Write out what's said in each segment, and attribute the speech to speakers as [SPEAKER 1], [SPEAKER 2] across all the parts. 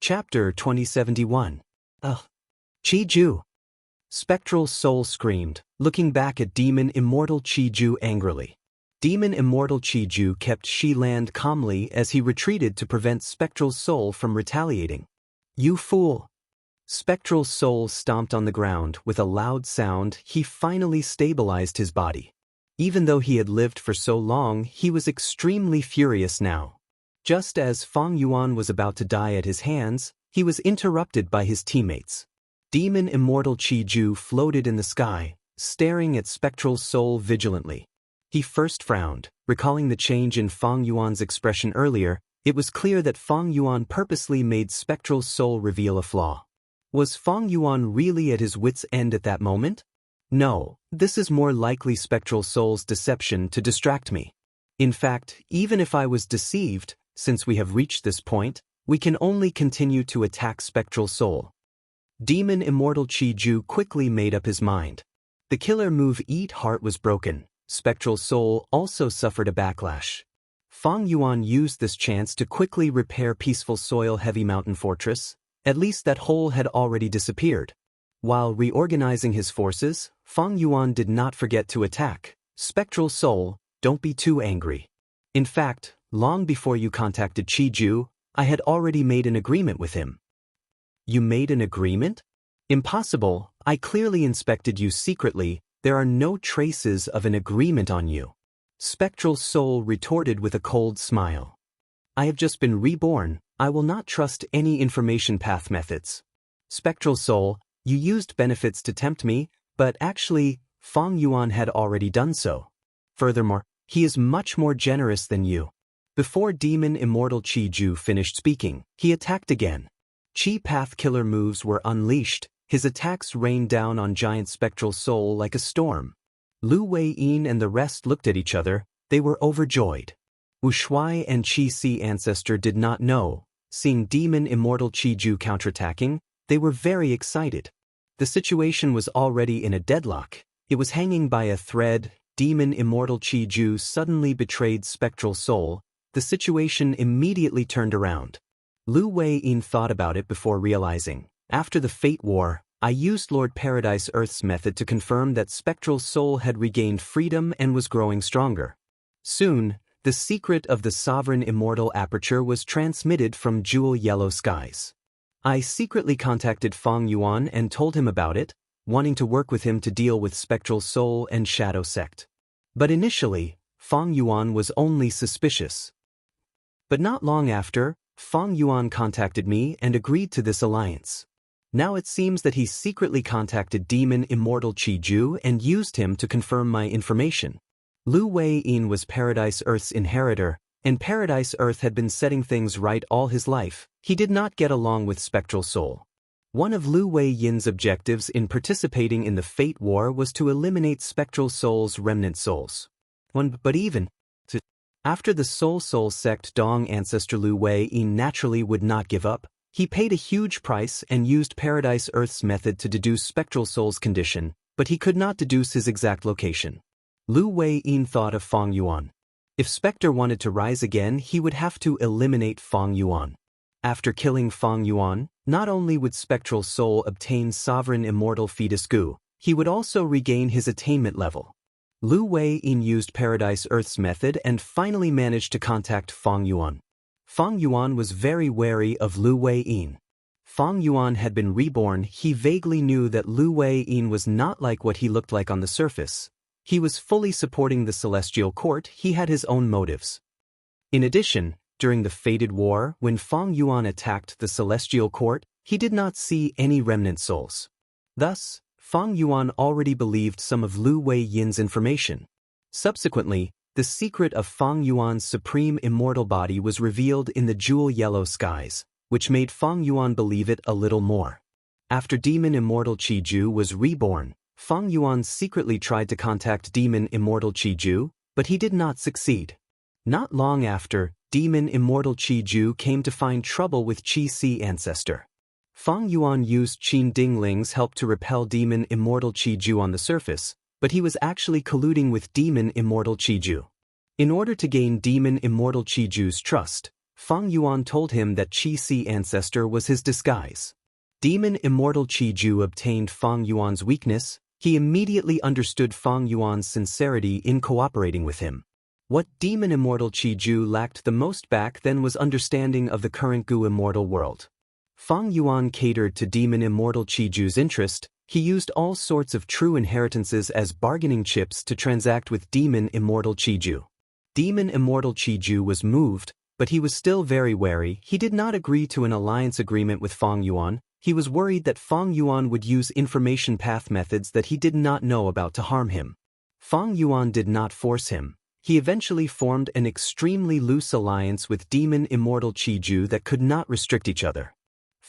[SPEAKER 1] Chapter 2071. Ugh. Chi-Ju. Spectral Soul screamed, looking back at Demon Immortal Chi-Ju angrily. Demon Immortal Chi-Ju kept Shi-Land calmly as he retreated to prevent Spectral Soul from retaliating. You fool! Spectral Soul stomped on the ground with a loud sound. He finally stabilized his body. Even though he had lived for so long, he was extremely furious now. Just as Fang Yuan was about to die at his hands, he was interrupted by his teammates. Demon Immortal Chi-Ju floated in the sky, staring at Spectral Soul vigilantly. He first frowned, recalling the change in Fang Yuan's expression earlier. It was clear that Fang Yuan purposely made Spectral Soul reveal a flaw. Was Fang Yuan really at his wits' end at that moment? No, this is more likely Spectral Soul's deception to distract me. In fact, even if I was deceived, since we have reached this point, we can only continue to attack Spectral Soul. Demon Immortal Chi-Ju quickly made up his mind. The killer move Eat Heart was broken. Spectral Soul also suffered a backlash. Fang Yuan used this chance to quickly repair Peaceful Soil Heavy Mountain Fortress. At least that hole had already disappeared. While reorganizing his forces, Fang Yuan did not forget to attack. Spectral Soul, don't be too angry. In fact, long before you contacted Chi-Ju, I had already made an agreement with him. You made an agreement? Impossible, I clearly inspected you secretly. There are no traces of an agreement on you. Spectral Soul retorted with a cold smile. I have just been reborn. I will not trust any information path methods. Spectral Soul, you used benefits to tempt me, but actually, Fang Yuan had already done so. Furthermore, he is much more generous than you. Before Demon Immortal Chi-Ju finished speaking, he attacked again. Chi Path Killer moves were unleashed. His attacks rained down on Giant Spectral Soul like a storm. Lu Wei-yin and the rest looked at each other. They were overjoyed. Wu Shuai and Chi Si Ancestor did not know. Seeing Demon Immortal Chi-Ju counterattacking, they were very excited. The situation was already in a deadlock. It was hanging by a thread. Demon Immortal Chi-Ju suddenly betrayed Spectral Soul. The situation immediately turned around. Lu Wei-yin thought about it before realizing. After the Fate War, I used Lord Paradise Earth's method to confirm that Spectral Soul had regained freedom and was growing stronger. Soon, the secret of the Sovereign Immortal Aperture was transmitted from Jewel Yellow Skies. I secretly contacted Fang Yuan and told him about it, wanting to work with him to deal with Spectral Soul and Shadow Sect. But initially, Fang Yuan was only suspicious. But not long after, Fang Yuan contacted me and agreed to this alliance. Now it seems that he secretly contacted Demon Immortal Chi-Ju and used him to confirm my information. Lu Wei-yin was Paradise Earth's inheritor, and Paradise Earth had been setting things right all his life. He did not get along with Spectral Soul. One of Lu Wei-yin's objectives in participating in the Fate War was to eliminate Spectral Soul's remnant souls. After the Soul sect Dong ancestor Lu Wei-yin naturally would not give up. He paid a huge price and used Paradise Earth's method to deduce Spectral Soul's condition, but he could not deduce his exact location. Lu Wei-yin thought of Fang Yuan. If Spectre wanted to rise again, he would have to eliminate Fang Yuan. After killing Fang Yuan, not only would Spectral Soul obtain Sovereign Immortal Fetus Gu, he would also regain his attainment level. Lu Wei-yin used Paradise Earth's method and finally managed to contact Fang Yuan. Fang Yuan was very wary of Lu Wei-yin. Fang Yuan had been reborn. He vaguely knew that Lu Wei-yin was not like what he looked like on the surface. He was fully supporting the Celestial Court. He had his own motives. In addition, during the Fated War, when Fang Yuan attacked the Celestial Court, he did not see any remnant souls. Thus, Fang Yuan already believed some of Lu Wei-yin's information. Subsequently, the secret of Fang Yuan's supreme immortal body was revealed in the Jewel Yellow Skies, which made Fang Yuan believe it a little more. After Demon Immortal Chi-Ju was reborn, Fang Yuan secretly tried to contact Demon Immortal Chi-Ju, but he did not succeed. Not long after, Demon Immortal Chi-Ju came to find trouble with Chi Si Ancestor. Fang Yuan used Qin Dingling's help to repel Demon Immortal Chi-Ju on the surface, but he was actually colluding with Demon Immortal Chi-Ju. In order to gain Demon Immortal Chi-Ju's trust, Fang Yuan told him that Qi Si ancestor was his disguise. Demon immortal Qi Ju obtained Fang Yuan's weakness. He immediately understood Fang Yuan's sincerity in cooperating with him. What demon immortal Qi Ju lacked the most back then was understanding of the current Gu immortal world. Fang Yuan catered to demon immortal Qi Ju's interest. He used all sorts of true inheritances as bargaining chips to transact with demon immortal Qi Ju. Demon immortal Qi Ju was moved, but he was still very wary. He did not agree to an alliance agreement with Fang Yuan. He was worried that Fang Yuan would use information path methods that he did not know about to harm him. Fang Yuan did not force him. He eventually formed an extremely loose alliance with demon immortal Qi Ju that could not restrict each other.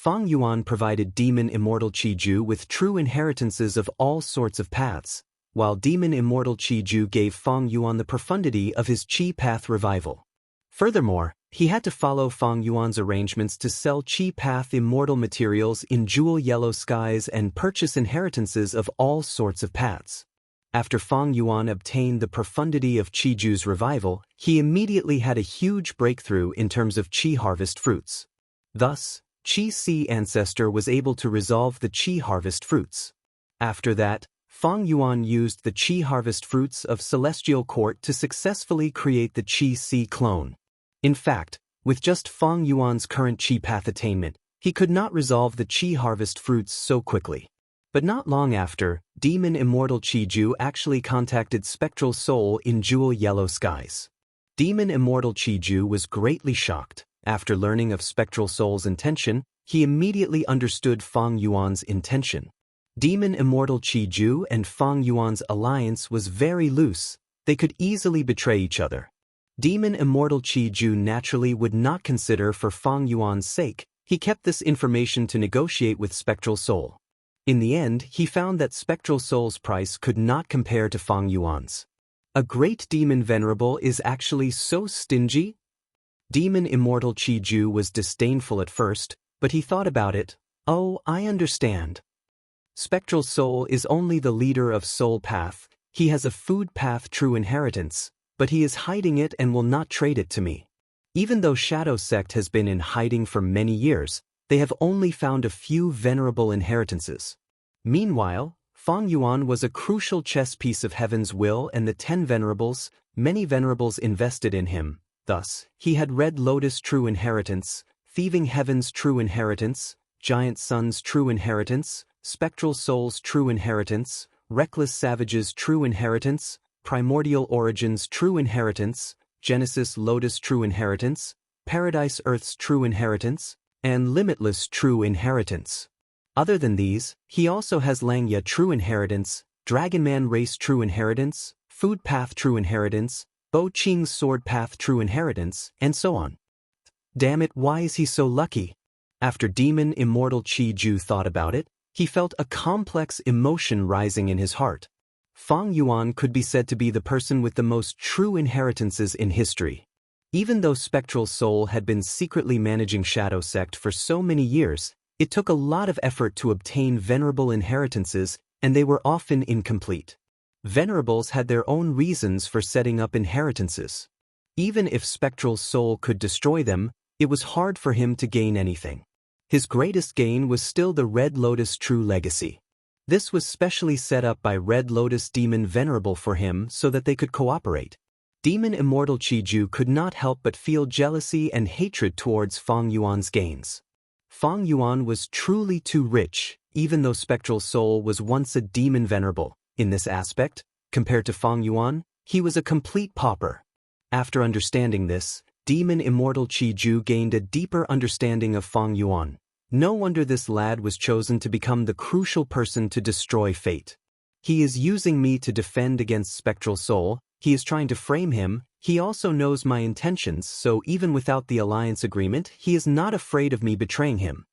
[SPEAKER 1] Fang Yuan provided demon immortal Qi Ju with true inheritances of all sorts of paths, while demon immortal Qi Ju gave Fang Yuan the profundity of his Qi path revival. Furthermore, he had to follow Fang Yuan's arrangements to sell Qi path immortal materials in jewel yellow skies and purchase inheritances of all sorts of paths. After Fang Yuan obtained the profundity of Qi Ju's revival, he immediately had a huge breakthrough in terms of Qi harvest fruits. Thus, Qi Si ancestor was able to resolve the Qi harvest fruits. After that, Fang Yuan used the Qi harvest fruits of Celestial Court to successfully create the Qi Si clone. In fact, with just Fang Yuan's current Qi path attainment, he could not resolve the Qi harvest fruits so quickly. But not long after, demon immortal Qi Ju actually contacted Spectral Soul in jewel yellow skies. Demon immortal Qi Ju was greatly shocked. After learning of Spectral Soul's intention, he immediately understood Fang Yuan's intention. Demon immortal Qi Ju and Fang Yuan's alliance was very loose. They could easily betray each other. Demon immortal Qi Ju naturally would not consider for Fang Yuan's sake. He kept this information to negotiate with Spectral Soul. In the end, he found that Spectral Soul's price could not compare to Fang Yuan's. A great demon venerable is actually so stingy? Demon immortal Qi Ju was disdainful at first, but he thought about it. Oh, I understand. Spectral Soul is only the leader of Soul Path. He has a food path true inheritance, but he is hiding it and will not trade it to me. Even though Shadow Sect has been in hiding for many years, they have only found a few venerable inheritances. Meanwhile, Fang Yuan was a crucial chess piece of Heaven's will and the 10 venerables, many venerables invested in him. Thus, he had Red Lotus true inheritance, Thieving Heaven's true inheritance, Giant Sun's true inheritance, Spectral Soul's true inheritance, Reckless Savage's true inheritance, Primordial Origin's true inheritance, Genesis Lotus true inheritance, Paradise Earth's true inheritance, and Limitless true inheritance. Other than these, he also has Langya true inheritance, Dragonman race true inheritance, Food path true inheritance, Bo Qing's sword path true inheritance, and so on. Damn it, why is he so lucky? After demon immortal Qi Ju thought about it, he felt a complex emotion rising in his heart. Fang Yuan could be said to be the person with the most true inheritances in history. Even though Spectral Soul had been secretly managing Shadow Sect for so many years, it took a lot of effort to obtain venerable inheritances, and they were often incomplete. Venerables had their own reasons for setting up inheritances. Even if Spectral Soul could destroy them, it was hard for him to gain anything. His greatest gain was still the Red Lotus true legacy. This was specially set up by Red Lotus Demon Venerable for him so that they could cooperate. Demon Immortal Qi Ju could not help but feel jealousy and hatred towards Fang Yuan's gains. Fang Yuan was truly too rich, even though Spectral Soul was once a Demon Venerable. In this aspect, compared to Fang Yuan, he was a complete pauper. After understanding this, Demon Immortal Qi Ju gained a deeper understanding of Fang Yuan. No wonder this lad was chosen to become the crucial person to destroy fate. He is using me to defend against Spectral Soul. He is trying to frame him. He also knows my intentions, so even without the alliance agreement, he is not afraid of me betraying him.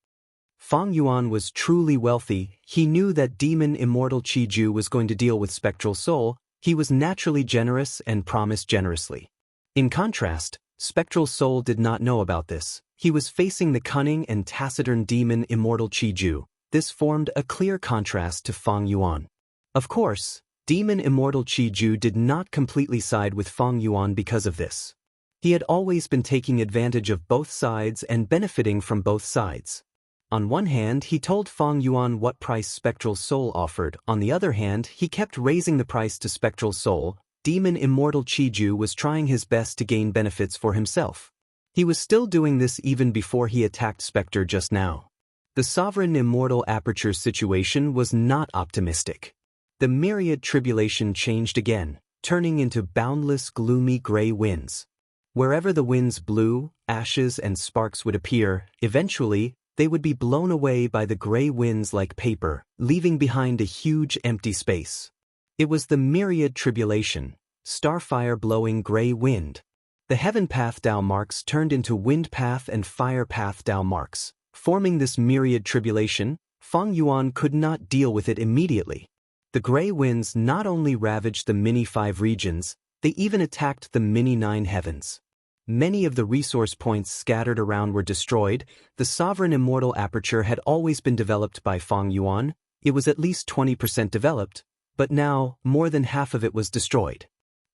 [SPEAKER 1] Fang Yuan was truly wealthy. He knew that Demon Immortal Qi Ju was going to deal with Spectral Soul. He was naturally generous and promised generously. In contrast, Spectral Soul did not know about this. He was facing the cunning and taciturn Demon Immortal Qi Ju. This formed a clear contrast to Fang Yuan. Of course, Demon Immortal Qi Ju did not completely side with Fang Yuan because of this. He had always been taking advantage of both sides and benefiting from both sides. On one hand, he told Fang Yuan what price Spectral Soul offered. On the other hand, he kept raising the price to Spectral Soul. Demon Immortal Qiju was trying his best to gain benefits for himself. He was still doing this even before he attacked Spectre just now. The Sovereign Immortal Aperture situation was not optimistic. The myriad tribulation changed again, turning into boundless gloomy gray winds. Wherever the winds blew, ashes and sparks would appear. Eventually, they would be blown away by the gray winds like paper, leaving behind a huge empty space. It was the myriad tribulation, starfire blowing gray wind. The heaven path Dao marks turned into wind path and fire path Dao marks. Forming this myriad tribulation, Fang Yuan could not deal with it immediately. The gray winds not only ravaged the mini-5 regions, they even attacked the mini-9 heavens. Many of the resource points scattered around were destroyed. The Sovereign Immortal Aperture had always been developed by Fang Yuan. It was at least 20% developed, but now more than half of it was destroyed.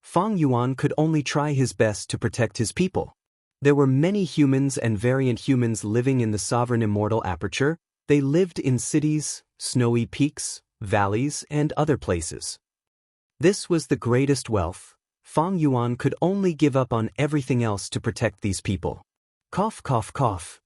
[SPEAKER 1] Fang Yuan could only try his best to protect his people. There were many humans and variant humans living in the Sovereign Immortal Aperture. They lived in cities, snowy peaks, valleys, and other places. This was the greatest wealth. Fang Yuan could only give up on everything else to protect these people. Cough, cough, cough.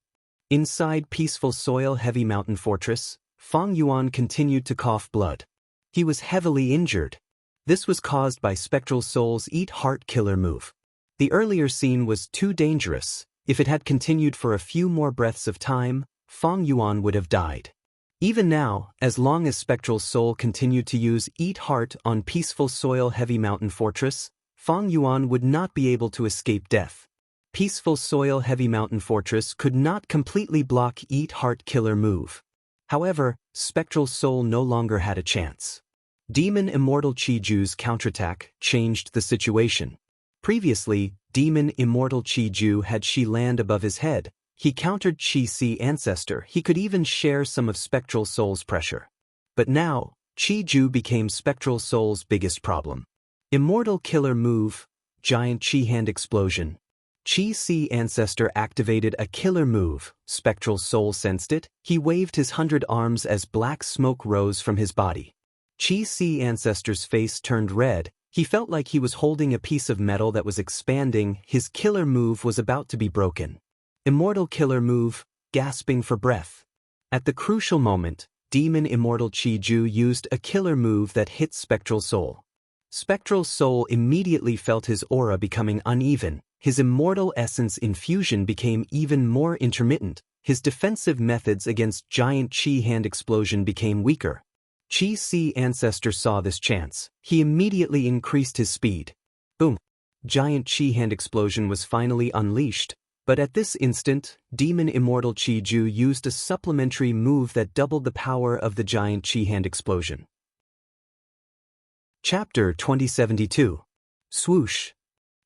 [SPEAKER 1] Inside Peaceful Soil Heavy Mountain Fortress, Fang Yuan continued to cough blood. He was heavily injured. This was caused by Spectral Soul's Eat Heart Killer move. The earlier scene was too dangerous. If it had continued for a few more breaths of time, Fang Yuan would have died. Even now, as long as Spectral Soul continued to use Eat Heart on Peaceful Soil Heavy Mountain Fortress, Fang Yuan would not be able to escape death. Peaceful Soil Heavy Mountain Fortress could not completely block Eat Heart Killer move. However, Spectral Soul no longer had a chance. Demon Immortal Qiju's counterattack changed the situation. Previously, Demon Immortal Qiju had Qi land above his head. He countered Qi Si Ancestor. He could even share some of Spectral Soul's pressure. But now, Qiju became Spectral Soul's biggest problem. Immortal Killer move, Giant Qi Hand Explosion. Qi Si Ancestor activated a killer move. Spectral Soul sensed it. He waved his 100 arms as black smoke rose from his body. Qi Si Ancestor's face turned red. He felt like he was holding a piece of metal that was expanding. His killer move was about to be broken. Immortal Killer move, gasping for breath. At the crucial moment, Demon Immortal Qiju used a killer move that hit Spectral Soul. Spectral Soul immediately felt his aura becoming uneven. His immortal essence infusion became even more intermittent. His defensive methods against Giant Qi Hand Explosion became weaker. Qi Si Ancestor saw this chance. He immediately increased his speed. Boom! Giant Qi Hand Explosion was finally unleashed. But at this instant, Demon Immortal Qiju used a supplementary move that doubled the power of the Giant Qi Hand Explosion. Chapter 2072. Swoosh.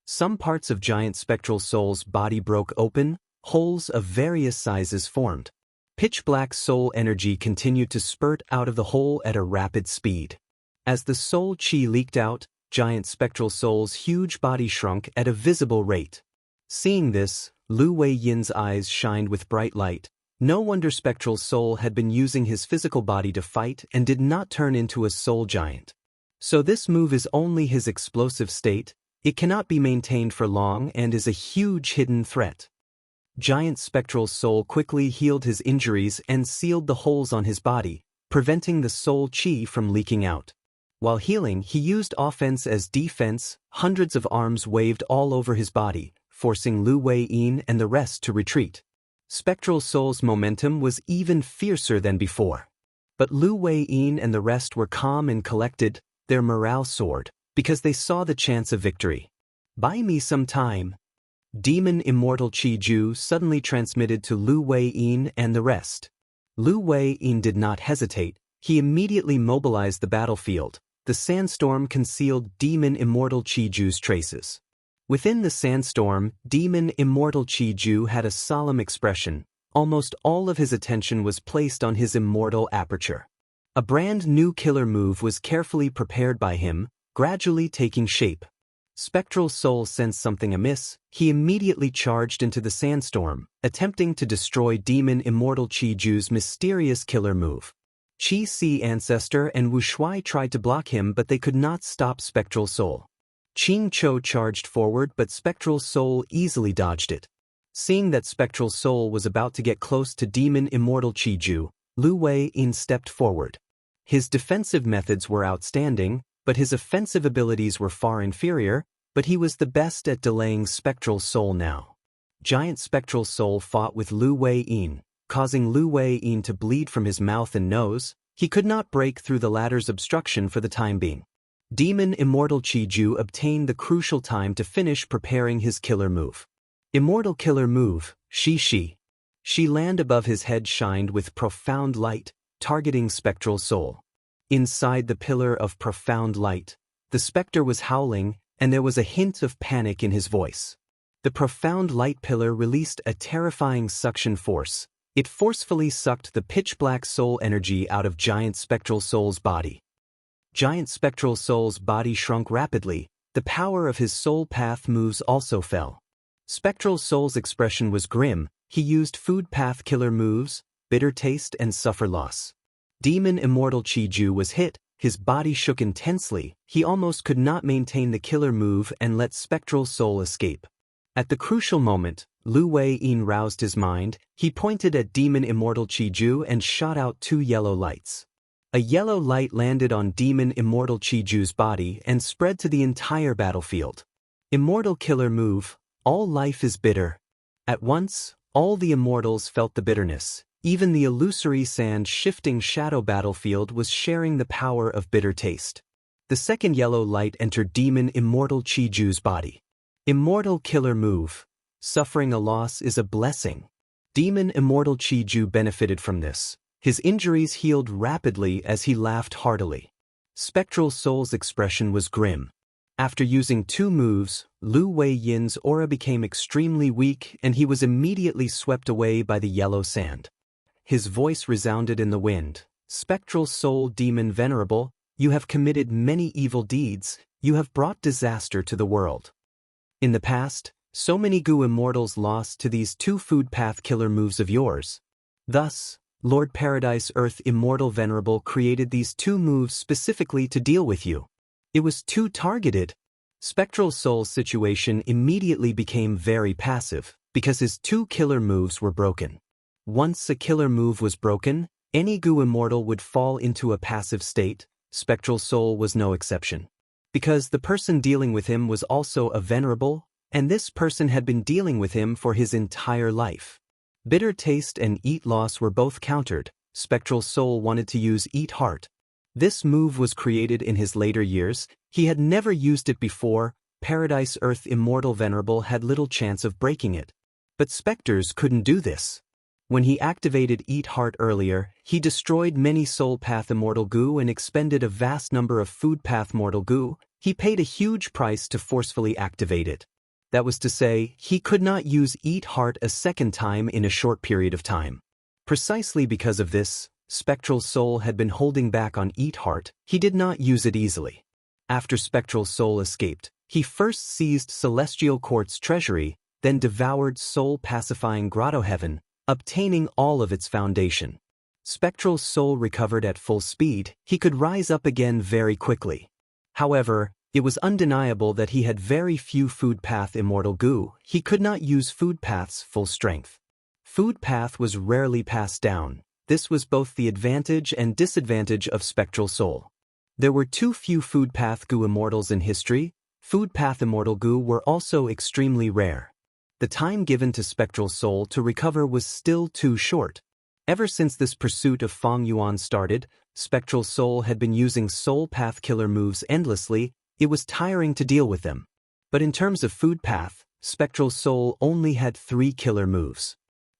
[SPEAKER 1] Some parts of Giant Spectral Soul's body broke open, holes of various sizes formed. Pitch-black soul energy continued to spurt out of the hole at a rapid speed. As the soul chi leaked out, Giant Spectral Soul's huge body shrunk at a visible rate. Seeing this, Lu Wei Yin's eyes shined with bright light. No wonder Spectral Soul had been using his physical body to fight and did not turn into a soul giant. So this move is only his explosive state. It cannot be maintained for long and is a huge hidden threat. Giant Spectral Soul quickly healed his injuries and sealed the holes on his body, preventing the soul chi from leaking out. While healing, he used offense as defense. Hundreds of arms waved all over his body, forcing Lu Wei Yin and the rest to retreat. Spectral Soul's momentum was even fiercer than before. But Lu Wei Yin and the rest were calm and collected. Their morale soared, because they saw the chance of victory. Buy me some time. Demon Immortal Qiju suddenly transmitted to Lu Wei Yin and the rest. Lu Wei Yin did not hesitate. He immediately mobilized the battlefield. The sandstorm concealed Demon Immortal Qiju's traces. Within the sandstorm, Demon Immortal Qiju had a solemn expression. Almost all of his attention was placed on his immortal aperture. A brand new killer move was carefully prepared by him, gradually taking shape. Spectral Soul sensed something amiss. He immediately charged into the sandstorm, attempting to destroy Demon Immortal Chi-Ju's mysterious killer move. Chi-Si Ancestor and Wu Shui tried to block him, but they could not stop Spectral Soul. Qing Cho charged forward, but Spectral Soul easily dodged it. Seeing that Spectral Soul was about to get close to Demon Immortal Chi-Ju, Lu Wei-yin stepped forward. His defensive methods were outstanding, but his offensive abilities were far inferior, but he was the best at delaying Spectral Soul now. Giant Spectral Soul fought with Lu Wei-yin, causing Lu Wei-yin to bleed from his mouth and nose. He could not break through the latter's obstruction for the time being. Demon Immortal Chi-Ju obtained the crucial time to finish preparing his killer move. Immortal Killer Move, Shi. She land above his head shined with profound light, targeting Spectral Soul. Inside the pillar of profound light, the specter was howling, and there was a hint of panic in his voice. The profound light pillar released a terrifying suction force. It forcefully sucked the pitch-black soul energy out of Giant Spectral Soul's body. Giant Spectral Soul's body shrunk rapidly. The power of his soul path moves also fell. Spectral Soul's expression was grim. He used food path killer moves, Bitter Taste and Suffer Loss. Demon Immortal Chi-Ju was hit. His body shook intensely. He almost could not maintain the killer move and let Spectral Soul escape. At the crucial moment, Lu Wei-yin roused his mind. He pointed at Demon Immortal Chi-Ju and shot out 2 yellow lights. A yellow light landed on Demon Immortal Chi-Ju's body and spread to the entire battlefield. Immortal Killer Move, All Life is Bitter. At once, all the immortals felt the bitterness. Even the illusory sand-shifting shadow battlefield was sharing the power of bitter taste. The second yellow light entered Demon Immortal Chi-Ju's body. Immortal Killer Move, Suffering a Loss is a Blessing. Demon Immortal Chi-Ju benefited from this. His injuries healed rapidly as he laughed heartily. Spectral Soul's expression was grim. After using 2 moves, Lu Wei-yin's aura became extremely weak and he was immediately swept away by the yellow sand. His voice resounded in the wind. Spectral Soul Demon Venerable, you have committed many evil deeds. You have brought disaster to the world. In the past, so many Gu immortals lost to these 2 food path killer moves of yours. Thus, Lord Paradise Earth Immortal Venerable created these 2 moves specifically to deal with you. It was too targeted. Spectral Soul's situation immediately became very passive, because his 2 killer moves were broken. Once a killer move was broken, any Gu immortal would fall into a passive state. Spectral Soul was no exception. Because the person dealing with him was also a venerable, and this person had been dealing with him for his entire life. Bitter Taste and Eat Loss were both countered. Spectral Soul wanted to use Eat Heart. This move was created in his later years. He had never used it before. Paradise Earth Immortal Venerable had little chance of breaking it. But specters couldn't do this. When he activated Eat Heart earlier, he destroyed many Soul Path Immortal Gu and expended a vast number of Food Path Mortal Gu. He paid a huge price to forcefully activate it. That was to say, he could not use Eat Heart a second time in a short period of time. Precisely because of this, Spectral Soul had been holding back on Eat Heart. He did not use it easily. After Spectral Soul escaped, he first seized Celestial Quartz Treasury, then devoured Soul Pacifying Grotto Heaven, obtaining all of its foundation. Spectral Soul recovered at full speed. He could rise up again very quickly. However, it was undeniable that he had very few Food Path Immortal Gu. He could not use Food Path's full strength. Food Path was rarely passed down. This was both the advantage and disadvantage of Spectral Soul. There were too few Food Path Gu immortals in history. Food Path Immortal Gu were also extremely rare. The time given to Spectral Soul to recover was still too short. Ever since this pursuit of Feng Yuan started, Spectral Soul had been using Soul Path killer moves endlessly. It was tiring to deal with them. But in terms of Food Path, Spectral Soul only had 3 killer moves.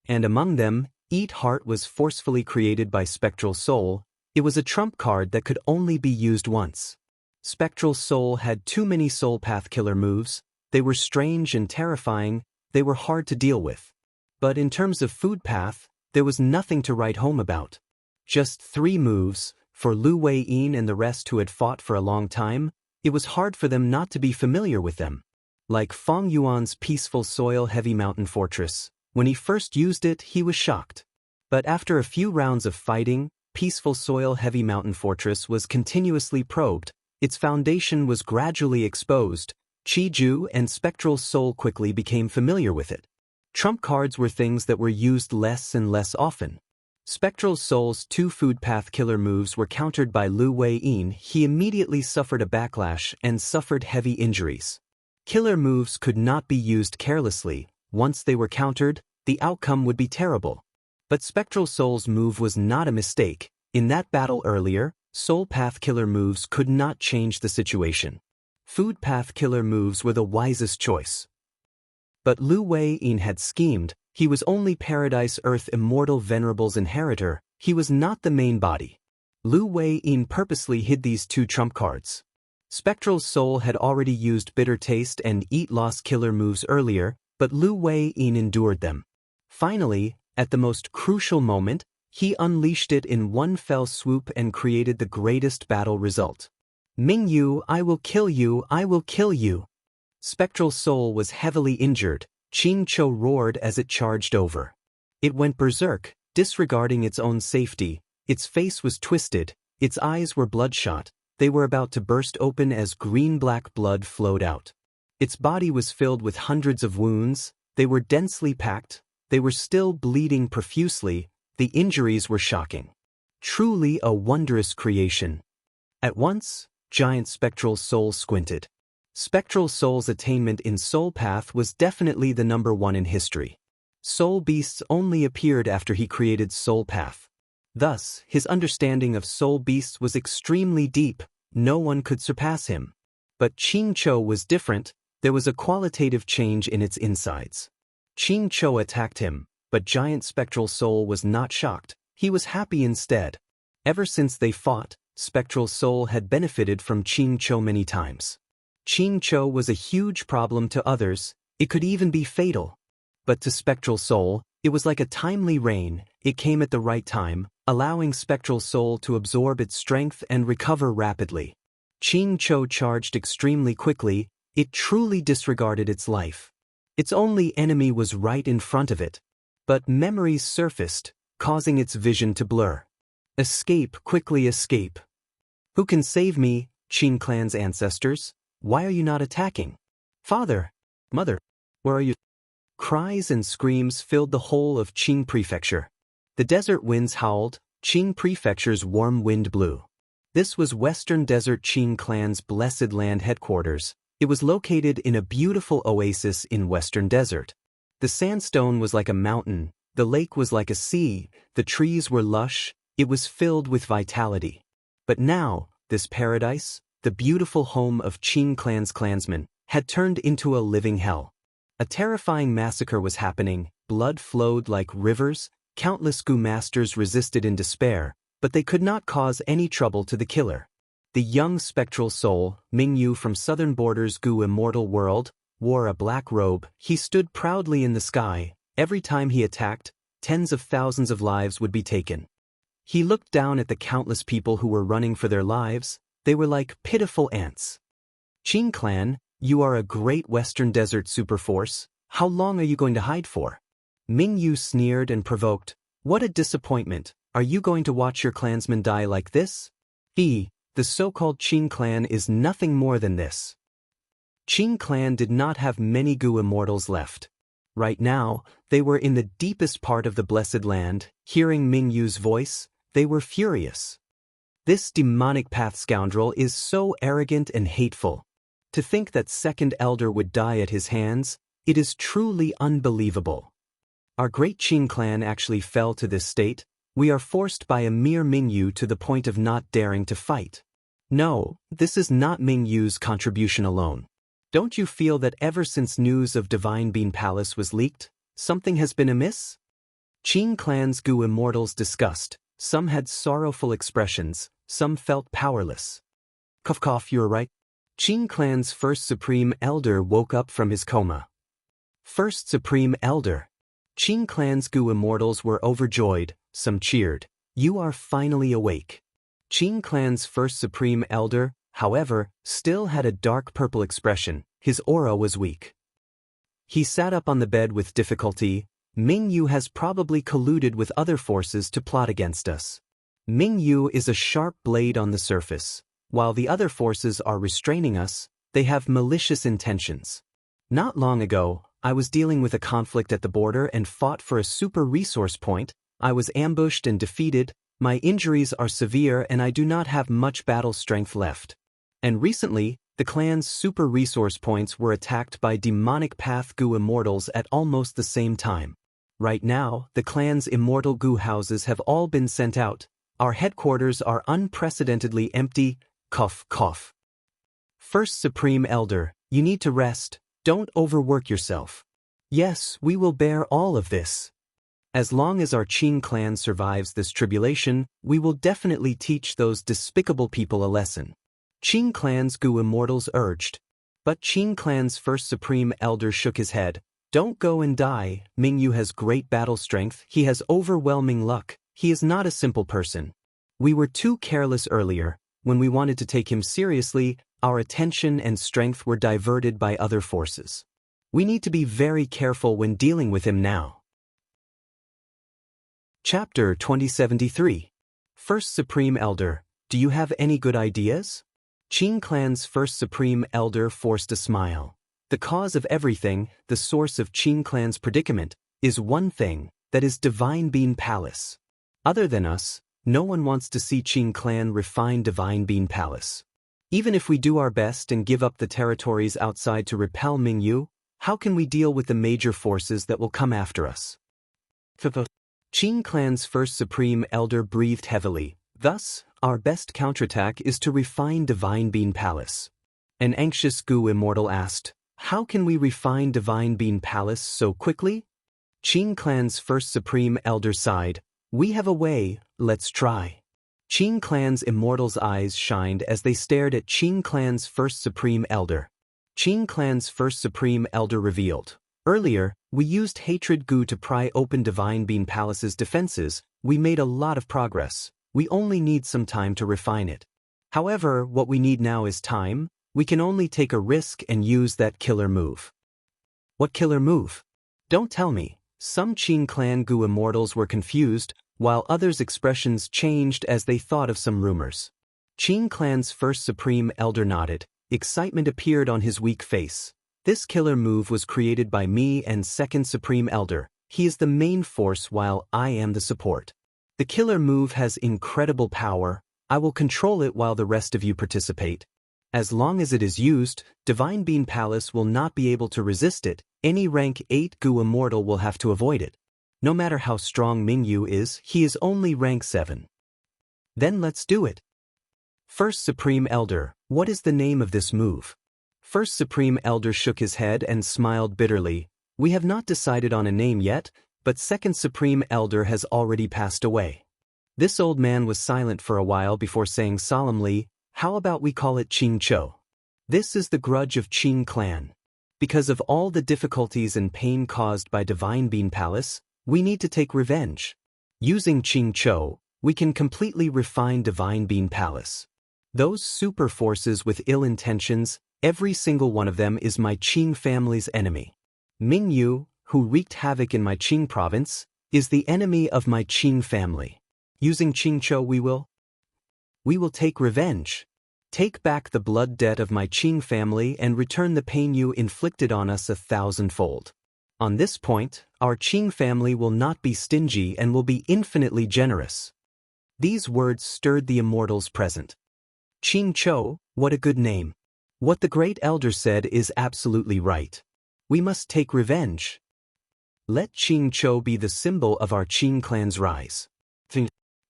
[SPEAKER 1] And among them, Eat Heart was forcefully created by Spectral Soul. It was a trump card that could only be used once. Spectral Soul had too many Soul Path killer moves. They were strange and terrifying. They were hard to deal with. But in terms of Food Path, there was nothing to write home about. Just 3 moves. For Lu Wei-yin and the rest who had fought for a long time, it was hard for them not to be familiar with them. Like Fong Yuan's peaceful soil-heavy mountain fortress, when he first used it, he was shocked. But after a few rounds of fighting, peaceful soil-heavy mountain fortress was continuously probed, its foundation was gradually exposed, Qi-Ju and Spectral Soul quickly became familiar with it. Trump cards were things that were used less and less often. Spectral Soul's 2 food path killer moves were countered by Lu Wei-yin. He immediately suffered a backlash and suffered heavy injuries. Killer moves could not be used carelessly. Once they were countered, the outcome would be terrible. But Spectral Soul's move was not a mistake. In that battle earlier, Soul Path killer moves could not change the situation. Food Path killer moves were the wisest choice. But Lu Wei-yin had schemed. He was only Paradise Earth Immortal Venerable's inheritor. He was not the main body. Lu Wei-yin purposely hid these 2 trump cards. Spectral Soul had already used Bitter Taste and Eat Loss killer moves earlier, but Lu Wei-yin endured them. Finally, at the most crucial moment, he unleashed it in one fell swoop and created the greatest battle result. Mingyu, I will kill you, I will kill you. Spectral Soul was heavily injured. Qingqiu roared as it charged over. It went berserk, disregarding its own safety. Its face was twisted, its eyes were bloodshot. They were about to burst open as green-black blood flowed out. Its body was filled with hundreds of wounds. They were densely packed. They were still bleeding profusely. The injuries were shocking. Truly a wondrous creation. At once, Giant Spectral Soul squinted. Spectral Soul's attainment in Soul Path was definitely the #1 in history. Soul Beasts only appeared after he created Soul Path. Thus, his understanding of Soul Beasts was extremely deep. No one could surpass him. But Qingqiu was different. There was a qualitative change in its insides. Qingqiu attacked him, but Giant Spectral Soul was not shocked. He was happy instead. Ever since they fought, Spectral Soul had benefited from Qingqiu many times. Qingqiu was a huge problem to others. It could even be fatal. But to Spectral Soul, it was like a timely rain. It came at the right time, allowing Spectral Soul to absorb its strength and recover rapidly. Qingqiu charged extremely quickly. It truly disregarded its life. Its only enemy was right in front of it. But memories surfaced, causing its vision to blur. Escape, quickly escape. Who can save me, Qin clan's ancestors? Why are you not attacking? Father, mother, where are you? Cries and screams filled the whole of Qing Prefecture. The desert winds howled. Qing Prefecture's warm wind blew. This was Western Desert Qing clan's blessed land headquarters. It was located in a beautiful oasis in Western Desert. The sandstone was like a mountain, the lake was like a sea, the trees were lush, it was filled with vitality. But now, this paradise, the beautiful home of Qing clan's clansmen, had turned into a living hell. A terrifying massacre was happening, blood flowed like rivers, countless Gu masters resisted in despair, but they could not cause any trouble to the killer. The young Spectral Soul, Mingyu from southern borders Gu immortal world, wore a black robe. He stood proudly in the sky. Every time he attacked, tens of thousands of lives would be taken. He looked down at the countless people who were running for their lives. They were like pitiful ants. Qing clan, you are a great Western Desert superforce. How long are you going to hide for? Mingyu sneered and provoked. What a disappointment. Are you going to watch your clansmen die like this? The so-called Qing clan is nothing more than this. Qing clan did not have many Gu immortals left. Right now, they were in the deepest part of the blessed land. Hearing Mingyu's voice, they were furious. This demonic path scoundrel is so arrogant and hateful. To think that second elder would die at his hands, it is truly unbelievable. Our great Qing clan actually fell to this state. We are forced by a mere Mingyu to the point of not daring to fight. No, this is not Mingyu's contribution alone. Don't you feel that ever since news of Divine Bean Palace was leaked, something has been amiss? Qing clan's Gu immortals discussed. Some had sorrowful expressions, some felt powerless. Cough, you're right. Qing clan's first Supreme Elder woke up from his coma. First Supreme Elder. Qing clan's Gu immortals were overjoyed. Some cheered. You are finally awake. Qing clan's first Supreme Elder, however, still had a dark purple expression. His aura was weak. He sat up on the bed with difficulty. Ming Yu has probably colluded with other forces to plot against us. Ming Yu is a sharp blade on the surface. While the other forces are restraining us, they have malicious intentions. Not long ago, I was dealing with a conflict at the border and fought for a super resource point. I was ambushed and defeated. My injuries are severe and I do not have much battle strength left. And recently, the clan's super resource points were attacked by demonic path goo immortals at almost the same time. Right now, the clan's immortal goo houses have all been sent out. Our headquarters are unprecedentedly empty. Cough, cough. First Supreme Elder, you need to rest. Don't overwork yourself. Yes, we will bear all of this. As long as our Qing clan survives this tribulation, we will definitely teach those despicable people a lesson. Qing clan's goo immortals urged. But Qing clan's first Supreme Elder shook his head. Don't go and die. Ming Yu has great battle strength. He has overwhelming luck. He is not a simple person. We were too careless earlier. When we wanted to take him seriously, our attention and strength were diverted by other forces. We need to be very careful when dealing with him now. Chapter 2073. First Supreme Elder, do you have any good ideas? Qing clan's first Supreme Elder forced a smile. The cause of everything, the source of Qing clan's predicament, is one thing, that is Divine Bean Palace. Other than us, no one wants to see Qing clan refine Divine Bean Palace. Even if we do our best and give up the territories outside to repel Ming Yu, how can we deal with the major forces that will come after us? Qing clan's first Supreme Elder breathed heavily. Thus, our best counterattack is to refine Divine Bean Palace. An anxious goo immortal asked, how can we refine Divine Bean Palace so quickly? Qing clan's first Supreme Elder sighed. We have a way, let's try. Qing clan's immortals' eyes shined as they stared at Qing clan's first Supreme Elder. Qing clan's first Supreme Elder revealed. Earlier, we used hatred goo to pry open Divine Bean Palace's defenses. We made a lot of progress. We only need some time to refine it. However, what we need now is time. We can only take a risk and use that killer move. What killer move? Don't tell me. Some Qing clan goo immortals were confused, while others' expressions changed as they thought of some rumors. Qing clan's first Supreme Elder nodded. Excitement appeared on his weak face. This killer move was created by me and second Supreme Elder. He is the main force while I am the support. The killer move has incredible power. I will control it while the rest of you participate. As long as it is used, Divine Bean Palace will not be able to resist it. Any rank 8 goo immortal will have to avoid it. No matter how strong Ming Yu is, he is only rank 7. Then let's do it. First Supreme Elder, what is the name of this move? First Supreme Elder shook his head and smiled bitterly. We have not decided on a name yet, but second Supreme Elder has already passed away. This old man was silent for a while before saying solemnly, how about we call it Qing Chou? This is the grudge of Qing clan. Because of all the difficulties and pain caused by Divine Bean Palace, we need to take revenge. Using Qing Chou, we can completely refine Divine Bean Palace. Those super forces with ill intentions, every single one of them is my Qing family's enemy. Ming Yu, who wreaked havoc in my Qing province, is the enemy of my Qing family. Using Qing Chou we will take revenge. Take back the blood debt of my Qing family and return the pain you inflicted on us 1,000-fold. On this point, our Qing family will not be stingy and will be infinitely generous. These words stirred the immortals present. Qing Chou, what a good name. What the great elder said is absolutely right. We must take revenge. Let Qing Chou be the symbol of our Qing clan's rise.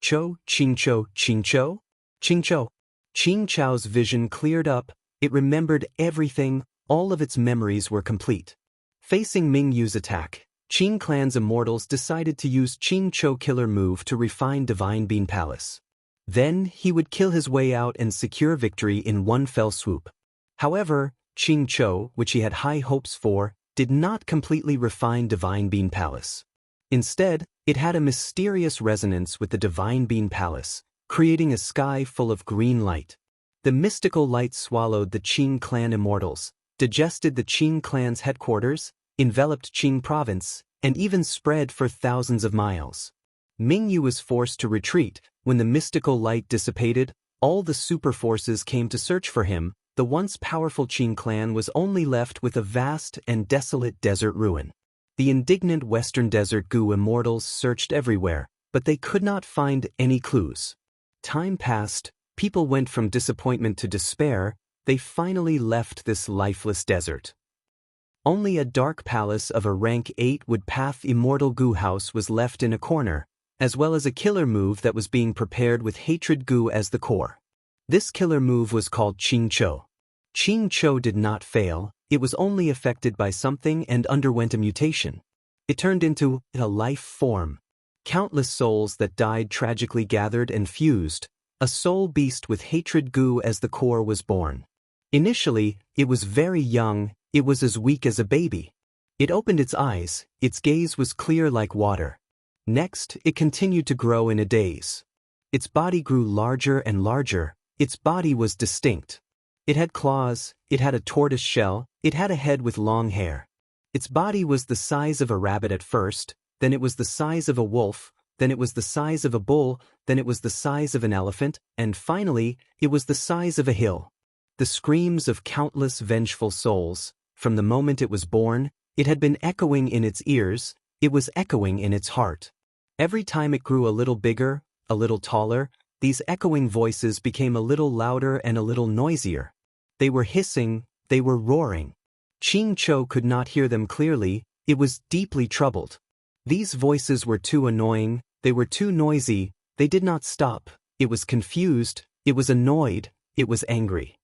[SPEAKER 1] Chou, Qing Chou, Qing Chou? Qing Chou. Qing Chou's vision cleared up, it remembered everything, all of its memories were complete. Facing Ming Yu's attack, Qing clan's immortals decided to use Qing Chou killer move to refine Divine Bean Palace. Then he would kill his way out and secure victory in one fell swoop. However, Qing Chou, which he had high hopes for, did not completely refine Divine Bean Palace. Instead, it had a mysterious resonance with the Divine Bean Palace, creating a sky full of green light. The mystical light swallowed the Qing clan immortals, digested the Qing clan's headquarters, enveloped Qing province, and even spread for thousands of miles. Mingyu was forced to retreat. When the mystical light dissipated, all the super forces came to search for him. The once powerful Qing clan was only left with a vast and desolate desert ruin. The indignant Western Desert Gu immortals searched everywhere, but they could not find any clues. Time passed, people went from disappointment to despair. They finally left this lifeless desert. Only a dark palace of a rank 8 wood path immortal Gu house was left in a corner, as well as a killer move that was being prepared with hatred Gu as the core. This killer move was called Qing Chou. Qing Chou did not fail, it was only affected by something and underwent a mutation. It turned into a life form. Countless souls that died tragically gathered and fused. A soul beast with hatred Gu as the core was born. Initially, it was very young, it was as weak as a baby. It opened its eyes, its gaze was clear like water. Next, it continued to grow in a daze. Its body grew larger and larger, its body was distinct. It had claws, it had a tortoise shell, it had a head with long hair. Its body was the size of a rabbit at first, then it was the size of a wolf, then it was the size of a bull, then it was the size of an elephant, and finally, it was the size of a hill. The screams of countless vengeful souls, from the moment it was born, it had been echoing in its ears, it was echoing in its heart. Every time it grew a little bigger, a little taller, these echoing voices became a little louder and a little noisier. They were hissing, they were roaring. Qing Chou could not hear them clearly, it was deeply troubled. These voices were too annoying, they were too noisy, they did not stop, it was confused, it was annoyed, it was angry.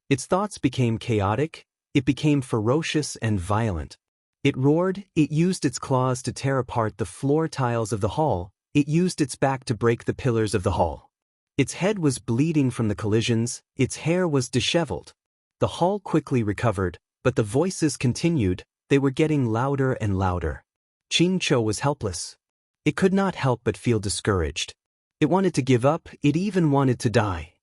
[SPEAKER 1] Its thoughts became chaotic, it became ferocious and violent. It roared, it used its claws to tear apart the floor tiles of the hall, it used its back to break the pillars of the hall. Its head was bleeding from the collisions, its hair was disheveled. The hall quickly recovered, but the voices continued, they were getting louder and louder. Qing Chou was helpless. It could not help but feel discouraged. It wanted to give up, it even wanted to die.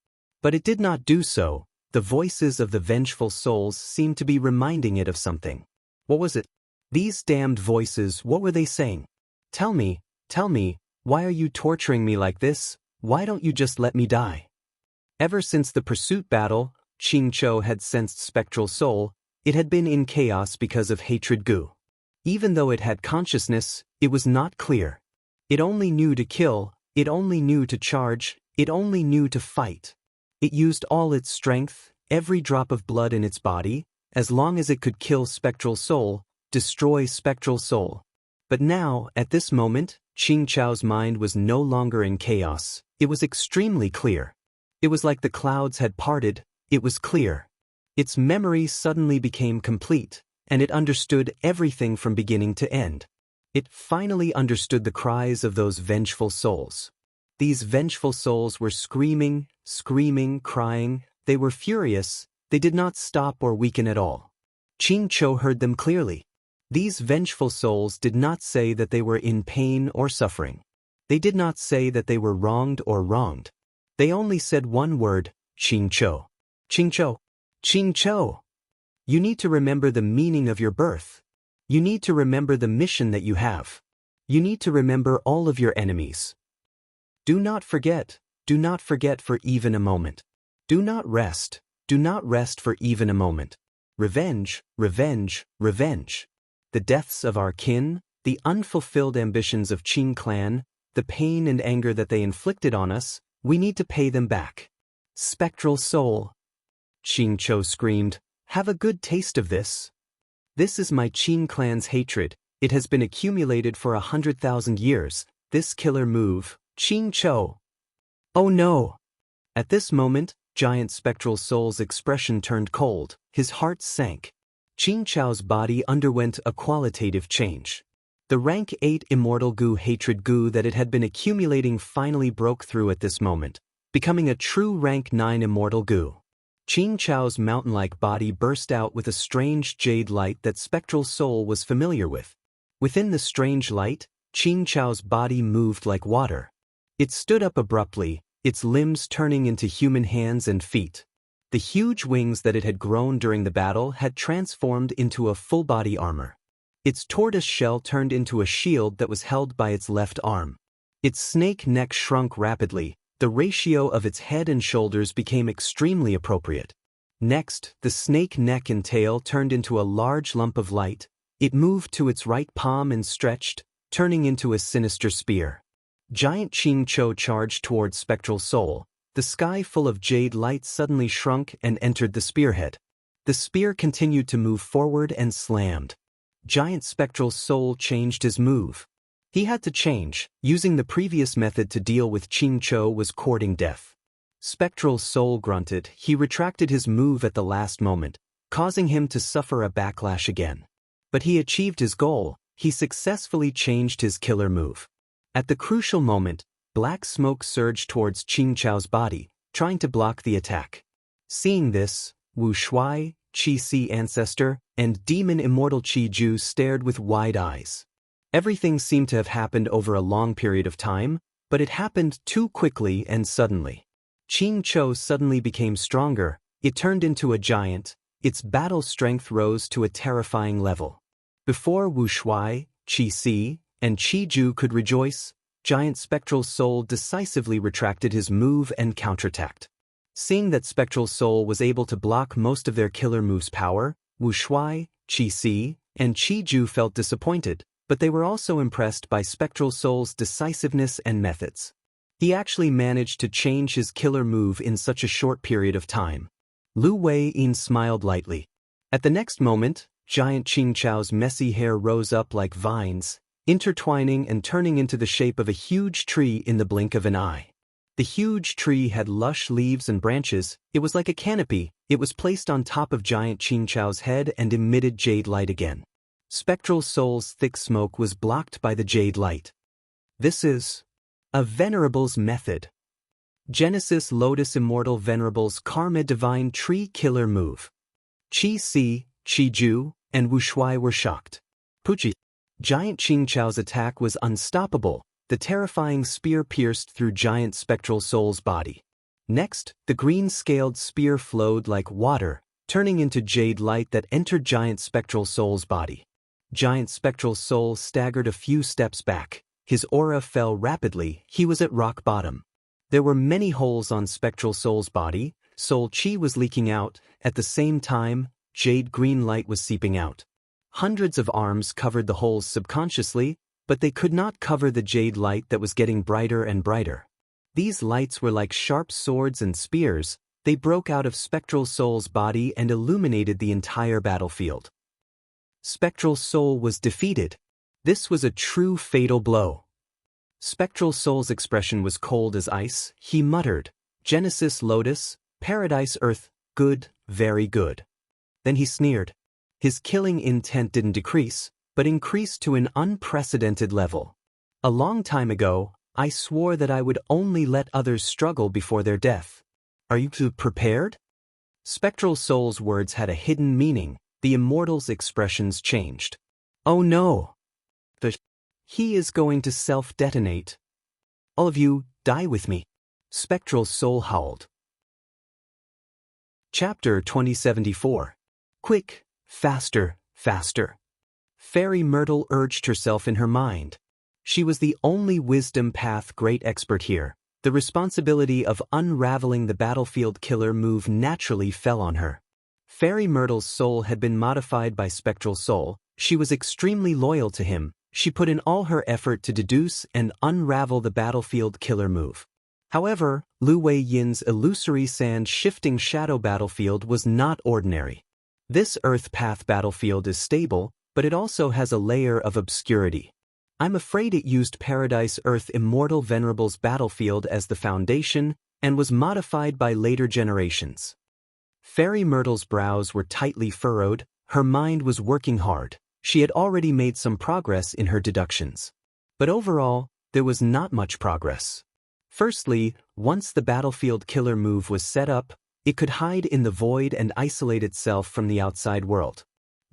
[SPEAKER 1] But it did not do so. The voices of the vengeful souls seemed to be reminding it of something. What was it? These damned voices, what were they saying? Tell me, why are you torturing me like this? Why don't you just let me die? Ever since the pursuit battle, Qing Chou had sensed spectral soul, it had been in chaos because of hatred Gu. Even though it had consciousness, it was not clear. It only knew to kill, it only knew to charge, it only knew to fight. It used all its strength, every drop of blood in its body, as long as it could kill spectral soul, destroy spectral soul. But now, at this moment, Qing Chou's mind was no longer in chaos, it was extremely clear. It was like the clouds had parted, it was clear. Its memory suddenly became complete, and it understood everything from beginning to end. It finally understood the cries of those vengeful souls. These vengeful souls were screaming, crying, they were furious, they did not stop or weaken at all. Qing Chou heard them clearly. These vengeful souls did not say that they were in pain or suffering. They did not say that they were wronged or wronged. They only said one word, Qing Chou. Qing Chou. Qing Chou. You need to remember the meaning of your birth. You need to remember the mission that you have. You need to remember all of your enemies. Do not forget for even a moment. Do not rest for even a moment. Revenge, revenge, revenge. The deaths of our kin, the unfulfilled ambitions of Qing clan, the pain and anger that they inflicted on us, we need to pay them back. Spectral soul. Qing Chou screamed, have a good taste of this. This is my Qing clan's hatred, it has been accumulated for 100,000 years, this killer move, Qing Chou. Oh no! At this moment, giant spectral soul's expression turned cold, his heart sank. Qing Chou's body underwent a qualitative change. The rank 8 immortal Gu hatred Gu that it had been accumulating finally broke through at this moment, becoming a true rank 9 immortal Gu. Qing Chou's mountain-like body burst out with a strange jade light that spectral soul was familiar with. Within the strange light, Qing Chou's body moved like water. It stood up abruptly, its limbs turning into human hands and feet. The huge wings that it had grown during the battle had transformed into a full-body armor. Its tortoise shell turned into a shield that was held by its left arm. Its snake neck shrunk rapidly. The ratio of its head and shoulders became extremely appropriate. Next, the snake neck and tail turned into a large lump of light. It moved to its right palm and stretched, turning into a sinister spear. Giant Ching-Cho charged towards Spectral Soul. The sky full of jade light suddenly shrunk and entered the spearhead. The spear continued to move forward and slammed. Giant Spectral Soul changed his move. He had to change. Using the previous method to deal with Ching-Cho was courting death. Spectral Soul grunted. He retracted his move at the last moment, causing him to suffer a backlash again. But he achieved his goal. He successfully changed his killer move. At the crucial moment, black smoke surged towards Ching-Cho's body, trying to block the attack. Seeing this, Wu Shuai, Qi-Si ancestor, and demon immortal Qi-Ju stared with wide eyes. Everything seemed to have happened over a long period of time, but it happened too quickly and suddenly. Ching-Cho suddenly became stronger. It turned into a giant. Its battle strength rose to a terrifying level. Before Wu Shuai, Qi-Si, and Qi-Ju could rejoice, Giant Spectral Soul decisively retracted his move and counterattacked. Seeing that Spectral Soul was able to block most of their killer move's power, Wu Shuai, Qi-Si, and Qi-Ju felt disappointed, but they were also impressed by Spectral Soul's decisiveness and methods. He actually managed to change his killer move in such a short period of time. Lu Wei-yin smiled lightly. At the next moment, Giant Ching-Cho's messy hair rose up like vines, intertwining and turning into the shape of a huge tree in the blink of an eye. The huge tree had lush leaves and branches. It was like a canopy. It was placed on top of Giant Ching-Cho's head and emitted jade light again. Spectral Soul's thick smoke was blocked by the jade light. This is a Venerable's method. Genesis Lotus Immortal Venerable's Karma Divine Tree Killer Move. Qi-Si, Qi-Ju, and Wu Shuai were shocked. Puchi. Giant Ching-Cho's attack was unstoppable. The terrifying spear pierced through Giant Spectral Soul's body. Next, the green-scaled spear flowed like water, turning into jade light that entered Giant Spectral Soul's body. Giant Spectral Soul staggered a few steps back. His aura fell rapidly. He was at rock bottom. There were many holes on Spectral Soul's body. Soul Chi was leaking out. At the same time, jade green light was seeping out. Hundreds of arms covered the holes subconsciously, but they could not cover the jade light that was getting brighter and brighter. These lights were like sharp swords and spears. They broke out of Spectral Soul's body and illuminated the entire battlefield. Spectral Soul was defeated. This was a true fatal blow. Spectral Soul's expression was cold as ice. He muttered, "Genesis Lotus, Paradise Earth, good, very good." Then he sneered. His killing intent didn't decrease, but increased to an unprecedented level. A long time ago, I swore that I would only let others struggle before their death. Are you prepared? Spectral Soul's words had a hidden meaning. The immortal's expressions changed. Oh no! He is going to self-detonate. All of you, die with me. Spectral Soul howled. Chapter 2074. Quick, faster, faster. Fairy Myrtle urged herself in her mind. She was the only wisdom path great expert here. The responsibility of unraveling the battlefield killer move naturally fell on her. Fairy Myrtle's soul had been modified by Spectral Soul. She was extremely loyal to him. She put in all her effort to deduce and unravel the battlefield killer move. However, Lu Wei-yin's illusory sand-shifting shadow battlefield was not ordinary. This Earth Path battlefield is stable, but it also has a layer of obscurity. I'm afraid it used Paradise Earth Immortal Venerable's battlefield as the foundation and was modified by later generations. Fairy Myrtle's brows were tightly furrowed. Her mind was working hard. She had already made some progress in her deductions. But overall, there was not much progress. Firstly, once the battlefield killer move was set up, it could hide in the void and isolate itself from the outside world.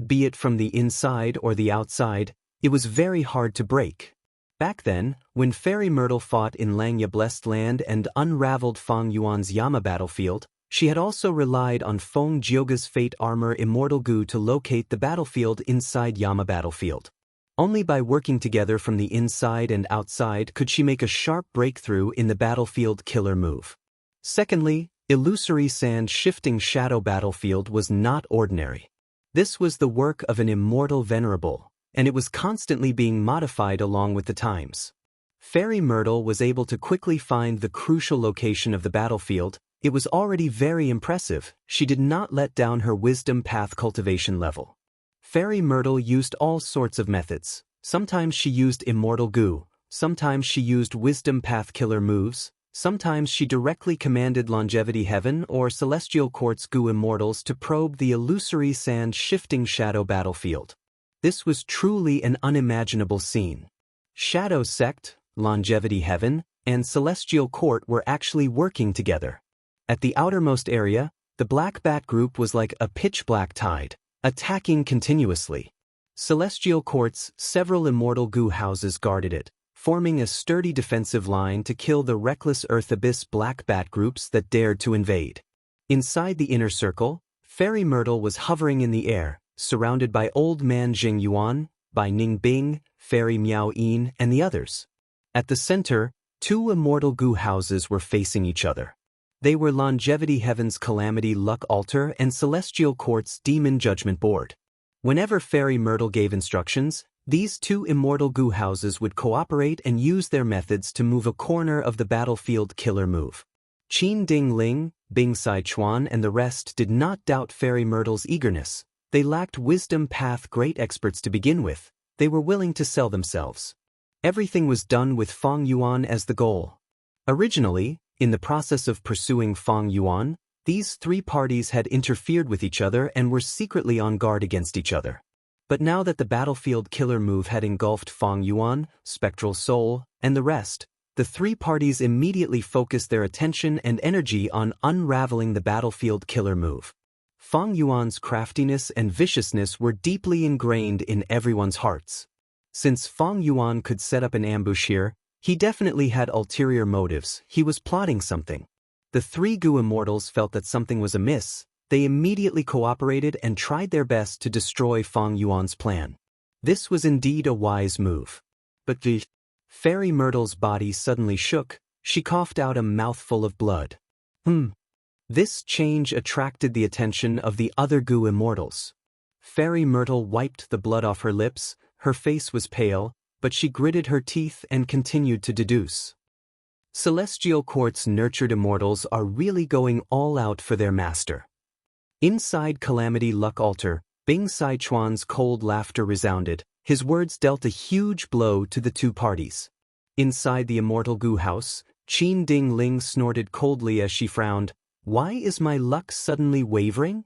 [SPEAKER 1] Be it from the inside or the outside, it was very hard to break. Back then, when Fairy Myrtle fought in Langya Blessed Land and unraveled Fang Yuan's Yama battlefield, She had also relied on Feng Jioga's Fate Armor Immortal Goo to locate the battlefield inside Yama battlefield. Only by working together from the inside and outside could she make a sharp breakthrough in the battlefield killer move. Secondly, Illusory Sand Shifting Shadow Battlefield was not ordinary. This was the work of an immortal venerable, and it was constantly being modified along with the times. Fairy Myrtle was able to quickly find the crucial location of the battlefield. It was already very impressive. She did not let down her wisdom path cultivation level. Fairy Myrtle used all sorts of methods. Sometimes she used Immortal Goo, sometimes she used wisdom path killer moves, sometimes she directly commanded Longevity Heaven or Celestial Quartz Goo Immortals to probe the Illusory Sand Shifting Shadow battlefield. This was truly an unimaginable scene. Shadow Sect, Longevity Heaven, and Celestial Court were actually working together. At the outermost area, the Black Bat group was like a pitch-black tide, attacking continuously. Celestial Court's several Immortal Goo houses guarded it, forming a sturdy defensive line to kill the reckless Earth Abyss Black Bat groups that dared to invade. Inside the inner circle, Fairy Myrtle was hovering in the air, surrounded by Old Man Jing Yuan, by Ning Bing, Fairy Miao Yin, and the others. At the center, two Immortal Goo houses were facing each other. They were Longevity Heaven's Calamity Luck Altar and Celestial Court's Demon Judgment Board. Whenever Fairy Myrtle gave instructions, these two Immortal Goo houses would cooperate and use their methods to move a corner of the battlefield killer move. Qin Ding Ling, Bing Sai Chuan and the rest did not doubt Fairy Myrtle's eagerness. They lacked wisdom path great experts to begin with. They were willing to sell themselves. Everything was done with Feng Yuan as the goal. Originally, in the process of pursuing Feng Yuan, these three parties had interfered with each other and were secretly on guard against each other. But now that the battlefield killer move had engulfed Feng Yuan, Spectral Soul, and the rest, the three parties immediately focused their attention and energy on unraveling the battlefield killer move. Feng Yuan's craftiness and viciousness were deeply ingrained in everyone's hearts. Since Feng Yuan could set up an ambush here, he definitely had ulterior motives. He was plotting something. The three Goo Immortals felt that something was amiss. They immediately cooperated and tried their best to destroy Feng Yuan's plan. This was indeed a wise move. But the Fairy Myrtle's body suddenly shook. She coughed out a mouthful of blood. This change attracted the attention of the other Goo Immortals. Fairy Myrtle wiped the blood off her lips. Her face was pale, but she gritted her teeth and continued to deduce. Celestial Court's nurtured immortals are really going all out for their master. Inside Calamity Luck Altar, Bing Sai Chuan's cold laughter resounded. His words dealt a huge blow to the two parties. Inside the Immortal Goo house, Qin Ding Ling snorted coldly as she frowned. Why is my luck suddenly wavering?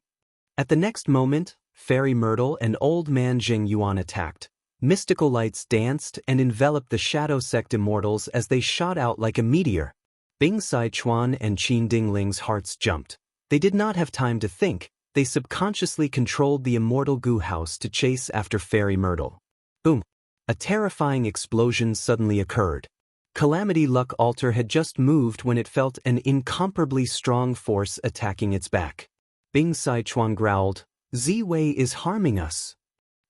[SPEAKER 1] At the next moment, Fairy Myrtle and Old Man Jing Yuan attacked. Mystical lights danced and enveloped the Shadow Sect Immortals as they shot out like a meteor. Bing Sai Chuan and Qin Ding Ling's hearts jumped. They did not have time to think. They subconsciously controlled the Immortal Goo house to chase after Fairy Myrtle. Boom! A terrifying explosion suddenly occurred. Calamity Luck Altar had just moved when it felt an incomparably strong force attacking its back. Bing Sai Chuan growled, "Z-Wei is harming us."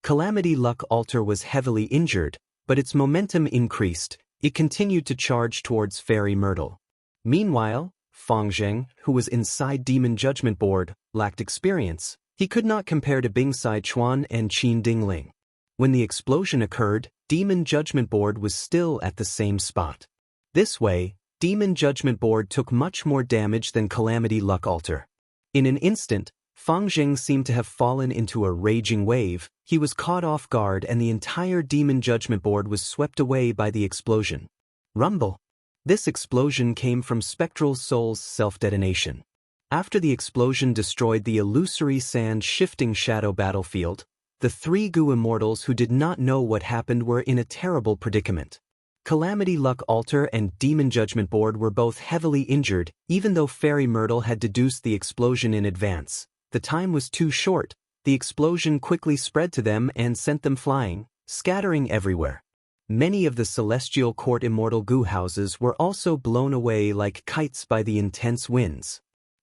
[SPEAKER 1] Calamity Luck Altar was heavily injured, but its momentum increased. It continued to charge towards Fairy Myrtle. Meanwhile, Feng Zheng, who was inside Demon Judgment Board, lacked experience. He could not compare to Bing Sai Chuan and Qin Ding Ling. When the explosion occurred, Demon Judgment Board was still at the same spot. This way, Demon Judgment Board took much more damage than Calamity Luck Altar. In an instant, Feng Zheng seemed to have fallen into a raging wave. He was caught off guard and the entire Demon Judgment Board was swept away by the explosion. Rumble! This explosion came from Spectral Soul's self-detonation. After the explosion destroyed the Illusory Sand Shifting Shadow battlefield, the three Goo Immortals who did not know what happened were in a terrible predicament. Calamity Luck Altar and Demon Judgment Board were both heavily injured, even though Fairy Myrtle had deduced the explosion in advance. The time was too short. The explosion quickly spread to them and sent them flying, scattering everywhere. Many of the Celestial Court Immortal Goo houses were also blown away like kites by the intense winds.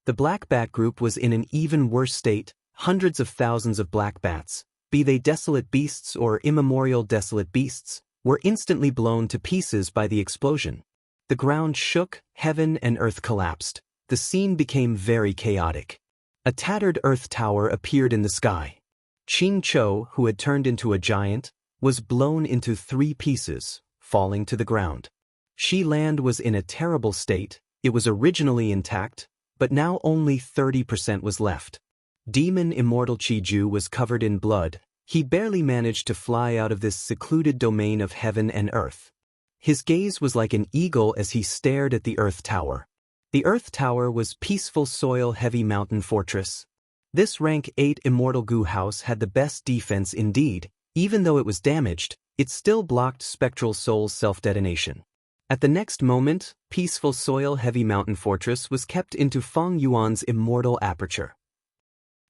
[SPEAKER 1] The black bat group was in an even worse state. Hundreds of thousands of black bats, be they desolate beasts or immemorial desolate beasts, were instantly blown to pieces by the explosion. The ground shook, heaven and earth collapsed. The scene became very chaotic. A tattered earth tower appeared in the sky. Ching Cho, who had turned into a giant, was blown into 3 pieces, falling to the ground. Shi Land was in a terrible state. It was originally intact, but now only 30% was left. Demon Immortal Chi-Ju was covered in blood. He barely managed to fly out of this secluded domain of heaven and earth. His gaze was like an eagle as he stared at the Earth Tower. The Earth Tower was peaceful soil-heavy mountain fortress. This rank 8 Immortal Goo house had the best defense indeed. Even though it was damaged, it still blocked Spectral Soul's self-detonation. At the next moment, peaceful soil-heavy mountain fortress was kept into Feng Yuan's immortal aperture.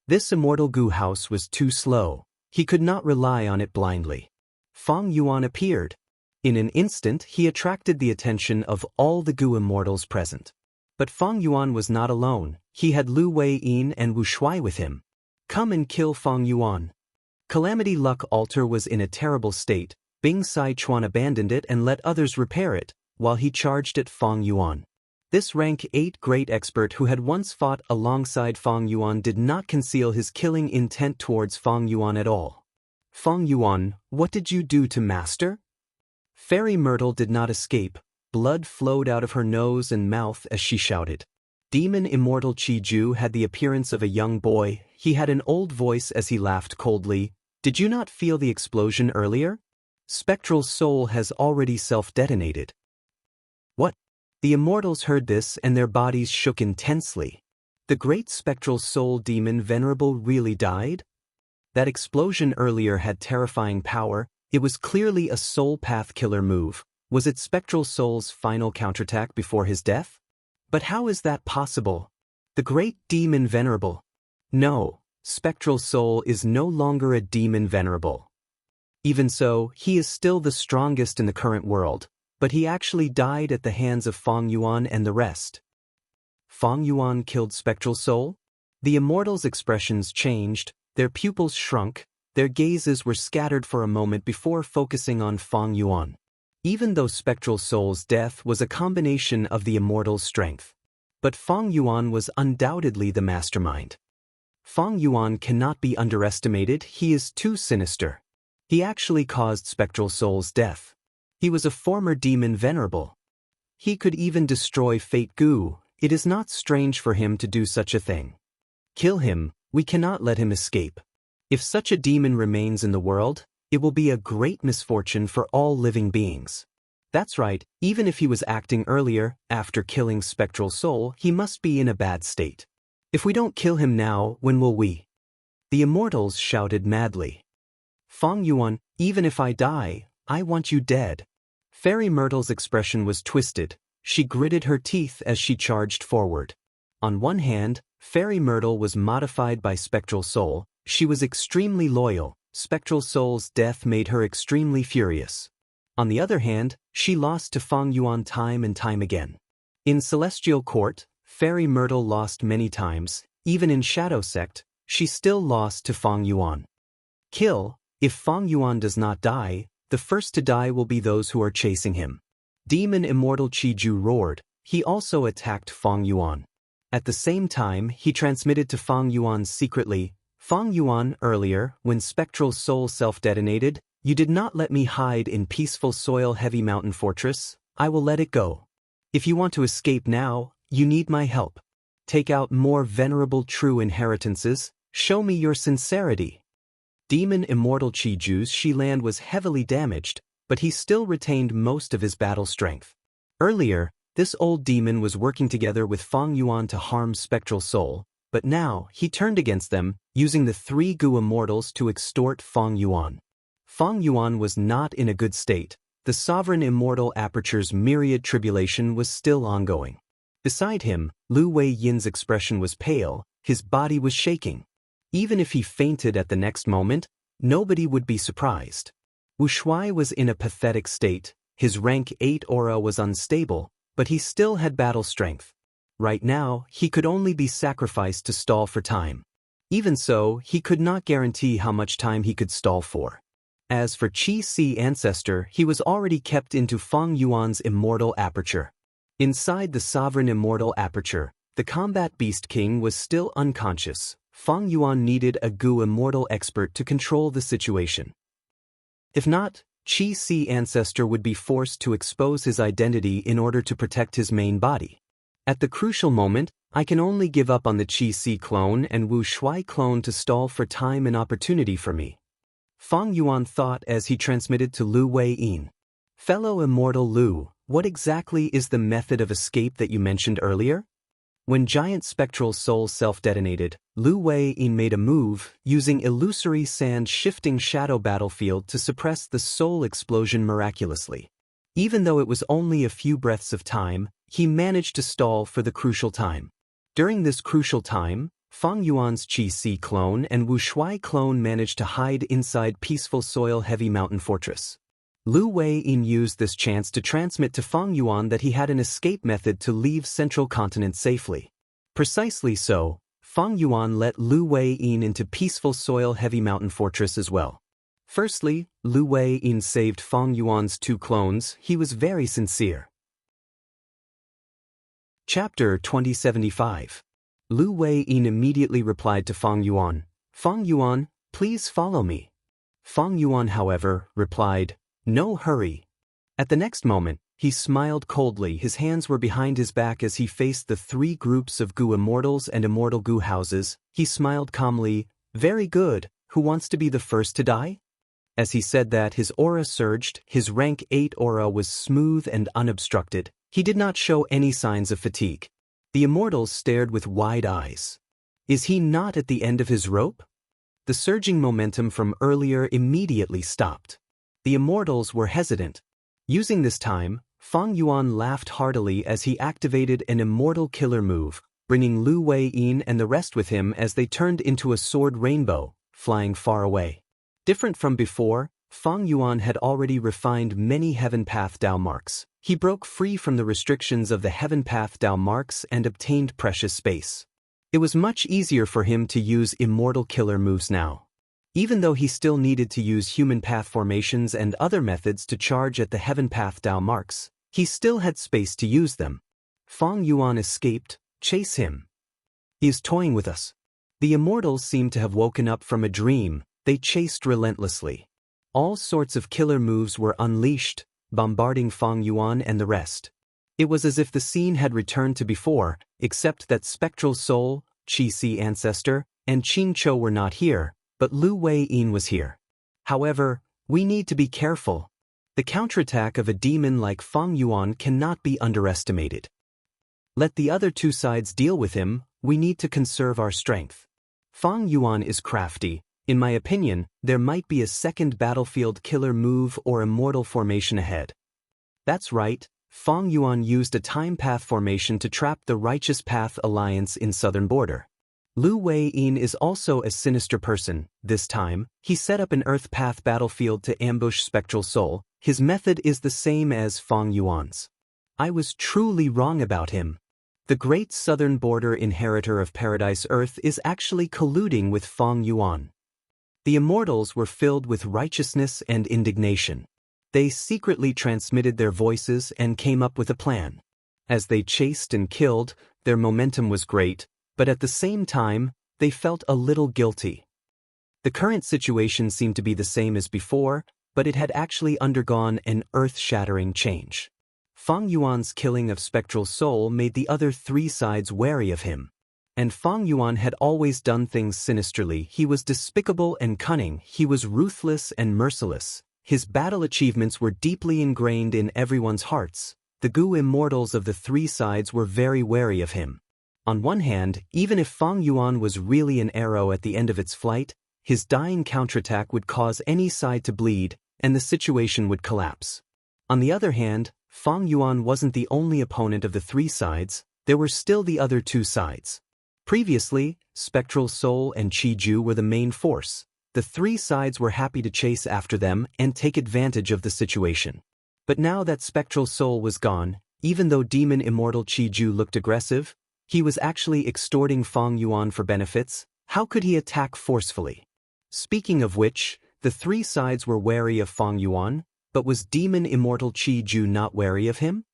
[SPEAKER 1] This Immortal Goo house was too slow. He could not rely on it blindly. Feng Yuan appeared. In an instant, he attracted the attention of all the Goo immortals present. But Feng Yuan was not alone. He had Lu Wei-yin and Wu Shuai with him. Come and kill Feng Yuan. Calamity Luck Altar was in a terrible state. Bing Sai Chuan abandoned it and let others repair it, while he charged at Feng Yuan. This rank 8 great expert who had once fought alongside Feng Yuan did not conceal his killing intent towards Feng Yuan at all. Feng Yuan, what did you do to Master? Fairy Myrtle did not escape. Blood flowed out of her nose and mouth as she shouted. Demon Immortal Chi-Ju had the appearance of a young boy. He had an old voice as he laughed coldly. Did you not feel the explosion earlier? Spectral Soul has already self-detonated. What? The immortals heard this and their bodies shook intensely. The great Spectral Soul demon Venerable really died? That explosion earlier had terrifying power. It was clearly a soul path killer move. Was it Spectral Soul's final counterattack before his death? But how is that possible? The great demon Venerable. No, Spectral Soul is no longer a demon Venerable. Even so, he is still the strongest in the current world, but he actually died at the hands of Feng Yuan and the rest. Feng Yuan killed Spectral Soul? The immortals' expressions changed, their pupils shrunk, their gazes were scattered for a moment before focusing on Feng Yuan. Even though Spectral Soul's death was a combination of the immortal's strength. But Feng Yuan was undoubtedly the mastermind. Feng Yuan cannot be underestimated, he is too sinister. He actually caused Spectral Soul's death. He was a former demon Venerable. He could even destroy Fate Goo. It is not strange for him to do such a thing. Kill him, we cannot let him escape. If such a demon remains in the world, it will be a great misfortune for all living beings. That's right, even if he was acting earlier, after killing Spectral Soul, he must be in a bad state. If we don't kill him now, when will we? The immortals shouted madly. Feng Yuan, even if I die, I want you dead. Fairy Myrtle's expression was twisted. She gritted her teeth as she charged forward. On one hand, Fairy Myrtle was modified by Spectral Soul. She was extremely loyal. Spectral Soul's death made her extremely furious. On the other hand, she lost to Feng Yuan time and time again. In Celestial Court, Fairy Myrtle lost many times. Even in Shadow Sect, she still lost to Feng Yuan. Kill. If Feng Yuan does not die, the first to die will be those who are chasing him. Demon Immortal Chi-Ju roared. He also attacked Feng Yuan. At the same time, he transmitted to Feng Yuan secretly, Feng Yuan, earlier, when Spectral Soul self-detonated, you did not let me hide in peaceful soil-heavy mountain fortress. I will let it go. If you want to escape now, you need my help. Take out more venerable true inheritances. Show me your sincerity. Demon Immortal Chi-Ju's Shi Land was heavily damaged, but he still retained most of his battle strength. Earlier, this old demon was working together with Feng Yuan to harm Spectral Soul, but now he turned against them, using the 3 Goo immortals to extort Feng Yuan. Feng Yuan was not in a good state. The Sovereign Immortal Aperture's myriad tribulation was still ongoing. Beside him, Lu Wei-yin's expression was pale, his body was shaking. Even if he fainted at the next moment, nobody would be surprised. Wu Shuai was in a pathetic state. His rank 8 aura was unstable, but he still had battle strength. Right now, he could only be sacrificed to stall for time. Even so, he could not guarantee how much time he could stall for. As for Qi Si Ancestor, he was already kept into Feng Yuan's immortal aperture. Inside the sovereign immortal aperture, the combat beast king was still unconscious. Feng Yuan needed a Gu immortal expert to control the situation. If not, Qi Si Ancestor would be forced to expose his identity in order to protect his main body. At the crucial moment, I can only give up on the Qi Si clone and Wu Shui clone to stall for time and opportunity for me. Feng Yuan thought as he transmitted to Lu Wei-yin. Fellow immortal Lu, what exactly is the method of escape that you mentioned earlier? When giant spectral soul self-detonated, Lu Wei-yin made a move, using illusory sand-shifting shadow battlefield to suppress the soul explosion miraculously. Even though it was only a few breaths of time, he managed to stall for the crucial time. During this crucial time, Feng Yuan's Qi Si clone and Wu Shui clone managed to hide inside peaceful soil-heavy mountain fortress. Lu Wei-yin used this chance to transmit to Feng Yuan that he had an escape method to leave Central Continent safely. Precisely so, Feng Yuan let Lu Wei-yin into peaceful soil-heavy mountain fortress as well. Firstly, Lu Wei-yin saved Feng Yuan's 2 clones. He was very sincere. Chapter 2075. Lu Wei-yin immediately replied to Feng Yuan, "Feng Yuan, please follow me." Feng Yuan, however, replied, "No hurry." At the next moment, he smiled coldly. His hands were behind his back as he faced the 3 groups of Gu Immortals and Immortal Gu houses. He smiled calmly, "Very good, who wants to be the first to die?" As he said that, his aura surged. His rank 8 aura was smooth and unobstructed. He did not show any signs of fatigue. The Immortals stared with wide eyes. Is he not at the end of his rope? The surging momentum from earlier immediately stopped. The Immortals were hesitant. Using this time, Feng Yuan laughed heartily as he activated an immortal killer move, bringing Lu Wei-yin and the rest with him as they turned into a sword rainbow, flying far away. Different from before, Feng Yuan had already refined many Heaven Path Dao marks. He broke free from the restrictions of the Heaven Path Dao marks and obtained precious space. It was much easier for him to use immortal killer moves now. Even though he still needed to use human path formations and other methods to charge at the Heaven Path Dao marks, he still had space to use them. Feng Yuan escaped. Chase him. He is toying with us. The Immortals seemed to have woken up from a dream. They chased relentlessly. All sorts of killer moves were unleashed, bombarding Feng Yuan and the rest. It was as if the scene had returned to before, except that Spectral Soul, Qi Si Ancestor, and Qing Chou were not here, but Lu Wei-yin was here. However, we need to be careful. The counterattack of a demon like Feng Yuan cannot be underestimated. Let the other 2 sides deal with him. We need to conserve our strength. Feng Yuan is crafty. In my opinion, there might be a second battlefield killer move or immortal formation ahead. That's right, Feng Yuan used a time path formation to trap the Righteous Path Alliance in southern border. Lu Wei-yin is also a sinister person. This time, he set up an Earth Path battlefield to ambush Spectral Soul. His method is the same as Feng Yuan's. I was truly wrong about him. The great southern border inheritor of Paradise Earth is actually colluding with Feng Yuan. The Immortals were filled with righteousness and indignation. They secretly transmitted their voices and came up with a plan. As they chased and killed, their momentum was great, but at the same time, they felt a little guilty. The current situation seemed to be the same as before, but it had actually undergone an earth-shattering change. Feng Yuan's killing of Spectral Soul made the other 3 sides wary of him. And Feng Yuan had always done things sinisterly. He was despicable and cunning. He was ruthless and merciless. His battle achievements were deeply ingrained in everyone's hearts. The Gu Immortals of the 3 sides were very wary of him. On one hand, even if Feng Yuan was really an arrow at the end of its flight, his dying counterattack would cause any side to bleed, and the situation would collapse. On the other hand, Feng Yuan wasn't the only opponent of the 3 sides. There were still the other 2 sides. Previously, Spectral Soul and Qi Ju were the main force. The 3 sides were happy to chase after them and take advantage of the situation. But now that Spectral Soul was gone, even though Demon Immortal Qi Ju looked aggressive, He was actually extorting Fang Yuan for benefits. How could he attack forcefully? Speaking of which, the three sides were wary of Fang Yuan, but was Demon Immortal Qi Ju not wary of him?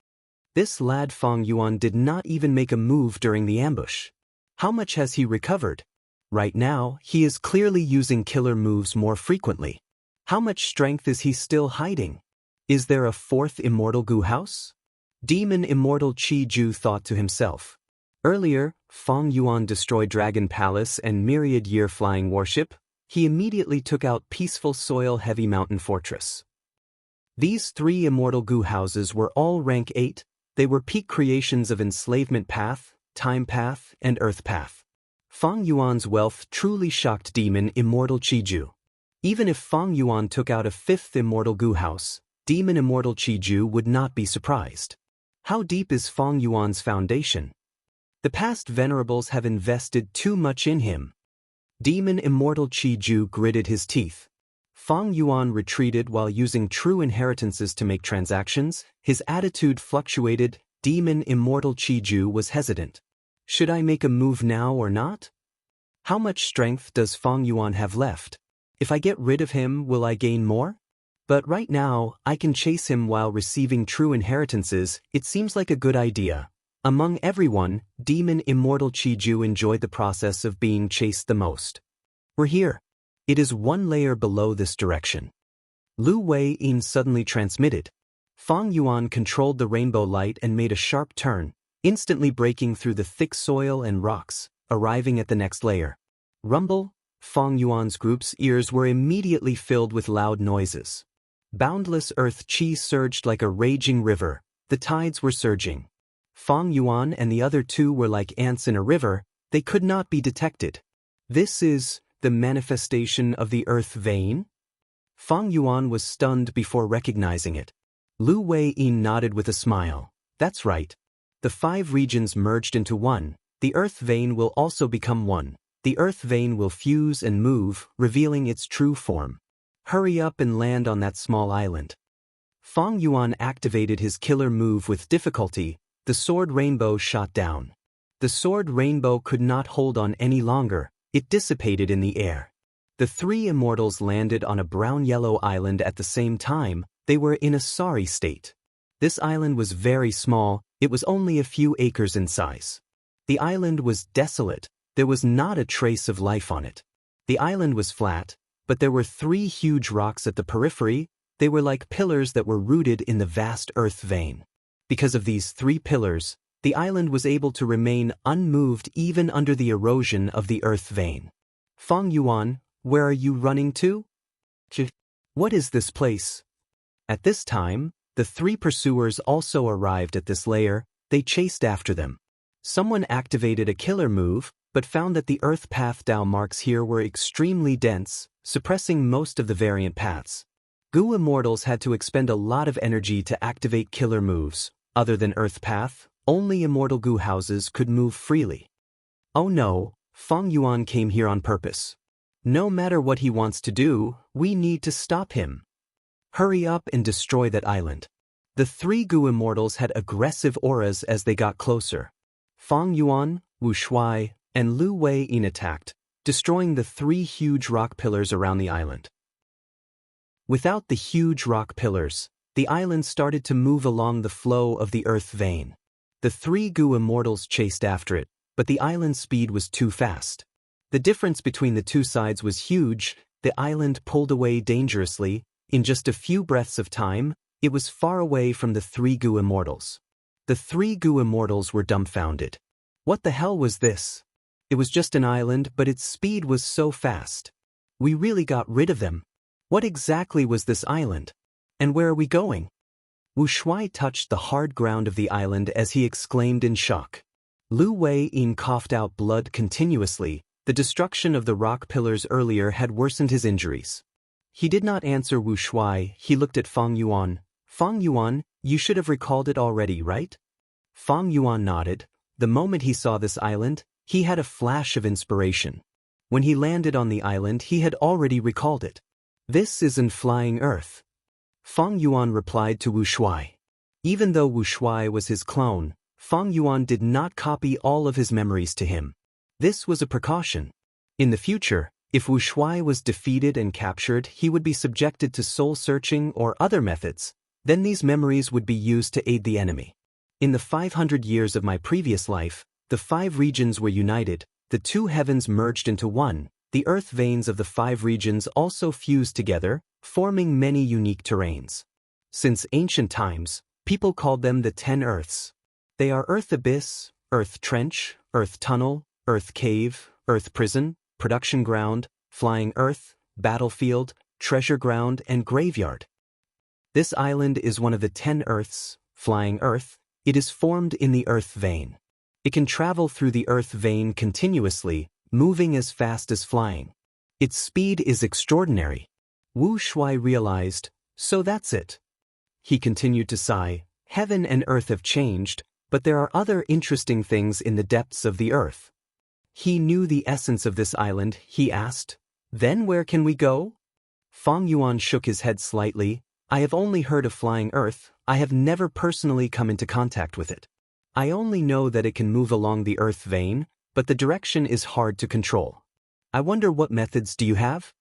[SPEAKER 1] This lad Fang Yuan did not even make a move during the ambush. How much has he recovered? Right now, he is clearly using killer moves more frequently. How much strength is he still hiding? Is there a fourth Immortal Gu house? Demon Immortal Qi Ju thought to himself. Earlier, Fang Yuan destroyed Dragon Palace and Myriad Year Flying Warship. He immediately took out Peaceful Soil Heavy Mountain Fortress. These three Immortal Gu houses were all rank 8. They were peak creations of Enslavement Path, Time Path, and Earth Path. Fang Yuan's wealth truly shocked Demon Immortal Qi Ju. Even if Fang Yuan took out a fifth Immortal Gu house, Demon Immortal Qi Ju would not be surprised. How deep is Fang Yuan's foundation? The past venerables have invested too much in him. Demon Immortal Qi Ju gritted his teeth. Fang Yuan retreated while using true inheritances to make transactions. His attitude fluctuated. Demon Immortal Qi Ju was hesitant. Should I make a move now or not? How much strength does Fang Yuan have left? If I get rid of him, will I gain more? But right now, I can chase him while receiving true inheritances. It seems like a good idea. Among everyone, Demon Immortal Qi Ju enjoyed the process of being chased the most. We're here. It is one layer below this direction. Lu Wei-yin suddenly transmitted. Fang Yuan controlled the rainbow light and made a sharp turn, instantly breaking through the thick soil and rocks, arriving at the next layer. Rumble. Fang Yuan's group's ears were immediately filled with loud noises. Boundless earth qi surged like a raging river. The tides were surging. Fang Yuan and the other two were like ants in a river. They could not be detected. This is the manifestation of the earth vein? Fang Yuan was stunned before recognizing it. Lu Wei-yin nodded with a smile. That's right. The 5 regions merged into one. The earth vein will also become one. The earth vein will fuse and move, revealing its true form. Hurry up and land on that small island. Fang Yuan activated his killer move with difficulty. The sword rainbow shot down. The sword rainbow could not hold on any longer. It dissipated in the air. The 3 immortals landed on a brown-yellow island at the same time. They were in a sorry state. This island was very small. It was only a few acres in size. The island was desolate. There was not a trace of life on it. The island was flat, but there were 3 huge rocks at the periphery. They were like pillars that were rooted in the vast earth vein. Because of these 3 pillars, the island was able to remain unmoved even under the erosion of the earth vein. Fang Yuan, where are you running to? What is this place? At this time, the 3 pursuers also arrived at this layer. They chased after them. Someone activated a killer move, but found that the earth path Dao marks here were extremely dense, suppressing most of the variant paths. Gu immortals had to expend a lot of energy to activate killer moves. Other than earth path, only immortal Gu houses could move freely. Oh no, Fang Yuan came here on purpose. No matter what he wants to do, we need to stop him. Hurry up and destroy that island. The 3 Gu immortals had aggressive auras as they got closer. Fang Yuan, Wu Shuai, and Lu Wei-yin attacked, destroying the 3 huge rock pillars around the island. Without the huge rock pillars, the island started to move along the flow of the earth vein. The 3 Gu immortals chased after it, but the island's speed was too fast. The difference between the 2 sides was huge. The island pulled away dangerously. In just a few breaths of time, it was far away from the 3 Gu immortals. The 3 Gu immortals were dumbfounded. What the hell was this? It was just an island, but its speed was so fast. We really got rid of them. What exactly was this island? And where are we going? Wu Shuai touched the hard ground of the island as he exclaimed in shock. Lu Wei-yin coughed out blood continuously. The destruction of the rock pillars earlier had worsened his injuries. He did not answer Wu Shuai. He looked at Fang Yuan. Fang Yuan, you should have recalled it already, right? Fang Yuan nodded. The moment he saw this island, he had a flash of inspiration. When he landed on the island, he had already recalled it. This isn't flying earth. Fang Yuan replied to Wu Shuai. Even though Wu Shuai was his clone, Feng Yuan did not copy all of his memories to him. This was a precaution. In the future, if Wu Shuai was defeated and captured, he would be subjected to soul-searching or other methods. Then these memories would be used to aid the enemy. In the 500 years of my previous life, the 5 regions were united, the 2 heavens merged into one, the earth veins of the 5 regions also fused together, forming many unique terrains. Since ancient times, people called them the 10 earths. They are Earth Abyss, Earth Trench, Earth Tunnel, Earth Cave, Earth Prison, Production Ground, Flying Earth, Battlefield, Treasure Ground, and Graveyard. This island is one of the 10 Earths, Flying Earth. It is formed in the Earth vein. It can travel through the Earth vein continuously, moving as fast as flying. Its speed is extraordinary. Wu Shuai realized, so that's it. He continued to sigh, heaven and earth have changed, but there are other interesting things in the depths of the earth. He knew the essence of this island, he asked. Then where can we go? Feng Yuan shook his head slightly. I have only heard of Flying Earth, I have never personally come into contact with it. I only know that it can move along the earth vein, but the direction is hard to control. I wonder what methods do you have?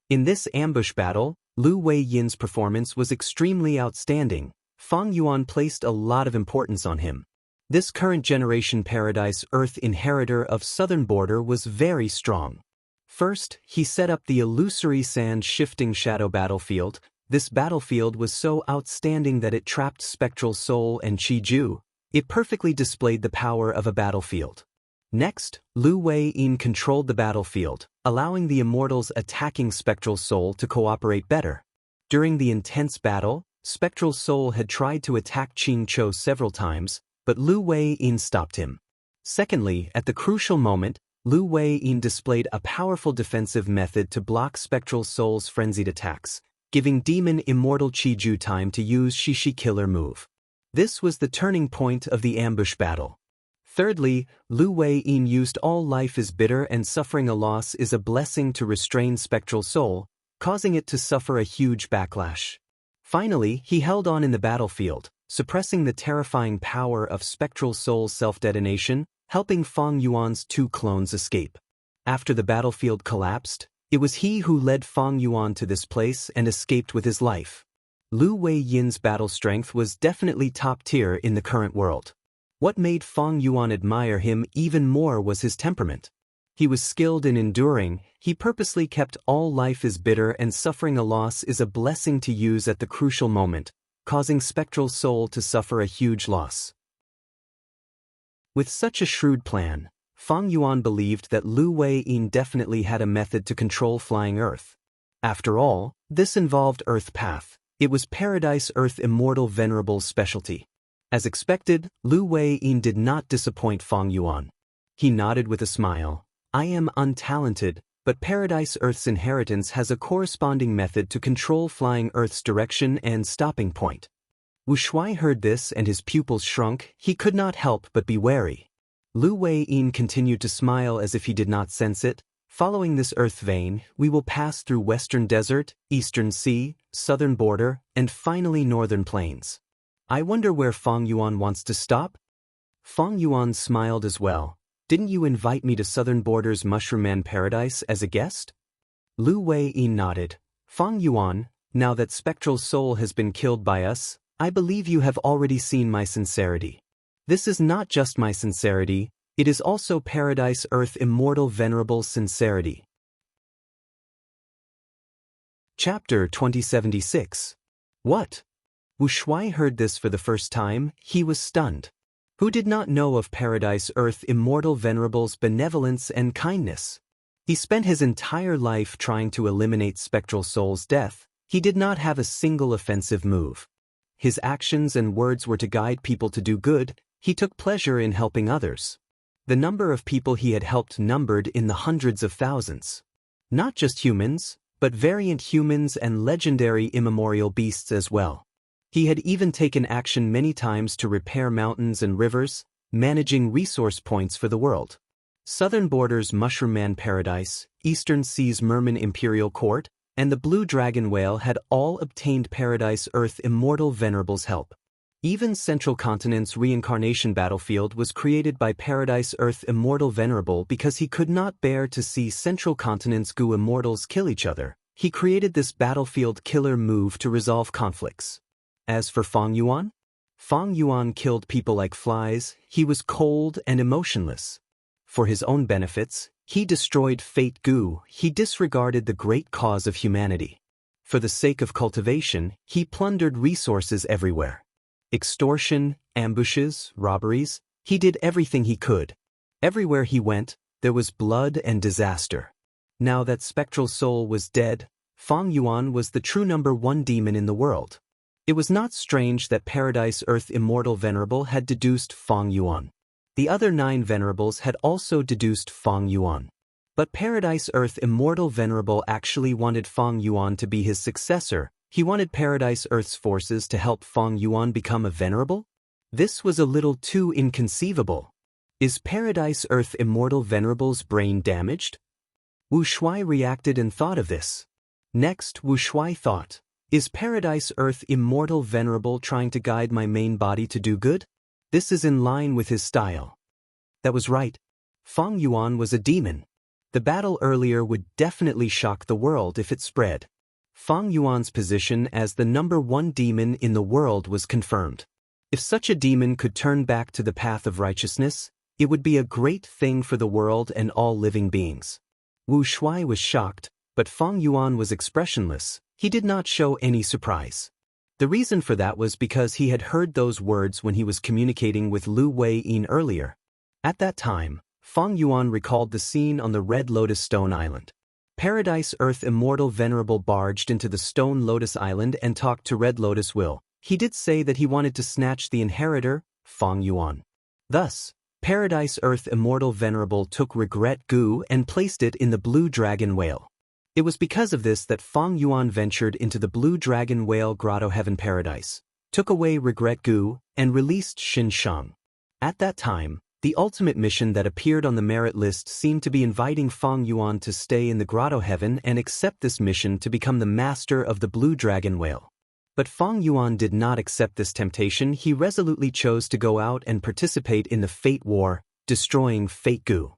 [SPEAKER 1] In this ambush battle, Lu Wei Yin's performance was extremely outstanding. Feng Yuan placed a lot of importance on him. This current generation Paradise Earth inheritor of Southern Border was very strong. First, he set up the illusory sand shifting shadow battlefield. This battlefield was so outstanding that it trapped Spectral Soul and Qi Ju. It perfectly displayed the power of a battlefield. Next, Lu Wei Yin controlled the battlefield, allowing the immortals attacking Spectral Soul to cooperate better. During the intense battle, Spectral Soul had tried to attack Qing Chou several times, but Lu Wei Yin stopped him. Secondly, at the crucial moment, Lu Wei Yin displayed a powerful defensive method to block Spectral Soul's frenzied attacks, giving Demon Immortal Qi Ju time to use Shishi Killer move. This was the turning point of the ambush battle. Thirdly, Lu Wei Yin used all life is bitter and suffering a loss is a blessing to restrain Spectral Soul, causing it to suffer a huge backlash. Finally, he held on in the battlefield, suppressing the terrifying power of Spectral Soul's self-detonation, helping Feng Yuan's 2 clones escape. After the battlefield collapsed, it was he who led Feng Yuan to this place and escaped with his life. Lu Wei Yin's battle strength was definitely top tier in the current world. What made Feng Yuan admire him even more was his temperament. He was skilled in enduring, he purposely kept all life is bitter and suffering a loss is a blessing to use at the crucial moment, causing Spectral Soul to suffer a huge loss. With such a shrewd plan, Feng Yuan believed that Lu Wei Yin definitely had a method to control Flying Earth. After all, this involved Earth Path. It was Paradise Earth Immortal Venerable's specialty. As expected, Lu Wei Yin did not disappoint Feng Yuan. He nodded with a smile. I am untalented, but Paradise Earth's inheritance has a corresponding method to control Flying Earth's direction and stopping point. Wu Shuai heard this and his pupils shrunk. He could not help but be wary. Lu Wei Yin continued to smile as if he did not sense it. Following this earth vein, we will pass through Western Desert, Eastern Sea, Southern Border, and finally Northern Plains. I wonder where Feng Yuan wants to stop? Feng Yuan smiled as well. Didn't you invite me to Southern Border's Mushroom Man Paradise as a guest? Lu Wei Yin nodded. Feng Yuan, now that Spectral Soul has been killed by us, I believe you have already seen my sincerity. This is not just my sincerity, it is also Paradise Earth Immortal Venerable's sincerity. Chapter 2076. What? Wu Shuai heard this for the first time. He was stunned. Who did not know of Paradise Earth Immortal Venerable's benevolence and kindness? He spent his entire life trying to eliminate Spectral Soul's death. He did not have a single offensive move. His actions and words were to guide people to do good. He took pleasure in helping others. The number of people he had helped numbered in the hundreds of thousands. Not just humans, but variant humans and legendary immemorial beasts as well. He had even taken action many times to repair mountains and rivers, managing resource points for the world. Southern Border's Mushroom Man Paradise, Eastern Sea's Merman Imperial Court, and the Blue Dragon Whale had all obtained Paradise Earth Immortal Venerable's help. Even Central Continent's reincarnation battlefield was created by Paradise Earth Immortal Venerable because he could not bear to see Central Continent's Gu immortals kill each other. He created this battlefield killer move to resolve conflicts. As for Feng Yuan killed people like flies. He was cold and emotionless. For his own benefits, he destroyed Fate Gu. He disregarded the great cause of humanity. For the sake of cultivation, he plundered resources everywhere. Extortion, ambushes, robberies, he did everything he could. Everywhere he went, there was blood and disaster. Now that spectral soul was dead, Feng Yuan was the true #1 demon in the world. It was not strange that Paradise Earth Immortal Venerable had deduced Feng Yuan. The other 9 venerables had also deduced Feng Yuan. But Paradise Earth Immortal Venerable actually wanted Feng Yuan to be his successor. He wanted Paradise Earth's forces to help Feng Yuan become a venerable? This was a little too inconceivable. Is Paradise Earth Immortal Venerable's brain damaged? Wu Shuai reacted and thought of this. Next, Wu Shuai thought, is Paradise Earth Immortal Venerable trying to guide my main body to do good? This is in line with his style. That was right. Feng Yuan was a demon. The battle earlier would definitely shock the world if it spread. Feng Yuan's position as the #1 demon in the world was confirmed. If such a demon could turn back to the path of righteousness, it would be a great thing for the world and all living beings. Wu Shuai was shocked, but Feng Yuan was expressionless. He did not show any surprise. The reason for that was because he had heard those words when he was communicating with Lu Wei-yin earlier. At that time, Feng Yuan recalled the scene on the Red Lotus Stone Island. Paradise Earth Immortal Venerable barged into the Stone Lotus Island and talked to Red Lotus Will. He did say that he wanted to snatch the inheritor, Feng Yuan. Thus, Paradise Earth Immortal Venerable took Regret Gu and placed it in the Blue Dragon Whale. It was because of this that Feng Yuan ventured into the Blue Dragon Whale Grotto Heaven Paradise, took away Regret Gu, and released Xin Shang. At that time, the ultimate mission that appeared on the merit list seemed to be inviting Feng Yuan to stay in the Grotto Heaven and accept this mission to become the master of the Blue Dragon Whale. But Feng Yuan did not accept this temptation. He resolutely chose to go out and participate in the Fate War, destroying Fate Gu.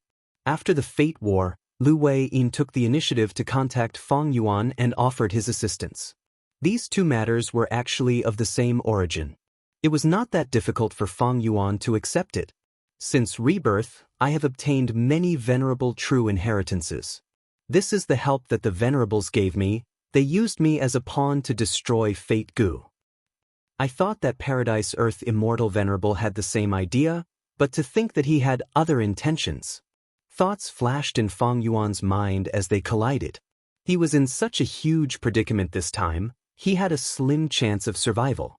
[SPEAKER 1] After the Fate War, Lu Wei-yin took the initiative to contact Feng Yuan and offered his assistance. These two matters were actually of the same origin. It was not that difficult for Feng Yuan to accept it. Since rebirth, I have obtained many venerable true inheritances. This is the help that the venerables gave me. They used me as a pawn to destroy Fate Gu. I thought that Paradise Earth Immortal Venerable had the same idea, but to think that he had other intentions. Thoughts flashed in Feng Yuan's mind as they collided. He was in such a huge predicament this time. He had a slim chance of survival.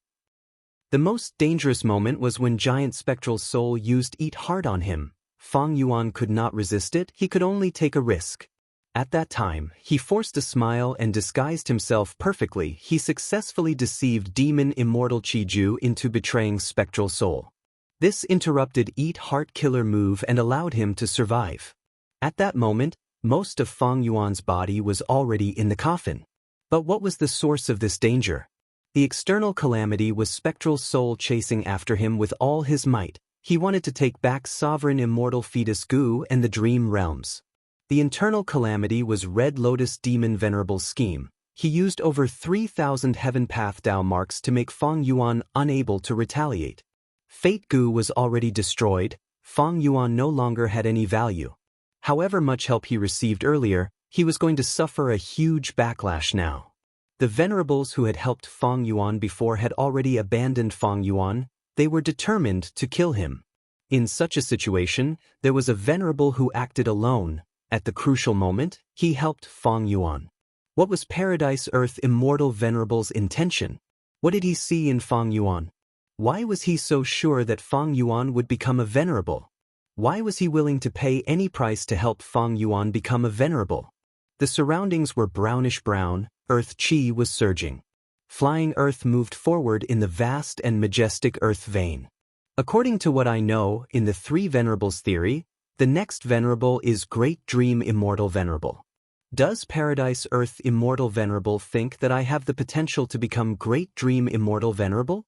[SPEAKER 1] The most dangerous moment was when Giant Spectral Soul used Eat Heart on him. Feng Yuan could not resist it. He could only take a risk. At that time, he forced a smile and disguised himself perfectly. He successfully deceived Demon Immortal Qiju into betraying Spectral Soul. This interrupted Eat Heart killer move and allowed him to survive. At that moment, most of Feng Yuan's body was already in the coffin. But what was the source of this danger? The external calamity was Spectral Soul chasing after him with all his might. He wanted to take back Sovereign Immortal Fetus Gu and the Dream Realms. The internal calamity was Red Lotus Demon Venerable's scheme. He used over 3,000 Heaven Path Dao marks to make Feng Yuan unable to retaliate. Fate Gu was already destroyed. Feng Yuan no longer had any value. However much help he received earlier, he was going to suffer a huge backlash now. The venerables who had helped Feng Yuan before had already abandoned Feng Yuan. They were determined to kill him. In such a situation, there was a venerable who acted alone. At the crucial moment, he helped Feng Yuan. What was Paradise Earth Immortal Venerable's intention? What did he see in Feng Yuan? Why was he so sure that Feng Yuan would become a venerable? Why was he willing to pay any price to help Feng Yuan become a venerable? The surroundings were brownish-brown. Earth Qi was surging. Flying Earth moved forward in the vast and majestic Earth vein. According to what I know in the Three Venerables theory, the next venerable is Great Dream Immortal Venerable. Does Paradise Earth Immortal Venerable think that I have the potential to become Great Dream Immortal Venerable?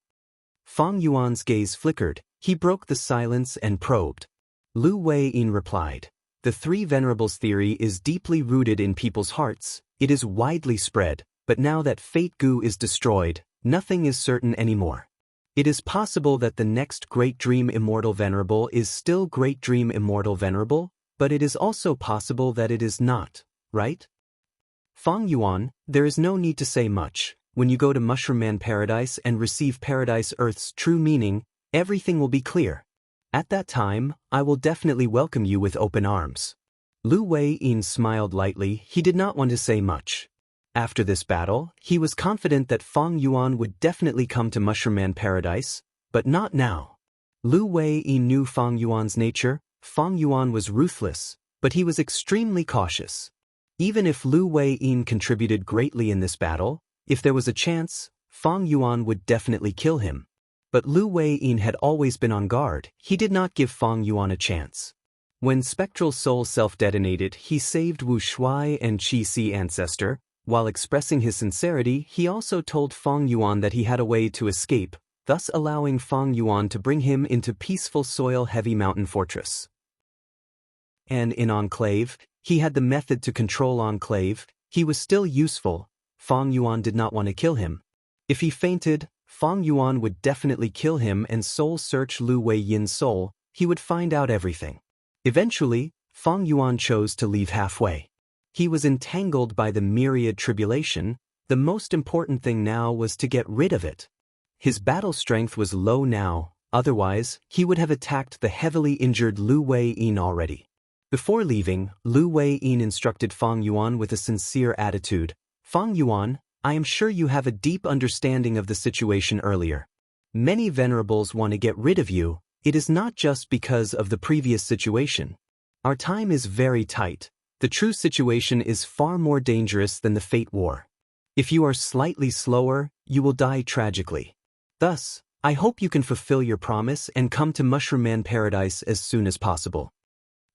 [SPEAKER 1] Fang Yuan's gaze flickered. He broke the silence and probed. Lu Wei-yin replied. The Three Venerables theory is deeply rooted in people's hearts. It is widely spread, but now that Fate Gu is destroyed, nothing is certain anymore. It is possible that the next Great Dream Immortal Venerable is still Great Dream Immortal Venerable, but it is also possible that it is not, right? Fang Yuan, there is no need to say much. When you go to Mushroom Man Paradise and receive Paradise Earth's true meaning, everything will be clear. At that time, I will definitely welcome you with open arms. Lu Wei-yin smiled lightly. He did not want to say much. After this battle, he was confident that Fang Yuan would definitely come to Mushroom Man Paradise, but not now. Lu Wei-yin knew Fang Yuan's nature. Fang Yuan was ruthless, but he was extremely cautious. Even if Lu Wei-yin contributed greatly in this battle, if there was a chance, Fang Yuan would definitely kill him. But Lu Wei-yin had always been on guard. He did not give Fang Yuan a chance. When Spectral Soul self-detonated, he saved Wu Shuai and Qi Si ancestor. While expressing his sincerity, he also told Fang Yuan that he had a way to escape, thus allowing Fang Yuan to bring him into peaceful Soil Heavy Mountain Fortress. And in Enclave, he had the method to control Enclave. He was still useful. Fang Yuan did not want to kill him. If he fainted, Fang Yuan would definitely kill him and soul search Lu Wei-yin's soul. He would find out everything. Eventually, Fang Yuan chose to leave halfway. He was entangled by the myriad tribulation. The most important thing now was to get rid of it. His battle strength was low now, otherwise, he would have attacked the heavily injured Lu Wei-yin already. Before leaving, Lu Wei-yin instructed Fang Yuan with a sincere attitude. Fang Yuan, I am sure you have a deep understanding of the situation earlier. Many venerables want to get rid of you. It is not just because of the previous situation. Our time is very tight. The true situation is far more dangerous than the Fate War. If you are slightly slower, you will die tragically. Thus, I hope you can fulfill your promise and come to Mushroom Man Paradise as soon as possible.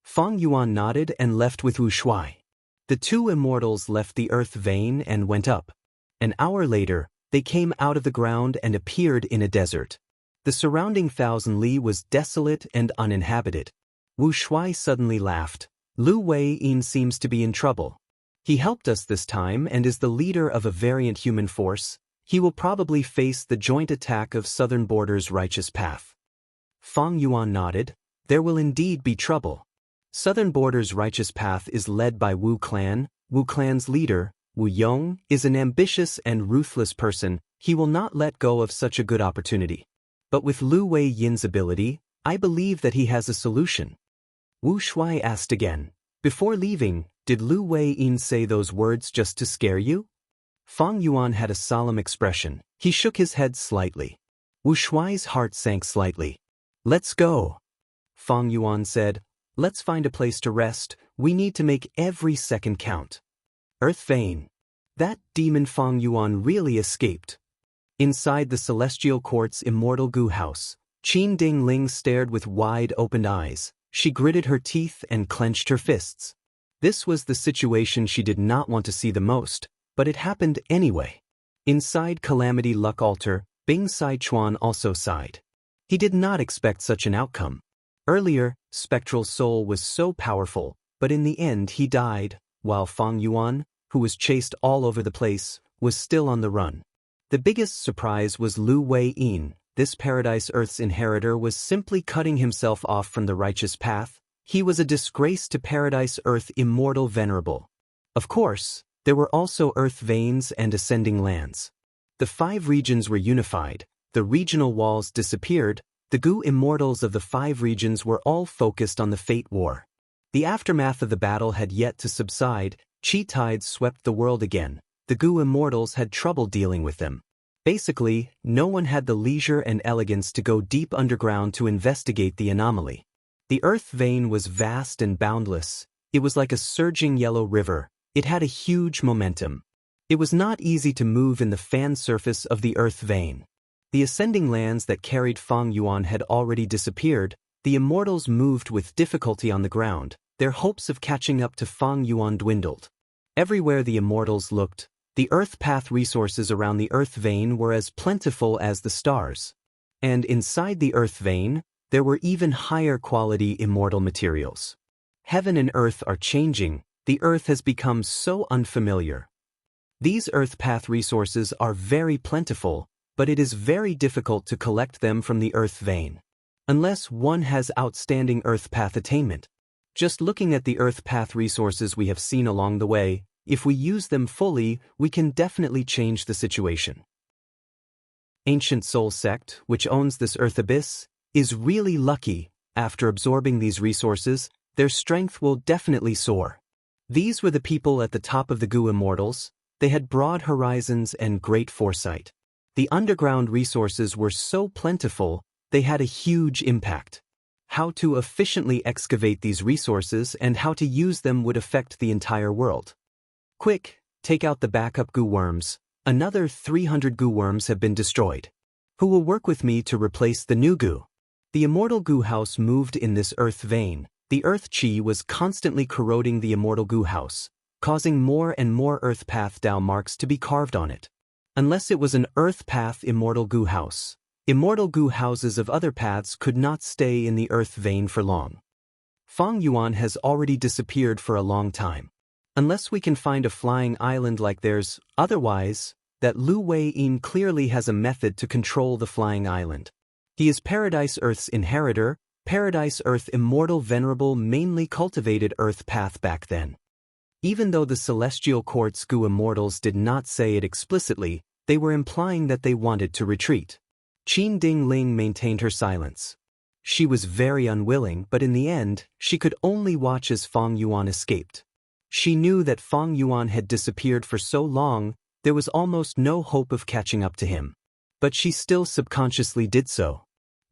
[SPEAKER 1] Fang Yuan nodded and left with Wu Shuai. The two immortals left the earth vein and went up. An hour later, they came out of the ground and appeared in a desert. The surrounding 1,000 li was desolate and uninhabited. Wu Shuai suddenly laughed. Lu Wei-yin seems to be in trouble. He helped us this time and is the leader of a variant human force. He will probably face the joint attack of Southern Border's Righteous Path. Fang Yuan nodded. There will indeed be trouble. Southern Border's Righteous Path is led by Wu Clan. Wu Clan's leader, Wu Yong, is an ambitious and ruthless person. He will not let go of such a good opportunity. But with Lu Wei-yin's ability, I believe that he has a solution. Wu Shuai asked again. Before leaving, did Lu Wei-yin say those words just to scare you? Fang Yuan had a solemn expression. He shook his head slightly. Wu Shuai's heart sank slightly. Let's go. Fang Yuan said, let's find a place to rest. We need to make every second count. Earth Vein. That demon Fang Yuan really escaped. Inside the Celestial Court's Immortal Gu house, Qin Ding Ling stared with wide-opened eyes. She gritted her teeth and clenched her fists. This was the situation she did not want to see the most, but it happened anyway. Inside Calamity Luck Altar, Bing Saichuan also sighed. He did not expect such an outcome. Earlier, Spectral Soul was so powerful, but in the end he died, while Fang Yuan, who was chased all over the place, was still on the run. The biggest surprise was Lu Wei-yin. This Paradise Earth's inheritor was simply cutting himself off from the righteous path. He was a disgrace to Paradise Earth Immortal Venerable. Of course, there were also Earth Veins and Ascending Lands. The 5 regions were unified, the regional walls disappeared, the Gu Immortals of the 5 regions were all focused on the Fate War. The aftermath of the battle had yet to subside. Qi tides swept the world again. The Gu Immortals had trouble dealing with them. Basically, no one had the leisure and elegance to go deep underground to investigate the anomaly. The Earth Vein was vast and boundless. It was like a surging yellow river. It had a huge momentum. It was not easy to move in the fan surface of the Earth Vein. The ascending lands that carried Fang Yuan had already disappeared. The Immortals moved with difficulty on the ground. Their hopes of catching up to Fang Yuan dwindled. Everywhere the Immortals looked, the Earth Path resources around the Earth Vein were as plentiful as the stars. And inside the earth vein, there were even higher quality immortal materials. Heaven and earth are changing. The earth has become so unfamiliar. These earth path resources are very plentiful, but it is very difficult to collect them from the earth vein, unless one has outstanding earth path attainment. Just looking at the earth path resources we have seen along the way, if we use them fully, we can definitely change the situation. Ancient Soul Sect, which owns this earth abyss, is really lucky. After absorbing these resources, their strength will definitely soar. These were the people at the top of the Gu Immortals. They had broad horizons and great foresight. The underground resources were so plentiful, they had a huge impact. How to efficiently excavate these resources and how to use them would affect the entire world. Quick, take out the backup Gu worms. Another 300 Gu worms have been destroyed. Who will work with me to replace the new Gu? The immortal Gu house moved in this earth vein. The earth chi was constantly corroding the immortal Gu house, causing more and more earth path Dao marks to be carved on it. Unless it was an earth path immortal Gu house, immortal Gu houses of other paths could not stay in the earth vein for long. Fang Yuan has already disappeared for a long time. Unless we can find a flying island like theirs, otherwise, that Lu Wei-yin clearly has a method to control the flying island. He is Paradise Earth's inheritor, Paradise Earth immortal venerable mainly cultivated earth path back then. Even though the Celestial Quartz Gu Immortals did not say it explicitly, they were implying that they wanted to retreat. Qin Ding Ling maintained her silence. She was very unwilling, but in the end, she could only watch as Fang Yuan escaped. She knew that Fang Yuan had disappeared for so long, there was almost no hope of catching up to him. But she still subconsciously did so.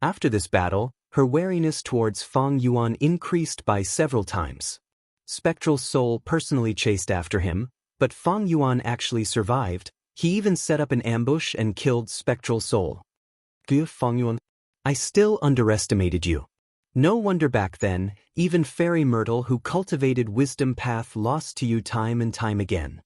[SPEAKER 1] After this battle, her wariness towards Fang Yuan increased by several times. Spectral Soul personally chased after him, but Fang Yuan actually survived. He even set up an ambush and killed Spectral Soul. Fang Yuan, I still underestimated you. No wonder back then, even Fairy Myrtle who cultivated wisdom path lost to you time and time again.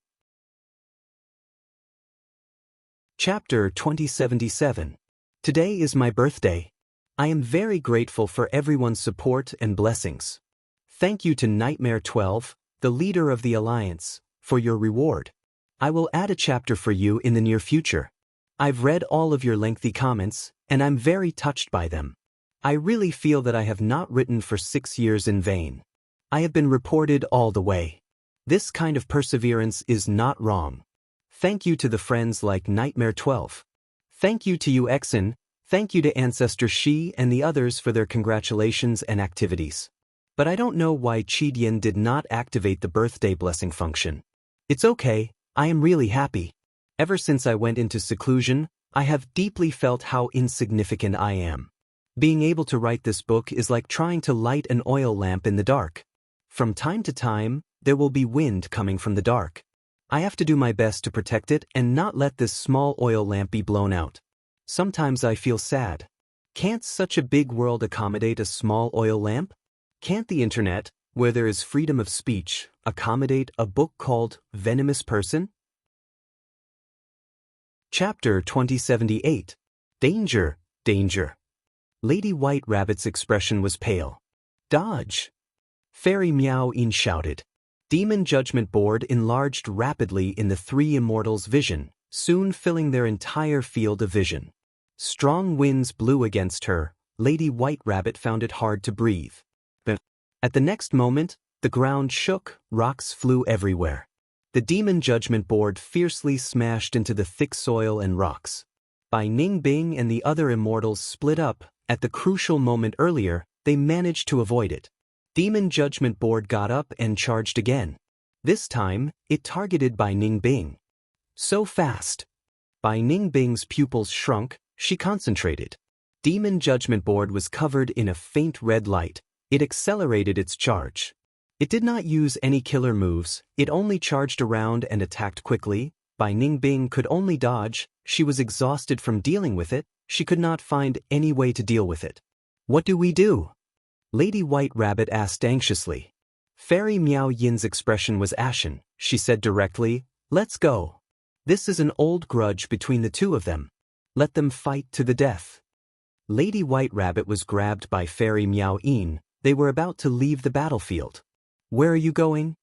[SPEAKER 1] Chapter 2077. Today is my birthday. I am very grateful for everyone's support and blessings. Thank you to Nightmare 12, the leader of the Alliance, for your reward. I will add a chapter for you in the near future. I've read all of your lengthy comments, and I'm very touched by them. I really feel that I have not written for 6 years in vain. I have been reported all the way. This kind of perseverance is not wrong. Thank you to the friends like Nightmare 12. Thank you to you Exen, thank you to Ancestor Shi and the others for their congratulations and activities. But I don't know why Chidian did not activate the birthday blessing function. It's okay, I am really happy. Ever since I went into seclusion, I have deeply felt how insignificant I am. Being able to write this book is like trying to light an oil lamp in the dark. From time to time, there will be wind coming from the dark. I have to do my best to protect it and not let this small oil lamp be blown out. Sometimes I feel sad. Can't such a big world accommodate a small oil lamp? Can't the internet, where there is freedom of speech, accommodate a book called Venomous Person? Chapter 2078. Danger, danger. Lady White Rabbit's expression was pale. Dodge! Fairy Meow-in shouted. Demon Judgment Board enlarged rapidly in the three immortals' vision, soon filling their entire field of vision. Strong winds blew against her. Lady White Rabbit found it hard to breathe. At the next moment, the ground shook, rocks flew everywhere. The Demon Judgment Board fiercely smashed into the thick soil and rocks. Bai Ning Bing and the other immortals split up. At the crucial moment earlier, they managed to avoid it. Demon Judgment Board got up and charged again. This time, it targeted Bai Ning Bing. So fast. Bai Ning Bing's pupils shrunk, she concentrated. Demon Judgment Board was covered in a faint red light. It accelerated its charge. It did not use any killer moves, it only charged around and attacked quickly. Bai Ning Bing could only dodge, she was exhausted from dealing with it, she could not find any way to deal with it. What do we do? Lady White Rabbit asked anxiously. Fairy Meow Yin's expression was ashen. She said directly, "Let's go. This is an old grudge between the two of them. Let them fight to the death." Lady White Rabbit was grabbed by Fairy Meow Yin. They were about to leave the battlefield. "Where are you going?"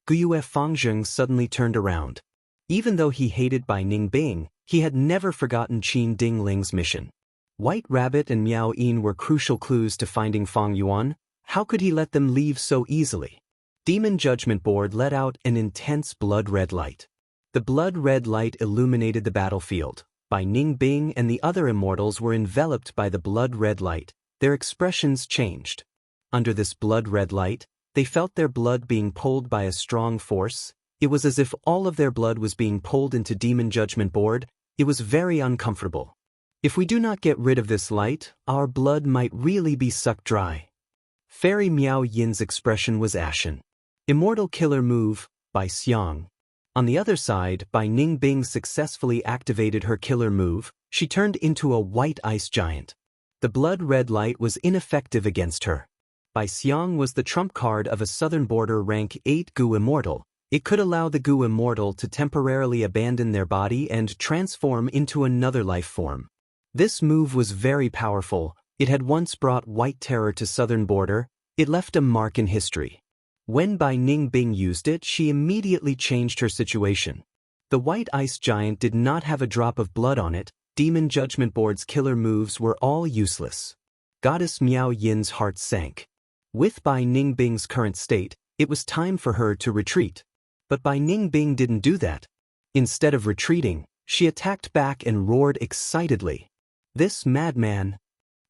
[SPEAKER 1] Guyue Fangzheng suddenly turned around. Even though he hated Bai Ningbing, he had never forgotten Qin Dingling's mission. White Rabbit and Miao Yin were crucial clues to finding Fang Yuan. How could he let them leave so easily? Demon Judgment Board let out an intense blood-red light. The blood-red light illuminated the battlefield. Bai Ningbing and the other immortals were enveloped by the blood-red light. Their expressions changed. Under this blood-red light, they felt their blood being pulled by a strong force. It was as if all of their blood was being pulled into Demon Judgment Board. It was very uncomfortable. If we do not get rid of this light, our blood might really be sucked dry. Fairy Miao Yin's expression was ashen. Immortal Killer Move, by Xiang. On the other side, Bai Ningbing successfully activated her killer move. She turned into a white ice giant. The blood-red light was ineffective against her. Bai Xiang was the trump card of a Southern Border rank 8 Gu Immortal. It could allow the Gu Immortal to temporarily abandon their body and transform into another life form. This move was very powerful. It had once brought white terror to Southern Border. It left a mark in history. When Bai Ningbing used it, she immediately changed her situation. The white ice giant did not have a drop of blood on it. Demon Judgment Board's killer moves were all useless. Goddess Miao Yin's heart sank. With Bai Ningbing's current state, it was time for her to retreat. But Bai Ningbing didn't do that. Instead of retreating, she attacked back and roared excitedly. "This madman!"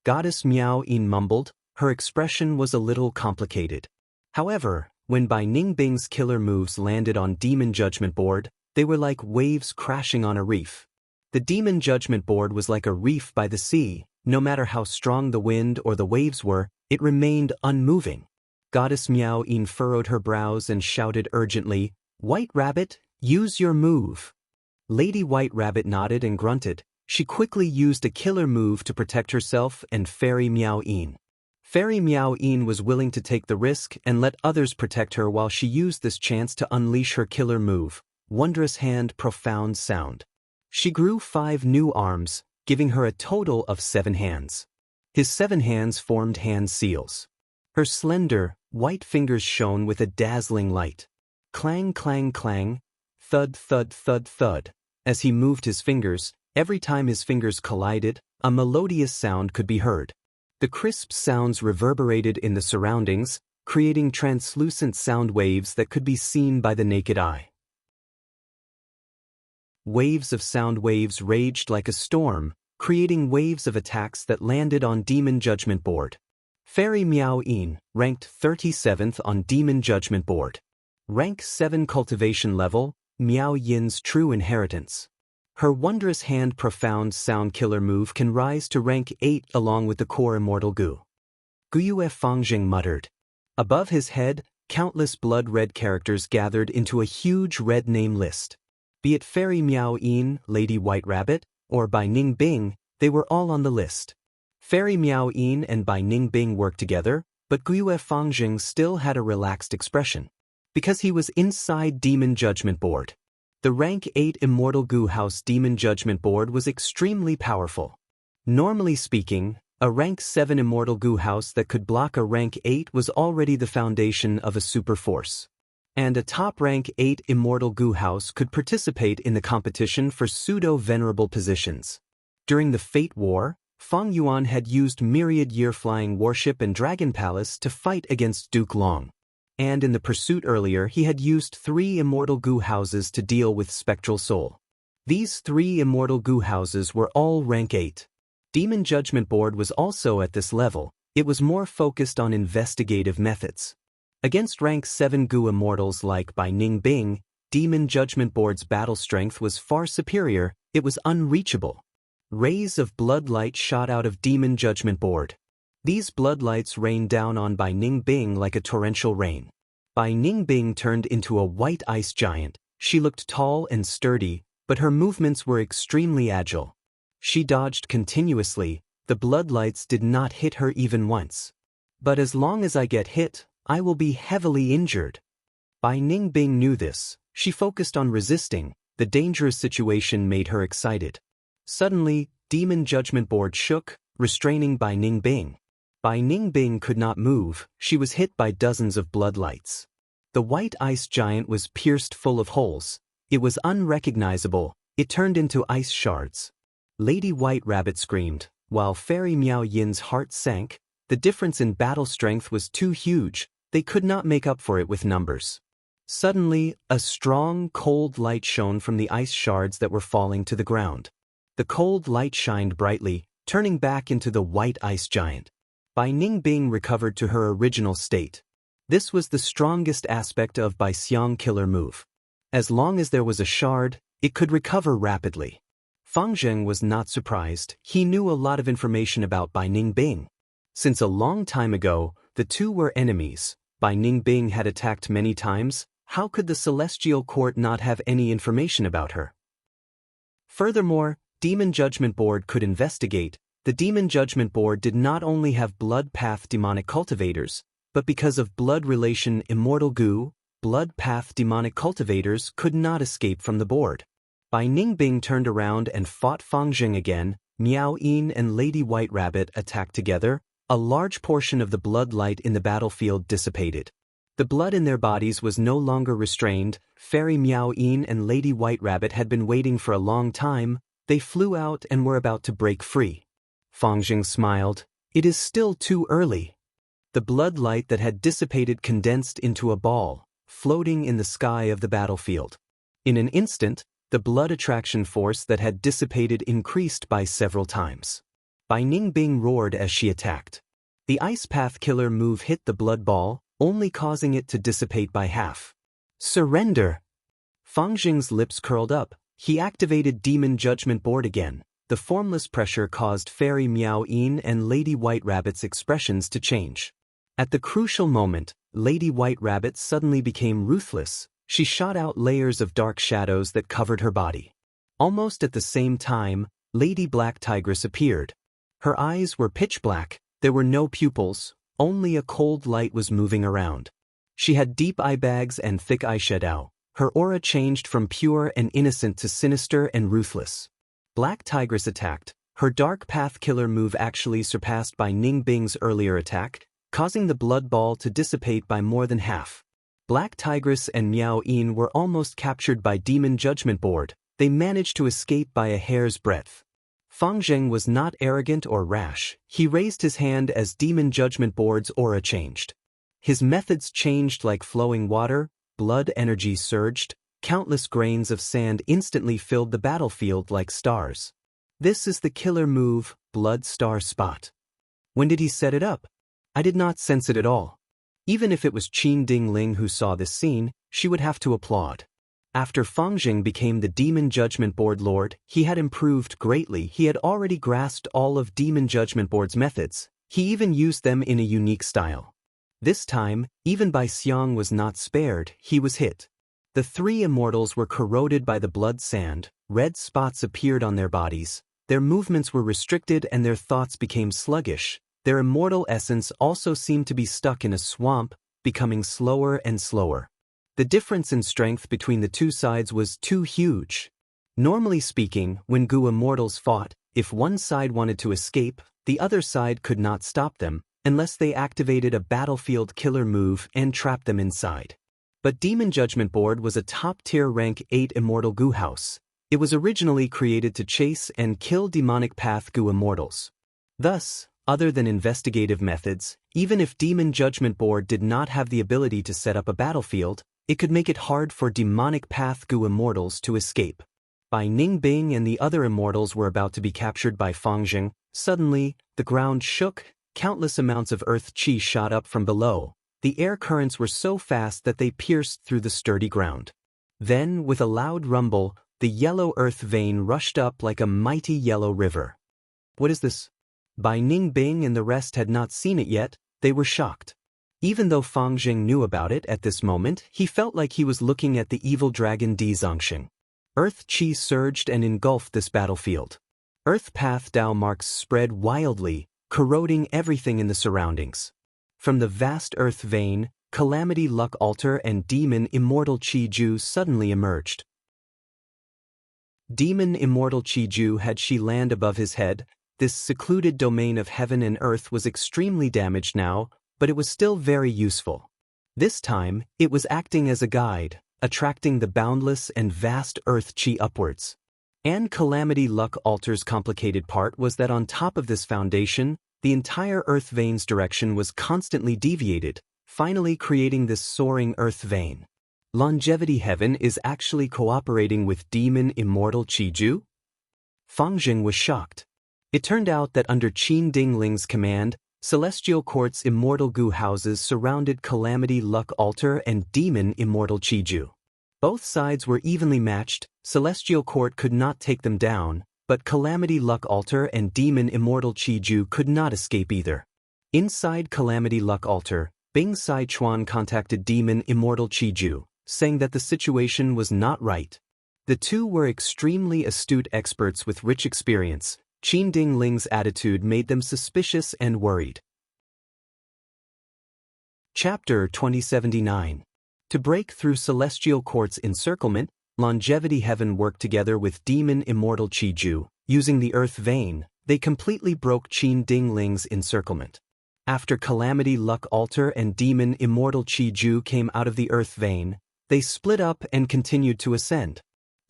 [SPEAKER 1] Goddess Miao Yin mumbled. Her expression was a little complicated. However, when Bai Ningbing's killer moves landed on Demon Judgment Board, they were like waves crashing on a reef. The Demon Judgment Board was like a reef by the sea. No matter how strong the wind or the waves were, it remained unmoving. Goddess Miao Yin furrowed her brows and shouted urgently, "White Rabbit, use your move." Lady White Rabbit nodded and grunted. She quickly used a killer move to protect herself and Fairy Miao Yin. Fairy Miao Yin was willing to take the risk and let others protect her while she used this chance to unleash her killer move, Wondrous Hand Profound Sound. She grew 5 new arms, giving her a total of 7 hands. His 7 hands formed hand seals. Her slender, white fingers shone with a dazzling light. Clang, clang, clang, thud, thud, thud, thud. As he moved his fingers, every time his fingers collided, a melodious sound could be heard. The crisp sounds reverberated in the surroundings, creating translucent sound waves that could be seen by the naked eye. Waves of sound waves raged like a storm, creating waves of attacks that landed on Demon Judgment Board. Fairy Miao Yin, ranked 37th on Demon Judgment Board. Rank 7 cultivation level, Miao Yin's true inheritance. Her Wondrous Hand Profound Sound killer move can rise to rank 8 along with the core Immortal Gu. Guyue Fangzheng muttered. Above his head, countless blood-red characters gathered into a huge red name list. Be it Fairy Miao Yin, Lady White Rabbit, or Bai Ningbing, they were all on the list. Fairy Miao Yin and Bai Ningbing worked together, but Guyue Fangzheng still had a relaxed expression. Because he was inside Demon Judgment Board. The rank 8 Immortal Gu House Demon Judgment Board was extremely powerful. Normally speaking, a rank 7 Immortal Gu House that could block a rank 8 was already the foundation of a super force. And a top rank 8 Immortal Gu House could participate in the competition for pseudo-venerable positions. During the Fate War, Fang Yuan had used Myriad Year Flying Warship and Dragon Palace to fight against Duke Long. And in the pursuit earlier he had used 3 Immortal Gu houses to deal with Spectral Soul. These 3 Immortal Gu houses were all rank 8. Demon Judgment Board was also at this level. It was more focused on investigative methods. Against rank 7 Gu immortals like Bai Ningbing, Demon Judgment Board's battle strength was far superior. It was unreachable. Rays of blood light shot out of Demon Judgment Board. These bloodlights rained down on Bai Ningbing like a torrential rain. Bai Ningbing turned into a white ice giant. She looked tall and sturdy, but her movements were extremely agile. She dodged continuously. The bloodlights did not hit her even once. But as long as I get hit, I will be heavily injured. Bai Ningbing knew this. She focused on resisting. The dangerous situation made her excited. Suddenly, Demon Judgment Board shook. restraining Bai Ningbing. Bai Ningbing could not move, she was hit by dozens of blood lights. The white ice giant was pierced full of holes. It was unrecognizable, it turned into ice shards. Lady White Rabbit screamed, while Fairy Miao Yin's heart sank. The difference in battle strength was too huge, they could not make up for it with numbers. Suddenly, a strong, cold light shone from the ice shards that were falling to the ground. The cold light shined brightly, turning back into the white ice giant. Bai Ningbing recovered to her original state. This was the strongest aspect of Bai Xiang killer move. As long as there was a shard, it could recover rapidly. Fang Zheng was not surprised, he knew a lot of information about Bai Ningbing. Since a long time ago, the two were enemies. Bai Ningbing had attacked many times, how could the Celestial Court not have any information about her? Furthermore, Demon Judgment Board could investigate. The Demon Judgment Board did not only have blood path demonic cultivators, but because of blood relation immortal goo, blood path demonic cultivators could not escape from the board. Bai Ningbing turned around and fought Fang Zheng again. Miao Yin and Lady White Rabbit attacked together. A large portion of the blood light in the battlefield dissipated. The blood in their bodies was no longer restrained. Fairy Miao Yin and Lady White Rabbit had been waiting for a long time. They flew out and were about to break free. Fang Zheng smiled. It is still too early. The blood light that had dissipated condensed into a ball, floating in the sky of the battlefield. In an instant, the blood attraction force that had dissipated increased by several times. Bai Ningbing roared as she attacked. The Ice Path Killer move hit the blood ball, only causing it to dissipate by half. Surrender! Fang Zheng's lips curled up. He activated Demon Judgment Board again. The formless pressure caused Fairy Miao Yin and Lady White Rabbit's expressions to change. At the crucial moment, Lady White Rabbit suddenly became ruthless. She shot out layers of dark shadows that covered her body. Almost at the same time, Lady Black Tigress appeared. Her eyes were pitch black, there were no pupils, only a cold light was moving around. She had deep eye bags and thick eyeshadow. Her aura changed from pure and innocent to sinister and ruthless. Black Tigress attacked. Her Dark Path Killer move actually surpassed Bai Ningbing's earlier attack, causing the blood ball to dissipate by more than half. Black Tigress and Miao Yin were almost captured by Demon Judgment Board. They managed to escape by a hair's breadth. Fang Zheng was not arrogant or rash. He raised his hand as Demon Judgment Board's aura changed. His methods changed like flowing water, blood energy surged, countless grains of sand instantly filled the battlefield like stars. This is the killer move, Blood Star Spot. When did he set it up? I did not sense it at all. Even if it was Qin Dingling who saw this scene, she would have to applaud. After Fang Zheng became the Demon Judgment Board Lord, he had improved greatly. He had already grasped all of Demon Judgment Board's methods. He even used them in a unique style. This time, even Bai Xiang was not spared, he was hit. The three immortals were corroded by the blood sand, red spots appeared on their bodies, their movements were restricted and their thoughts became sluggish. Their immortal essence also seemed to be stuck in a swamp, becoming slower and slower. The difference in strength between the two sides was too huge. Normally speaking, when Gu immortals fought, if one side wanted to escape, the other side could not stop them, unless they activated a battlefield killer move and trapped them inside. But Demon Judgment Board was a top-tier rank 8 immortal Gu house. It was originally created to chase and kill demonic path Gu immortals. Thus, other than investigative methods, even if Demon Judgment Board did not have the ability to set up a battlefield, it could make it hard for demonic path Gu immortals to escape. Bai Ningbing and the other immortals were about to be captured by Fang Zheng. Suddenly, the ground shook, countless amounts of earth qi shot up from below. The air currents were so fast that they pierced through the sturdy ground. Then, with a loud rumble, the yellow earth vein rushed up like a mighty yellow river. What is this? Bai Ningbing and the rest had not seen it yet, they were shocked. Even though Fang Zheng knew about it at this moment, he felt like he was looking at the evil dragon Di Zongxing. Earth Qi surged and engulfed this battlefield. Earth Path Dao marks spread wildly, corroding everything in the surroundings. From the vast earth vein, Calamity Luck Altar and Demon Immortal Qi Ju suddenly emerged. Demon Immortal Qi Ju had Shi land above his head. This secluded domain of heaven and earth was extremely damaged now, but it was still very useful. This time, it was acting as a guide, attracting the boundless and vast earth chi upwards. And Calamity Luck Altar's complicated part was that on top of this foundation, the entire earth vein's direction was constantly deviated, finally creating this soaring earth vein. Longevity Heaven is actually cooperating with Demon Immortal Qiju? Fang Jing was shocked. It turned out that under Qin Dingling's command, Celestial Court's immortal goo houses surrounded Calamity Luck Altar and Demon Immortal Qiju. Both sides were evenly matched, Celestial Court could not take them down, but Calamity Luck Altar and Demon Immortal Qiju could not escape either. Inside Calamity Luck Altar, Bing Sai Chuan contacted Demon Immortal Qiju, saying that the situation was not right. The two were extremely astute experts with rich experience. Qin Dingling's attitude made them suspicious and worried. Chapter 2079. To break through Celestial Court's encirclement, Longevity Heaven worked together with Demon Immortal Qiju. Using the earth vein, they completely broke Qin Dingling's encirclement. After Calamity Luck Altar and Demon Immortal Qiju came out of the earth vein, they split up and continued to ascend.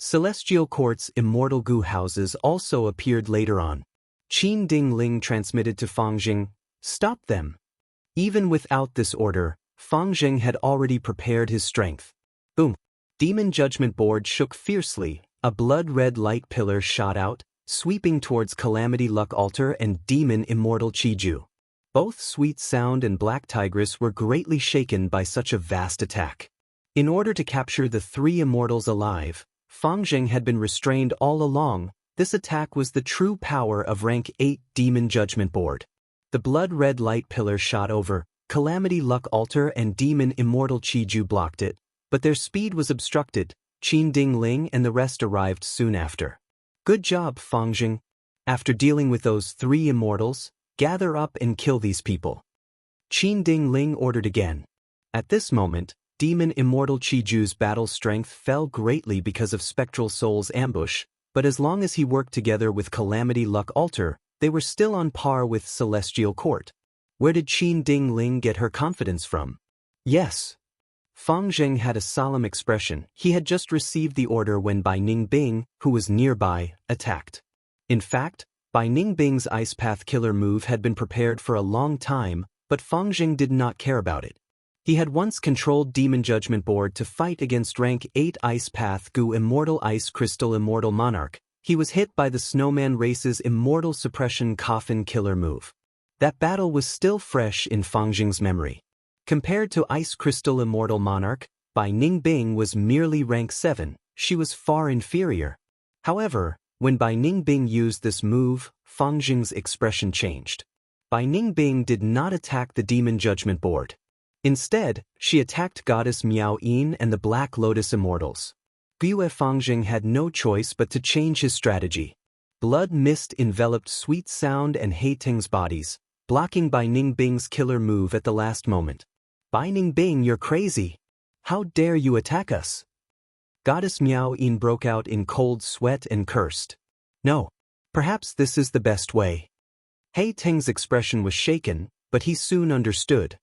[SPEAKER 1] Celestial Court's immortal goo houses also appeared later on. Qin Dingling transmitted to Fang Jing, "Stop them." Even without this order, Fang Jing had already prepared his strength. Boom! Demon Judgment Board shook fiercely, a blood-red light pillar shot out, sweeping towards Calamity Luck Altar and Demon Immortal Qiju. Both Sweet Sound and Black Tigress were greatly shaken by such a vast attack. In order to capture the three immortals alive, Fang Jing had been restrained all along. This attack was the true power of Rank 8 Demon Judgment Board. The blood-red light pillar shot over, Calamity Luck Altar and Demon Immortal Qiju blocked it, but their speed was obstructed. Qin Dingling and the rest arrived soon after. Good job, Fang Jing. After dealing with those three immortals, gather up and kill these people. Qin Dingling ordered again. At this moment, Demon Immortal Qiju's battle strength fell greatly because of Spectral Soul's ambush, but as long as he worked together with Calamity Luck Altar, they were still on par with Celestial Court. Where did Qin Dingling get her confidence from? Yes. Fang Jing had a solemn expression. He had just received the order when Bai Ningbing, who was nearby, attacked. In fact, Bai Ningbing's Ice Path killer move had been prepared for a long time, but Fang Jing did not care about it. He had once controlled Demon Judgment Board to fight against Rank 8 Ice Path Goo Immortal Ice Crystal Immortal Monarch. He was hit by the Snowman race's Immortal Suppression Coffin killer move. That battle was still fresh in Fang Jing's memory. Compared to Ice Crystal Immortal Monarch, Bai Ningbing was merely Rank 7, she was far inferior. However, when Bai Ningbing used this move, Fang Jing's expression changed. Bai Ningbing did not attack the Demon Judgment Board. Instead, she attacked Goddess Miao Yin and the Black Lotus Immortals. Gue Fang Jing had no choice but to change his strategy. Blood mist enveloped Sweet Sound and Hei Ting's bodies, blocking Bai Ningbing's killer move at the last moment. Bai Ningbing, you're crazy. How dare you attack us? Goddess Miao Yin broke out in cold sweat and cursed. No. Perhaps this is the best way. Hei Ting's expression was shaken, but he soon understood.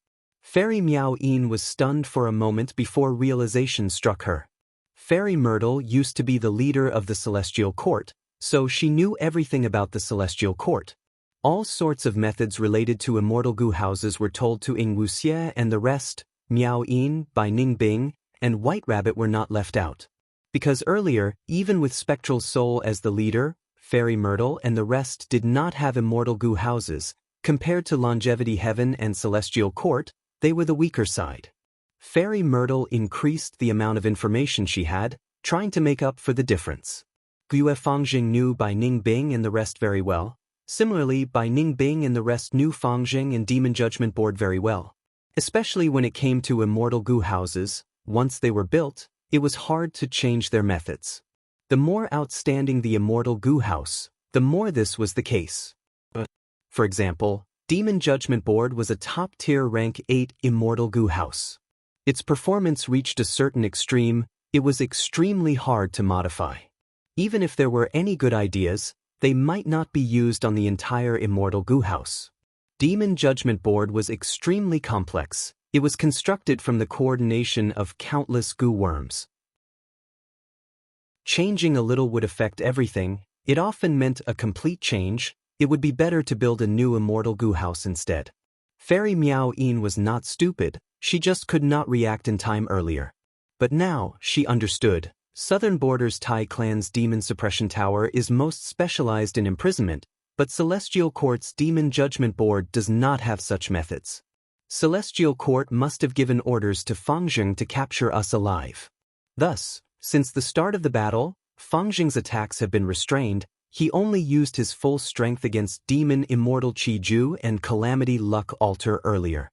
[SPEAKER 1] Fairy Miao Yin was stunned for a moment before realization struck her. Fairy Myrtle used to be the leader of the Celestial Court, so she knew everything about the Celestial Court. All sorts of methods related to immortal goo houses were told to Ying Wuxie and the rest. Miao Yin, Bai Ningbing, and White Rabbit were not left out. Because earlier, even with Spectral Soul as the leader, Fairy Myrtle and the rest did not have immortal goo houses. Compared to Longevity Heaven and Celestial Court, they were the weaker side. Fairy Myrtle increased the amount of information she had, trying to make up for the difference. Gue Fang Jing knew Bai Ningbing and the rest very well. Similarly, Bai Ningbing and the rest knew Fang Jing and Demon Judgment Board very well. Especially when it came to immortal goo houses, once they were built, it was hard to change their methods. The more outstanding the immortal goo house, the more this was the case. For example, Demon Judgment Board was a top-tier Rank 8 immortal goo house. Its performance reached a certain extreme, it was extremely hard to modify. Even if there were any good ideas, they might not be used on the entire Immortal Goo House. Demon Judgment Board was extremely complex. It was constructed from the coordination of countless goo worms. Changing a little would affect everything. It often meant a complete change. It would be better to build a new Immortal Goo House instead. Fairy Miao Yin was not stupid, she just could not react in time earlier. But now, she understood. Southern Border's Tai Clan's Demon Suppression Tower is most specialized in imprisonment, but Celestial Court's Demon Judgment Board does not have such methods. Celestial Court must have given orders to Fangjing to capture us alive. Thus, since the start of the battle, Fangjing's attacks have been restrained. He only used his full strength against Demon Immortal Qiju and Calamity Luck Altar earlier.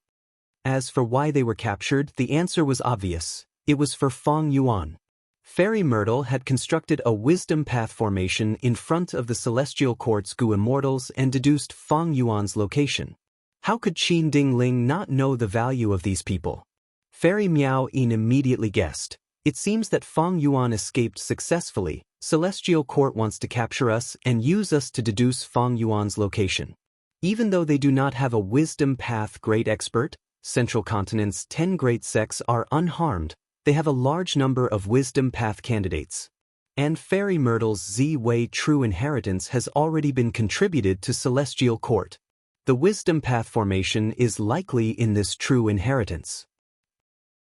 [SPEAKER 1] As for why they were captured, the answer was obvious. It was for Feng Yuan. Fairy Myrtle had constructed a wisdom path formation in front of the Celestial Court's Goo Immortals and deduced Feng Yuan's location. How could Qin Dingling not know the value of these people? Fairy Miao Yin immediately guessed. It seems that Feng Yuan escaped successfully. Celestial Court wants to capture us and use us to deduce Feng Yuan's location. Even though they do not have a wisdom path great expert, Central Continent's 10 great sects are unharmed. They have a large number of wisdom path candidates. And Fairy Myrtle's Z-Way True Inheritance has already been contributed to Celestial Court. The wisdom path formation is likely in this True Inheritance.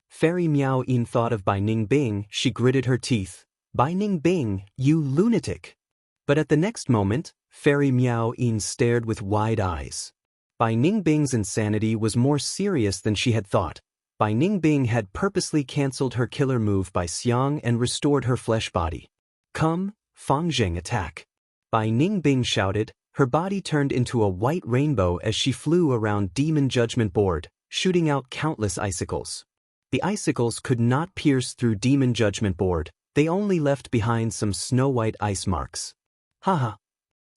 [SPEAKER 1] Fairy Miao Yin thought of Bai Ningbing. She gritted her teeth. Bai Ningbing, you lunatic! But at the next moment, Fairy Miao Yin stared with wide eyes. Bai Ningbing's insanity was more serious than she had thought. Bai Ningbing had purposely cancelled her killer move by Xiang and restored her flesh body. Come, Fangjing, attack! Bai Ningbing shouted. Her body turned into a white rainbow as she flew around Demon Judgment Board, shooting out countless icicles. The icicles could not pierce through Demon Judgment Board. They only left behind some snow-white ice marks. Haha.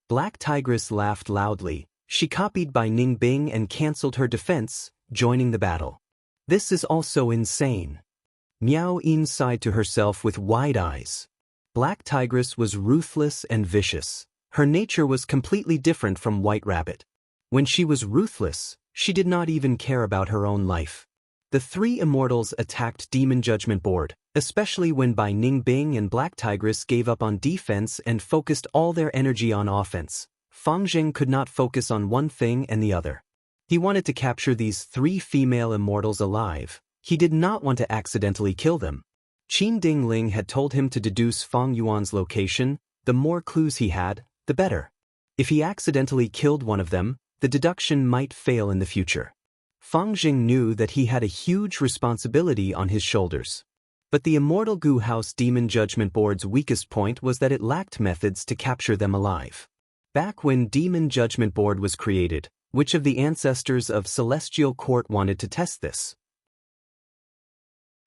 [SPEAKER 1] Black Tigress laughed loudly. She copied Bai Ningbing and cancelled her defense, joining the battle. This is also insane. Miao Yin sighed to herself with wide eyes. Black Tigress was ruthless and vicious. Her nature was completely different from White Rabbit. When she was ruthless, she did not even care about her own life. The three immortals attacked Demon Judgment Board, especially when Bai Ningbing and Black Tigress gave up on defense and focused all their energy on offense. Fangjing could not focus on one thing and the other. He wanted to capture these three female immortals alive. He did not want to accidentally kill them. Qin Dingling had told him to deduce Feng Yuan's location. The more clues he had, the better. If he accidentally killed one of them, the deduction might fail in the future. Fangjing knew that he had a huge responsibility on his shoulders. But the Immortal Goo House Demon Judgment Board's weakest point was that it lacked methods to capture them alive. Back when Demon Judgment Board was created, which of the ancestors of Celestial Court wanted to test this?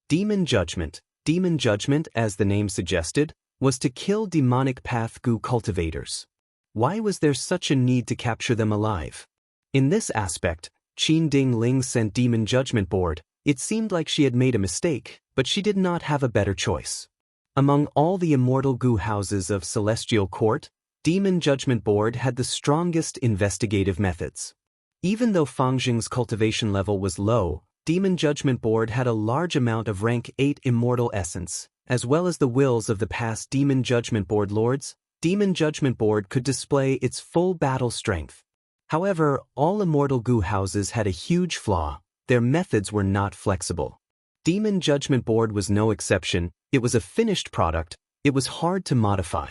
[SPEAKER 1] Demon Judgment. Demon Judgment, as the name suggested, was to kill demonic path goo cultivators. Why was there such a need to capture them alive? In this aspect, Qin Dingling sent Demon Judgment Board. It seemed like she had made a mistake, but she did not have a better choice. Among all the Immortal Goo Houses of Celestial Court, Demon Judgment Board had the strongest investigative methods. Even though Fangjing's cultivation level was low, Demon Judgment Board had a large amount of rank 8 immortal essence, as well as the wills of the past Demon Judgment Board lords. Demon Judgment Board could display its full battle strength. However, all Immortal Goo Houses had a huge flaw. Their methods were not flexible. Demon Judgment Board was no exception. It was a finished product. It was hard to modify.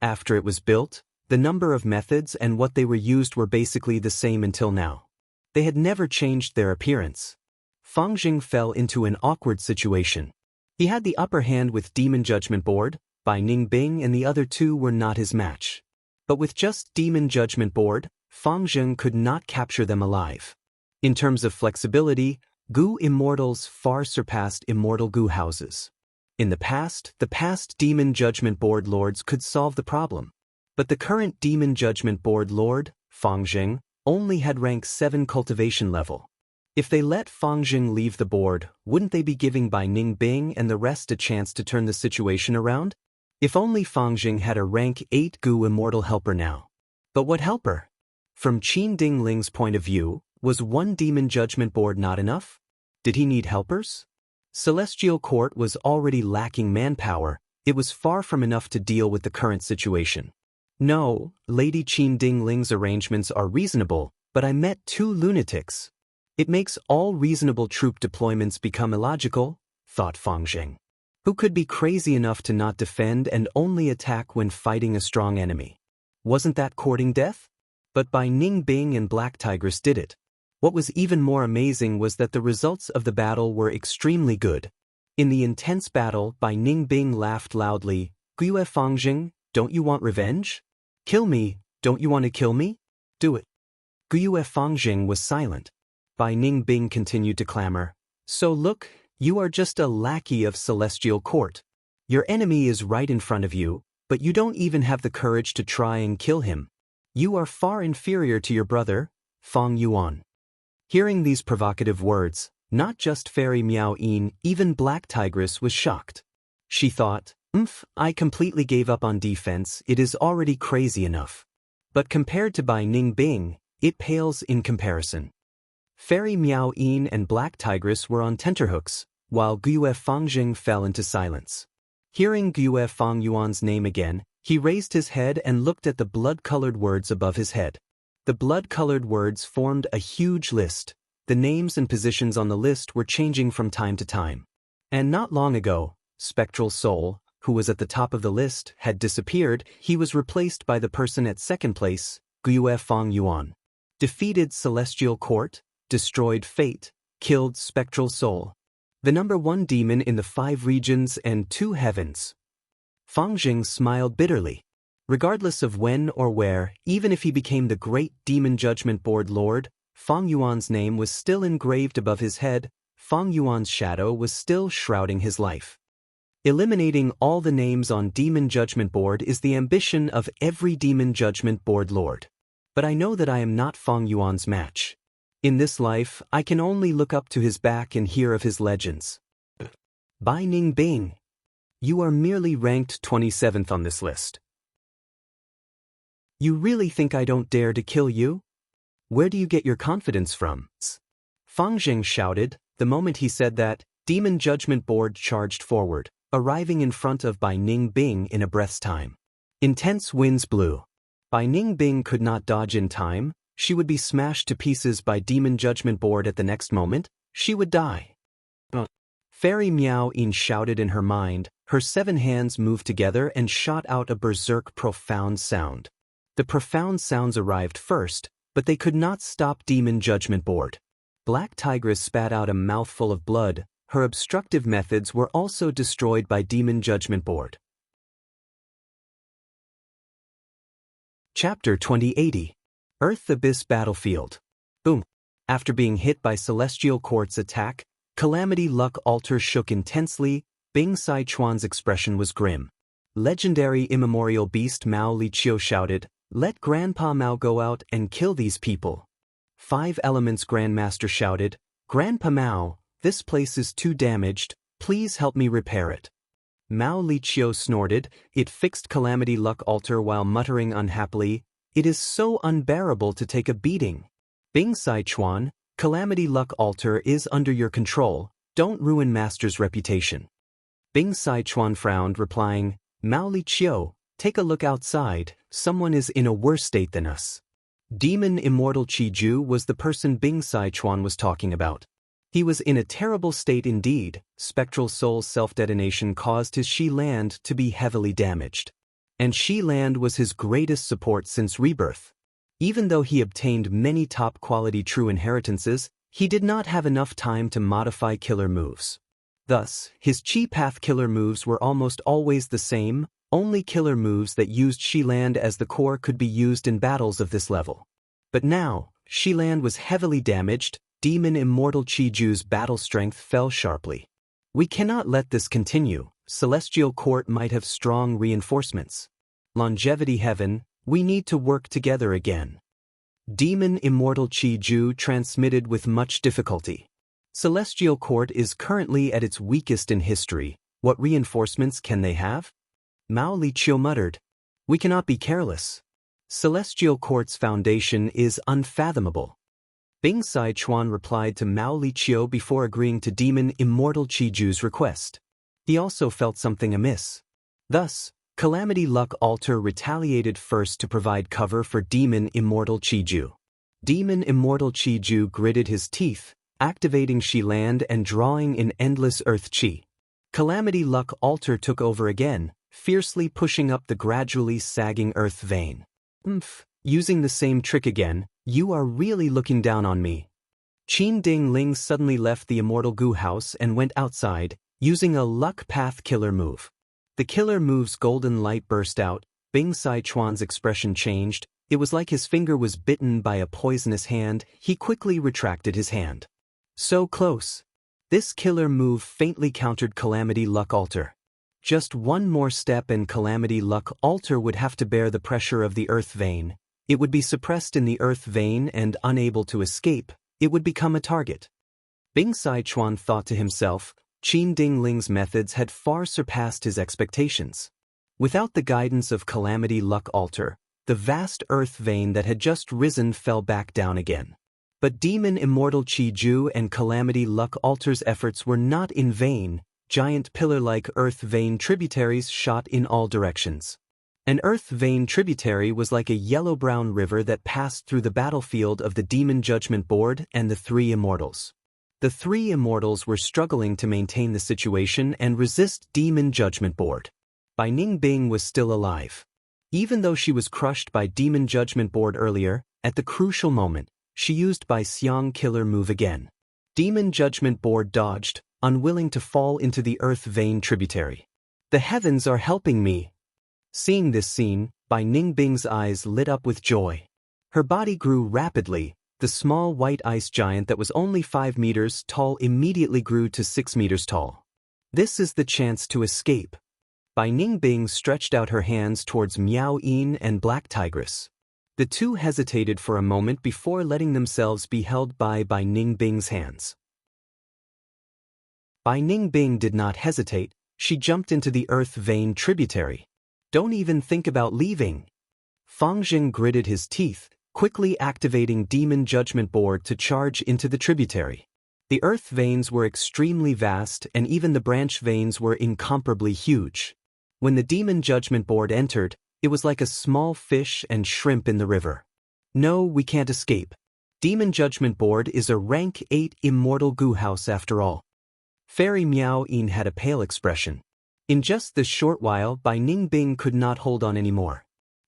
[SPEAKER 1] After it was built, the number of methods and what they were used were basically the same until now. They had never changed their appearance. Fangjing fell into an awkward situation. He had the upper hand with Demon Judgment Board. Bai Ningbing and the other two were not his match. But with just Demon Judgment Board, Fangjing could not capture them alive. In terms of flexibility, Goo Immortals far surpassed Immortal Goo Houses. In the past Demon Judgment Board lords could solve the problem. But the current Demon Judgment Board lord, Fangjing, only had rank 7 cultivation level. If they let Fangjing leave the board, wouldn't they be giving Bai Ningbing and the rest a chance to turn the situation around? If only Fangjing had a rank 8 Gu immortal helper now. But what helper? From Qin Ding Ling's point of view, was one demon judgment board not enough? Did he need helpers? Celestial Court was already lacking manpower, it was far from enough to deal with the current situation. No, Lady Qin Ding Ling's arrangements are reasonable, but I met 2 lunatics. It makes all reasonable troop deployments become illogical, thought Fangjing. Who could be crazy enough to not defend and only attack when fighting a strong enemy? Wasn't that courting death? But Bai Ningbing and Black Tigress did it. What was even more amazing was that the results of the battle were extremely good. In the intense battle, Bai Ningbing laughed loudly. Guyue Fangjing, don't you want revenge? Kill me, don't you want to kill me? Do it. Guyue Fangjing was silent. Bai Ningbing continued to clamor. So look, you are just a lackey of Celestial Court. Your enemy is right in front of you, but you don't even have the courage to try and kill him. You are far inferior to your brother, Fang Yuan. Hearing these provocative words, not just Fairy Miao Yin, even Black Tigress was shocked. She thought, I completely gave up on defense, it is already crazy enough. But compared to Bai Ningbing, it pales in comparison. Fairy Miao Yin and Black Tigress were on tenterhooks, while Guyue Fangjing fell into silence. Hearing Guyue Fang Yuan's name again, he raised his head and looked at the blood-colored words above his head. The blood-colored words formed a huge list. The names and positions on the list were changing from time to time. And not long ago, Spectral Soul, who was at the top of the list, had disappeared. He was replaced by the person at second place, Guyue Fang Yuan. Defeated Celestial Court, destroyed Fate, killed Spectral Soul. The number 1 demon in the 5 regions and 2 heavens. Fangjing smiled bitterly. Regardless of when or where, even if he became the great Demon Judgment Board Lord, Fang Yuan's name was still engraved above his head, Fang Yuan's shadow was still shrouding his life. Eliminating all the names on Demon Judgment Board is the ambition of every Demon Judgment Board Lord. But I know that I am not Fang Yuan's match. In this life, I can only look up to his back and hear of his legends. Bai Ningbing. You are merely ranked 27th on this list. You really think I don't dare to kill you? Where do you get your confidence from? Fangjing shouted. The moment he said that, Demon Judgment Board charged forward, arriving in front of Bai Ningbing in a breath's time. Intense winds blew. Bai Ningbing could not dodge in time. She would be smashed to pieces by Demon Judgment Board at the next moment. She would die. Fairy Miao Yin shouted in her mind. Her 7 hands moved together and shot out a berserk profound sound. The profound sounds arrived first, but they could not stop Demon Judgment Board. Black Tigress spat out a mouthful of blood. Her obstructive methods were also destroyed by Demon Judgment Board. Chapter 2080. Earth Abyss Battlefield. Boom. After being hit by Celestial Court's attack, Calamity Luck Altar shook intensely. Bing Saichuan's expression was grim. Legendary immemorial beast Mao Liqiu shouted, "Let Grandpa Mao go out and kill these people." 5 Elements Grandmaster shouted, "Grandpa Mao, this place is too damaged, please help me repair it." Mao Liqiu snorted. It fixed Calamity Luck Altar while muttering unhappily, "It is so unbearable to take a beating." Bing Saichuan, Calamity Luck Altar is under your control, don't ruin Master's reputation. Bing Saichuan frowned, replying, "Mao Liqiu, take a look outside, someone is in a worse state than us." Demon Immortal Qiju was the person Bing Saichuan was talking about. He was in a terrible state indeed. Spectral Soul's self-detonation caused his Shi Land to be heavily damaged. And Shi Land was his greatest support since rebirth. Even though he obtained many top-quality true inheritances, he did not have enough time to modify killer moves. Thus, his Chi Path killer moves were almost always the same, only killer moves that used Shi Land as the core could be used in battles of this level. But now, Shi Land was heavily damaged, Demon Immortal Qiju's battle strength fell sharply. We cannot let this continue. Celestial Court might have strong reinforcements. Longevity Heaven, we need to work together again. Demon Immortal Qiju transmitted with much difficulty. Celestial Court is currently at its weakest in history. What reinforcements can they have? Mao Liqiu muttered. We cannot be careless. Celestial Court's foundation is unfathomable. Bing Sichuan replied to Mao Liqiu before agreeing to Demon Immortal Qiju's request. He also felt something amiss. Thus, Calamity Luck Altar retaliated first to provide cover for Demon Immortal Qiju. Demon Immortal Qiju gritted his teeth, activating Shi Land and drawing in endless earth qi. Calamity Luck Altar took over again, fiercely pushing up the gradually sagging earth vein. Using the same trick again, you are really looking down on me. Qin Ding Ling suddenly left the Immortal Gu house and went outside, using a luck path killer move. The killer move's golden light burst out. Bing Sichuan's expression changed. It was like his finger was bitten by a poisonous hand. He quickly retracted his hand. So close. This killer move faintly countered Calamity Luck Altar. Just one more step and Calamity Luck Altar would have to bear the pressure of the earth vein. It would be suppressed in the earth vein and unable to escape. It would become a target. Bing Sichuan thought to himself, Qin Ding Ling's methods had far surpassed his expectations. Without the guidance of Calamity Luck Altar, the vast earth vein that had just risen fell back down again. But Demon Immortal Qiju and Calamity Luck Altar's efforts were not in vain. Giant pillar-like earth vein tributaries shot in all directions. An earth vein tributary was like a yellow-brown river that passed through the battlefield of the Demon Judgment Board and the three immortals. The three immortals were struggling to maintain the situation and resist Demon Judgment Board. Bai Ningbing was still alive. Even though she was crushed by Demon Judgment Board earlier, at the crucial moment, she used Bai Xiang killer move again. Demon Judgment Board dodged, unwilling to fall into the earth vein tributary. The heavens are helping me. Seeing this scene, Bai Ningbing's eyes lit up with joy. Her body grew rapidly. The small white ice giant that was only 5 meters tall immediately grew to 6 meters tall. This is the chance to escape. Bai Ningbing stretched out her hands towards Miao Yin and Black Tigress. The two hesitated for a moment before letting themselves be held by Bai Ningbing's hands. Bai Ningbing did not hesitate. She jumped into the earth vein tributary. Don't even think about leaving. Fang Jing gritted his teeth, quickly activating Demon Judgment Board to charge into the tributary. The earth veins were extremely vast and even the branch veins were incomparably huge. When the Demon Judgment Board entered, it was like a small fish and shrimp in the river. No, we can't escape. Demon Judgment Board is a rank 8 Immortal Gu house after all. Fairy Miao Yin had a pale expression. In just this short while, Bai Ningbing could not hold on anymore.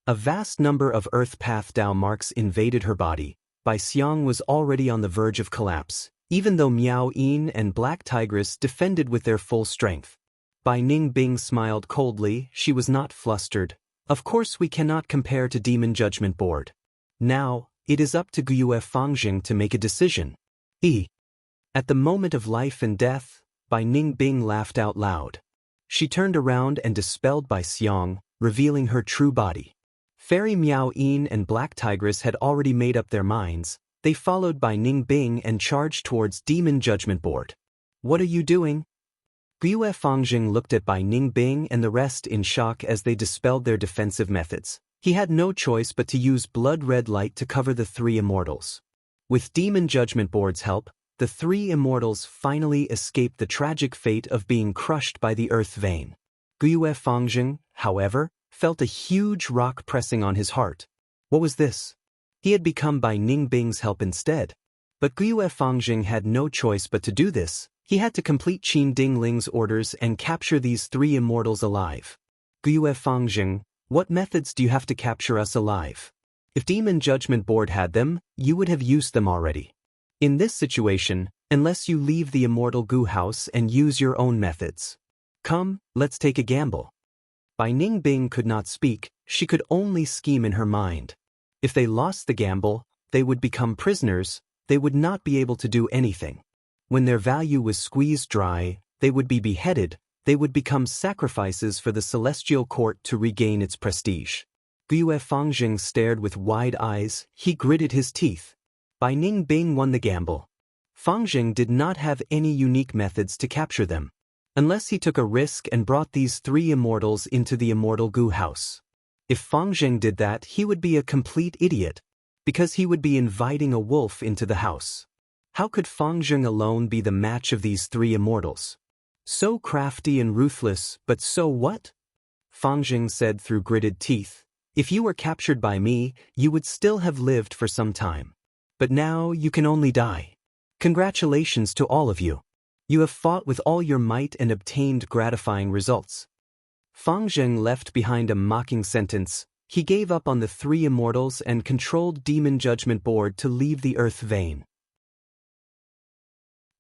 [SPEAKER 1] A vast number of Earth Path Dao marks invaded her body. Bai Xiang was already on the verge of collapse, even though Miao Yin and Black Tigress defended with their full strength. Bai Ningbing smiled coldly. She was not flustered. Of course we cannot compare to Demon Judgment Board. Now, it is up to Guiyue Fangjing to make a decision. At the moment of life and death, Bai Ningbing laughed out loud. She turned around and dispelled Bai Xiang, revealing her true body. Fairy Miao Yin and Black Tigress had already made up their minds. They followed Bai Ningbing and charged towards Demon Judgment Board. What are you doing? Guiyue Fangjing looked at Bai Ningbing and the rest in shock as they dispelled their defensive methods. He had no choice but to use blood-red light to cover the three immortals. With Demon Judgment Board's help, the three immortals finally escaped the tragic fate of being crushed by the earth vein. Guiyue Fangjing, however, felt a huge rock pressing on his heart. What was this? He had become Bai Ningbing's help instead. But Guiyue Fangjing had no choice but to do this. He had to complete Qin Ding Ling's orders and capture these three immortals alive. Guiyue Fangjing, what methods do you have to capture us alive? If Demon Judgment Board had them, you would have used them already. In this situation, unless you leave the Immortal Gu house and use your own methods. Come, let's take a gamble. Bai Ningbing could not speak. She could only scheme in her mind. If they lost the gamble, they would become prisoners. They would not be able to do anything. When their value was squeezed dry, they would be beheaded. They would become sacrifices for the Celestial Court to regain its prestige. Guiyue Fangjing stared with wide eyes. He gritted his teeth. Bai Ningbing won the gamble. Fangjing did not have any unique methods to capture them. Unless he took a risk and brought these 3 immortals into the immortal goo house. If Fang Zheng did that, he would be a complete idiot, because he would be inviting a wolf into the house. How could Fang Zheng alone be the match of these 3 immortals? So crafty and ruthless, but so what? Fang Zheng said through gritted teeth. If you were captured by me, you would still have lived for some time. But now you can only die. Congratulations to all of you. You have fought with all your might and obtained gratifying results. Fang Zheng left behind a mocking sentence. He gave up on the 3 immortals and controlled Demon Judgment Board to leave the Earth Vein.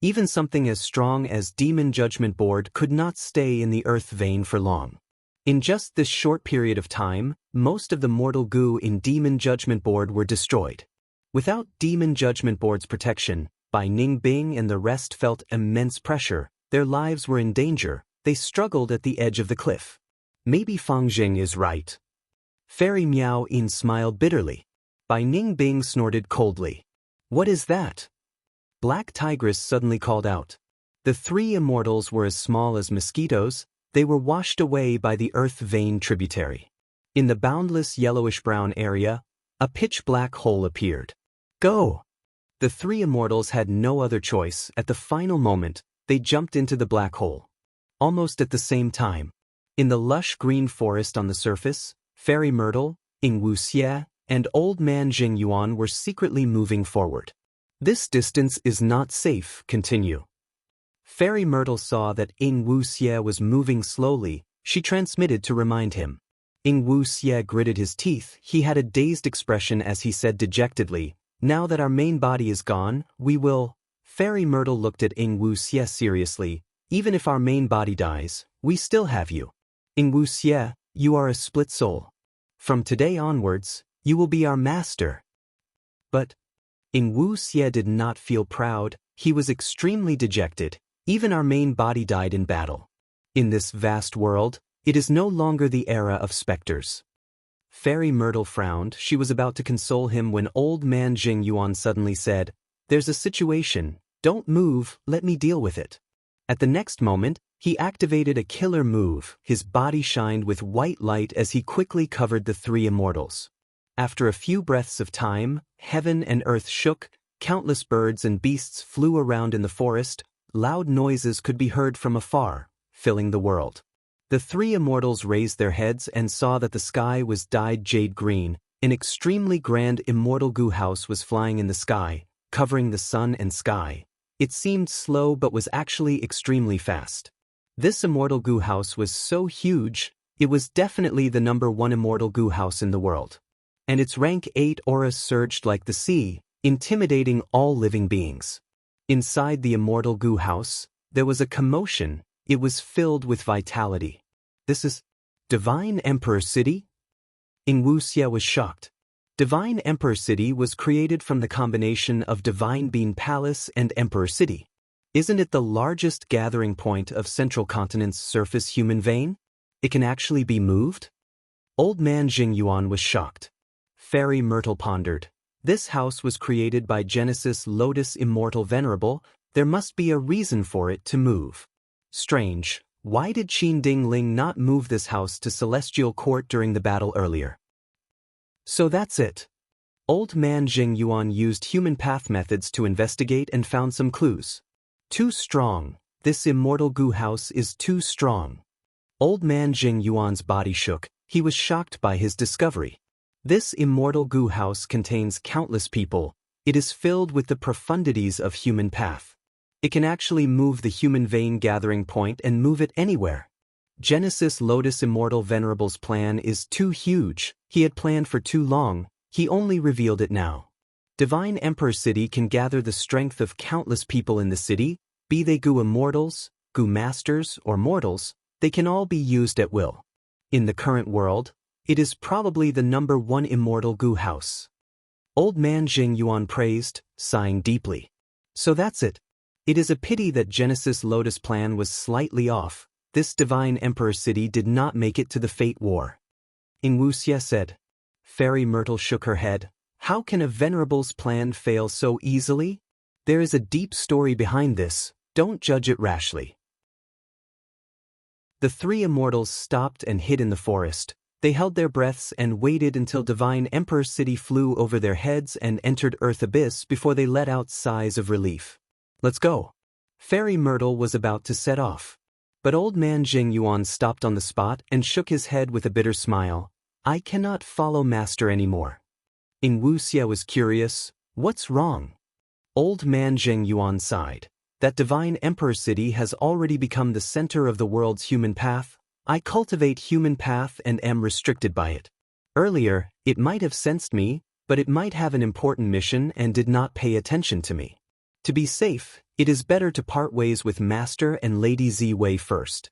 [SPEAKER 1] Even something as strong as Demon Judgment Board could not stay in the Earth Vein for long. In just this short period of time, most of the mortal goo in Demon Judgment Board were destroyed. Without Demon Judgment Board's protection, Bai Ningbing and the rest felt immense pressure. Their lives were in danger. They struggled at the edge of the cliff. Maybe Fang Zheng is right. Fairy Miao Yin smiled bitterly. Bai Ningbing snorted coldly. What is that? Black Tigress suddenly called out. The 3 immortals were as small as mosquitoes. They were washed away by the Earth Vein tributary. In the boundless yellowish-brown area, a pitch-black hole appeared. Go! The 3 immortals had no other choice. At the final moment, they jumped into the black hole. Almost at the same time, in the lush green forest on the surface, Fairy Myrtle, Ying Wuxie, and Old Man Jing Yuan were secretly moving forward. This distance is not safe, continue. Fairy Myrtle saw that Ying Wuxie was moving slowly. She transmitted to remind him. Ying Wuxie gritted his teeth. He had a dazed expression as he said dejectedly, now that our main body is gone, we will. Fairy Myrtle looked at Ying Wuxie seriously. Even if our main body dies, we still have you. Ying Wuxie, you are a split soul. From today onwards, you will be our master. But Ying Wuxie did not feel proud. He was extremely dejected. Even our main body died in battle. In this vast world, it is no longer the era of specters. Fairy Myrtle frowned. She was about to console him when Old Man Jing Yuan suddenly said, There's a situation. Don't move, let me deal with it. At the next moment, he activated a killer move. His body shined with white light as he quickly covered the 3 immortals. After a few breaths of time, heaven and earth shook, countless birds and beasts flew around in the forest. Loud noises could be heard from afar, filling the world. The 3 immortals raised their heads and saw that the sky was dyed jade green. An extremely grand immortal goo house was flying in the sky, covering the sun and sky. It seemed slow but was actually extremely fast. This immortal goo house was so huge, it was definitely the number 1 immortal goo house in the world. And its rank 8 aura surged like the sea, intimidating all living beings. Inside the immortal goo house, there was a commotion. It was filled with vitality. This is Divine Emperor City? Ying Wuxie was shocked. Divine Emperor City was created from the combination of Divine Bean Palace and Emperor City. Isn't it the largest gathering point of Central Continent's surface human vein? It can actually be moved? Old Man Jing Yuan was shocked. Fairy Myrtle pondered. This house was created by Genesis Lotus Immortal Venerable. There must be a reason for it to move. Strange. Why did Qin Ding Ling not move this house to Celestial Court during the battle earlier? So that's it. Old Man Jing Yuan used human path methods to investigate and found some clues. Too strong. This immortal goo house is too strong. Old Man Jing Yuan's body shook. He was shocked by his discovery. This immortal goo house contains countless people. It is filled with the profundities of human path. It can actually move the human vein gathering point and move it anywhere. Genesis Lotus Immortal Venerable's plan is too huge. He had planned for too long. He only revealed it now. Divine Emperor City can gather the strength of countless people in the city, be they goo immortals, goo masters, or mortals. They can all be used at will. In the current world, it is probably the number 1 immortal goo house. Old Man Jing Yuan praised, sighing deeply. So that's it. It is a pity that Genesis Lotus plan was slightly off. This Divine Emperor City did not make it to the Fate War. Ying Wuxie said. Fairy Myrtle shook her head. How can a Venerable's plan fail so easily? There is a deep story behind this. Don't judge it rashly. The three immortals stopped and hid in the forest. They held their breaths and waited until Divine Emperor City flew over their heads and entered Earth Abyss before they let out sighs of relief. Let's go. Fairy Myrtle was about to set off. But old man Jing Yuan stopped on the spot and shook his head with a bitter smile. I cannot follow master anymore. Ing Wuxia was curious. What's wrong? Old man Jing Yuan sighed. That Divine Emperor City has already become the center of the world's human path. I cultivate human path and am restricted by it. Earlier, it might have sensed me, but it might have an important mission and did not pay attention to me. To be safe, it is better to part ways with Master and Lady Ziwei first.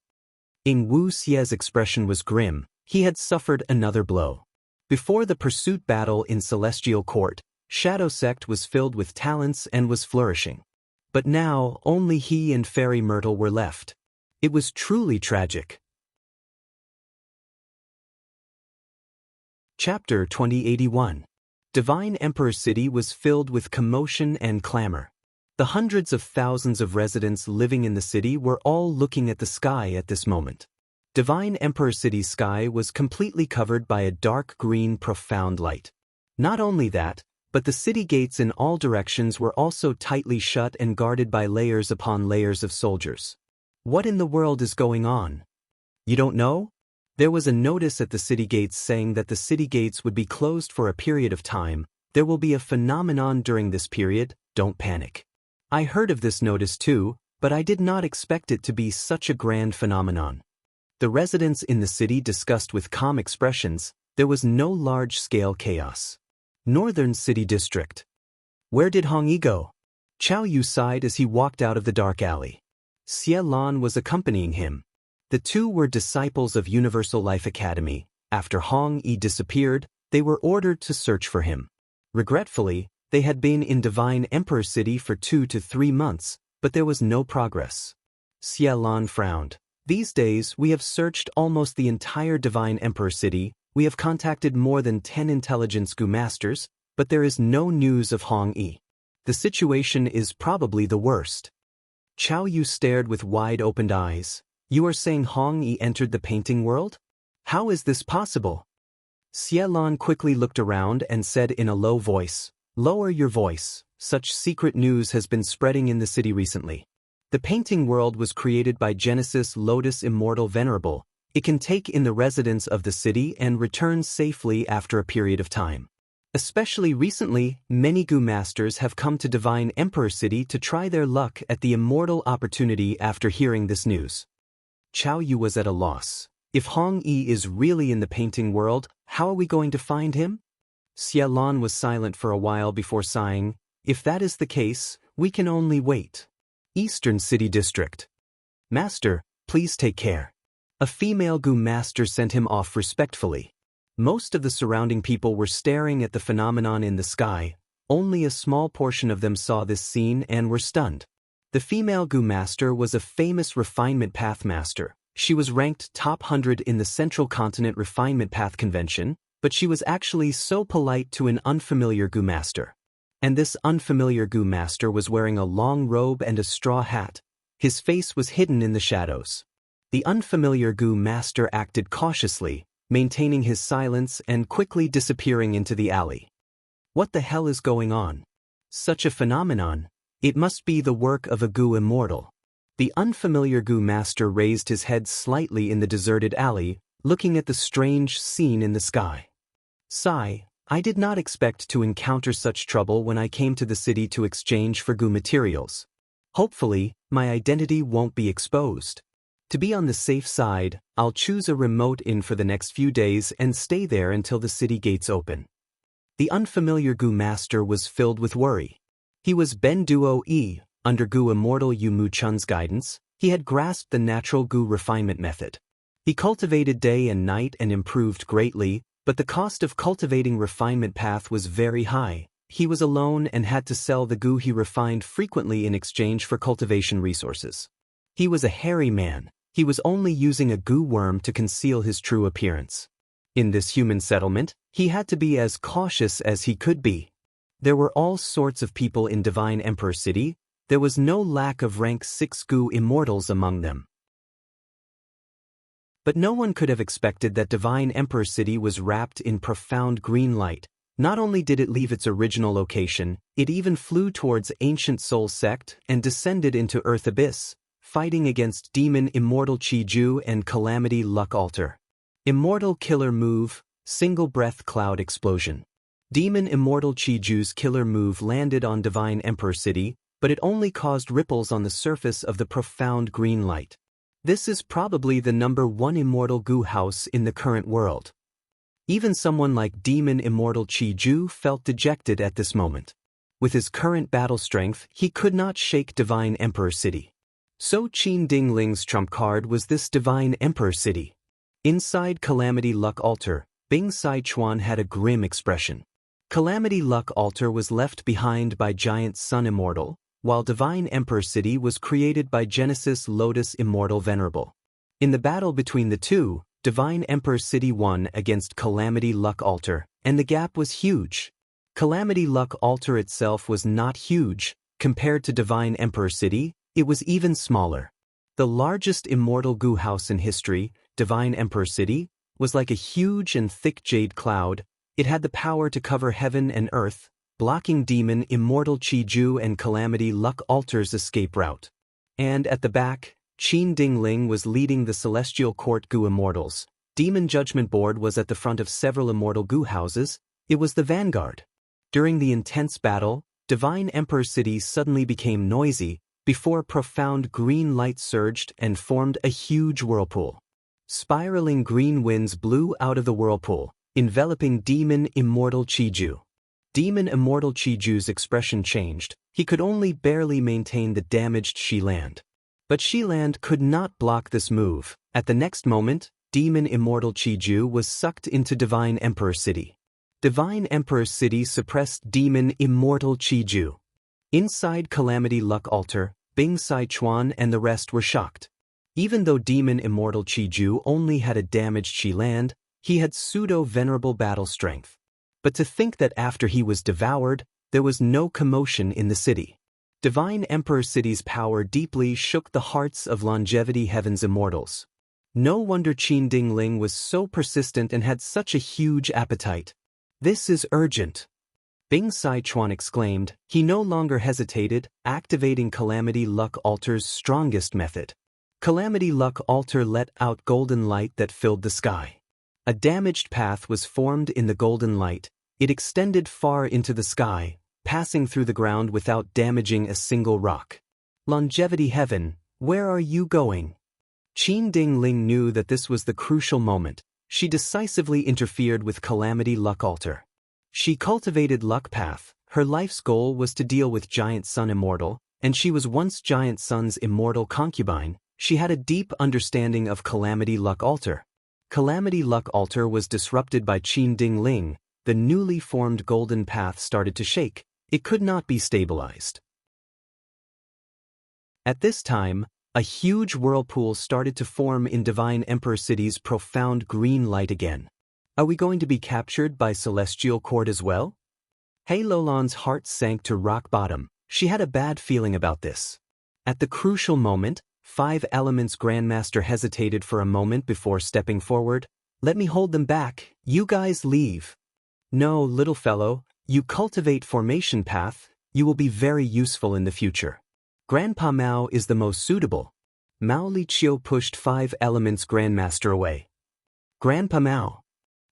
[SPEAKER 1] Ing Wuxia's expression was grim. He had suffered another blow. Before the pursuit battle in Celestial Court, Shadow Sect was filled with talents and was flourishing. But now, only he and Fairy Myrtle were left. It was truly tragic. Chapter 2081. Divine Emperor City was filled with commotion and clamor. The hundreds of thousands of residents living in the city were all looking at the sky at this moment. Divine Emperor City's sky was completely covered by a dark green profound light. Not only that, but the city gates in all directions were also tightly shut and guarded by layers upon layers of soldiers. What in the world is going on? You don't know? There was a notice at the city gates saying that the city gates would be closed for a period of time. There will be a phenomenon during this period, don't panic. I heard of this notice too, but I did not expect it to be such a grand phenomenon. The residents in the city discussed with calm expressions. There was no large-scale chaos. Northern City District. Where did Hong Yi go? Chao Yu sighed as he walked out of the dark alley. Xie Lan was accompanying him. The two were disciples of Universal Life Academy. After Hong Yi disappeared, they were ordered to search for him. Regretfully, they had been in Divine Emperor City for 2 to 3 months, but there was no progress. Xie Lan frowned. These days, we have searched almost the entire Divine Emperor City. We have contacted more than 10 intelligence Gu Masters, but there is no news of Hong Yi. The situation is probably the worst. Chao Yu stared with wide-opened eyes. You are saying Hong Yi entered the painting world? How is this possible? Xie Lan quickly looked around and said in a low voice, Lower your voice. Such secret news has been spreading in the city recently. The painting world was created by Genesis Lotus Immortal Venerable. It can take in the residents of the city and return safely after a period of time. Especially recently, many Gu Masters have come to Divine Emperor City to try their luck at the immortal opportunity after hearing this news. Chao Yu was at a loss. If Hong Yi is really in the painting world, how are we going to find him? Xie Lan was silent for a while before sighing. If that is the case, we can only wait. Eastern City District. Master, please take care. A female Gu Master sent him off respectfully. Most of the surrounding people were staring at the phenomenon in the sky. Only a small portion of them saw this scene and were stunned. The female Gu Master was a famous refinement path master. She was ranked top 100 in the Central Continent Refinement Path Convention, but she was actually so polite to an unfamiliar Gu Master. And this unfamiliar Gu Master was wearing a long robe and a straw hat. His face was hidden in the shadows. The unfamiliar Gu Master acted cautiously, maintaining his silence and quickly disappearing into the alley. What the hell is going on? Such a phenomenon. It must be the work of a Gu immortal. The unfamiliar Gu Master raised his head slightly in the deserted alley, looking at the strange scene in the sky. Sigh, I did not expect to encounter such trouble when I came to the city to exchange for Gu materials. Hopefully, my identity won't be exposed. To be on the safe side, I'll choose a remote inn for the next few days and stay there until the city gates open. The unfamiliar Gu Master was filled with worry. He was Ben Duo Yi. Under Gu Immortal Yu Mu Chun's guidance, he had grasped the natural Gu refinement method. He cultivated day and night and improved greatly, but the cost of cultivating refinement path was very high. He was alone and had to sell the Gu he refined frequently in exchange for cultivation resources. He was a hairy man. He was only using a Gu worm to conceal his true appearance. In this human settlement, he had to be as cautious as he could be. There were all sorts of people in Divine Emperor City. There was no lack of rank 6 Gu immortals among them. But no one could have expected that Divine Emperor City was wrapped in profound green light. Not only did it leave its original location, it even flew towards Ancient Soul Sect and descended into Earth Abyss, fighting against Demon Immortal Chi-Ju and Calamity Luck Altar. Immortal Killer Move, Single Breath Cloud Explosion. Demon Immortal Chi-Ju's killer move landed on Divine Emperor City, but it only caused ripples on the surface of the profound green light. This is probably the #1 immortal goo house in the current world. Even someone like Demon Immortal Chi-Ju felt dejected at this moment. With his current battle strength, he could not shake Divine Emperor City. So Qin Dingling's trump card was this Divine Emperor City. Inside Calamity Luck Altar, Bing Saichuan had a grim expression. Calamity Luck Altar was left behind by Giant Sun Immortal, while Divine Emperor City was created by Genesis Lotus Immortal Venerable. In the battle between the two, Divine Emperor City won against Calamity Luck Altar, and the gap was huge. Calamity Luck Altar itself was not huge. Compared to Divine Emperor City, it was even smaller. The largest immortal goo house in history, Divine Emperor City, was like a huge and thick jade cloud. It had the power to cover heaven and earth, blocking Demon Immortal Chi-Ju and Calamity Luck Altar's escape route. And at the back, Qin Dingling was leading the Celestial Court Goo Immortals. Demon Judgment Board was at the front of several immortal goo houses. It was the vanguard. During the intense battle, Divine Emperor City suddenly became noisy, before profound green light surged and formed a huge whirlpool. Spiraling green winds blew out of the whirlpool, enveloping Demon Immortal Chi-Ju. Demon Immortal Chi-Ju's expression changed. He could only barely maintain the damaged Shiland. But Shiland could not block this move. At the next moment, Demon Immortal Chi-Ju was sucked into Divine Emperor City. Divine Emperor City suppressed Demon Immortal Chi-Ju. Inside Calamity Luck Altar, Bing Saichuan and the rest were shocked. Even though Demon Immortal Chi-Ju only had a damaged Shiland, he had pseudo-venerable battle strength. But to think that after he was devoured, there was no commotion in the city. Divine Emperor City's power deeply shook the hearts of Longevity Heaven's immortals. No wonder Qin Dingling was so persistent and had such a huge appetite. This is urgent. Bing Saichuan exclaimed. He no longer hesitated, activating Calamity Luck Altar's strongest method. Calamity Luck Altar let out golden light that filled the sky. A damaged path was formed in the golden light. It extended far into the sky, passing through the ground without damaging a single rock. Longevity Heaven, where are you going? Qin Dingling knew that this was the crucial moment. She decisively interfered with Calamity Luck Altar. She cultivated Luck Path. Her life's goal was to deal with Giant Sun Immortal, and she was once Giant Sun's immortal concubine. She had a deep understanding of Calamity Luck Altar. Calamity Luck Altar was disrupted by Qin Dingling. The newly formed golden path started to shake. It could not be stabilized. At this time, a huge whirlpool started to form in Divine Emperor City's profound green light again. Are we going to be captured by Celestial Court as well? Hei Lolan's heart sank to rock bottom. She had a bad feeling about this. At the crucial moment, 5 Elements Grandmaster hesitated for a moment before stepping forward. Let me hold them back. You guys leave. No, little fellow. You cultivate Formation Path, you will be very useful in the future. Grandpa Mao is the most suitable. Mao Liqiu pushed 5 Elements Grandmaster away. Grandpa Mao.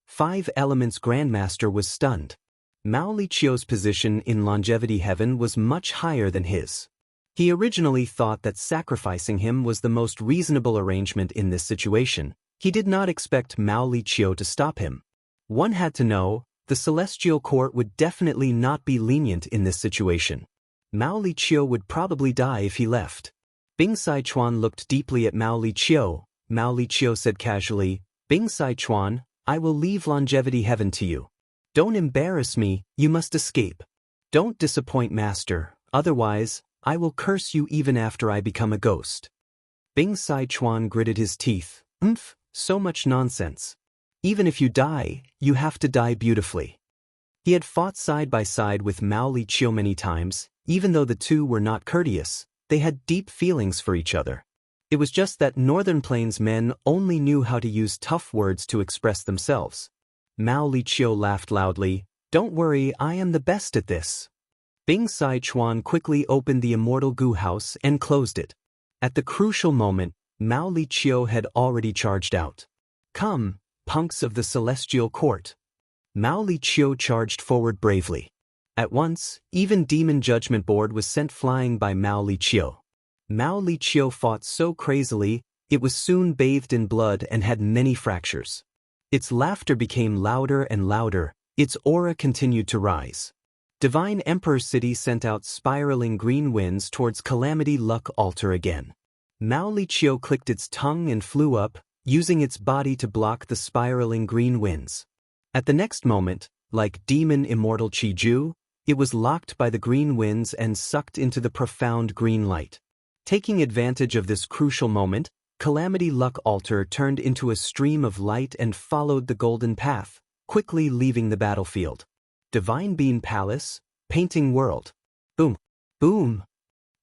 [SPEAKER 1] 5 Elements Grandmaster was stunned. Mao Liqiu's position in Longevity Heaven was much higher than his. He originally thought that sacrificing him was the most reasonable arrangement in this situation. He did not expect Mao Liqiu to stop him. One had to know, the Celestial Court would definitely not be lenient in this situation. Mao Liqiu would probably die if he left. Bing Saichuan looked deeply at Mao Liqiu. Mao Liqiu said casually, Bing Saichuan, I will leave Longevity Heaven to you. Don't embarrass me, you must escape. Don't disappoint Master, otherwise, I will curse you even after I become a ghost. Bing Saichuan gritted his teeth. So much nonsense. Even if you die, you have to die beautifully. He had fought side by side with Mao Liqiu many times. Even though the two were not courteous, they had deep feelings for each other. It was just that Northern Plains men only knew how to use tough words to express themselves. Mao Liqiu laughed loudly. "Don't worry, I am the best at this." Bing Sai Chuan quickly opened the immortal goo house and closed it. At the crucial moment, Mao Liqiu had already charged out. "Come, punks of the celestial court." Mao Liqiu charged forward bravely. At once, even Demon Judgment Board was sent flying by Mao Liqiu. Mao Liqiu fought so crazily, it was soon bathed in blood and had many fractures. Its laughter became louder and louder, its aura continued to rise. Divine Emperor City sent out spiraling green winds towards Calamity Luck Altar again. Mao Liqiu clicked its tongue and flew up, using its body to block the spiraling green winds. At the next moment, like Demon Immortal Qiju, it was locked by the green winds and sucked into the profound green light. Taking advantage of this crucial moment, Calamity Luck Altar turned into a stream of light and followed the golden path, quickly leaving the battlefield. Divine Bean Palace, Painting World. Boom! Boom!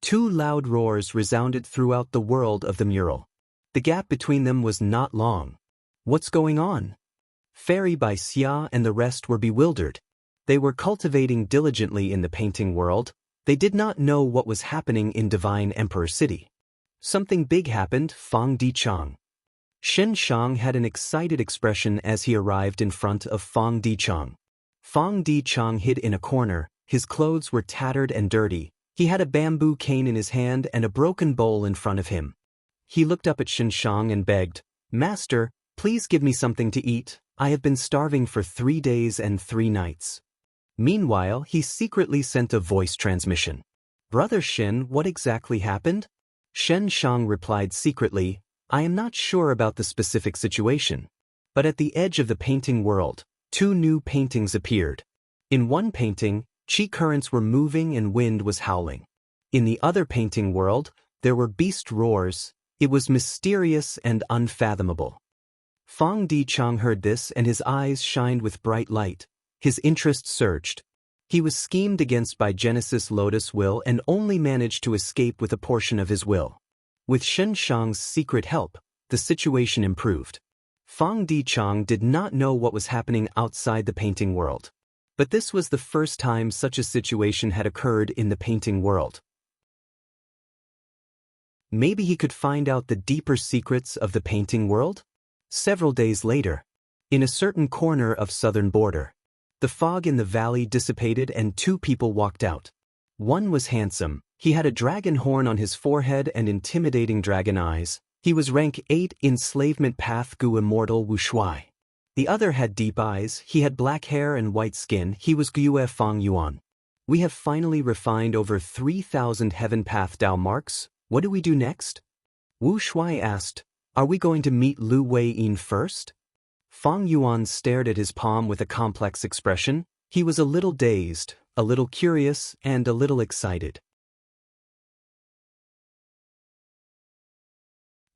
[SPEAKER 1] Two loud roars resounded throughout the world of the mural. The gap between them was not long. What's going on? Fairy Bai Xia and the rest were bewildered. They were cultivating diligently in the painting world. They did not know what was happening in Divine Emperor City. Something big happened, Fang Dichang. Shen Shang had an excited expression as he arrived in front of Fang Dichang. Fang Dichang hid in a corner, his clothes were tattered and dirty. He had a bamboo cane in his hand and a broken bowl in front of him. He looked up at Shen Shang and begged, "Master, please give me something to eat. I have been starving for 3 days and 3 nights." Meanwhile, he secretly sent a voice transmission. "Brother Shen, what exactly happened?" Shen Shang replied secretly, "I am not sure about the specific situation." But at the edge of the painting world, 2 new paintings appeared. In one painting, chi currents were moving and wind was howling. In the other painting world, there were beast roars. It was mysterious and unfathomable. Fang Dichang heard this and his eyes shined with bright light. His interest surged. He was schemed against by Genesis Lotus Will and only managed to escape with a portion of his will. With Shen Shang's secret help, the situation improved. Fang Dichang did not know what was happening outside the painting world. But this was the first time such a situation had occurred in the painting world. Maybe he could find out the deeper secrets of the painting world? Several days later, in a certain corner of southern border, the fog in the valley dissipated and 2 people walked out. One was handsome. He had a dragon horn on his forehead and intimidating dragon eyes. He was rank 8 enslavement path Gu Immortal Wu Shuai. The other had deep eyes. He had black hair and white skin. He was Gue Fang Yuan. "We have finally refined over 3,000 heaven path Dao marks. What do we do next?" Wu Shuai asked, "Are we going to meet Lu Wei-yin first?" Fang Yuan stared at his palm with a complex expression. He was a little dazed, a little curious, and a little excited.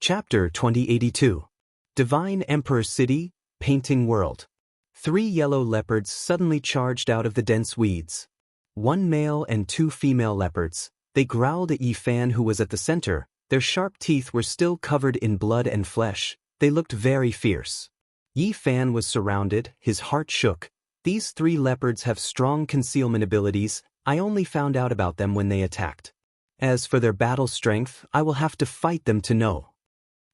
[SPEAKER 1] Chapter 2082. Divine Emperor City, Painting World. 3 yellow leopards suddenly charged out of the dense weeds. 1 male and 2 female leopards. They growled at Yi Fan, who was at the center. Their sharp teeth were still covered in blood and flesh. They looked very fierce. Yi Fan was surrounded, his heart shook. These 3 leopards have strong concealment abilities. I only found out about them when they attacked. As for their battle strength, I will have to fight them to know.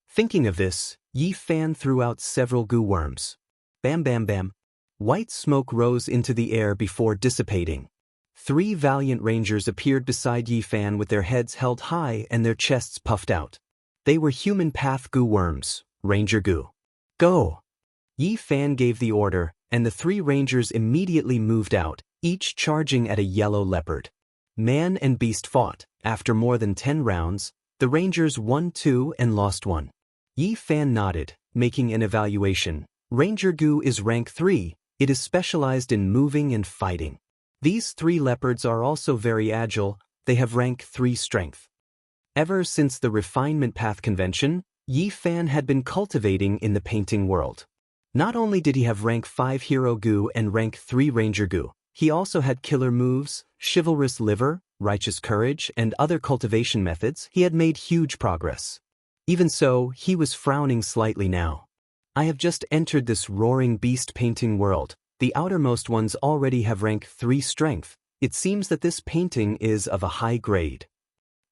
[SPEAKER 1] Thinking of this, Yi Fan threw out several goo worms. Bam bam bam. White smoke rose into the air before dissipating. 3 valiant rangers appeared beside Yi Fan with their heads held high and their chests puffed out. They were human path goo worms, Ranger Goo. "Go!" Yi Fan gave the order, and the 3 rangers immediately moved out, each charging at a yellow leopard. Man and beast fought. After more than 10 rounds, the rangers won 2 and lost 1. Yi Fan nodded, making an evaluation. Ranger Goo is rank 3. It is specialized in moving and fighting. These 3 leopards are also very agile. They have rank 3 strength. Ever since the Refinement Path Convention, Yi Fan had been cultivating in the painting world. Not only did he have rank 5 Hero Goo and rank 3 Ranger Goo, he also had killer moves, chivalrous liver, righteous courage, and other cultivation methods. He had made huge progress. Even so, he was frowning slightly now. I have just entered this roaring beast painting world. The outermost ones already have rank 3 strength. It seems that this painting is of a high grade.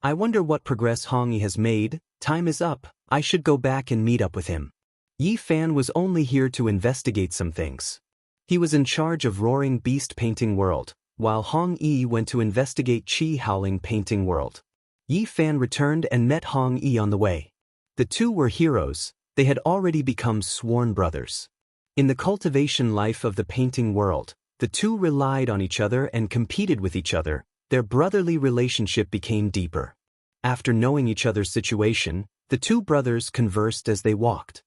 [SPEAKER 1] I wonder what progress Hongyi has made. Time is up. I should go back and meet up with him. Yi Fan was only here to investigate some things. He was in charge of Roaring Beast Painting World, while Hong Yi went to investigate Chi Howling Painting World. Yi Fan returned and met Hong Yi on the way. The two were heroes. They had already become sworn brothers. In the cultivation life of the painting world, the two relied on each other and competed with each other. Their brotherly relationship became deeper. After knowing each other's situation, the two brothers conversed as they walked.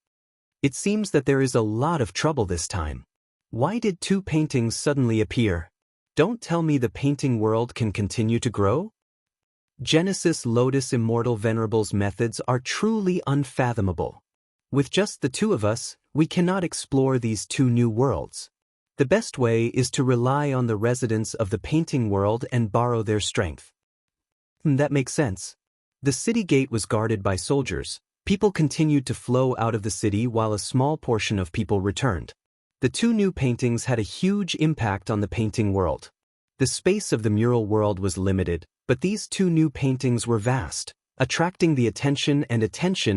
[SPEAKER 1] It seems that there is a lot of trouble this time. Why did 2 paintings suddenly appear? Don't tell me the painting world can continue to grow? Genesis Lotus Immortal Venerable's methods are truly unfathomable. With just the 2 of us, we cannot explore these 2 new worlds. The best way is to rely on the residents of the painting world and borrow their strength. That makes sense. The city gate was guarded by soldiers. People continued to flow out of the city while a small portion of people returned. The 2 new paintings had a huge impact on the painting world. The space of the mural world was limited, but these 2 new paintings were vast, attracting the attention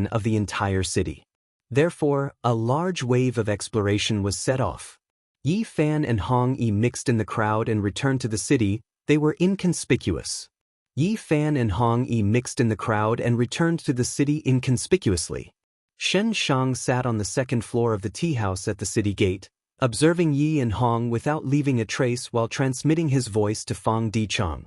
[SPEAKER 1] of the entire city. Therefore, a large wave of exploration was set off. Yi Fan and Hong Yi mixed in the crowd and returned to the city. They were inconspicuous. Yi Fan and Hong Yi mixed in the crowd and returned to the city inconspicuously. Shen Shang sat on the 2nd floor of the tea house at the city gate, observing Yi and Hong without leaving a trace while transmitting his voice to Fang Dichang.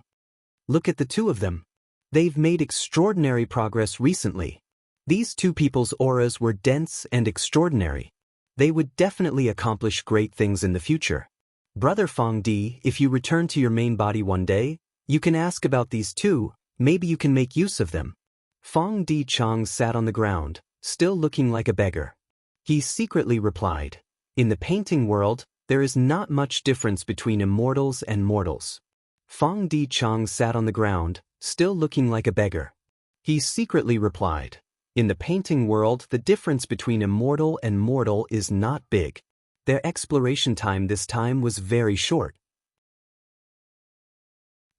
[SPEAKER 1] Look at the 2 of them. They've made extraordinary progress recently. These 2 people's auras were dense and extraordinary. They would definitely accomplish great things in the future. Brother Fang Di, if you return to your main body one day, you can ask about these 2, maybe you can make use of them. Fang Di Chang sat on the ground, still looking like a beggar. He secretly replied, in the painting world, there is not much difference between immortals and mortals. Fang Di Chang sat on the ground, still looking like a beggar. He secretly replied, in the painting world, the difference between immortal and mortal is not big. Their exploration time this time was very short.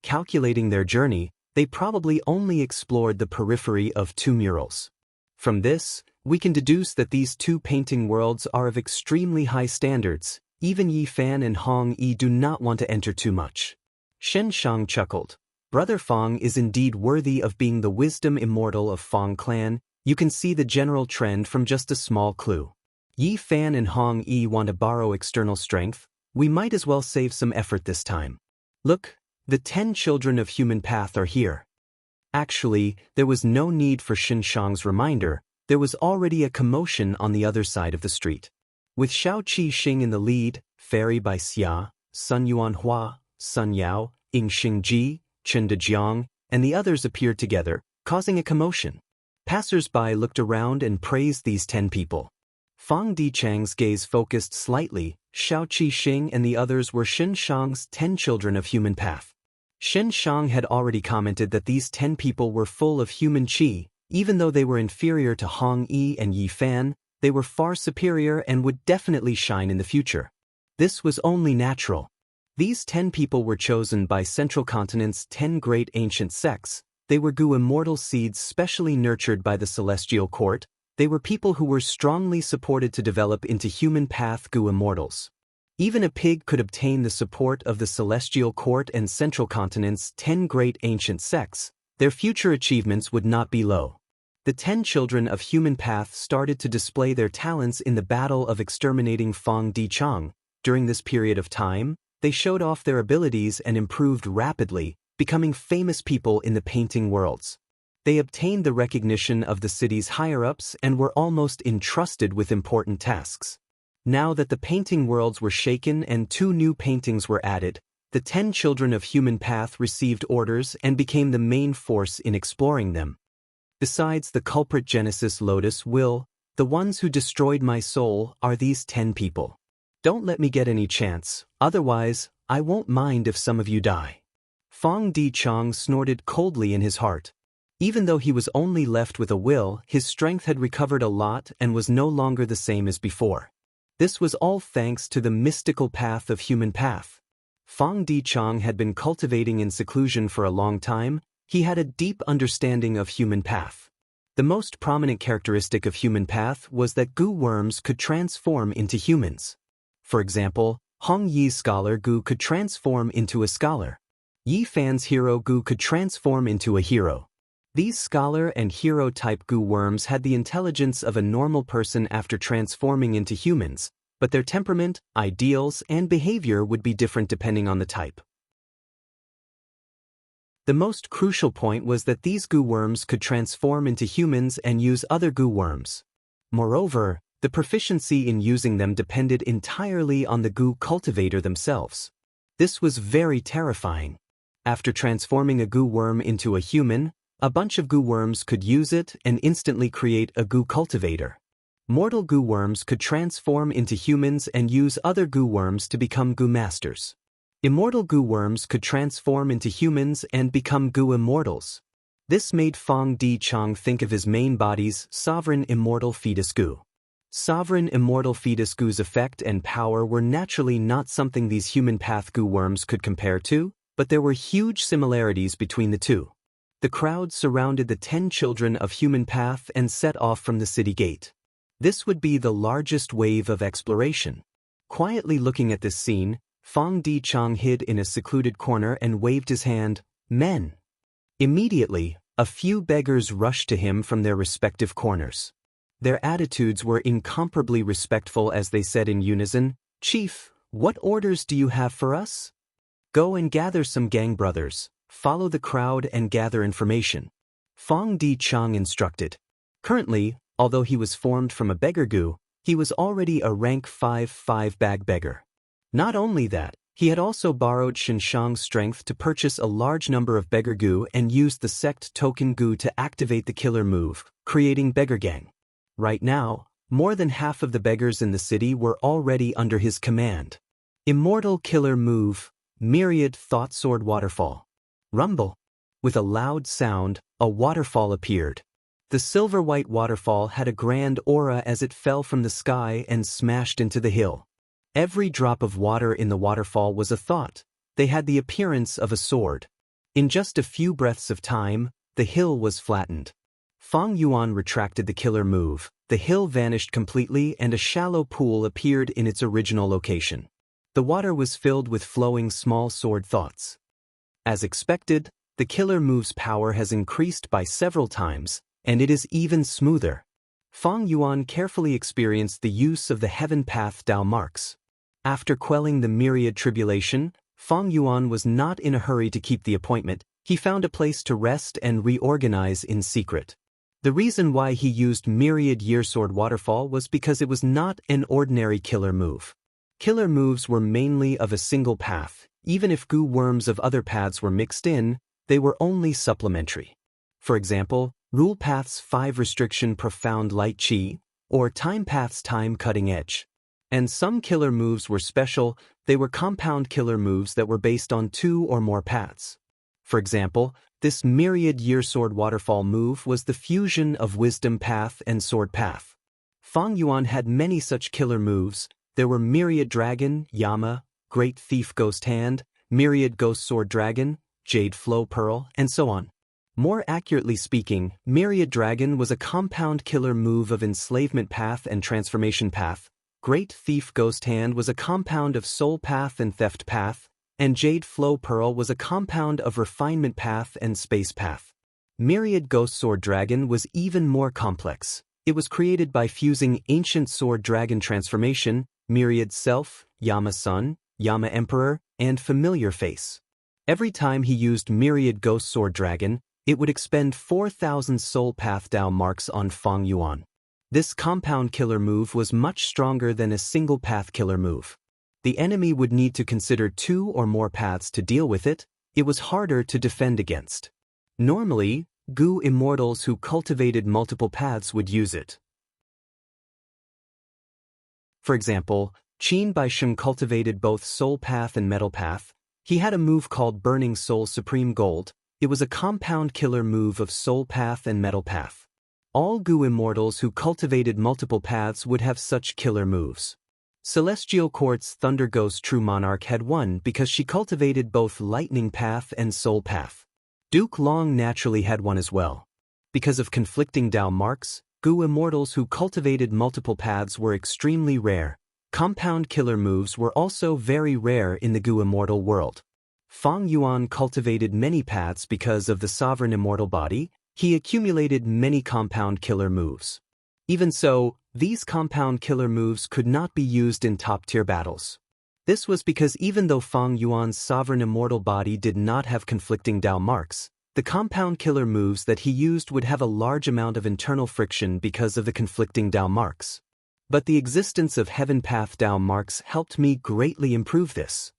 [SPEAKER 1] Calculating their journey, they probably only explored the periphery of 2 murals. From this, we can deduce that these 2 painting worlds are of extremely high standards. Even Yi Fan and Hong Yi do not want to enter too much. Shen Shang chuckled. Brother Fang is indeed worthy of being the wisdom immortal of Fang clan. You can see the general trend from just a small clue. Yi Fan and Hong Yi want to borrow external strength. We might as well save some effort this time. Look, the 10 children of human path are here. Actually, there was no need for Shen Shang's reminder. There was already a commotion on the other side of the street. With Xiao Qi Xing in the lead, Fairy by Xia, Sun Yuan Hua, Sun Yao, Ying Xing Ji, Chen Dejiang, and the others appeared together, causing a commotion. Passers-by looked around and praised these 10 people. Fang Dichang's gaze focused slightly. Xiao Qi Xing and the others were Shen Shang's 10 children of human path. Shen Shang had already commented that these 10 people were full of human qi. Even though they were inferior to Hong Yi and Yi Fan, they were far superior and would definitely shine in the future. This was only natural. These 10 people were chosen by Central Continent's 10 great ancient sects. They were Gu immortal seeds specially nurtured by the Celestial Court. They were people who were strongly supported to develop into human path Gu immortals. Even a pig could obtain the support of the Celestial Court and Central Continent's 10 great ancient sects. Their future achievements would not be low. The 10 children of human path started to display their talents in the battle of exterminating Fang Dichang. During this period of time, they showed off their abilities and improved rapidly, becoming famous people in the painting worlds. They obtained the recognition of the city's higher-ups and were almost entrusted with important tasks. Now that the painting worlds were shaken and 2 new paintings were added, the 10 children of human path received orders and became the main force in exploring them. Besides the culprit Genesis Lotus will, the ones who destroyed my soul are these 10 people. Don't let me get any chance, otherwise, I won't mind if some of you die. Fang Dichang snorted coldly in his heart. Even though he was only left with a will, his strength had recovered a lot and was no longer the same as before. This was all thanks to the mystical path of human path. Fang Dichang had been cultivating in seclusion for a long time. He had a deep understanding of human path. The most prominent characteristic of human path was that Gu worms could transform into humans. For example, Hong Yi's scholar Gu could transform into a scholar. Yi Fan's hero Gu could transform into a hero. These scholar and hero-type Gu worms had the intelligence of a normal person after transforming into humans, but their temperament, ideals, and behavior would be different depending on the type. The most crucial point was that these Gu worms could transform into humans and use other Gu worms. Moreover, the proficiency in using them depended entirely on the Gu cultivator themselves. This was very terrifying. After transforming a Gu worm into a human, a bunch of Gu worms could use it and instantly create a Gu cultivator. Mortal Gu worms could transform into humans and use other Gu worms to become Gu masters. Immortal Gu worms could transform into humans and become Gu immortals. This made Fang Dichang think of his main body's sovereign immortal fetus Gu. Sovereign immortal fetus Gu's effect and power were naturally not something these human path Gu worms could compare to, but there were huge similarities between the two. The crowd surrounded the 10 children of human path and set off from the city gate. This would be the largest wave of exploration. Quietly looking at this scene, Fang Dichang hid in a secluded corner and waved his hand, "Men!" Immediately, a few beggars rushed to him from their respective corners. Their attitudes were incomparably respectful as they said in unison, "Chief, what orders do you have for us?" "Go and gather some gang brothers. Follow the crowd and gather information," Fang Dichang instructed. Currently, although he was formed from a beggar Gu, he was already a rank 5 bag beggar. Not only that, he had also borrowed Shenshang's strength to purchase a large number of beggar Gu and used the sect token Gu to activate the killer move, creating beggar gang. Right now, more than half of the beggars in the city were already under his command. Immortal killer move, Myriad Thought Sword Waterfall. Rumble. With a loud sound, a waterfall appeared. The silver-white waterfall had a grand aura as it fell from the sky and smashed into the hill. Every drop of water in the waterfall was a thought. They had the appearance of a sword. In just a few breaths of time, the hill was flattened. Fang Yuan retracted the killer move, the hill vanished completely and a shallow pool appeared in its original location. The water was filled with flowing small sword thoughts. As expected, the killer move's power has increased by several times, and it is even smoother. Fang Yuan carefully experienced the use of the Heaven Path Dao marks. After quelling the myriad tribulation, Fang Yuan was not in a hurry to keep the appointment. He found a place to rest and reorganize in secret. The reason why he used Myriad Yearsword Waterfall was because it was not an ordinary killer move. Killer moves were mainly of a single path. Even if Gu worms of other paths were mixed in, they were only supplementary. For example, Rule Path's 5 Restriction Profound Light Chi, or Time Path's Time Cutting Edge. And some killer moves were special, they were compound killer moves that were based on 2 or more paths. For example, this Myriad Yearsword Waterfall move was the fusion of Wisdom Path and Sword Path. Fang Yuan had many such killer moves. There were Myriad Dragon, Yama, Great Thief Ghost Hand, Myriad Ghost Sword Dragon, Jade Flow Pearl, and so on. More accurately speaking, Myriad Dragon was a compound killer move of Enslavement Path and Transformation Path, Great Thief Ghost Hand was a compound of Soul Path and Theft Path, and Jade Flow Pearl was a compound of Refinement Path and Space Path. Myriad Ghost Sword Dragon was even more complex. It was created by fusing Ancient Sword Dragon Transformation, Myriad Self, Yama Sun, Yama Emperor, and Familiar Face. Every time he used Myriad Ghost Sword Dragon, it would expend 4,000 Soul Path Dao marks on Fang Yuan. This compound killer move was much stronger than a single path killer move. The enemy would need to consider 2 or more paths to deal with it. It was harder to defend against. Normally, Gu immortals who cultivated multiple paths would use it. For example, Qin Baisheng cultivated both Soul Path and Metal Path. He had a move called Burning Soul Supreme Gold. It was a compound killer move of Soul Path and Metal Path. All Gu immortals who cultivated multiple paths would have such killer moves. Celestial Court's Thunder Ghost True Monarch had won because she cultivated both Lightning Path and Soul Path. Duke Long naturally had won as well. Because of conflicting Dao marks, Gu immortals who cultivated multiple paths were extremely rare. Compound killer moves were also very rare in the Gu immortal world. Feng Yuan cultivated many paths because of the sovereign immortal body. He accumulated many compound killer moves. Even so, these compound killer moves could not be used in top-tier battles. This was because even though Feng Yuan's sovereign immortal body did not have conflicting Dao marks, the compound killer moves that he used would have a large amount of internal friction because of the conflicting Dao marks. But the existence of Heaven Path Dao marks helped me greatly improve this.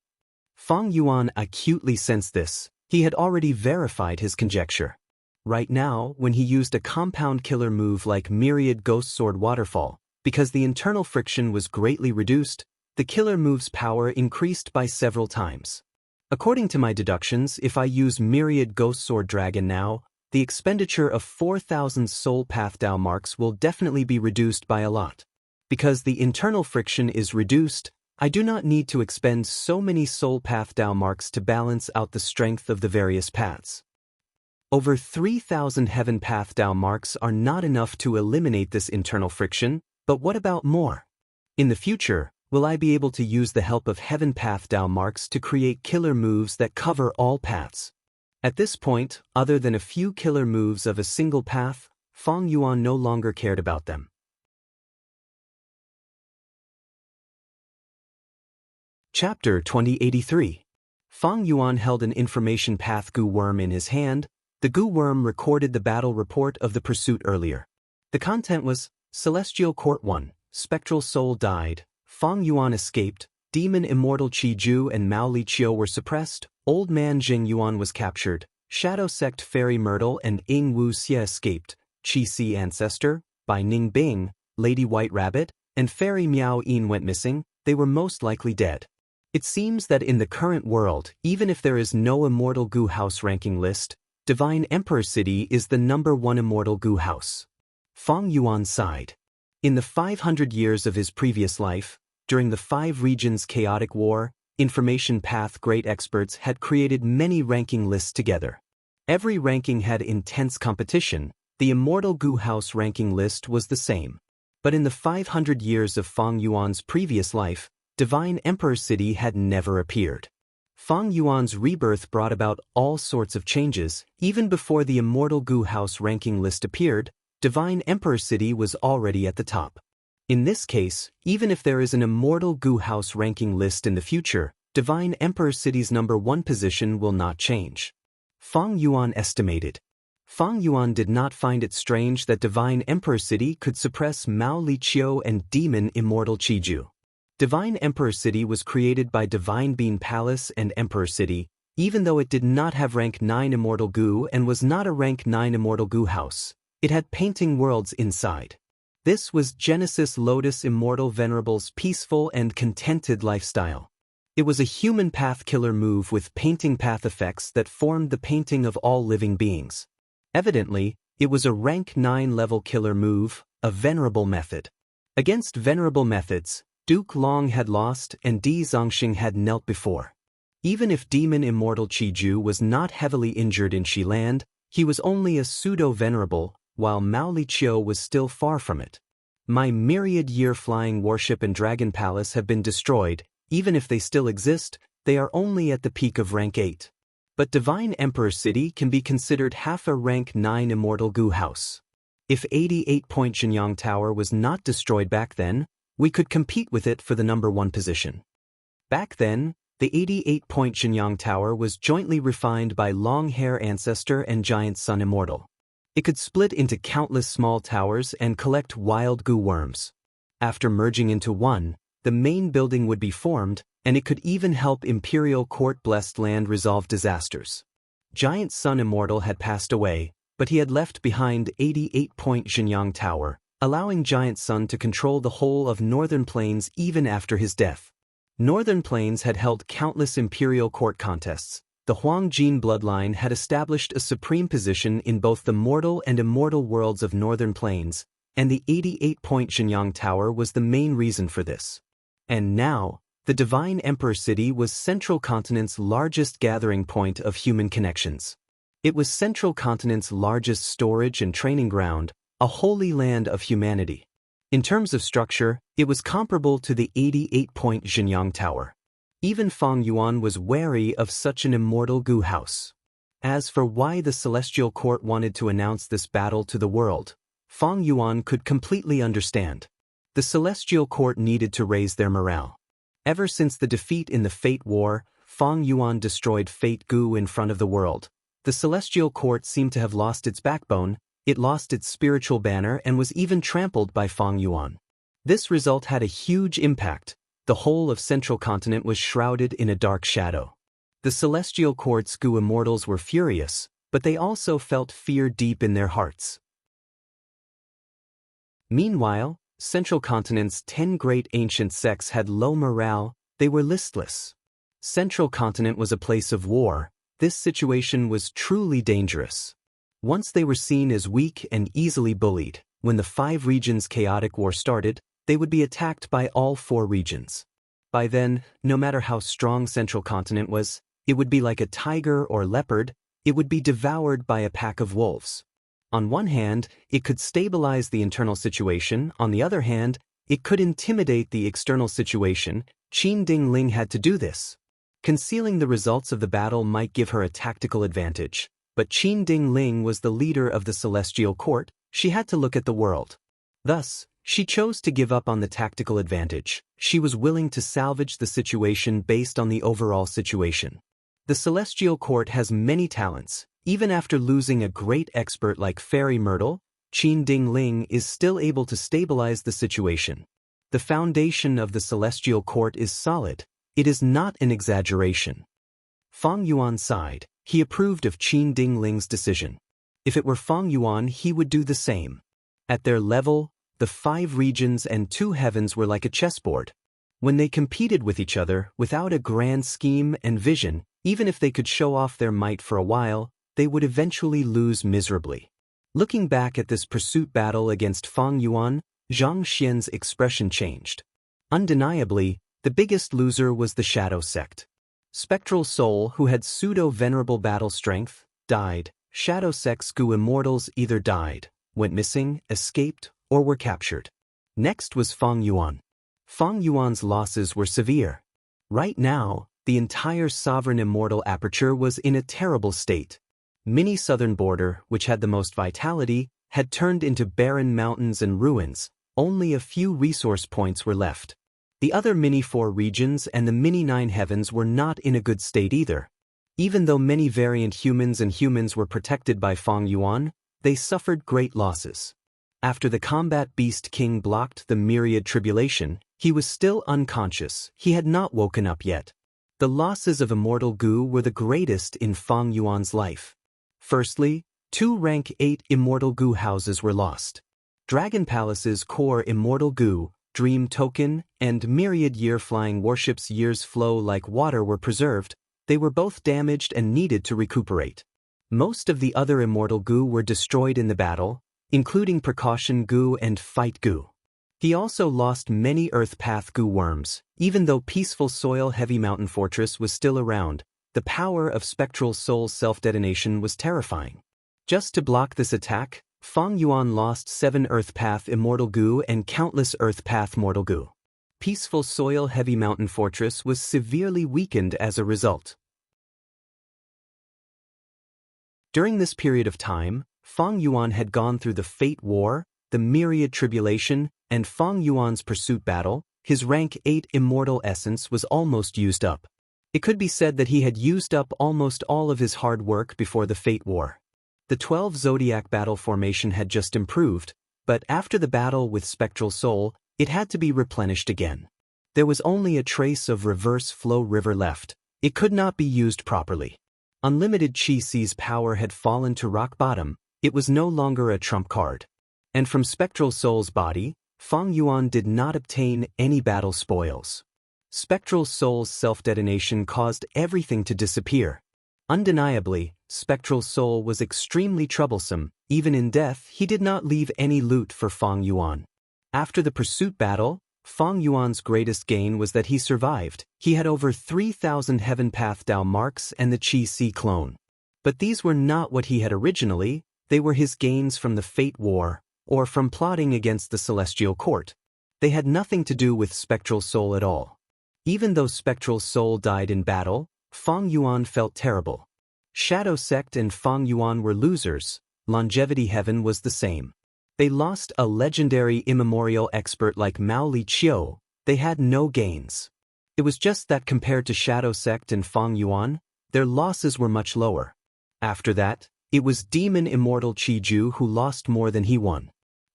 [SPEAKER 1] Feng Yuan acutely sensed this. He had already verified his conjecture. Right now, when he used a compound killer move like Myriad Ghost Sword Waterfall, because the internal friction was greatly reduced, the killer move's power increased by several times. According to my deductions, if I use Myriad Ghost Sword Dragon now, the expenditure of 4,000 Soul Path Dao marks will definitely be reduced by a lot. Because the internal friction is reduced, I do not need to expend so many Soul Path Dao marks to balance out the strength of the various paths. Over 3,000 Heaven Path Dao marks are not enough to eliminate this internal friction, but what about more? In the future, will I be able to use the help of Heaven Path Dao marks to create killer moves that cover all paths? At this point, other than a few killer moves of a single path, Feng Yuan no longer cared about them. Chapter 2083. Feng Yuan held an information path Gu worm in his hand. The Gu worm recorded the battle report of the pursuit earlier. The content was, Celestial Court 1, Spectral Soul died, Feng Yuan escaped, Demon Immortal Qi Ju and Mao Li Qiu were suppressed, Old Man Jing Yuan was captured, Shadow Sect Fairy Myrtle and Ying Wu Xie escaped, Qi Si Ancestor, Bai Ning Bing, Lady White Rabbit, and Fairy Miao Yin went missing. They were most likely dead. It seems that in the current world, even if there is no immortal Gu house ranking list, Divine Emperor City is the #1 immortal Gu house. Feng Yuan sighed. In the 500 years of his previous life, during the 5 regions chaotic war, information path great experts had created many ranking lists together. Every ranking had intense competition. The immortal Gu house ranking list was the same. But in the 500 years of Feng Yuan's previous life, Divine Emperor City had never appeared. Feng Yuan's rebirth brought about all sorts of changes. Even before the immortal Gu house ranking list appeared, Divine Emperor City was already at the top. In this case, even if there is an immortal Gu house ranking list in the future, Divine Emperor City's #1 position will not change. Feng Yuan estimated. Feng Yuan did not find it strange that Divine Emperor City could suppress Mao Li Qiu and Demon Immortal Qi Ju. Divine Emperor City was created by Divine Bean Palace and Emperor City, even though it did not have rank 9 Immortal Gu and was not a rank 9 Immortal Gu house. It had painting worlds inside. This was Genesis Lotus Immortal Venerable's peaceful and contented lifestyle. It was a human path killer move with painting path effects that formed the painting of all living beings. Evidently, it was a rank 9 level killer move, a venerable method. Against venerable methods, Duke Long had lost and Di Zongxing had knelt before. Even if Demon Immortal Qi Ju was not heavily injured in Xiland, he was only a pseudo-venerable, while Mao Li Qiu was still far from it. My myriad-year flying warship and dragon palace have been destroyed. Even if they still exist, they are only at the peak of rank 8. But Divine Emperor City can be considered half a rank 9 Immortal Gu house. If 88-point Jinyang Tower was not destroyed back then, we could compete with it for the #1 position. Back then, the 88-point Jinyang Tower was jointly refined by Long Hair Ancestor and Giant Sun Immortal. It could split into countless small towers and collect wild Gu worms. After merging into one, the main building would be formed, and it could even help Imperial Court Blessed Land resolve disasters. Giant Sun Immortal had passed away, but he had left behind 88-point Jinyang Tower, allowing Giant Sun to control the whole of Northern Plains even after his death. Northern Plains had held countless Imperial Court contests. the Huangjin bloodline had established a supreme position in both the mortal and immortal worlds of northern plains, and the 88-point Xinyang Tower was the main reason for this. And now, the Divine Emperor City was Central Continent's largest gathering point of human connections. It was Central Continent's largest storage and training ground, a holy land of humanity. In terms of structure, it was comparable to the 88-point Xinyang Tower. Even Feng Yuan was wary of such an immortal Gu house. As for why the Celestial Court wanted to announce this battle to the world, Feng Yuan could completely understand. The Celestial Court needed to raise their morale. Ever since the defeat in the Fate War, Feng Yuan destroyed Fate Gu in front of the world. The Celestial Court seemed to have lost its backbone, it lost its spiritual banner and was even trampled by Feng Yuan. This result had a huge impact. The whole of Central Continent was shrouded in a dark shadow. The Celestial Court's Gu immortals were furious, but they also felt fear deep in their hearts. Meanwhile, Central Continent's 10 great ancient sects had low morale, they were listless. Central Continent was a place of war. This situation was truly dangerous. Once they were seen as weak and easily bullied, when the 5 regions' chaotic war started, they would be attacked by all 4 regions. By then, no matter how strong Central Continent was, it would be like a tiger or leopard, it would be devoured by a pack of wolves. On one hand, it could stabilize the internal situation, on the other hand, it could intimidate the external situation. Qin Dingling had to do this. Concealing the results of the battle might give her a tactical advantage, but Qin Dingling was the leader of the Celestial Court, she had to look at the world. Thus, she chose to give up on the tactical advantage. She was willing to salvage the situation based on the overall situation. The Celestial Court has many talents. Even after losing a great expert like Fairy Myrtle, Qin Dingling is still able to stabilize the situation. The foundation of the Celestial Court is solid. It is not an exaggeration. Feng Yuan sighed. He approved of Qin Dingling's decision. If it were Feng Yuan, he would do the same. At their level, the 5 regions and 2 heavens were like a chessboard. When they competed with each other, without a grand scheme and vision, even if they could show off their might for a while, they would eventually lose miserably. Looking back at this pursuit battle against Feng Yuan, Zhang Xian's expression changed. Undeniably, the biggest loser was the Shadow Sect. Spectral Soul, who had pseudo-venerable battle strength, died. Shadow Sect's Gu immortals either died, went missing, escaped, or were captured. Next was Feng Yuan. Feng Yuan's losses were severe. Right now, the entire sovereign immortal aperture was in a terrible state. Mini southern border, which had the most vitality, had turned into barren mountains and ruins. Only a few resource points were left. The other mini 4 regions and the mini 9 heavens were not in a good state either. Even though many variant humans and humans were protected by Feng Yuan, they suffered great losses. After the combat beast king blocked the myriad tribulation, he was still unconscious. He had not woken up yet. The losses of immortal Gu were the greatest in Feng Yuan's life. Firstly, 2 rank 8 immortal Gu houses were lost. Dragon Palace's core immortal Gu, Dream Token, and myriad year-flying warships' years flow like water were preserved. They were both damaged and needed to recuperate. Most of the other immortal Gu were destroyed in the battle, including Precaution Gu and Fight Gu. He also lost many Earth Path Gu worms. Even though Peaceful Soil Heavy Mountain Fortress was still around, the power of Spectral Soul's self-detonation was terrifying. Just to block this attack, Feng Yuan lost 7 Earth Path Immortal Gu and countless Earth Path Mortal Gu. Peaceful Soil Heavy Mountain Fortress was severely weakened as a result. During this period of time, Feng Yuan had gone through the Fate War, the Myriad Tribulation, and Feng Yuan's pursuit battle. His rank 8 immortal essence was almost used up. It could be said that he had used up almost all of his hard work before the Fate War. The 12 Zodiac battle formation had just improved, but after the battle with Spectral Soul, it had to be replenished again. There was only a trace of reverse flow river left. It could not be used properly. Unlimited Qi Si's power had fallen to rock bottom. It was no longer a trump card. And from Spectral Soul's body, Feng Yuan did not obtain any battle spoils. Spectral Soul's self-detonation caused everything to disappear. Undeniably, Spectral Soul was extremely troublesome. Even in death, he did not leave any loot for Feng Yuan. After the pursuit battle, Feng Yuan's greatest gain was that he survived. He had over 3,000 Heaven Path Dao marks and the Qi Si clone. But these were not what he had originally, they were his gains from the Fate War, or from plotting against the Celestial Court. They had nothing to do with Spectral Soul at all. Even though Spectral Soul died in battle, Feng Yuan felt terrible. Shadow Sect and Feng Yuan were losers. Longevity Heaven was the same. They lost a legendary immemorial expert like Mao Li Qiu. They had no gains. It was just that compared to Shadow Sect and Feng Yuan, their losses were much lower. After that, it was Demon Immortal Qiju who lost more than he won.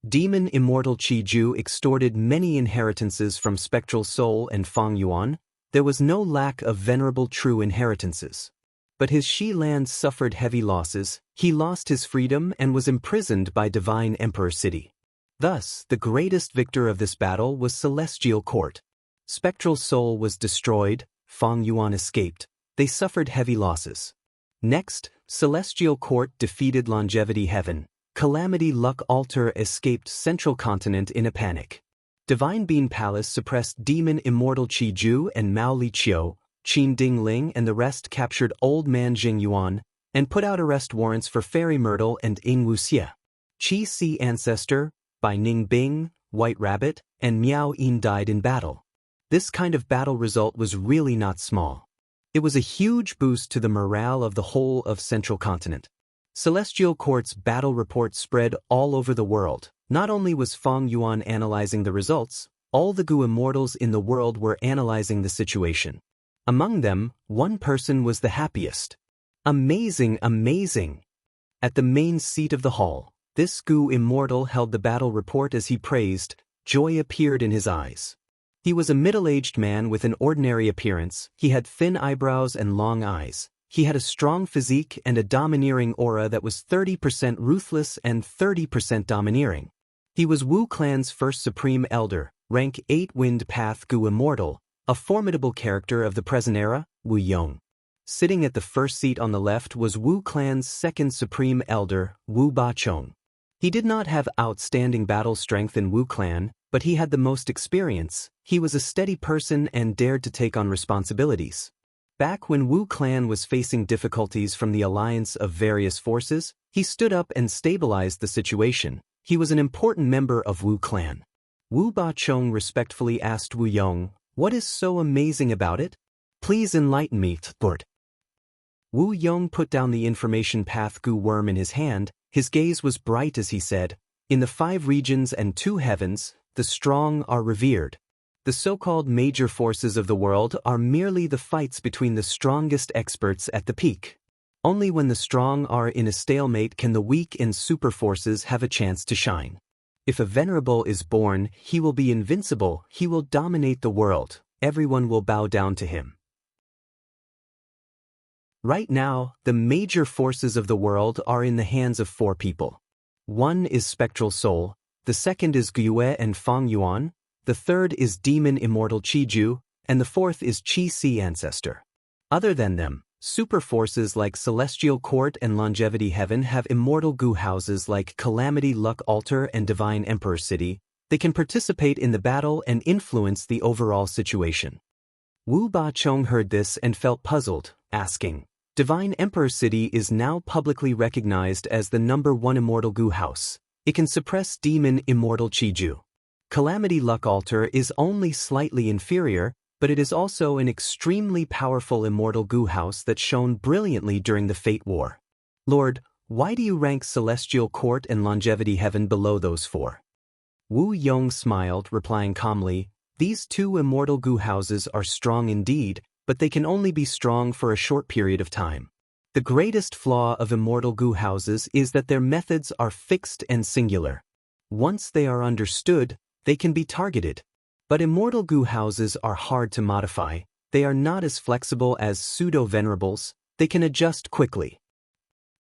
[SPEAKER 1] Demon Immortal Qiju extorted many inheritances from Spectral Soul and Feng Yuan. There was no lack of venerable true inheritances. But his Xi land suffered heavy losses, he lost his freedom and was imprisoned by Divine Emperor City. Thus, the greatest victor of this battle was Celestial Court. Spectral Soul was destroyed, Feng Yuan escaped. They suffered heavy losses. Next, Celestial Court defeated Longevity Heaven. Calamity Luck Altar escaped Central Continent in a panic. Divine Bean Palace suppressed Demon Immortal Qiju and Mao Li Qiu. Qin Ding Ling and the rest captured Old Man Jing Yuan and put out arrest warrants for Fairy Myrtle and Ying Wuxia. Qi Si Ancestor, Bai Ning Bing, White Rabbit, and Miao Yin died in battle. This kind of battle result was really not small. It was a huge boost to the morale of the whole of Central Continent. Celestial Court's battle report spread all over the world. Not only was Feng Yuan analyzing the results, all the Gu immortals in the world were analyzing the situation. Among them, one person was the happiest. Amazing, amazing! At the main seat of the hall, this Gu immortal held the battle report as he praised. Joy appeared in his eyes. He was a middle-aged man with an ordinary appearance. He had thin eyebrows and long eyes. He had a strong physique and a domineering aura that was 30% ruthless and 30% domineering. He was Wu Clan's first Supreme Elder, rank 8 Wind Path Gu Immortal, a formidable character of the present era, Wu Yong. Sitting at the first seat on the left was Wu Clan's second Supreme Elder, Wu Bachong. He did not have outstanding battle strength in Wu Clan, but he had the most experience. He was a steady person and dared to take on responsibilities. Back when Wu Clan was facing difficulties from the alliance of various forces, he stood up and stabilized the situation. He was an important member of Wu Clan. Wu Bachong respectfully asked Wu Yong, "What is so amazing about it? Please enlighten me, Lord." Wu Yong put down the information path Gu worm in his hand. His gaze was bright as he said, "In the 5 regions and 2 heavens, the strong are revered. The so-called major forces of the world are merely the fights between the strongest experts at the peak. Only when the strong are in a stalemate can the weak and super forces have a chance to shine. If a venerable is born, he will be invincible, he will dominate the world, everyone will bow down to him." Right now, the major forces of the world are in the hands of 4 people. One is Spectral Soul, the second is Gyue and Feng Yuan, the third is Demon Immortal Qiju, and the fourth is Qi Si Ancestor. Other than them, super forces like Celestial Court and Longevity Heaven have immortal Gu houses like Calamity Luck Altar and Divine Emperor City. They can participate in the battle and influence the overall situation. Wu Bachong heard this and felt puzzled, asking, "Divine Emperor City is now publicly recognized as the #1 immortal Gu house. It can suppress Demon Immortal Qiju. Calamity Luck Altar is only slightly inferior, but it is also an extremely powerful immortal Gu house that shone brilliantly during the Fate War. Lord, why do you rank Celestial Court and Longevity Heaven below those 4? Wu Yong smiled, replying calmly, "These 2 immortal Gu houses are strong indeed, but they can only be strong for a short period of time. The greatest flaw of immortal Gu houses is that their methods are fixed and singular. Once they are understood, they can be targeted. But immortal Gu houses are hard to modify. They are not as flexible as pseudo-venerables. They can adjust quickly.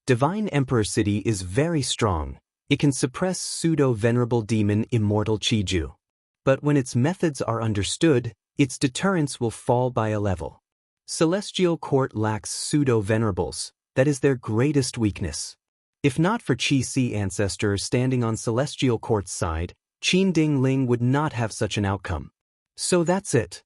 [SPEAKER 1] Divine Emperor City is very strong. It can suppress pseudo-venerable demon Immortal Qiju. But when its methods are understood, its deterrence will fall by a level. Celestial Court lacks pseudo-venerables, that is their greatest weakness. If not for Qi Si ancestors standing on Celestial Court's side, Qin Ding Ling would not have such an outcome. So that's it.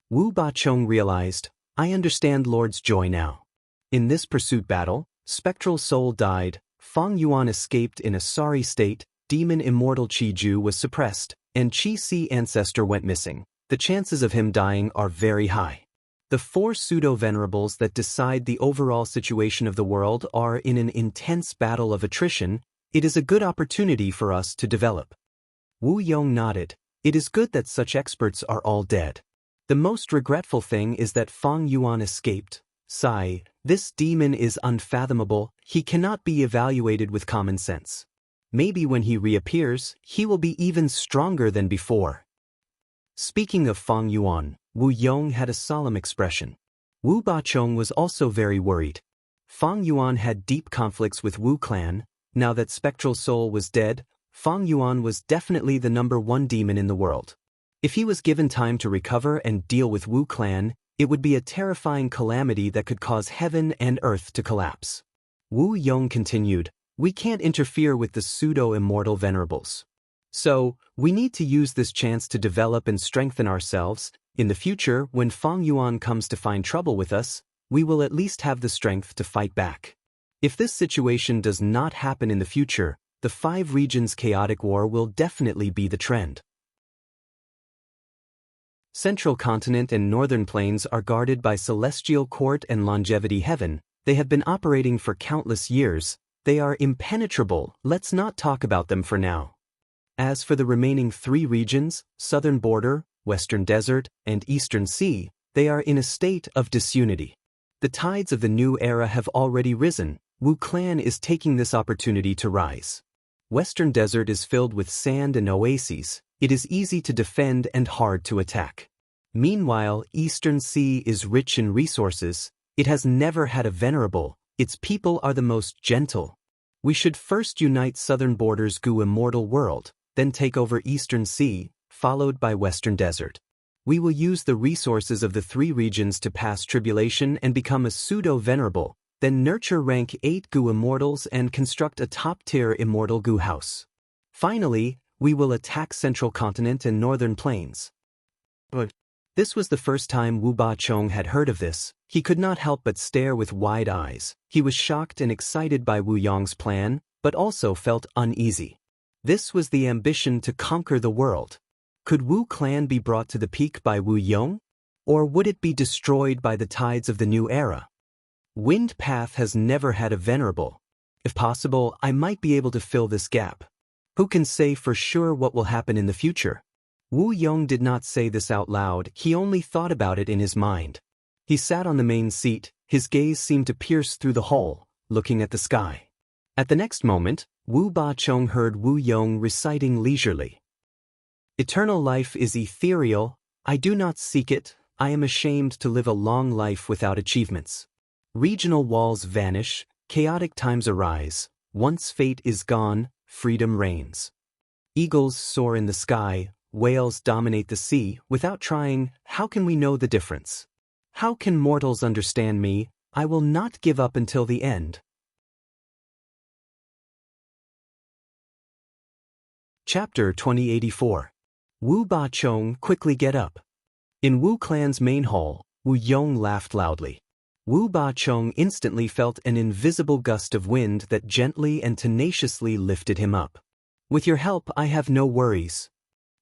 [SPEAKER 1] Wu Bachong realized, I understand Lord's joy now. In this pursuit battle, Spectral Soul died, Fang Yuan escaped in a sorry state, Demon Immortal Qi Ju was suppressed, and Qi Si ancestor went missing. The chances of him dying are very high. The four pseudo-venerables that decide the overall situation of the world are in an intense battle of attrition. It is a good opportunity for us to develop. Wu Yong nodded. It is good that such experts are all dead. The most regretful thing is that Fang Yuan escaped. Sigh, this demon is unfathomable, he cannot be evaluated with common sense. Maybe when he reappears, he will be even stronger than before. Speaking of Fang Yuan, Wu Yong had a solemn expression. Wu Bachong was also very worried. Fang Yuan had deep conflicts with Wu clan. Now that Spectral Soul was dead, Fang Yuan was definitely the #1 demon in the world. If he was given time to recover and deal with Wu clan, it would be a terrifying calamity that could cause heaven and earth to collapse. Wu Yong continued, we can't interfere with the pseudo-immortal venerables. So, we need to use this chance to develop and strengthen ourselves. In the future, when Fang Yuan comes to find trouble with us, we will at least have the strength to fight back. If this situation does not happen in the future, the 5 regions chaotic war will definitely be the trend. Central Continent and Northern Plains are guarded by Celestial Court and Longevity Heaven. They have been operating for countless years. They are impenetrable. Let's not talk about them for now. As for the remaining 3 regions, Southern Border, Western Desert, and Eastern Sea, they are in a state of disunity. The tides of the new era have already risen. Wu clan is taking this opportunity to rise. Western Desert is filled with sand and oases. It is easy to defend and hard to attack. Meanwhile, Eastern Sea is rich in resources. It has never had a venerable. Its people are the most gentle. We should first unite Southern Border's Gu immortal world, then take over Eastern Sea, followed by Western Desert. We will use the resources of the 3 regions to pass tribulation and become a pseudo-venerable, then nurture rank 8 Gu immortals and construct a top-tier immortal Gu house. Finally, we will attack Central Continent and Northern Plains. This was the first time Wu Bachong had heard of this. He could not help but stare with wide eyes. He was shocked and excited by Wu Yong's plan, but also felt uneasy. This was the ambition to conquer the world. Could Wu clan be brought to the peak by Wu Yong? Or would it be destroyed by the tides of the new era? Wind Path has never had a venerable. If possible, I might be able to fill this gap. Who can say for sure what will happen in the future? Wu Yong did not say this out loud, he only thought about it in his mind. He sat on the main seat, his gaze seemed to pierce through the hole, looking at the sky. At the next moment, Wu Bachong heard Wu Yong reciting leisurely. Eternal life is ethereal, I do not seek it, I am ashamed to live a long life without achievements. Regional walls vanish, chaotic times arise, once fate is gone, freedom reigns. Eagles soar in the sky, whales dominate the sea, without trying, how can we know the difference? How can mortals understand me? I will not give up until the end. Chapter 2084. Wu Bachong, quickly get up. In Wu clan's main hall, Wu Yong laughed loudly. Wu Bachong instantly felt an invisible gust of wind that gently and tenaciously lifted him up. With your help, I have no worries.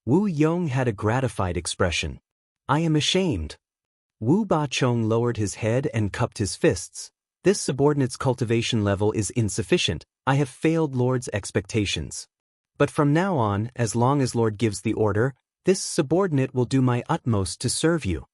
[SPEAKER 1] Wu Yong had a gratified expression. I am ashamed. Wu Bachong lowered his head and cupped his fists. This subordinate's cultivation level is insufficient. I have failed Lord's expectations. But from now on, as long as Lord gives the order, this subordinate will do my utmost to serve you.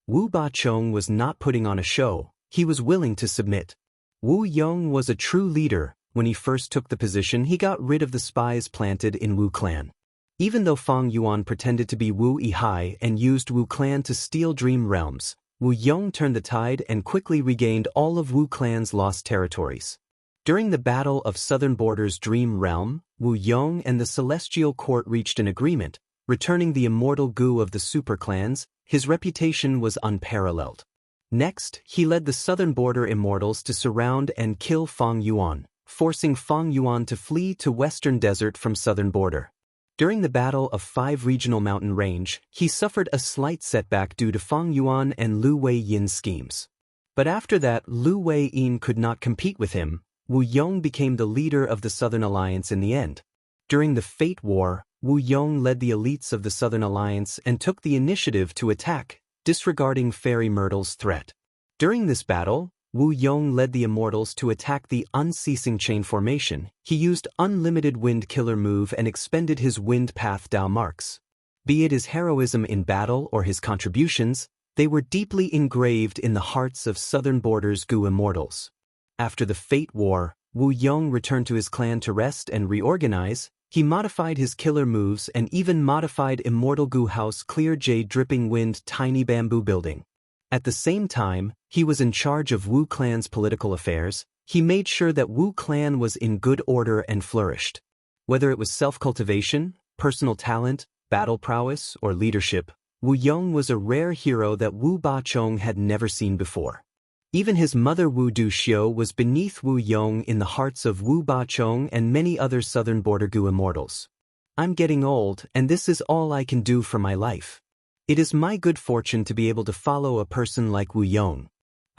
[SPEAKER 1] Wu Bachong was not putting on a show, he was willing to submit. Wu Yong was a true leader. When he first took the position, he got rid of the spies planted in Wu clan. Even though Fang Yuan pretended to be Wu Yihai and used Wu clan to steal dream realms, Wu Yong turned the tide and quickly regained all of Wu clan's lost territories. During the Battle of Southern Border's Dream Realm, Wu Yong and the Celestial Court reached an agreement, returning the immortal Gu of the super clans. His reputation was unparalleled. Next, he led the southern border immortals to surround and kill Feng Yuan, forcing Feng Yuan to flee to western desert from southern border. During the Battle of 5 Regional Mountain Range, he suffered a slight setback due to Feng Yuan and Lu Wei-yin's schemes. But after that, Lu Wei-yin could not compete with him. Wu Yong became the leader of the Southern Alliance in the end. During the Fate War, Wu Yong led the elites of the Southern Alliance and took the initiative to attack, disregarding Fairy Myrtle's threat. During this battle, Wu Yong led the Immortals to attack the unceasing chain formation. He used unlimited wind killer move and expended his wind path Dao marks. Be it his heroism in battle or his contributions, they were deeply engraved in the hearts of Southern Border's Gu Immortals. After the Fate War, Wu Yong returned to his clan to rest and reorganize. He modified his killer moves and even modified Immortal Gu House Clear Jade Dripping Wind Tiny Bamboo Building. At the same time, he was in charge of Wu Clan's political affairs. He made sure that Wu Clan was in good order and flourished. Whether it was self-cultivation, personal talent, battle prowess, or leadership, Wu Yong was a rare hero that Wu Bachong had never seen before. Even his mother Wu Duxiu was beneath Wu Yong in the hearts of Wu Bachong and many other southern border Gu immortals. I'm getting old, and this is all I can do for my life. It is my good fortune to be able to follow a person like Wu Yong.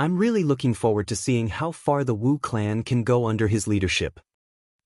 [SPEAKER 1] I'm really looking forward to seeing how far the Wu clan can go under his leadership.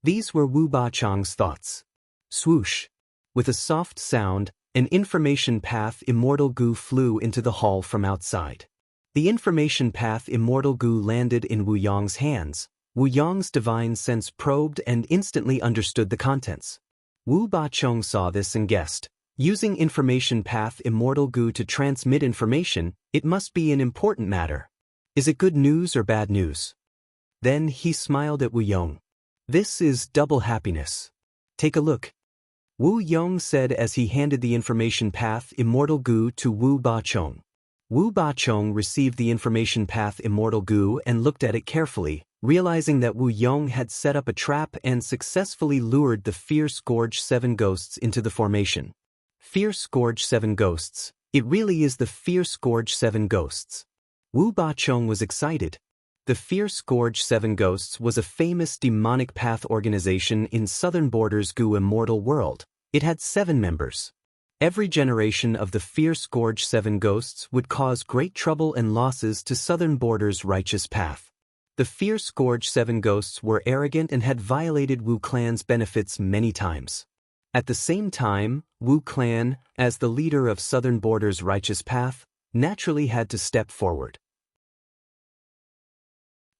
[SPEAKER 1] These were Wu Bachong's thoughts. Swoosh. With a soft sound, an information path Immortal Gu flew into the hall from outside. The information path Immortal Gu landed in Wu Yong's hands. Wu Yong's divine sense probed and instantly understood the contents. Wu Bachong saw this and guessed. Using information path Immortal Gu to transmit information, it must be an important matter. Is it good news or bad news? Then he smiled at Wu Yong. This is double happiness. Take a look. Wu Yong said as he handed the information path Immortal Gu to Wu Bachong. Wu Bachong received the information path Immortal Gu and looked at it carefully, realizing that Wu Yong had set up a trap and successfully lured the Fierce Scourge 7 ghosts into the formation. Fierce Scourge 7 ghosts. It really is the Fierce Scourge 7 ghosts. Wu Bachong was excited. The Fierce Scourge 7 Ghosts was a famous demonic path organization in Southern Border's Gu immortal world. It had 7 members. Every generation of the Fierce Scourge 7 Ghosts would cause great trouble and losses to Southern Border's righteous path. The Fierce Scourge 7 Ghosts were arrogant and had violated Wu Clan's benefits many times. At the same time, Wu Clan, as the leader of Southern Border's righteous path, naturally had to step forward.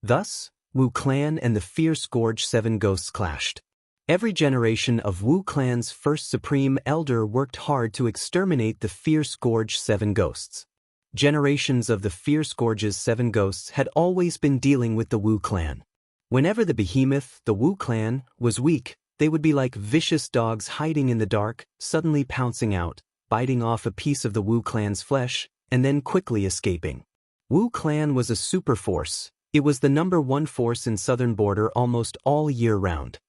[SPEAKER 1] Thus, Wu Clan and the Fierce Scourge 7 Ghosts clashed. Every generation of Wu Clan's first Supreme Elder worked hard to exterminate the Fierce Scourge 7 Ghosts. Generations of the Fierce Scourge's 7 Ghosts had always been dealing with the Wu Clan. Whenever the behemoth, the Wu Clan, was weak, they would be like vicious dogs hiding in the dark, suddenly pouncing out, biting off a piece of the Wu Clan's flesh, and then quickly escaping. Wu Clan was a super force. It was the #1 force in Southern Border almost all year round.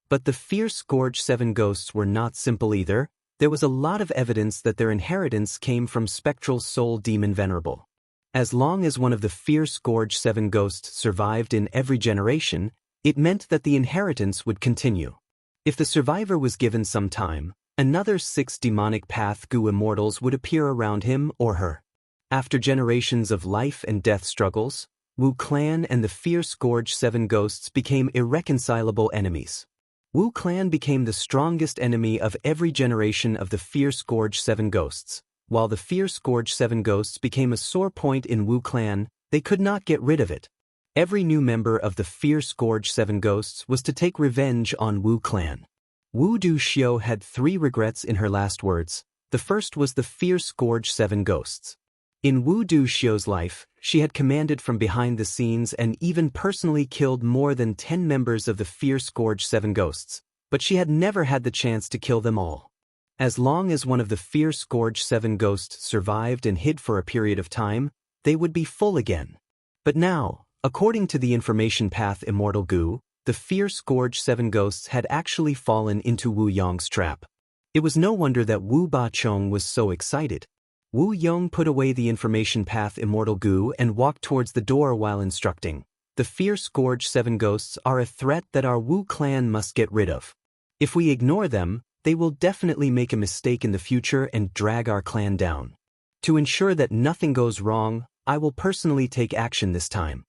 [SPEAKER 1] But the Fierce Scourge 7 Ghosts were not simple either. There was a lot of evidence that their inheritance came from Spectral Soul Demon Venerable. As long as one of the Fierce Scourge 7 Ghosts survived in every generation, it meant that the inheritance would continue. If the survivor was given some time, another 6 demonic path Gu immortals would appear around him or her. After generations of life and death struggles, Wu Clan and the Fierce Scourge 7 Ghosts became irreconcilable enemies. Wu Clan became the strongest enemy of every generation of the Fierce Scourge 7 Ghosts. While the Fierce Scourge 7 Ghosts became a sore point in Wu Clan, they could not get rid of it. Every new member of the Fierce Scourge 7 Ghosts was to take revenge on Wu Clan. Wu Duxiu had 3 regrets in her last words. The first was the Fierce Scourge 7 Ghosts. In Wu Duxiu's life, she had commanded from behind the scenes and even personally killed more than 10 members of the Fierce Scourge 7 Ghosts, but she had never had the chance to kill them all. As long as one of the Fierce Scourge 7 Ghosts survived and hid for a period of time, they would be full again. But now, according to the information path Immortal Gu, the Fierce Scourge 7 Ghosts had actually fallen into Wu Yong's trap. It was no wonder that Wu Bachong was so excited. Wu Yong put away the information path Immortal Goo and walked towards the door while instructing. The fierce Gorge 7 ghosts are a threat that our Wu clan must get rid of. If we ignore them, they will definitely make a mistake in the future and drag our clan down. To ensure that nothing goes wrong, I will personally take action this time.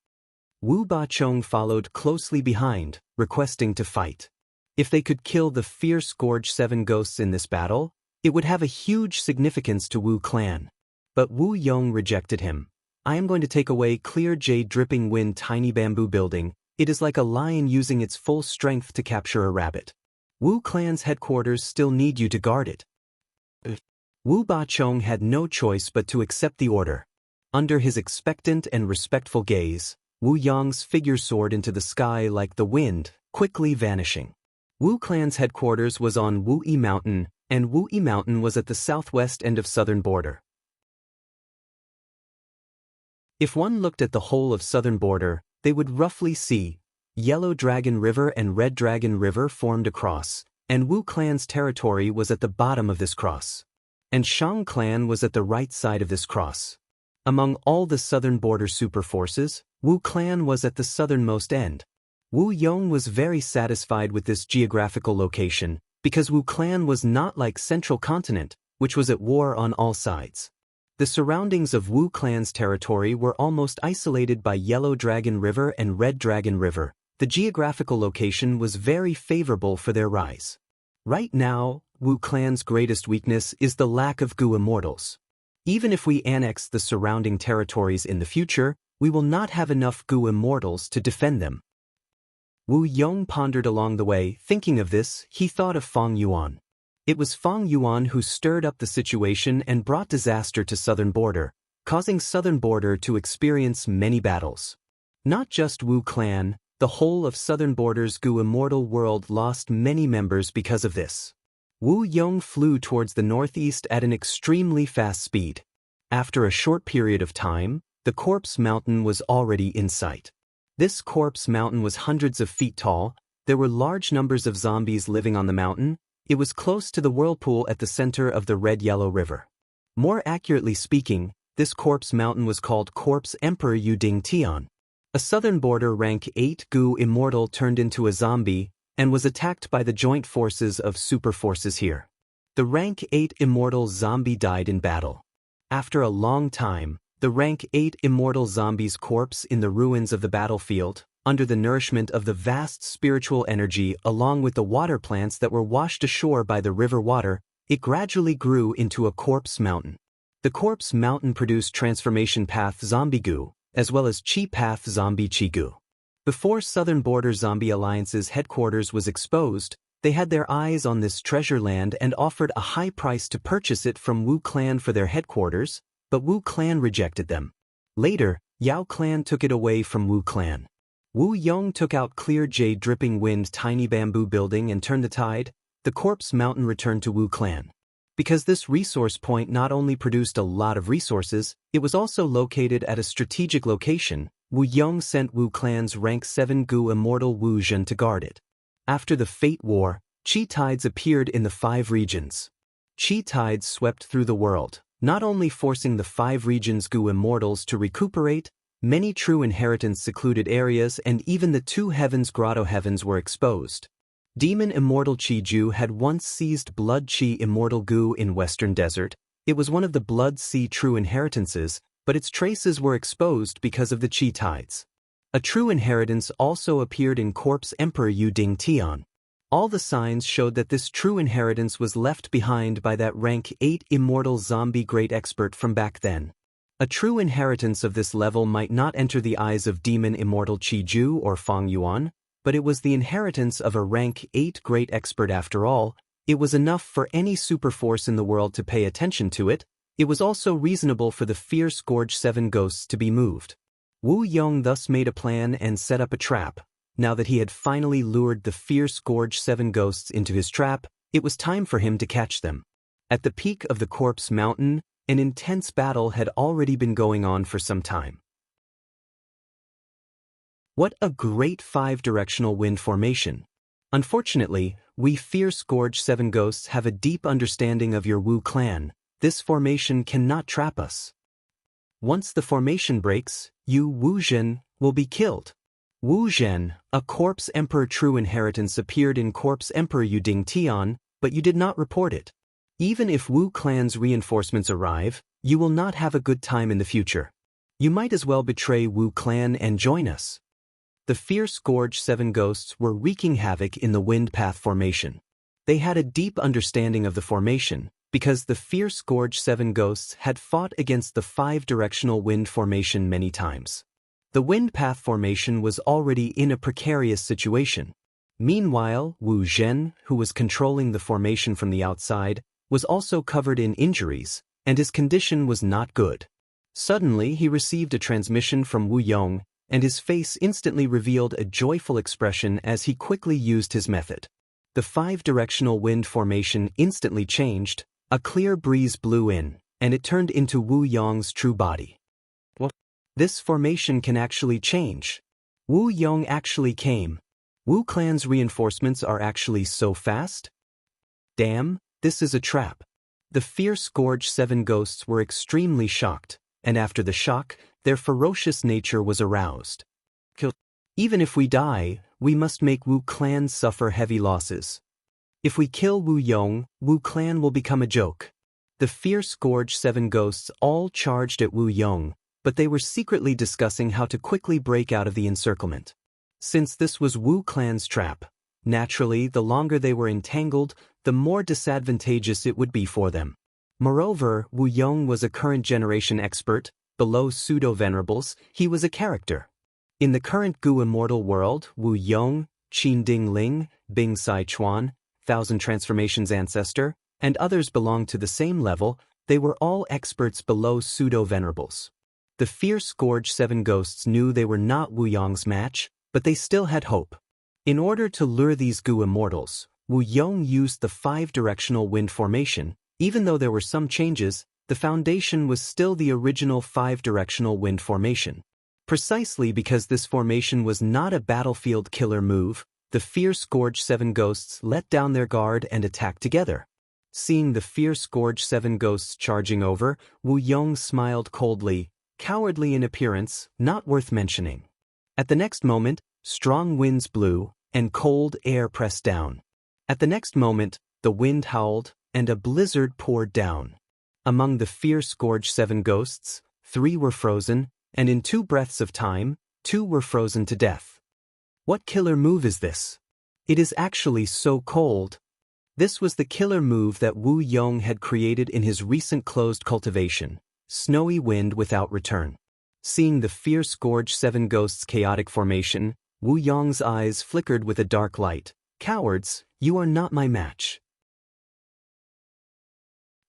[SPEAKER 1] Wu Bachong followed closely behind, requesting to fight. If they could kill the fierce Gorge 7 ghosts in this battle, it would have a huge significance to Wu clan. But Wu Yong rejected him. I am going to take away Clear Jade Dripping Wind Tiny Bamboo Building. It is like a lion using its full strength to capture a rabbit. Wu clan's headquarters still need you to guard it. Wu Bachong had no choice but to accept the order. Under his expectant and respectful gaze, Wu Yong's figure soared into the sky like the wind, quickly vanishing. Wu clan's headquarters was on Wu Yi Mountain, and Wu Yi Mountain was at the southwest end of southern border. If one looked at the whole of southern border, they would roughly see Yellow Dragon River and Red Dragon River formed a cross, and Wu clan's territory was at the bottom of this cross. And Shang clan was at the right side of this cross. Among all the southern border super forces, Wu clan was at the southernmost end. Wu Yong was very satisfied with this geographical location, because Wu clan was not like Central Continent, which was at war on all sides. The surroundings of Wu clan's territory were almost isolated by Yellow Dragon River and Red Dragon River. The geographical location was very favorable for their rise. Right now, Wu clan's greatest weakness is the lack of Gu immortals. Even if we annex the surrounding territories in the future, we will not have enough Gu immortals to defend them. Wu Yong pondered along the way. Thinking of this, he thought of Feng Yuan. It was Feng Yuan who stirred up the situation and brought disaster to southern border, causing southern border to experience many battles. Not just Wu clan, the whole of southern border's Gu immortal world lost many members because of this. Wu Yong flew towards the northeast at an extremely fast speed. After a short period of time, the Corpse Mountain was already in sight. This Corpse Mountain was hundreds of feet tall. There were large numbers of zombies living on the mountain. It was close to the whirlpool at the center of the Red-Yellow River. More accurately speaking, this Corpse Mountain was called Corpse Emperor Yuding Tian. A southern border rank 8 Gu immortal turned into a zombie and was attacked by the joint forces of super forces here. The rank 8 immortal zombie died in battle. After a long time, the rank 8 immortal zombie's corpse in the ruins of the battlefield, under the nourishment of the vast spiritual energy along with the water plants that were washed ashore by the river water, it gradually grew into a Corpse Mountain. The Corpse Mountain produced Transformation Path Zombie Gu, as well as Chi Path Zombie Chi Gu. Before Southern Border Zombie Alliance's headquarters was exposed, they had their eyes on this treasure land and offered a high price to purchase it from Wu clan for their headquarters, but Wu clan rejected them. Later, Yao clan took it away from Wu clan. Wu Yong took out Clear Jade Dripping Wind Tiny Bamboo Building and turned the tide. The Corpse Mountain returned to Wu clan. Because this resource point not only produced a lot of resources, it was also located at a strategic location. Wu Yong sent Wu clan's rank 7 Gu immortal Wu Zhen to guard it. After the Fate War, Chi tides appeared in the 5 regions. Chi tides swept through the world, not only forcing the 5 regions' Gu immortals to recuperate, many true inheritance secluded areas and even the 2 heavens grotto heavens were exposed. Demon Immortal Chi Ju had once seized Blood Chi Immortal Gu in Western Desert. It was one of the Blood Sea true inheritances, but its traces were exposed because of the Chi tides. A true inheritance also appeared in Corpse Emperor Yuding Tian. All the signs showed that this true inheritance was left behind by that rank 8 immortal zombie great expert from back then. A true inheritance of this level might not enter the eyes of Demon Immortal Chi Ju or Feng Yuan, but it was the inheritance of a rank 8 great expert after all. It was enough for any super force in the world to pay attention to it. It was also reasonable for the fierce Gorge 7 ghosts to be moved. Wu Yong thus made a plan and set up a trap. Now that he had finally lured the fierce Gorge 7 ghosts into his trap, it was time for him to catch them. At the peak of the Corpse Mountain, an intense battle had already been going on for some time. What a great 5-directional wind formation. Unfortunately, we fierce Gorge 7 ghosts have a deep understanding of your Wu clan. This formation cannot trap us. Once the formation breaks, you, Wu Zhen, will be killed. Wu Zhen, a corpse emperor true inheritance appeared in corpse emperor Yu Ding Tian, but you did not report it. Even if Wu clan's reinforcements arrive, you will not have a good time in the future. You might as well betray Wu clan and join us. The fierce Gorge 7 ghosts were wreaking havoc in the wind path formation. They had a deep understanding of the formation, because the fierce Gorge 7 ghosts had fought against the 5-directional wind formation many times. The wind path formation was already in a precarious situation. Meanwhile, Wu Zhen, who was controlling the formation from the outside, was also covered in injuries, and his condition was not good. Suddenly he received a transmission from Wu Yong, and his face instantly revealed a joyful expression as he quickly used his method. The 5-directional wind formation instantly changed, a clear breeze blew in, and it turned into Wu Yong's true body. What? This formation can actually change. Wu Yong actually came. Wu clan's reinforcements are actually so fast? Damn, this is a trap. The fierce Gorge 7 ghosts were extremely shocked, and after the shock, their ferocious nature was aroused. Even if we die, we must make Wu clan suffer heavy losses. If we kill Wu Yong, Wu clan will become a joke. The fierce Gorge 7 ghosts all charged at Wu Yong, but they were secretly discussing how to quickly break out of the encirclement. Since this was Wu clan's trap, naturally the longer they were entangled, the more disadvantageous it would be for them. Moreover, Wu Yong was a current generation expert. Below pseudo-venerables, he was a character. In the current Gu immortal world, Wu Yong, Qin Ding Ling, Bing Sai Chuan, Thousand Transformations ancestor, and others belonged to the same level. They were all experts below pseudo-venerables. The fierce Gorge 7 ghosts knew they were not Wu Yong's match, but they still had hope. In order to lure these Gu immortals, Wu Yong used the 5-directional wind formation. Even though there were some changes, the foundation was still the original 5-directional wind formation. Precisely because this formation was not a battlefield killer move, the fierce Gorge 7 ghosts let down their guard and attacked together. Seeing the fierce Gorge 7 ghosts charging over, Wu Yong smiled coldly, cowardly in appearance, not worth mentioning. At the next moment, strong winds blew, and cold air pressed down. At the next moment, the wind howled, and a blizzard poured down. Among the fierce Gorge 7 ghosts, 3 were frozen, and in 2 breaths of time, 2 were frozen to death. What killer move is this? It is actually so cold. This was the killer move that Wu Yong had created in his recent closed cultivation, Snowy Wind Without Return. Seeing the fierce Gorge 7 ghosts' chaotic formation, Wu Yong's eyes flickered with a dark light. Cowards, you are not my match.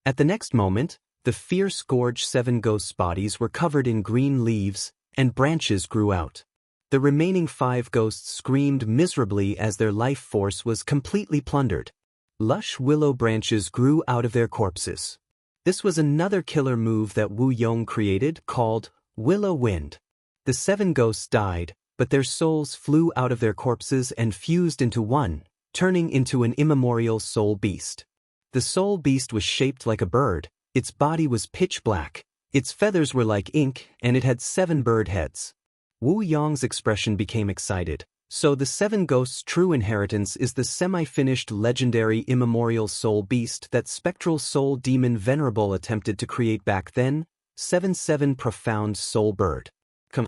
[SPEAKER 1] At the next moment, the fierce Gorge 7 ghosts' bodies were covered in green leaves, and branches grew out. The remaining 5 ghosts screamed miserably as their life force was completely plundered. Lush willow branches grew out of their corpses. This was another killer move that Wu Yong created called Willow Wind. The 7 ghosts died, but their souls flew out of their corpses and fused into one, turning into an immemorial soul beast. The soul beast was shaped like a bird, its body was pitch black, its feathers were like ink, and it had 7 bird heads. Wu Yong's expression became excited. So the 7 ghosts' true inheritance is the semi-finished legendary immemorial soul beast that spectral soul demon Venerable attempted to create back then, 7-7 profound soul bird. Come.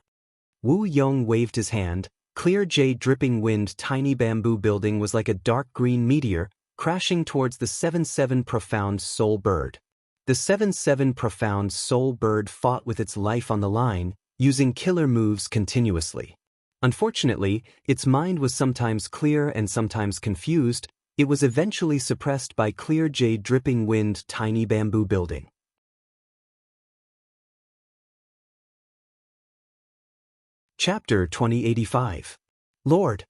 [SPEAKER 1] Wu Yong waved his hand. Clear jade dripping wind tiny bamboo building was like a dark green meteor, crashing towards the 7-7 profound soul bird. The 7-7 profound soul bird fought with its life on the line, using killer moves continuously. Unfortunately, its mind was sometimes clear and sometimes confused. It was eventually suppressed by clear jade dripping wind tiny bamboo building. Chapter 2085. Lord.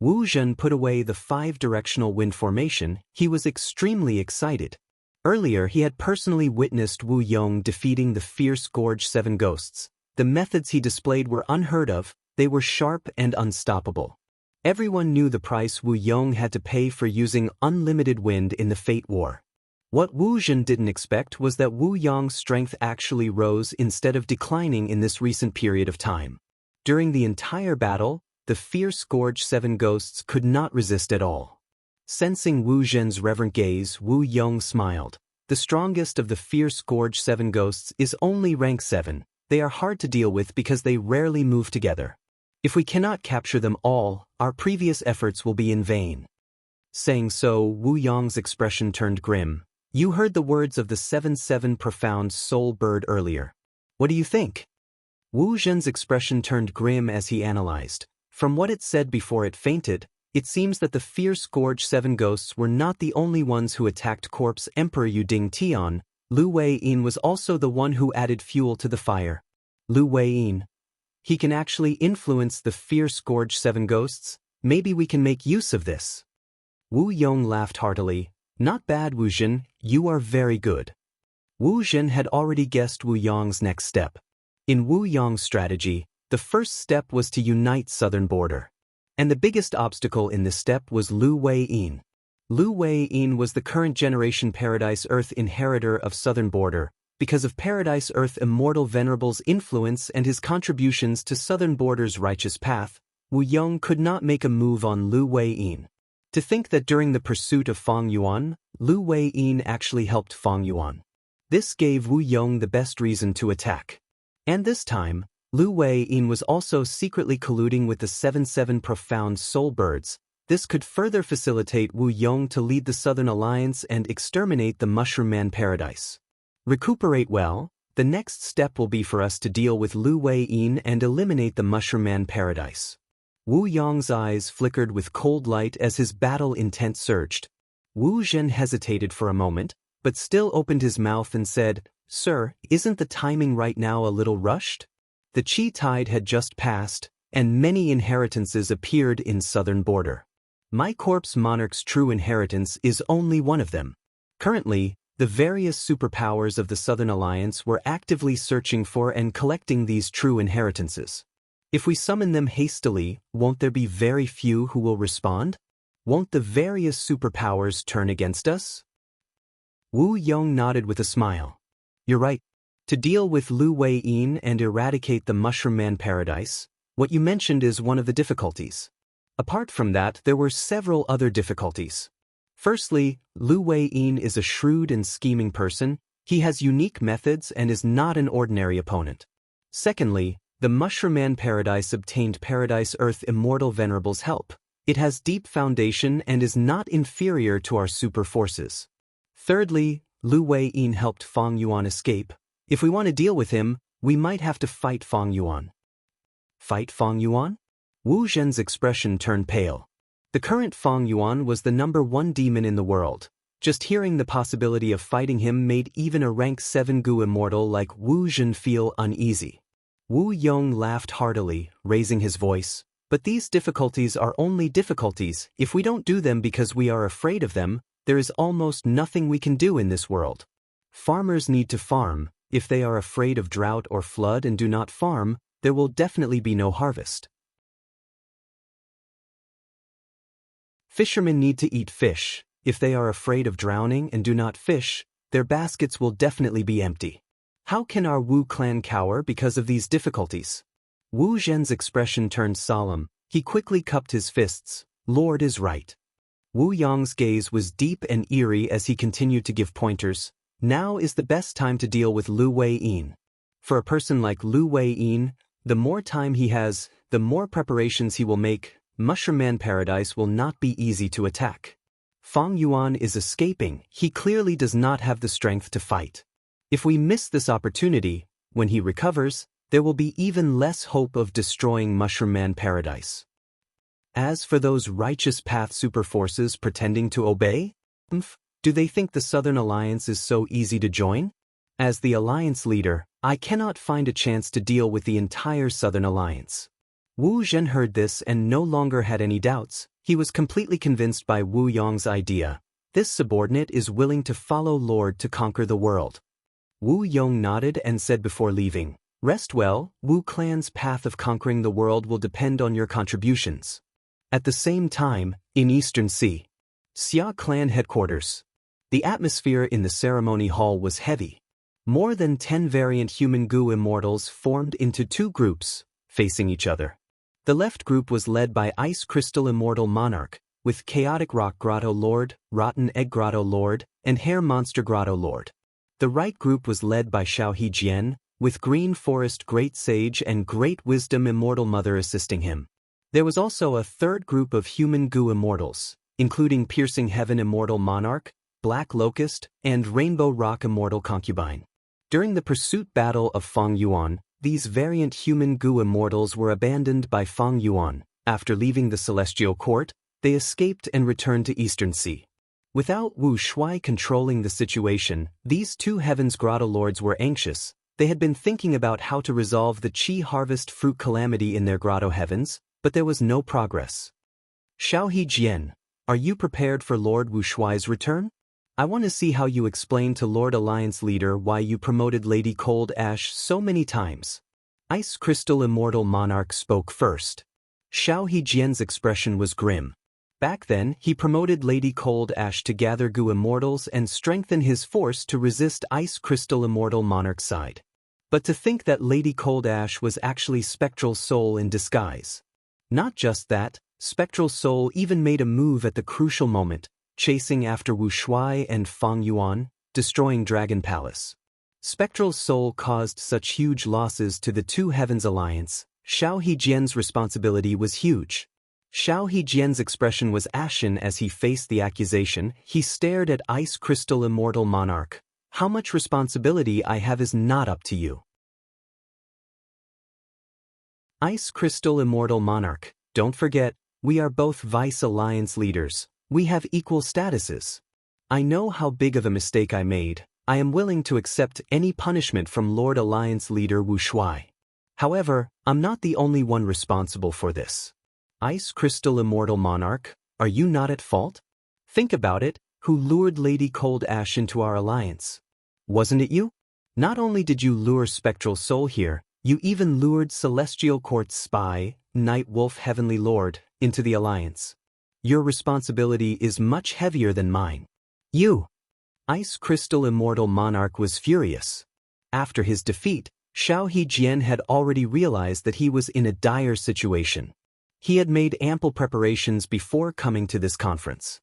[SPEAKER 1] Wu Zhen put away the 5-directional wind formation. He was extremely excited. Earlier he had personally witnessed Wu Yong defeating the fierce Gorge 7 ghosts. The methods he displayed were unheard of, they were sharp and unstoppable. Everyone knew the price Wu Yong had to pay for using unlimited wind in the Fate War. What Wu Zhen didn't expect was that Wu Yong's strength actually rose instead of declining in this recent period of time. During the entire battle, the fierce Gorge Seven Ghosts could not resist at all. Sensing Wu Zhen's reverent gaze, Wu Yong smiled. The strongest of the fierce Gorge Seven Ghosts is only rank 7. They are hard to deal with because they rarely move together. If we cannot capture them all, our previous efforts will be in vain. Saying so, Wu Yong's expression turned grim. You heard the words of the 7-7 profound soul bird earlier. What do you think? Wu Zhen's expression turned grim as he analyzed. From what it said before it fainted, it seems that the fierce Gorge Seven Ghosts were not the only ones who attacked Corpse Emperor Yuding Tian. Lu Wei-yin was also the one who added fuel to the fire. Lu Wei-yin. He can actually influence the fierce Gorge Seven Ghosts. Maybe we can make use of this. Wu Yong laughed heartily. Not bad, Wu Zhen, you are very good. Wu Zhen had already guessed Wu Yong's next step. In Wu Yong's strategy, the first step was to unite southern border. And the biggest obstacle in this step was Lu Wei-yin. Lu Wei-yin was the current generation Paradise Earth inheritor of southern border. Because of Paradise Earth Immortal Venerable's influence and his contributions to southern border's righteous path, Wu Yong could not make a move on Lu Wei-yin. To think that during the pursuit of Fang Yuan, Lu Wei-yin actually helped Fang Yuan. This gave Wu Yong the best reason to attack. And this time, Lu Wei-yin was also secretly colluding with the 7-7 profound soul birds. This could further facilitate Wu Yong to lead the Southern Alliance and exterminate the Mushroom Man Paradise. Recuperate well, the next step will be for us to deal with Lu Wei-yin and eliminate the Mushroom Man Paradise. Wu Yong's eyes flickered with cold light as his battle intent surged. Wu Zhen hesitated for a moment, but still opened his mouth and said, Sir, isn't the timing right now a little rushed? The Qi tide had just passed, and many inheritances appeared in southern border. My corpse monarch's true inheritance is only one of them. Currently, the various superpowers of the Southern Alliance were actively searching for and collecting these true inheritances. If we summon them hastily, won't there be very few who will respond? Won't the various superpowers turn against us? Wu Yong nodded with a smile. You're right. To deal with Lu Wei-yin and eradicate the Mushroom Man Paradise, what you mentioned is one of the difficulties. Apart from that, there were several other difficulties. Firstly, Lu Wei-yin is a shrewd and scheming person. He has unique methods and is not an ordinary opponent. Secondly, the Mushroom Man Paradise obtained Paradise Earth Immortal Venerable's help. It has deep foundation and is not inferior to our super forces. Thirdly, Lu Wei-yin helped Fang Yuan escape. If we want to deal with him, we might have to fight Fang Yuan. Fight Fang Yuan? Wu Zhen's expression turned pale. The current Fang Yuan was the #1 demon in the world. Just hearing the possibility of fighting him made even a rank 7 Gu immortal like Wu Zhen feel uneasy. Wu Yong laughed heartily, raising his voice. But these difficulties are only difficulties. If we don't do them because we are afraid of them, there is almost nothing we can do in this world. Farmers need to farm. If they are afraid of drought or flood and do not farm, there will definitely be no harvest. Fishermen need to eat fish. If they are afraid of drowning and do not fish, their baskets will definitely be empty. How can our Wu clan cower because of these difficulties? Wu Zhen's expression turned solemn. He quickly cupped his fists. Lord is right. Wu Yong's gaze was deep and eerie as he continued to give pointers. Now is the best time to deal with Lu Wei-yin. For a person like Lu Wei-yin, the more time he has, the more preparations he will make. Mushroom Man Paradise will not be easy to attack. Fang Yuan is escaping. He clearly does not have the strength to fight. If we miss this opportunity, when he recovers, there will be even less hope of destroying Mushroom Man Paradise. As for those righteous path superforces pretending to obey, do they think the Southern Alliance is so easy to join? As the Alliance leader, I cannot find a chance to deal with the entire Southern Alliance. Wu Zhen heard this and no longer had any doubts. He was completely convinced by Wu Yong's idea. This subordinate is willing to follow Lord to conquer the world. Wu Yong nodded and said before leaving, Rest well, Wu clan's path of conquering the world will depend on your contributions. At the same time, in Eastern Sea, Xia clan headquarters. The atmosphere in the ceremony hall was heavy. More than 10 variant human goo immortals formed into two groups, facing each other. The left group was led by Ice Crystal Immortal Monarch, with Chaotic Rock Grotto Lord, Rotten Egg Grotto Lord, and Hair Monster Grotto Lord. The right group was led by Xiaohe Jian, with Green Forest Great Sage and Great Wisdom Immortal Mother assisting him. There was also a third group of human goo immortals, including Piercing Heaven Immortal Monarch, Black Locust, and Rainbow Rock Immortal Concubine. During the pursuit battle of Feng Yuan, these variant human goo immortals were abandoned by Feng Yuan. After leaving the Celestial Court, they escaped and returned to Eastern Sea. Without Wu Shuai controlling the situation, these two Heavens Grotto Lords were anxious. They had been thinking about how to resolve the Qi Harvest Fruit calamity in their Grotto Heavens, but there was no progress. Xiaohe Jian, are you prepared for Lord Wu Shuai's return? I want to see how you explain to Lord Alliance Leader why you promoted Lady Cold Ash so many times. Ice Crystal Immortal Monarch spoke first. Xiaohe Jian's expression was grim. Back then, he promoted Lady Cold Ash to gather goo immortals and strengthen his force to resist Ice Crystal Immortal Monarch's side. But to think that Lady Cold Ash was actually Spectral Soul in disguise. Not just that, Spectral Soul even made a move at the crucial moment, chasing after Wu Shuai and Feng Yuan, destroying Dragon Palace. Spectral Soul caused such huge losses to the Two Heavens Alliance. Xiaohe Jian's responsibility was huge. Xiaohe Jian's expression was ashen as he faced the accusation. He stared at Ice Crystal Immortal Monarch. How much responsibility I have is not up to you. Ice Crystal Immortal Monarch, don't forget, we are both Vice Alliance leaders. We have equal statuses. I know how big of a mistake I made. I am willing to accept any punishment from Lord Alliance Leader Wu Shuai. However, I'm not the only one responsible for this. Ice Crystal Immortal Monarch, are you not at fault? Think about it, who lured Lady Cold Ash into our alliance? Wasn't it you? Not only did you lure Spectral Soul here, you even lured Celestial Court's spy, Night Wolf Heavenly Lord, into the alliance. Your responsibility is much heavier than mine. You! Ice Crystal Immortal Monarch was furious. After his defeat, Xiaohe Jian had already realized that he was in a dire situation. He had made ample preparations before coming to this conference.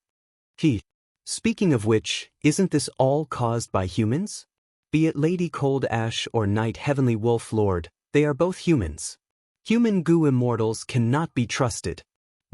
[SPEAKER 1] Speaking of which, isn't this all caused by humans? Be it Lady Cold Ash or Night Heavenly Wolf Lord, they are both humans. Human goo immortals cannot be trusted.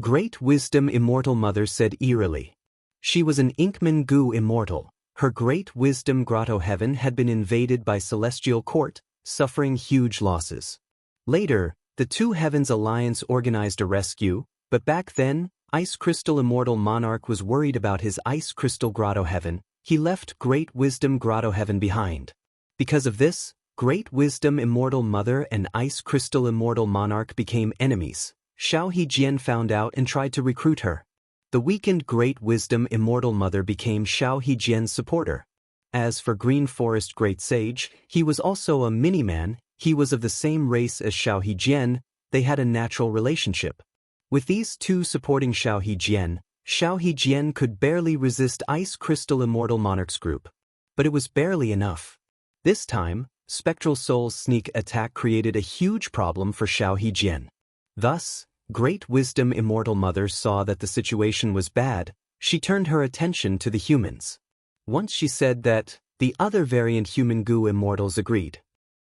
[SPEAKER 1] Great Wisdom Immortal Mother said eerily. She was an Inkman goo immortal. Her Great Wisdom Grotto Heaven had been invaded by Celestial Court, suffering huge losses. Later, the Two Heavens Alliance organized a rescue, but back then, Ice Crystal Immortal Monarch was worried about his Ice Crystal Grotto Heaven. He left Great Wisdom Grotto Heaven behind. Because of this, Great Wisdom Immortal Mother and Ice Crystal Immortal Monarch became enemies. Xiaohe Jian found out and tried to recruit her. The weakened Great Wisdom Immortal Mother became Xiaohe Jian's supporter. As for Green Forest Great Sage, he was also a mini-man. He was of the same race as Xiaohe Jian. They had a natural relationship. With these two supporting Xiaohe Jian could barely resist Ice Crystal Immortal Monarch's group. But it was barely enough. This time, Spectral Soul's sneak attack created a huge problem for Xiaohe Jian. Thus, Great Wisdom Immortal Mother saw that the situation was bad. She turned her attention to the humans. Once she said that, the other variant human goo immortals agreed.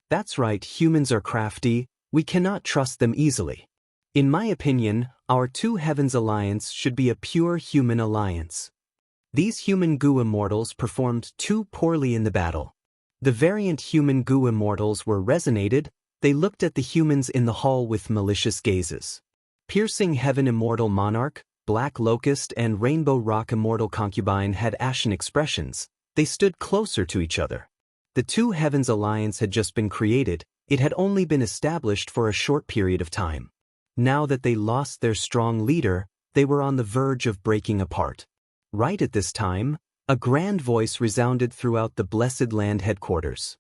[SPEAKER 1] That's right, humans are crafty, we cannot trust them easily. In my opinion, our Two Heavens Alliance should be a pure human alliance. These human goo immortals performed too poorly in the battle. The variant human goo immortals were resonated. They looked at the humans in the hall with malicious gazes. Piercing Heaven Immortal Monarch, Black Locust and Rainbow Rock Immortal Concubine had ashen expressions. They stood closer to each other. The Two Heavens Alliance had just been created. It had only been established for a short period of time. Now that they lost their strong leader, they were on the verge of breaking apart. Right at this time, a grand voice resounded throughout the Blessed Land headquarters.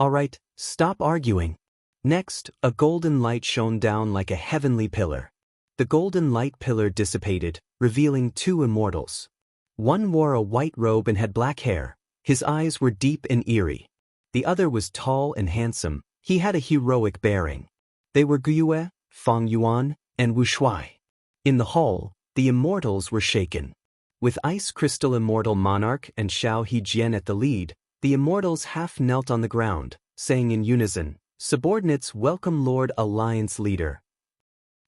[SPEAKER 1] All right, stop arguing. Next, a golden light shone down like a heavenly pillar. The golden light pillar dissipated, revealing two immortals. One wore a white robe and had black hair. His eyes were deep and eerie. The other was tall and handsome. He had a heroic bearing. They were Guiyue, Feng Yuan, and Wu Shuai. In the hall, the immortals were shaken. With Ice Crystal Immortal Monarch and Xiao Hejian at the lead, the immortals half knelt on the ground, saying in unison, "Subordinates welcome Lord Alliance Leader."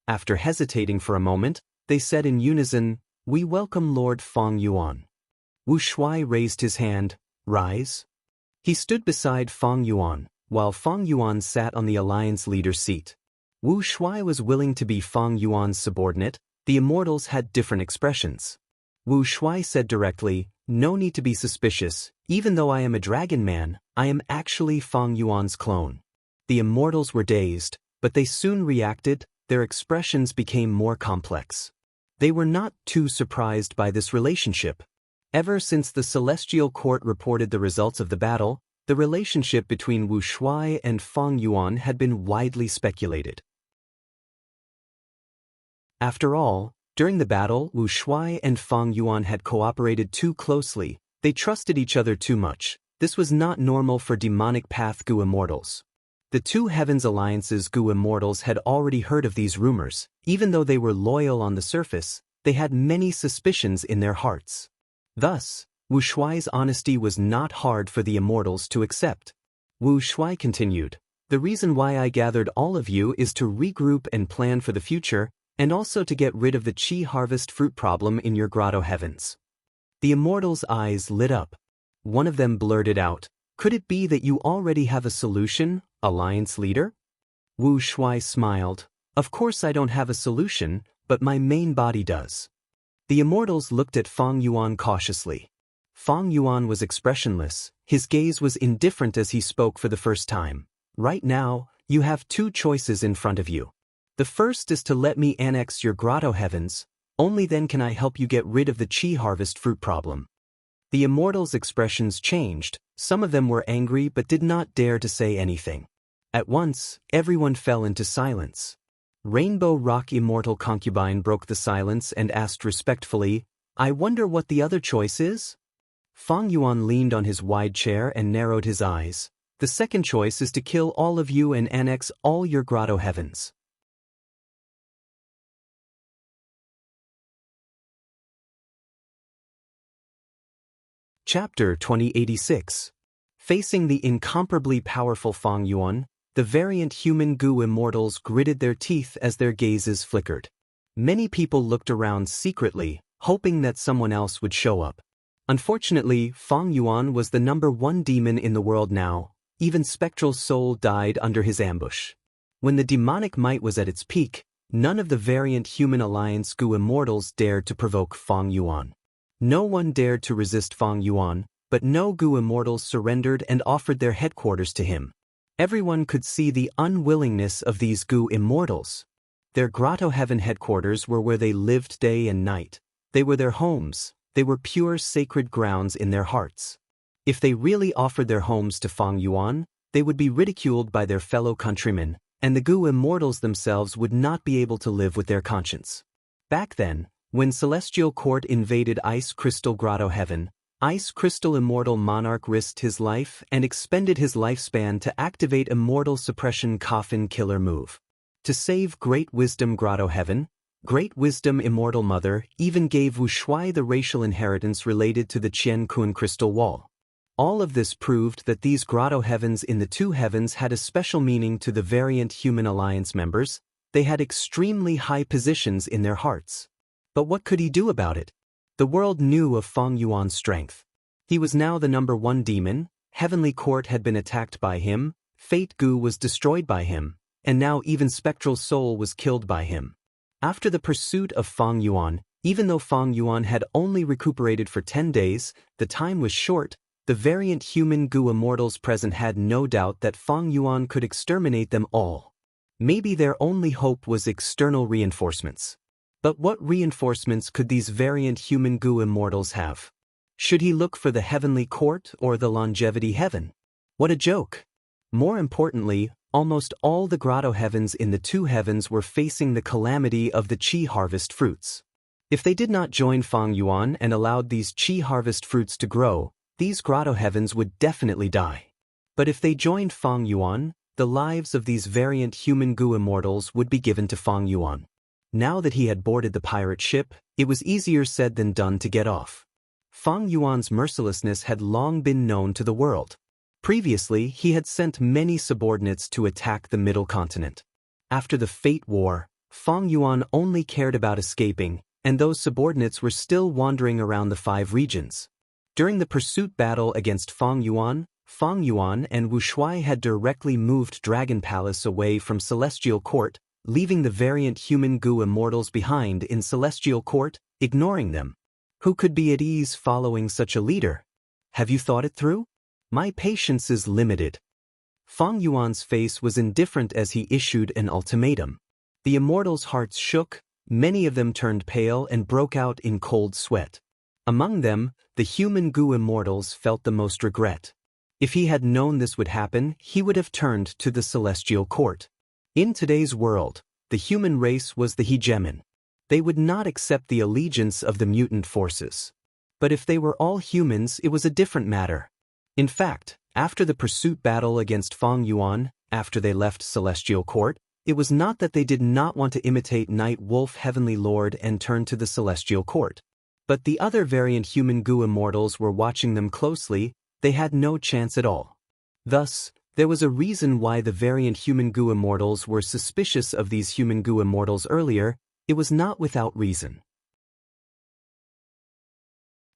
[SPEAKER 1] After hesitating for a moment, they said in unison, "We welcome Lord Feng Yuan." Wu Shuai raised his hand, "Rise." He stood beside Feng Yuan, while Feng Yuan sat on the Alliance Leader's seat. Wu Shuai was willing to be Feng Yuan's subordinate. The immortals had different expressions. Wu Shuai said directly, "No need to be suspicious. Even though I am a dragon man, I am actually Feng Yuan's clone." The immortals were dazed, but they soon reacted. Their expressions became more complex. They were not too surprised by this relationship. Ever since the Celestial Court reported the results of the battle, the relationship between Wu Shuai and Feng Yuan had been widely speculated. After all, during the battle, Wu Shuai and Feng Yuan had cooperated too closely. They trusted each other too much. This was not normal for demonic path Gu immortals. The two Heavens Alliance's Gu immortals had already heard of these rumors. Even though they were loyal on the surface, they had many suspicions in their hearts. Thus, Wu Shuai's honesty was not hard for the immortals to accept. Wu Shuai continued, "The reason why I gathered all of you is to regroup and plan for the future, and also to get rid of the Qi harvest fruit problem in your grotto heavens." The immortals' eyes lit up. One of them blurted out, "Could it be that you already have a solution, Alliance Leader?" Wu Shuai smiled, "Of course I don't have a solution, but my main body does." The immortals looked at Feng Yuan cautiously. Feng Yuan was expressionless. His gaze was indifferent as he spoke for the first time. "Right now, you have two choices in front of you. The first is to let me annex your grotto heavens. Only then can I help you get rid of the Qi harvest fruit problem." The immortals' expressions changed. Some of them were angry but did not dare to say anything. At once, everyone fell into silence. Rainbow Rock Immortal Concubine broke the silence and asked respectfully, "I wonder what the other choice is?" Feng Yuan leaned on his wide chair and narrowed his eyes. "The second choice is to kill all of you and annex all your grotto heavens." Chapter 2086. Facing the incomparably powerful Feng Yuan, the variant human Gu immortals gritted their teeth as their gazes flickered. Many people looked around secretly, hoping that someone else would show up. Unfortunately, Feng Yuan was the #1 demon in the world now. Even Spectral Soul died under his ambush. When the demonic might was at its peak, none of the variant human alliance Gu immortals dared to provoke Feng Yuan. No one dared to resist Feng Yuan, but no Gu immortals surrendered and offered their headquarters to him. Everyone could see the unwillingness of these Gu immortals. Their grotto heaven headquarters were where they lived day and night. They were their homes. They were pure sacred grounds in their hearts. If they really offered their homes to Feng Yuan, they would be ridiculed by their fellow countrymen, and the Gu immortals themselves would not be able to live with their conscience. Back then, when Celestial Court invaded Ice Crystal Grotto Heaven, Ice Crystal Immortal Monarch risked his life and expended his lifespan to activate Immortal Suppression Coffin Killer move. To save Great Wisdom Grotto Heaven, Great Wisdom Immortal Mother even gave Wu Shuai the racial inheritance related to the Qian Kun Crystal Wall. All of this proved that these grotto heavens in the two heavens had a special meaning to the variant human alliance members. They had extremely high positions in their hearts. But what could he do about it? The world knew of Feng Yuan's strength. He was now the #1 demon, Heavenly Court had been attacked by him, Fate Gu was destroyed by him, and now even Spectral Soul was killed by him. After the pursuit of Feng Yuan, even though Feng Yuan had only recuperated for 10 days, the time was short. The variant human Gu immortals present had no doubt that Feng Yuan could exterminate them all. Maybe their only hope was external reinforcements. But what reinforcements could these variant human Gu immortals have? Should he look for the Heavenly Court or the Longevity Heaven? What a joke! More importantly, almost all the grotto heavens in the two heavens were facing the calamity of the Qi harvest fruits. If they did not join Fang Yuan and allowed these Qi harvest fruits to grow, these grotto heavens would definitely die. But if they joined Fang Yuan, the lives of these variant human goo immortals would be given to Fang Yuan. Now that he had boarded the pirate ship, it was easier said than done to get off. Fang Yuan's mercilessness had long been known to the world. Previously, he had sent many subordinates to attack the Middle Continent. After the Fate War, Fang Yuan only cared about escaping, and those subordinates were still wandering around the 5 regions. During the pursuit battle against Fang Yuan and Wu Shuai had directly moved Dragon Palace away from Celestial Court, leaving the variant human goo immortals behind in Celestial Court, ignoring them. Who could be at ease following such a leader? Have you thought it through? My patience is limited. Fang Yuan's face was indifferent as he issued an ultimatum. The immortals' hearts shook, many of them turned pale and broke out in cold sweat. Among them, the human goo immortals felt the most regret. If he had known this would happen, he would have turned to the Celestial Court. In today's world, the human race was the hegemon. They would not accept the allegiance of the mutant forces. But if they were all humans, it was a different matter. In fact, after the pursuit battle against Fang Yuan, after they left Celestial Court, it was not that they did not want to imitate Night Wolf Heavenly Lord and turn to the Celestial Court. But the other variant human goo immortals were watching them closely. They had no chance at all. Thus, there was a reason why the variant human goo immortals were suspicious of these human goo immortals earlier. It was not without reason.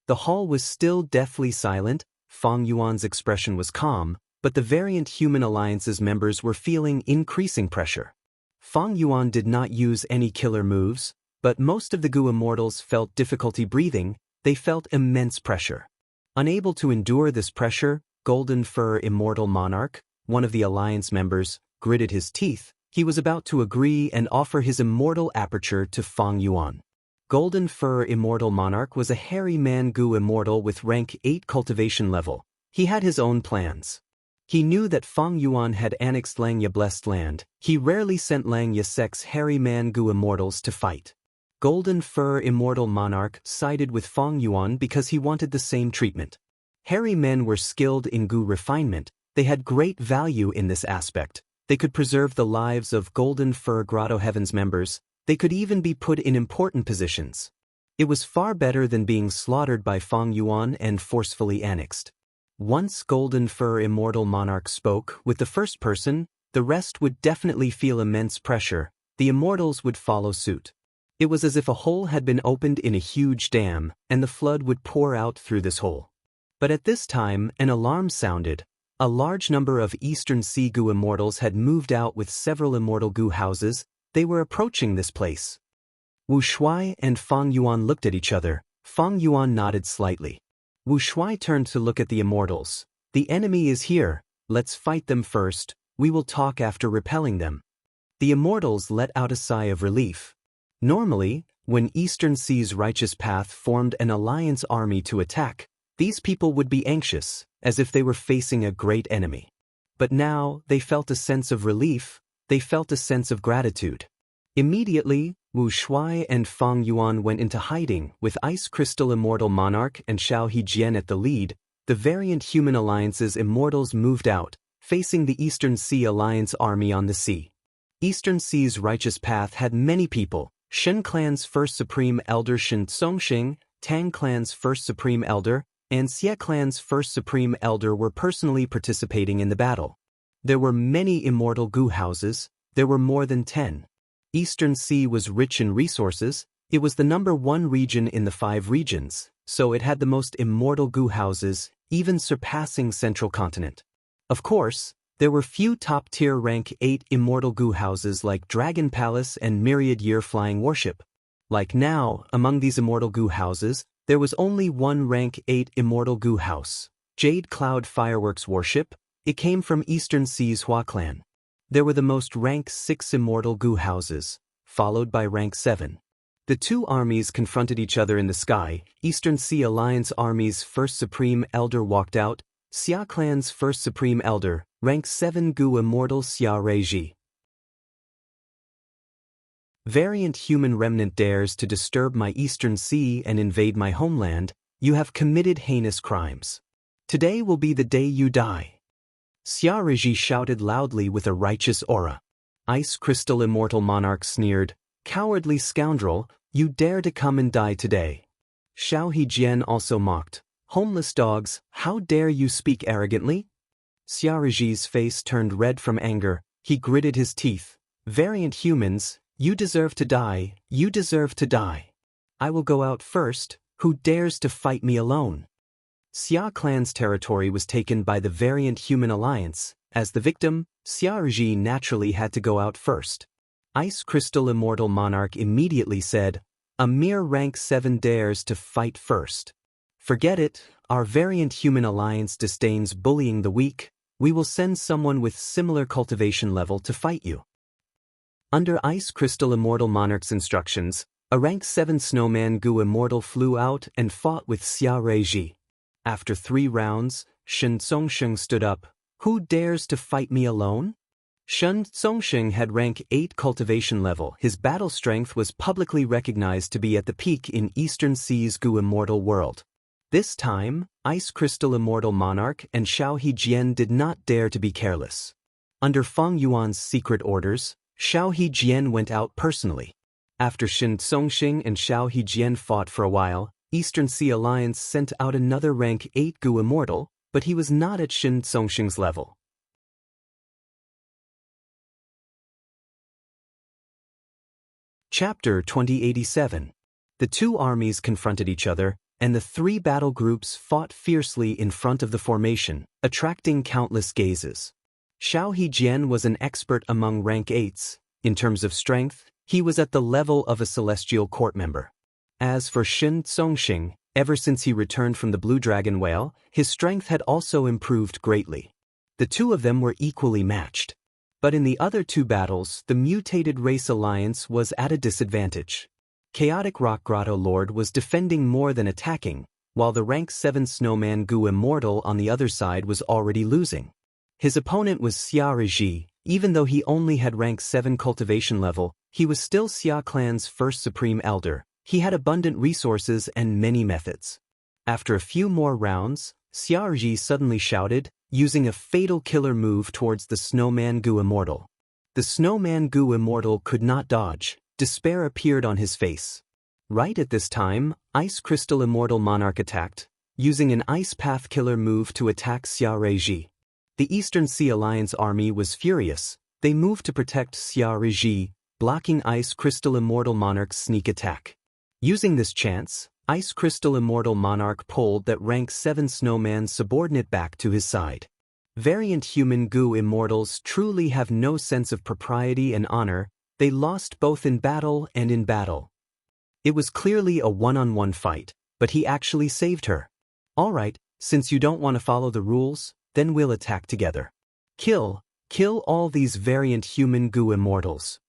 [SPEAKER 1] The hall was still deathly silent. Fang Yuan's expression was calm, but the variant human alliance's members were feeling increasing pressure. Fang Yuan did not use any killer moves, but most of the goo immortals felt difficulty breathing. They felt immense pressure. Unable to endure this pressure, Golden Fur Immortal Monarch, one of the alliance members, gritted his teeth. He was about to agree and offer his immortal aperture to Fang Yuan. Golden Fur Immortal Monarch was a hairy man goo immortal with rank 8 cultivation level. He had his own plans. He knew that Fang Yuan had annexed Langya Blessed Land. He rarely sent Langya Sect's hairy man goo immortals to fight. Golden Fur Immortal Monarch sided with Fang Yuan because he wanted the same treatment. Hairy men were skilled in goo refinement. They had great value in this aspect. They could preserve the lives of Golden Fur Grotto Heavens members. They could even be put in important positions. It was far better than being slaughtered by Fang Yuan and forcefully annexed. Once Golden Fur Immortal Monarch spoke with the first person, the rest would definitely feel immense pressure. The immortals would follow suit. It was as if a hole had been opened in a huge dam, and the flood would pour out through this hole. But at this time, an alarm sounded. A large number of Eastern Sea goo immortals had moved out with several immortal goo houses. They were approaching this place. Wu Shuai and Fang Yuan looked at each other. Fang Yuan nodded slightly. Wu Shuai turned to look at the immortals. The enemy is here. Let's fight them first. We will talk after repelling them. The immortals let out a sigh of relief. Normally, when Eastern Sea's Righteous Path formed an alliance army to attack, these people would be anxious, as if they were facing a great enemy. But now, they felt a sense of relief. They felt a sense of gratitude. Immediately, Wu Shuai and Fang Yuan went into hiding, with Ice Crystal Immortal Monarch and Xiao Hejian at the lead. The variant human alliance's immortals moved out, facing the Eastern Sea Alliance army on the sea. Eastern Sea's Righteous Path had many people. Shen Clan's first Supreme Elder Shen Tsongxing, Tang Clan's first Supreme Elder, and Xie Clan's first Supreme Elder were personally participating in the battle. There were many immortal goo houses. There were more than 10. Eastern Sea was rich in resources. It was the #1 region in the 5 regions, so it had the most immortal goo houses, even surpassing Central Continent. Of course, there were few top-tier rank 8 immortal goo houses like Dragon Palace and Myriad Year Flying Warship. Like now, among these immortal goo houses, there was only one rank 8 immortal goo house, Jade Cloud Fireworks Warship. It came from Eastern Sea's Hua clan. There were the most rank 6 immortal goo houses, followed by rank 7. The two armies confronted each other in the sky. Eastern Sea Alliance Army's first Supreme Elder walked out. Xia Clan's first Supreme Elder, rank 7 goo immortal Xia Reiji. Variant human remnant dares to disturb my eastern sea and invade my homeland. You have committed heinous crimes. Today will be the day you die. Xiaoriji shouted loudly with a righteous aura. Ice Crystal Immortal Monarch sneered, "Cowardly scoundrel, you dare to come and die today." Xiao Hejian also mocked, "Homeless dogs, how dare you speak arrogantly?" Xiaoriji's face turned red from anger. He gritted his teeth. "Variant humans, you deserve to die, you deserve to die. I will go out first. Who dares to fight me alone?" Xia clan's territory was taken by the Variant Human Alliance. As the victim, Xiaoriji naturally had to go out first. Ice Crystal Immortal Monarch immediately said, "A mere rank 7 dares to fight first. Forget it, our Variant Human Alliance disdains bullying the weak. We will send someone with similar cultivation level to fight you." Under Ice Crystal Immortal Monarch's instructions, a rank 7 Snowman Gu Immortal flew out and fought with Xiaoriji. After 3 rounds, Shen Zongsheng stood up. "Who dares to fight me alone?" Shen Zongsheng had rank 8 cultivation level. His battle strength was publicly recognized to be at the peak in Eastern Sea's Gu Immortal world. This time, Ice Crystal Immortal Monarch and Xiao Hejian did not dare to be careless. Under Feng Yuan's secret orders, Xiao Hejian went out personally. After Shen Zongsheng and Xiao Hejian fought for a while, Eastern Sea Alliance sent out another rank 8 Gu Immortal, but he was not at Shen Zongsheng's level. Chapter 2087. The two armies confronted each other, and the 3 battle groups fought fiercely in front of the formation, attracting countless gazes. Xiao Hejian was an expert among rank 8s. In terms of strength, he was at the level of a celestial court member. As for Shen Zongsheng, ever since he returned from the Blue Dragon Whale, his strength had also improved greatly. The two of them were equally matched. But in the other 2 battles, the Mutated Race Alliance was at a disadvantage. Chaotic Rock Grotto Lord was defending more than attacking, while the rank 7 Snowman Gu Immortal on the other side was already losing. His opponent was Xiaoriji. Even though he only had rank 7 cultivation level, he was still Xia clan's first supreme elder. He had abundant resources and many methods. After a few more rounds, Xiaoriji suddenly shouted, using a fatal killer move towards the Snowman Gu Immortal. The Snowman Gu Immortal could not dodge. Despair appeared on his face. Right at this time, Ice Crystal Immortal Monarch attacked, using an Ice Path killer move to attack Xiaoriji. The Eastern Sea Alliance army was furious. They moved to protect Xiaoriji, blocking Ice Crystal Immortal Monarch's sneak attack. Using this chance, Ice Crystal Immortal Monarch pulled that rank 7 Snowman subordinate back to his side. Variant Human Gu Immortals truly have no sense of propriety and honor. They lost both in battle and in battle. It was clearly a one-on-one fight, but he actually saved her. "Alright, since you don't want to follow the rules, then we'll attack together. Kill all these Variant Human Gu Immortals."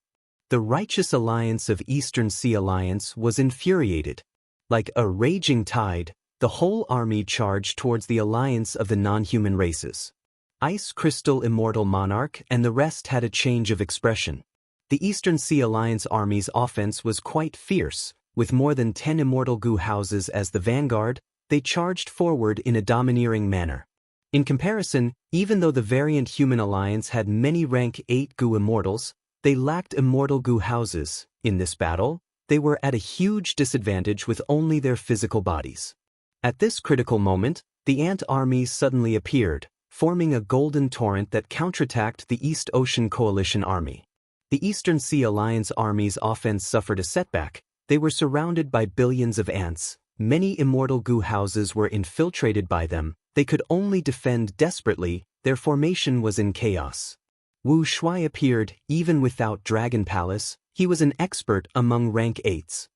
[SPEAKER 1] The Righteous Alliance of Eastern Sea Alliance was infuriated. Like a raging tide, the whole army charged towards the alliance of the non-human races. Ice Crystal Immortal Monarch and the rest had a change of expression. The Eastern Sea Alliance army's offense was quite fierce. With more than 10 Immortal Gu houses as the vanguard, they charged forward in a domineering manner. In comparison, even though the Variant Human Alliance had many rank 8 Gu Immortals, they lacked Immortal Gu houses. In this battle, they were at a huge disadvantage with only their physical bodies. At this critical moment, the Ant army suddenly appeared, forming a golden torrent that counterattacked the East Ocean Coalition army. The Eastern Sea Alliance army's offense suffered a setback. They were surrounded by billions of ants. Many Immortal Gu houses were infiltrated by them. They could only defend desperately. Their formation was in chaos. Wu Shuai appeared, even without Dragon Palace. He was an expert among rank 8s.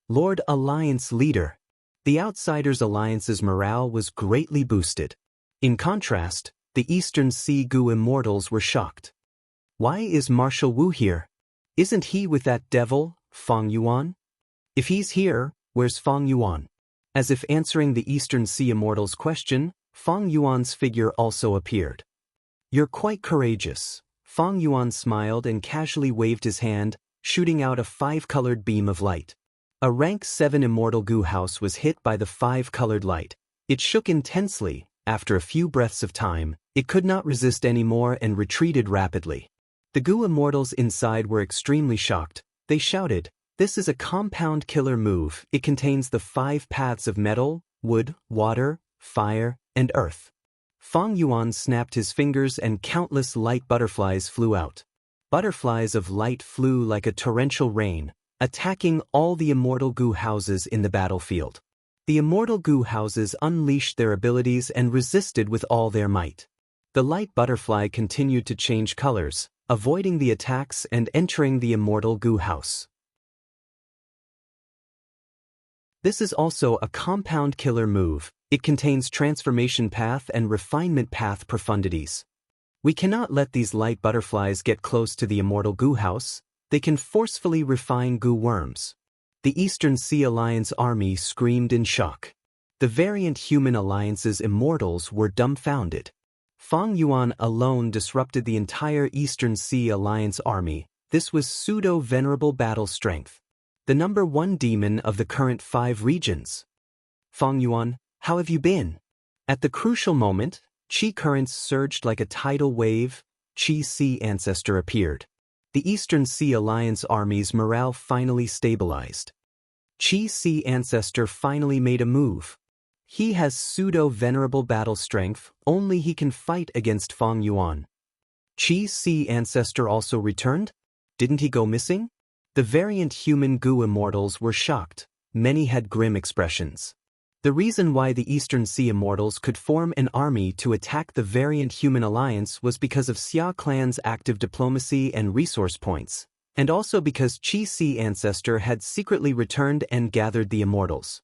[SPEAKER 1] Lord Alliance Leader. The Outsiders Alliance's morale was greatly boosted. In contrast, the Eastern Sea Gu Immortals were shocked. Why is Marshal Wu here? Isn't he with that devil, Feng Yuan? If he's here, where's Feng Yuan? As if answering the Eastern Sea Immortals' question, Feng Yuan's figure also appeared. You're quite courageous. Feng Yuan smiled and casually waved his hand. shooting out a 5-colored beam of light. A rank 7 immortal goo house was hit by the 5-colored light. It shook intensely. After a few breaths of time, it could not resist anymore and retreated rapidly. The goo immortals inside were extremely shocked. They shouted, "This is a compound killer move. It contains the 5 paths of metal, wood, water, fire, and earth." Fang Yuan snapped his fingers and countless light butterflies flew out. Butterflies of light flew like a torrential rain, attacking all the immortal goo houses in the battlefield. The immortal goo houses unleashed their abilities and resisted with all their might. The light butterfly continued to change colors, avoiding the attacks and entering the immortal goo house. This is also a compound killer move. It contains transformation path and refinement path profundities. We cannot let these light butterflies get close to the immortal goo house. They can forcefully refine goo worms. The Eastern Sea Alliance army screamed in shock. The variant human alliance's immortals were dumbfounded. Fang Yuan alone disrupted the entire Eastern Sea Alliance army. This was pseudo-venerable battle strength. The number 1 demon of the current 5 regions. Fang Yuan, how have you been? At the crucial moment, Qi currents surged like a tidal wave. Qi Sea Ancestor appeared. The Eastern Sea Alliance army's morale finally stabilized. Qi Sea Ancestor finally made a move. He has pseudo-venerable battle strength, only he can fight against Fang Yuan. Qi Sea Ancestor also returned? Didn't he go missing? The variant human goo immortals were shocked. Many had grim expressions. The reason why the Eastern Sea Immortals could form an army to attack the variant human alliance was because of Xia clan's active diplomacy and resource points, and also because Qi Sea Ancestor had secretly returned and gathered the immortals.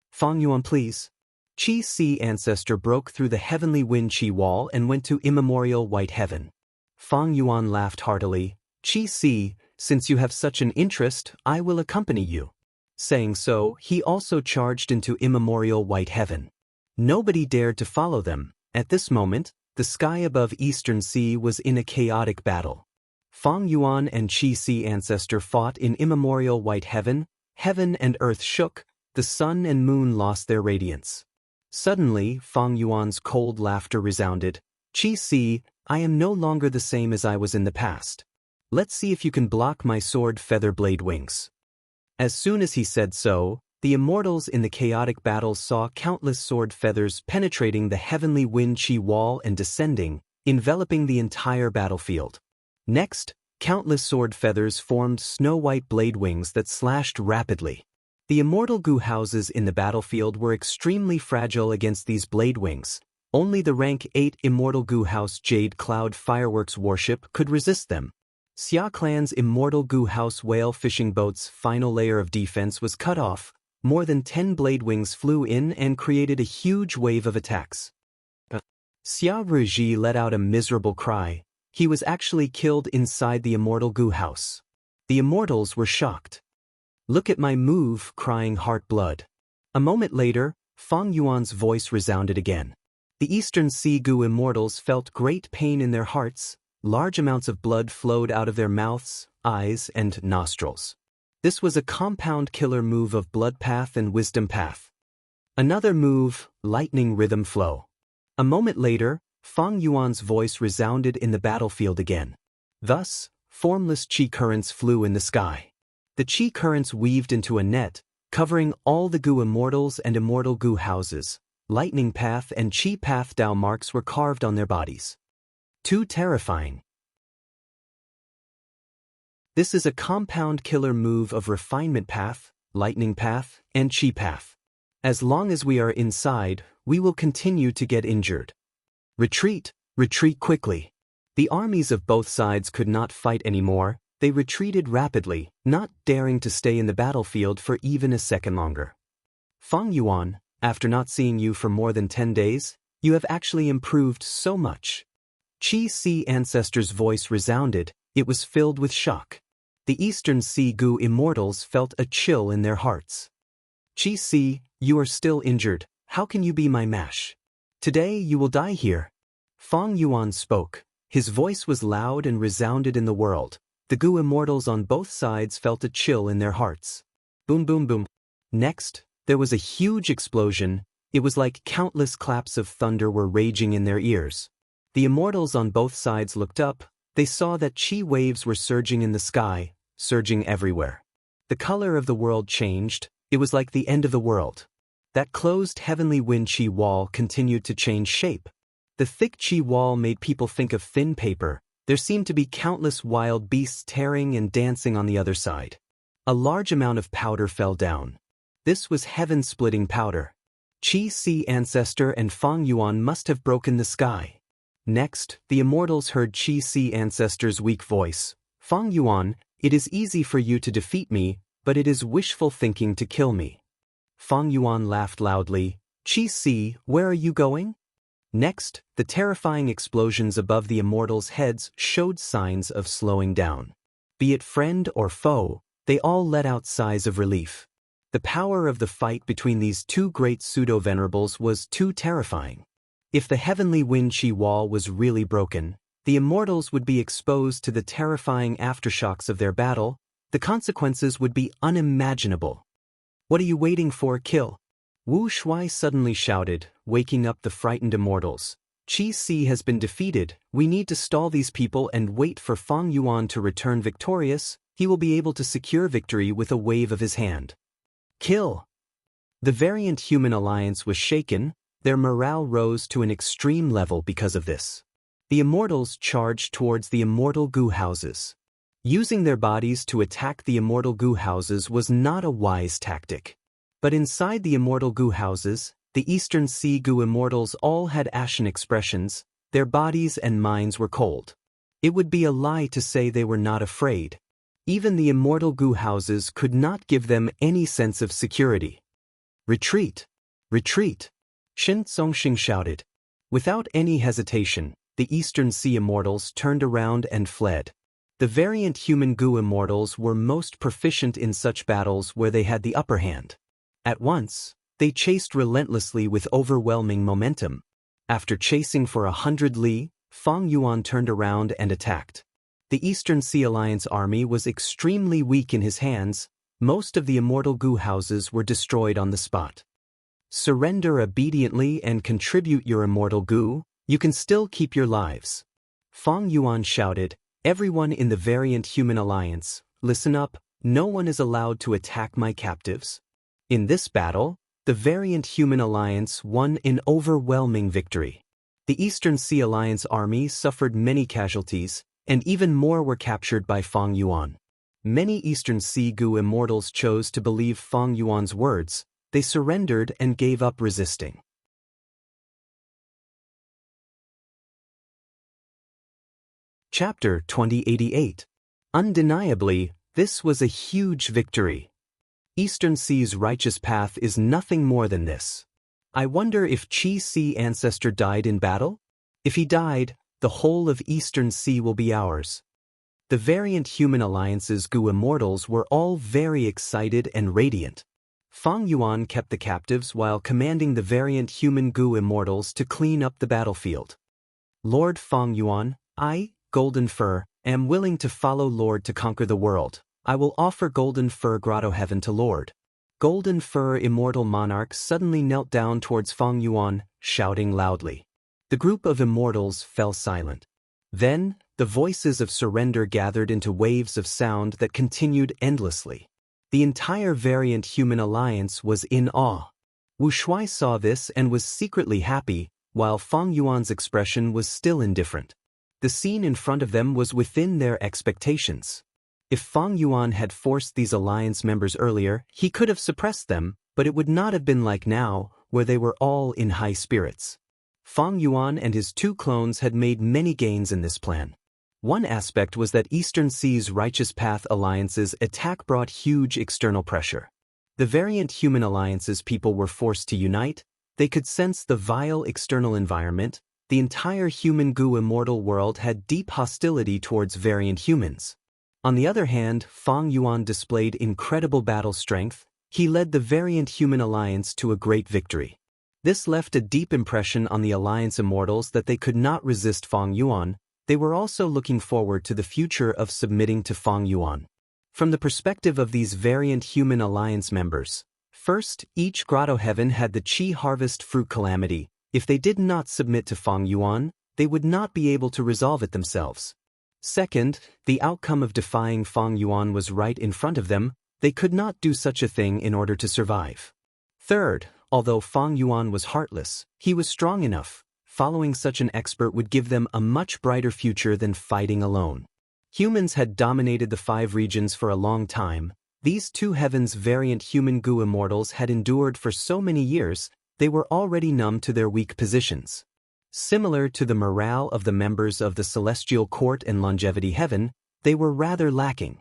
[SPEAKER 1] Fang Yuan, please. Qi Sea Ancestor broke through the heavenly wind Qi wall and went to immemorial white heaven. Fang Yuan laughed heartily. Qi Sea, since you have such an interest, I will accompany you. Saying so, he also charged into immemorial white heaven. Nobody dared to follow them. At this moment, the sky above Eastern Sea was in a chaotic battle. Fang Yuan and Qi Sea Ancestor fought in immemorial white heaven. Heaven and earth shook, the sun and moon lost their radiance. Suddenly, Fang Yuan's cold laughter resounded. Qi Sea, I am no longer the same as I was in the past. Let's see if you can block my sword feather blade wings. As soon as he said so, the immortals in the chaotic battle saw countless sword feathers penetrating the heavenly wind Qi wall and descending, enveloping the entire battlefield. Next, countless sword feathers formed snow-white blade wings that slashed rapidly. The immortal goo houses in the battlefield were extremely fragile against these blade wings. Only the rank 8 immortal goo house Jade Cloud Fireworks warship could resist them. Xia clan's immortal goo house whale fishing boat's final layer of defense was cut off. More than 10 blade wings flew in and created a huge wave of attacks. Xia Ruji let out a miserable cry. He was actually killed inside the immortal goo house. The immortals were shocked. Look at my move, crying heart blood. A moment later, Fang Yuan's voice resounded again. The Eastern Sea goo immortals felt great pain in their hearts. Large amounts of blood flowed out of their mouths, eyes, and nostrils. This was a compound killer move of Blood Path and Wisdom Path. Another move, Lightning Rhythm Flow. A moment later, Fang Yuan's voice resounded in the battlefield again. Thus, formless Qi currents flew in the sky. The Qi currents weaved into a net, covering all the goo immortals and immortal goo houses. Lightning Path and Qi Path Dao marks were carved on their bodies. Too terrifying. This is a compound killer move of Refinement Path, Lightning Path, and Qi Path. As long as we are inside, we will continue to get injured. Retreat, retreat quickly. The armies of both sides could not fight anymore. They retreated rapidly, not daring to stay in the battlefield for even a second longer. Fang Yuan, after not seeing you for more than 10 days, you have actually improved so much. Qi Sea Ancestor's voice resounded. It was filled with shock. The Eastern Sea goo immortals felt a chill in their hearts. Qi Sea, you are still injured. How can you be my mash? Today you will die here. Fang Yuan spoke. His voice was loud and resounded in the world. The Gu immortals on both sides felt a chill in their hearts. Boom boom boom. Next, there was a huge explosion. It was like countless claps of thunder were raging in their ears. The immortals on both sides looked up. They saw that chi waves were surging in the sky, surging everywhere. The color of the world changed. It was like the end of the world. That closed heavenly wind chi wall continued to change shape. The thick chi wall made people think of thin paper. There seemed to be countless wild beasts tearing and dancing on the other side. A large amount of powder fell down. This was heaven-splitting powder. Qi Si Ancestor and Fang Yuan must have broken the sky. Next, the immortals heard Qi Si Ancestor's weak voice. Fang Yuan, it is easy for you to defeat me, but it is wishful thinking to kill me. Fang Yuan laughed loudly. Qi Si, where are you going? Next, the terrifying explosions above the immortals' heads showed signs of slowing down. Be it friend or foe, they all let out sighs of relief. The power of the fight between these two great pseudo-venerables was too terrifying. If the heavenly wind chi wall was really broken, the immortals would be exposed to the terrifying aftershocks of their battle. The consequences would be unimaginable. What are you waiting for, kill? Wu Shuai suddenly shouted, waking up the frightened immortals. Qi Si has been defeated. We need to stall these people and wait for Fang Yuan to return victorious. He will be able to secure victory with a wave of his hand. Kill! The variant human alliance was shaken. Their morale rose to an extreme level because of this. The immortals charged towards the immortal Gu houses. Using their bodies to attack the immortal Gu houses was not a wise tactic. But inside the immortal Gu houses, the Eastern Sea Gu immortals all had ashen expressions. Their bodies and minds were cold. It would be a lie to say they were not afraid. Even the immortal Gu houses could not give them any sense of security. Retreat! Retreat! Shen Zongxing shouted. Without any hesitation, the Eastern Sea immortals turned around and fled. The variant human Gu immortals were most proficient in such battles where they had the upper hand. At once, they chased relentlessly with overwhelming momentum. After chasing for 100 li, Fang Yuan turned around and attacked. The Eastern Sea Alliance army was extremely weak in his hands. Most of the immortal Gu houses were destroyed on the spot. Surrender obediently and contribute your immortal Gu. You can still keep your lives. Fang Yuan shouted. Everyone in the variant human alliance, listen up. No one is allowed to attack my captives. In this battle, the variant human alliance won in overwhelming victory. The Eastern Sea Alliance army suffered many casualties, and even more were captured by Fang Yuan. Many Eastern Sea Gu immortals chose to believe Fang Yuan's words. They surrendered and gave up resisting. Chapter 2088. Undeniably, this was a huge victory. Eastern Sea's righteous path is nothing more than this. I wonder if Qi Si Ancestor died in battle? If he died, the whole of Eastern Sea will be ours. The variant human alliance's Gu immortals were all very excited and radiant. Fang Yuan kept the captives while commanding the variant human Gu immortals to clean up the battlefield. Lord Fang Yuan, I, Golden Fur, am willing to follow Lord to conquer the world. I will offer Golden Fur Grotto Heaven to Lord. Golden Fur Immortal Monarch suddenly knelt down towards Fang Yuan, shouting loudly. The group of immortals fell silent. Then, the voices of surrender gathered into waves of sound that continued endlessly. The entire variant human alliance was in awe. Wu Shuai saw this and was secretly happy, while Fang Yuan's expression was still indifferent. The scene in front of them was within their expectations. If Fang Yuan had forced these alliance members earlier, he could have suppressed them, but it would not have been like now, where they were all in high spirits. Fang Yuan and his two clones had made many gains in this plan. One aspect was that Eastern Sea's Righteous Path Alliance's attack brought huge external pressure. The variant human alliance's people were forced to unite. They could sense the vile external environment. The entire human Gu immortal world had deep hostility towards variant humans. On the other hand, Fang Yuan displayed incredible battle strength. He led the variant human alliance to a great victory. This left a deep impression on the alliance immortals that they could not resist Fang Yuan. they were also looking forward to the future of submitting to Feng Yuan. From the perspective of these variant human alliance members, first, each grotto heaven had the Qi harvest fruit calamity. If they did not submit to Feng Yuan, they would not be able to resolve it themselves. Second, the outcome of defying Feng Yuan was right in front of them. They could not do such a thing in order to survive. Third, although Feng Yuan was heartless, he was strong enough. Following such an expert would give them a much brighter future than fighting alone. Humans had dominated the 5 regions for a long time. These 2 heavens variant human Gu immortals had endured for so many years, they were already numb to their weak positions. Similar to the morale of the members of the Celestial Court and Longevity Heaven, they were rather lacking.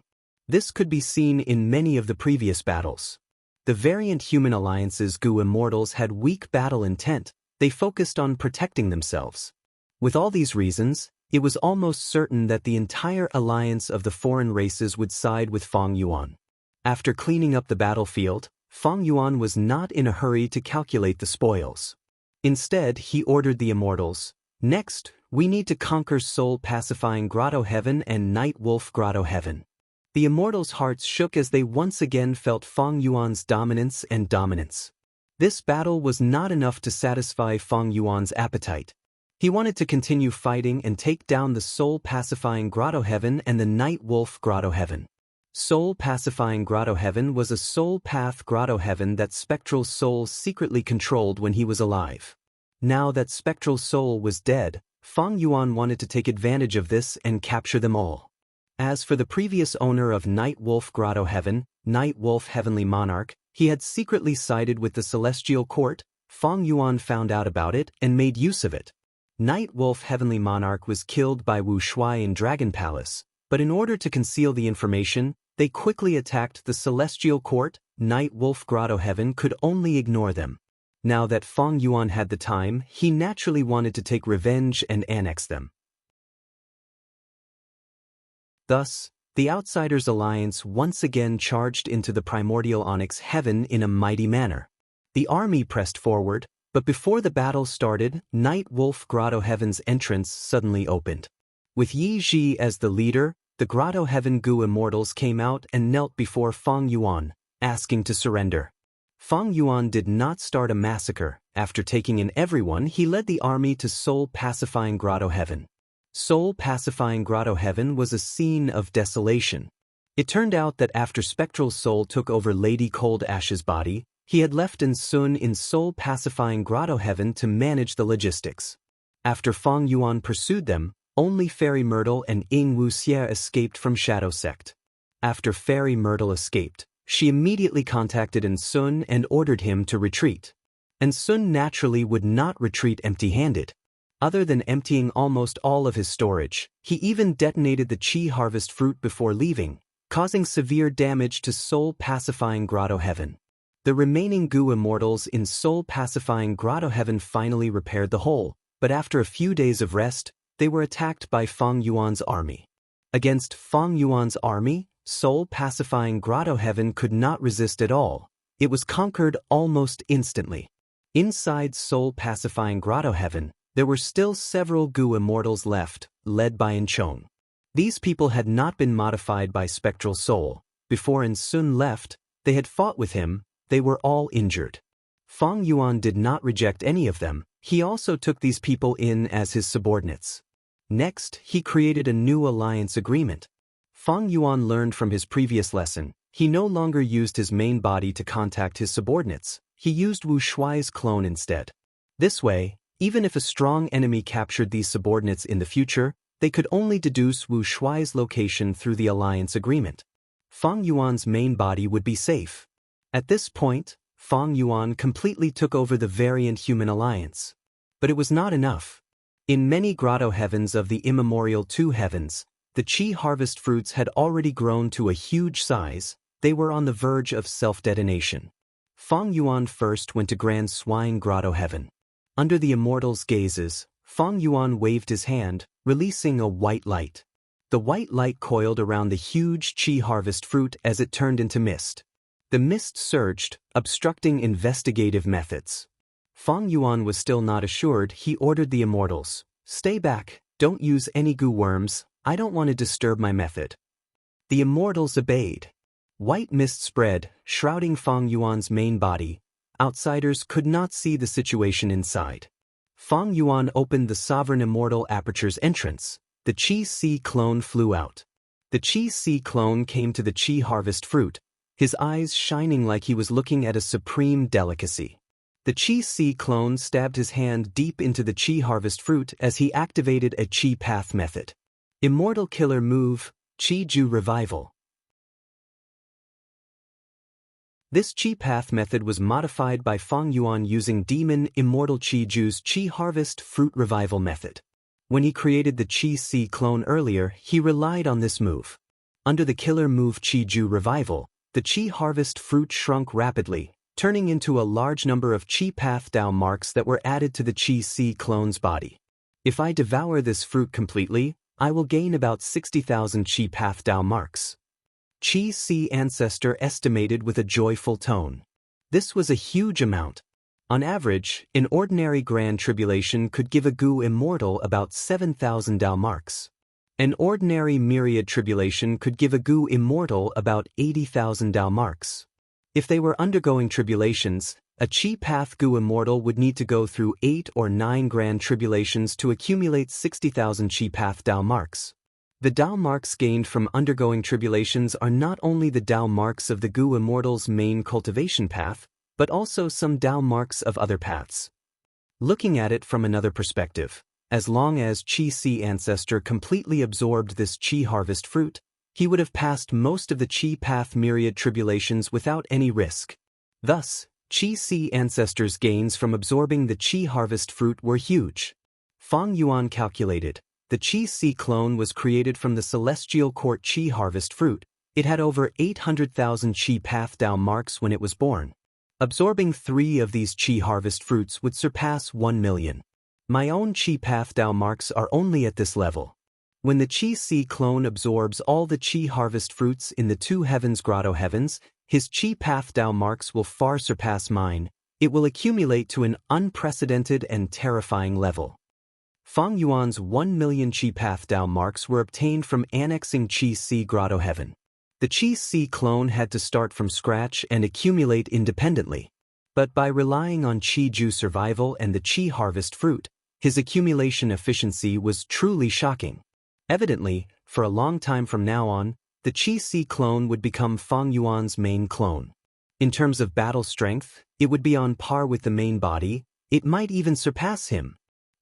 [SPEAKER 1] This could be seen in many of the previous battles. The variant human alliance's Gu immortals had weak battle intent. They focused on protecting themselves. With all these reasons, it was almost certain that the entire alliance of the foreign races would side with Feng Yuan. After cleaning up the battlefield, Feng Yuan was not in a hurry to calculate the spoils. Instead, he ordered the immortals, "Next, we need to conquer soul-pacifying Grotto Heaven and Night Wolf Grotto Heaven." The immortals' hearts shook as they once again felt Feng Yuan's dominance and dominance. This battle was not enough to satisfy Feng Yuan's appetite. He wanted to continue fighting and take down the soul-pacifying Grotto Heaven and the Night Wolf Grotto Heaven. Soul-pacifying Grotto Heaven was a soul path Grotto Heaven that Spectral Soul secretly controlled when he was alive. Now that Spectral Soul was dead, Feng Yuan wanted to take advantage of this and capture them all. As for the previous owner of Night Wolf Grotto Heaven, Night Wolf Heavenly Monarch, he had secretly sided with the Celestial Court. Feng Yuan found out about it and made use of it. Night Wolf Heavenly Monarch was killed by Wu Shuai in Dragon Palace, but in order to conceal the information, they quickly attacked the Celestial Court. Night Wolf Grotto Heaven could only ignore them. Now that Feng Yuan had the time, he naturally wanted to take revenge and annex them. Thus, the Outsiders Alliance once again charged into the primordial onyx heaven in a mighty manner. The army pressed forward, but before the battle started, Night Wolf Grotto Heaven's entrance suddenly opened. With Yi Ji as the leader, the Grotto Heaven Gu immortals came out and knelt before Feng Yuan, asking to surrender. Feng Yuan did not start a massacre. After taking in everyone, he led the army to soul-pacifying Grotto Heaven. Soul-pacifying Grotto Heaven was a scene of desolation. It turned out that after Spectral Soul took over Lady Cold Ash's body, he had left An Sun in soul-pacifying Grotto Heaven to manage the logistics. After Feng Yuan pursued them, only Fairy Myrtle and Ying Wuxie escaped from Shadow Sect. After Fairy Myrtle escaped, she immediately contacted An Sun and ordered him to retreat. An Sun naturally would not retreat empty-handed. Other than emptying almost all of his storage, he even detonated the Qi harvest fruit before leaving, causing severe damage to soul-pacifying Grotto Heaven. The remaining Gu immortals in soul-pacifying Grotto Heaven finally repaired the hole, but after a few days of rest, they were attacked by Feng Yuan's army. Against Feng Yuan's army, soul-pacifying Grotto Heaven could not resist at all. It was conquered almost instantly. Inside soul-pacifying Grotto Heaven, there were still several Gu immortals left, led by An Chong. These people had not been modified by Spectral Soul. Before An Sun left, they had fought with him. They were all injured. Feng Yuan did not reject any of them. He also took these people in as his subordinates. Next, he created a new alliance agreement. Feng Yuan learned from his previous lesson. He no longer used his main body to contact his subordinates. He used Wu Shuai's clone instead. This way, even if a strong enemy captured these subordinates in the future, they could only deduce Wu Shuai's location through the alliance agreement. Feng Yuan's main body would be safe. At this point, Feng Yuan completely took over the variant human alliance. But it was not enough. In many Grotto Heavens of the immemorial 2 heavens, the Qi harvest fruits had already grown to a huge size. They were on the verge of self-detonation. Feng Yuan first went to Grand Swine Grotto Heaven. Under the immortals' gazes, Feng Yuan waved his hand, releasing a white light. The white light coiled around the huge Qi harvest fruit as it turned into mist. The mist surged, obstructing investigative methods. Feng Yuan was still not assured. He ordered the immortals, "Stay back, Don't use any goo worms, I don't want to disturb my method. The immortals obeyed. White mist spread, shrouding Fang Yuan's main body. Outsiders could not see the situation inside. Fang Yuan opened the sovereign immortal aperture's entrance. The Qi-Si clone flew out. The Qi-Si clone came to the Qi harvest fruit, his eyes shining like he was looking at a supreme delicacy. The Qi-Si clone stabbed his hand deep into the Qi harvest fruit as he activated a Qi path method. Immortal killer move, Qi-Ju revival. This Qi path method was modified by Fang Yuan using demon immortal Qi-Ju's Qi harvest fruit revival method. When he created the Qi-Si clone earlier, he relied on this move. Under the killer move Qi-Ju revival, the Qi harvest fruit shrunk rapidly, turning into a large number of Qi path Dao marks that were added to the Qi-Si clone's body. If I devour this fruit completely, I will gain about 60,000 Qi path Dao marks. Qi-Si ancestor estimated with a joyful tone. This was a huge amount. On average, an ordinary Grand Tribulation could give a Gu immortal about 7,000 Dao marks. An ordinary Myriad Tribulation could give a Gu immortal about 80,000 Dao marks. If they were undergoing tribulations, a Qi path Gu immortal would need to go through 8 or 9 Grand Tribulations to accumulate 60,000 Qi path Dao marks. The Dao marks gained from undergoing tribulations are not only the Dao marks of the Gu immortal's main cultivation path, but also some Dao marks of other paths. Looking at it from another perspective, as long as Qi-Si ancestor completely absorbed this Qi harvest fruit, he would have passed most of the Qi path myriad tribulations without any risk. Thus, Qi-Si ancestor's gains from absorbing the Qi harvest fruit were huge. Fang Yuan calculated, the Qi-Si clone was created from the celestial court Qi harvest fruit. It had over 800,000 Qi path Dao marks when it was born. Absorbing 3 of these Qi harvest fruits would surpass 1 million. My own Qi path Dao marks are only at this level. When the Qi-Si clone absorbs all the Qi harvest fruits in the 2 heavens grotto heavens, his Qi path Dao marks will far surpass mine. It will accumulate to an unprecedented and terrifying level. Fang Yuan's 1 million Qi path Dao marks were obtained from annexing Qi-Si grotto heaven. The Qi-Si clone had to start from scratch and accumulate independently. But by relying on Qi-Ju survival and the Qi harvest fruit, his accumulation efficiency was truly shocking. Evidently, for a long time from now on, the Qi-Si clone would become Fang Yuan's main clone. In terms of battle strength, it would be on par with the main body. It might even surpass him.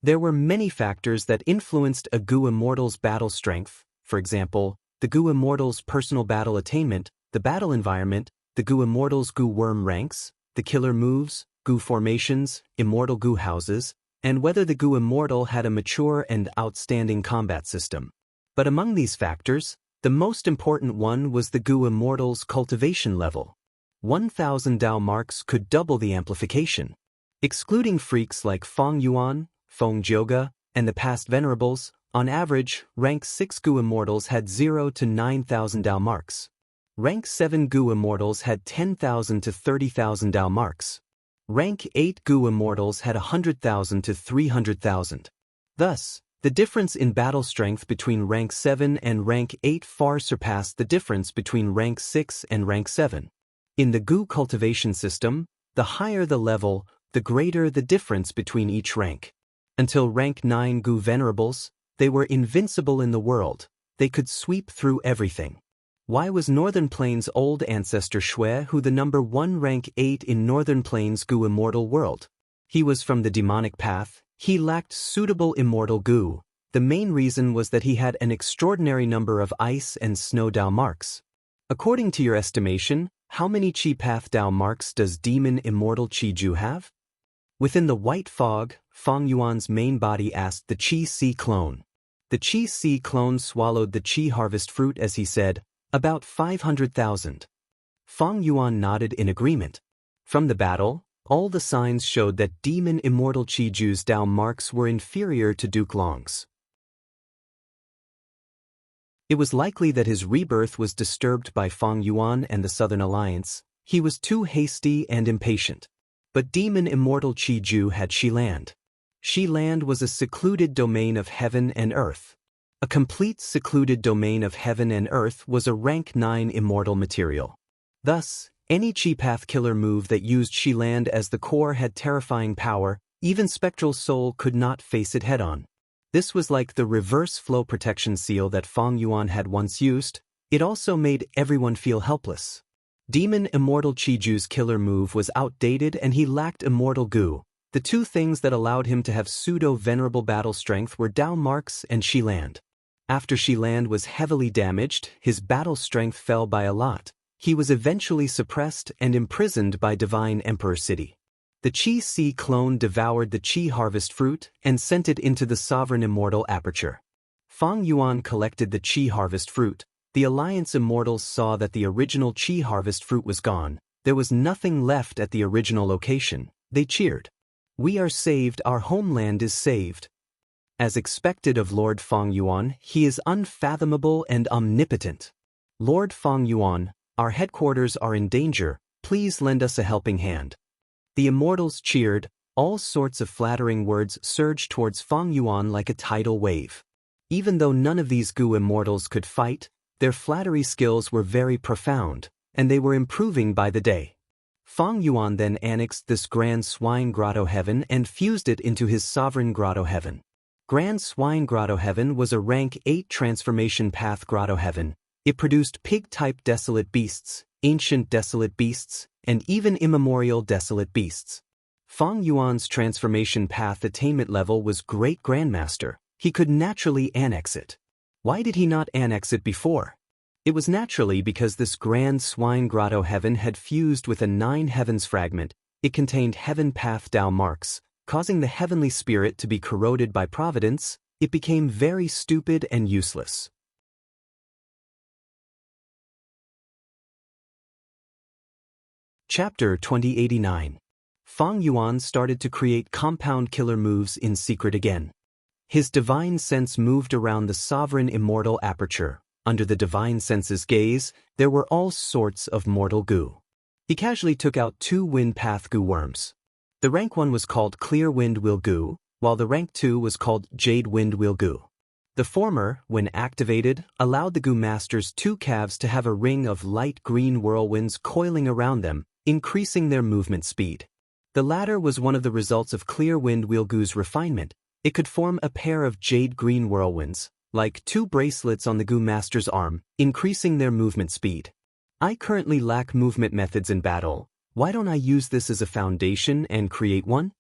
[SPEAKER 1] There were many factors that influenced a Gu immortal's battle strength, for example, the Gu immortal's personal battle attainment, the battle environment, the Gu immortal's Gu worm ranks, the killer moves, Gu formations, immortal Gu houses, and whether the Gu immortal had a mature and outstanding combat system. But among these factors, the most important one was the Gu immortal's cultivation level. 1,000 Dao marks could double the amplification. Excluding freaks like Fang Yuan, Feng Jioge, and the past venerables, on average, rank 6 Gu immortals had 0 to 9,000 Dao marks. Rank 7 Gu immortals had 10,000 to 30,000 Dao marks. Rank 8 Gu immortals had 100,000 to 300,000. Thus, the difference in battle strength between rank 7 and rank 8 far surpassed the difference between rank 6 and rank 7. In the Gu cultivation system, the higher the level, the greater the difference between each rank. Until rank 9 Gu venerables, they were invincible in the world. They could sweep through everything. Why was Northern Plains' old ancestor Shui who the number 1 rank 8 in Northern Plains' Gu immortal world? He was from the demonic path. He lacked suitable immortal Gu. The main reason was that he had an extraordinary number of ice and snow Dao marks. According to your estimation, how many Qi path Dao marks does demon immortal Qi-Ju have? Within the white fog, Fang Yuan's main body asked the Qi-Si clone. The Qi-Si clone swallowed the Qi harvest fruit as he said, about 500,000. Fang Yuan nodded in agreement. From the battle, all the signs showed that demon immortal Qi-Ju's Dao marks were inferior to Duke Long's. It was likely that his rebirth was disturbed by Fang Yuan and the Southern Alliance. He was too hasty and impatient. But demon immortal Qi-Ju had Shiland. Xi Land was a secluded domain of heaven and earth. A complete secluded domain of heaven and earth was a rank 9 immortal material. Thus, any chi path killer move that used Xi Land as the core had terrifying power, even Spectral Soul could not face it head-on. This was like the reverse flow protection seal that Fang Yuan had once used. It also made everyone feel helpless. Demon Immortal Chiju's killer move was outdated and he lacked Immortal Goo. The two things that allowed him to have pseudo-venerable battle strength were Dao Marks and Xi Land. After Xi Land was heavily damaged, his battle strength fell by a lot. He was eventually suppressed and imprisoned by Divine Emperor City. The Qi Si clone devoured the Qi Harvest Fruit and sent it into the Sovereign Immortal Aperture. Fang Yuan collected the Qi Harvest Fruit. The Alliance Immortals saw that the original Qi Harvest Fruit was gone. There was nothing left at the original location. They cheered. "We are saved, our homeland is saved." As expected of Lord Fang Yuan, he is unfathomable and omnipotent. "Lord Fang Yuan, our headquarters are in danger, please lend us a helping hand." The immortals cheered. All sorts of flattering words surged towards Fang Yuan like a tidal wave. Even though none of these Gu immortals could fight, their flattery skills were very profound, and they were improving by the day. Fang Yuan then annexed this Grand Swine Grotto Heaven and fused it into his Sovereign Grotto Heaven. Grand Swine Grotto Heaven was a rank 8 transformation path grotto heaven. It produced pig-type desolate beasts, ancient desolate beasts, and even immemorial desolate beasts. Fang Yuan's transformation path attainment level was Great Grandmaster. He could naturally annex it. Why did he not annex it before? It was naturally because this Grand Swine Grotto Heaven had fused with a 9 heavens fragment. It contained heaven path Dao marks, causing the heavenly spirit to be corroded by providence. It became very stupid and useless. Chapter 2089. Fang Yuan started to create compound killer moves in secret again. His divine sense moved around the Sovereign Immortal Aperture. Under the divine sense's gaze, there were all sorts of mortal goo. He casually took out 2 wind path goo worms. The rank 1 was called Clear Wind Wheel Goo, while the rank 2 was called Jade Wind Wheel Goo. The former, when activated, allowed the Goo Master's 2 calves to have a ring of light green whirlwinds coiling around them, increasing their movement speed. The latter was one of the results of Clear Wind Wheel Goo's refinement. It could form a pair of jade green whirlwinds, like 2 bracelets on the Goo Master's arm, increasing their movement speed. I currently lack movement methods in battle. Why don't I use this as a foundation and create one?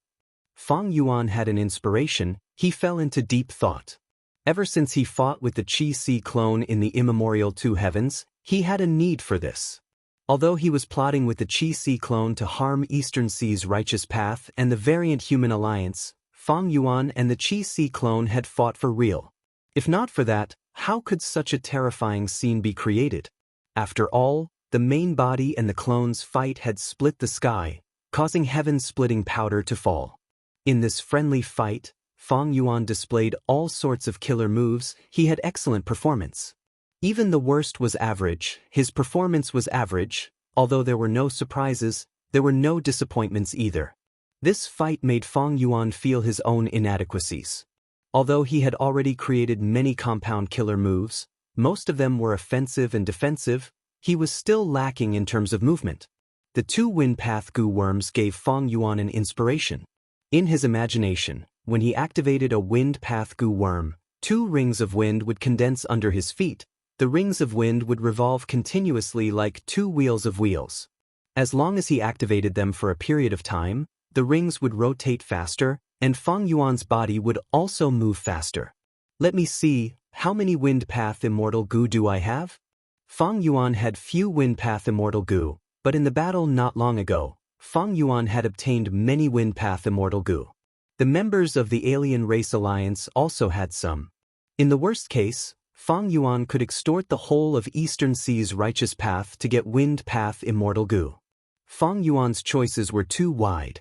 [SPEAKER 1] Fang Yuan had an inspiration. He fell into deep thought. Ever since he fought with the Qi Si clone in the immemorial 2 heavens, he had a need for this. Although he was plotting with the Qi Si clone to harm Eastern Sea's righteous path and the variant human alliance, Fang Yuan and the Qi Si clone had fought for real. If not for that, how could such a terrifying scene be created? After all, the main body and the clone's fight had split the sky, causing heaven-splitting powder to fall. In this friendly fight, Fang Yuan displayed all sorts of killer moves. He had excellent performance. Even the worst was average. His performance was average. Although there were no surprises, there were no disappointments either. This fight made Fang Yuan feel his own inadequacies. Although he had already created many compound killer moves, most of them were offensive and defensive, he was still lacking in terms of movement. The 2 wind path goo worms gave Fang Yuan an inspiration. In his imagination, when he activated a wind path goo worm, 2 rings of wind would condense under his feet. The rings of wind would revolve continuously like 2 wheels of wheels. As long as he activated them for a period of time, the rings would rotate faster, and Fang Yuan's body would also move faster. Let me see, how many wind path immortal goo do I have? Fang Yuan had few wind path immortal goo, but in the battle not long ago, Fang Yuan had obtained many wind path immortal goo. The members of the Alien Race Alliance also had some. In the worst case, Fang Yuan could extort the whole of Eastern Sea's righteous path to get wind path immortal goo. Fang Yuan's choices were too wide.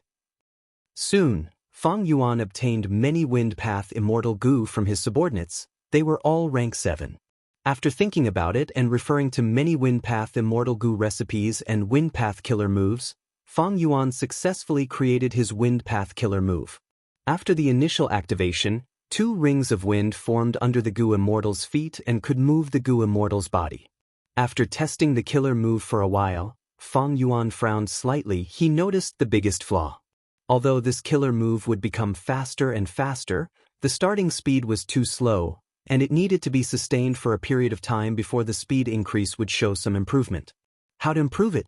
[SPEAKER 1] Soon, Fang Yuan obtained many wind path immortal goo from his subordinates. They were all rank 7. After thinking about it and referring to many wind path immortal goo recipes and wind path killer moves, Fang Yuan successfully created his wind path killer move. After the initial activation, 2 rings of wind formed under the Goo Immortal's feet and could move the Goo Immortal's body. After testing the killer move for a while, Feng Yuan frowned slightly. He noticed the biggest flaw. Although this killer move would become faster and faster, the starting speed was too slow, and it needed to be sustained for a period of time before the speed increase would show some improvement. How to improve it?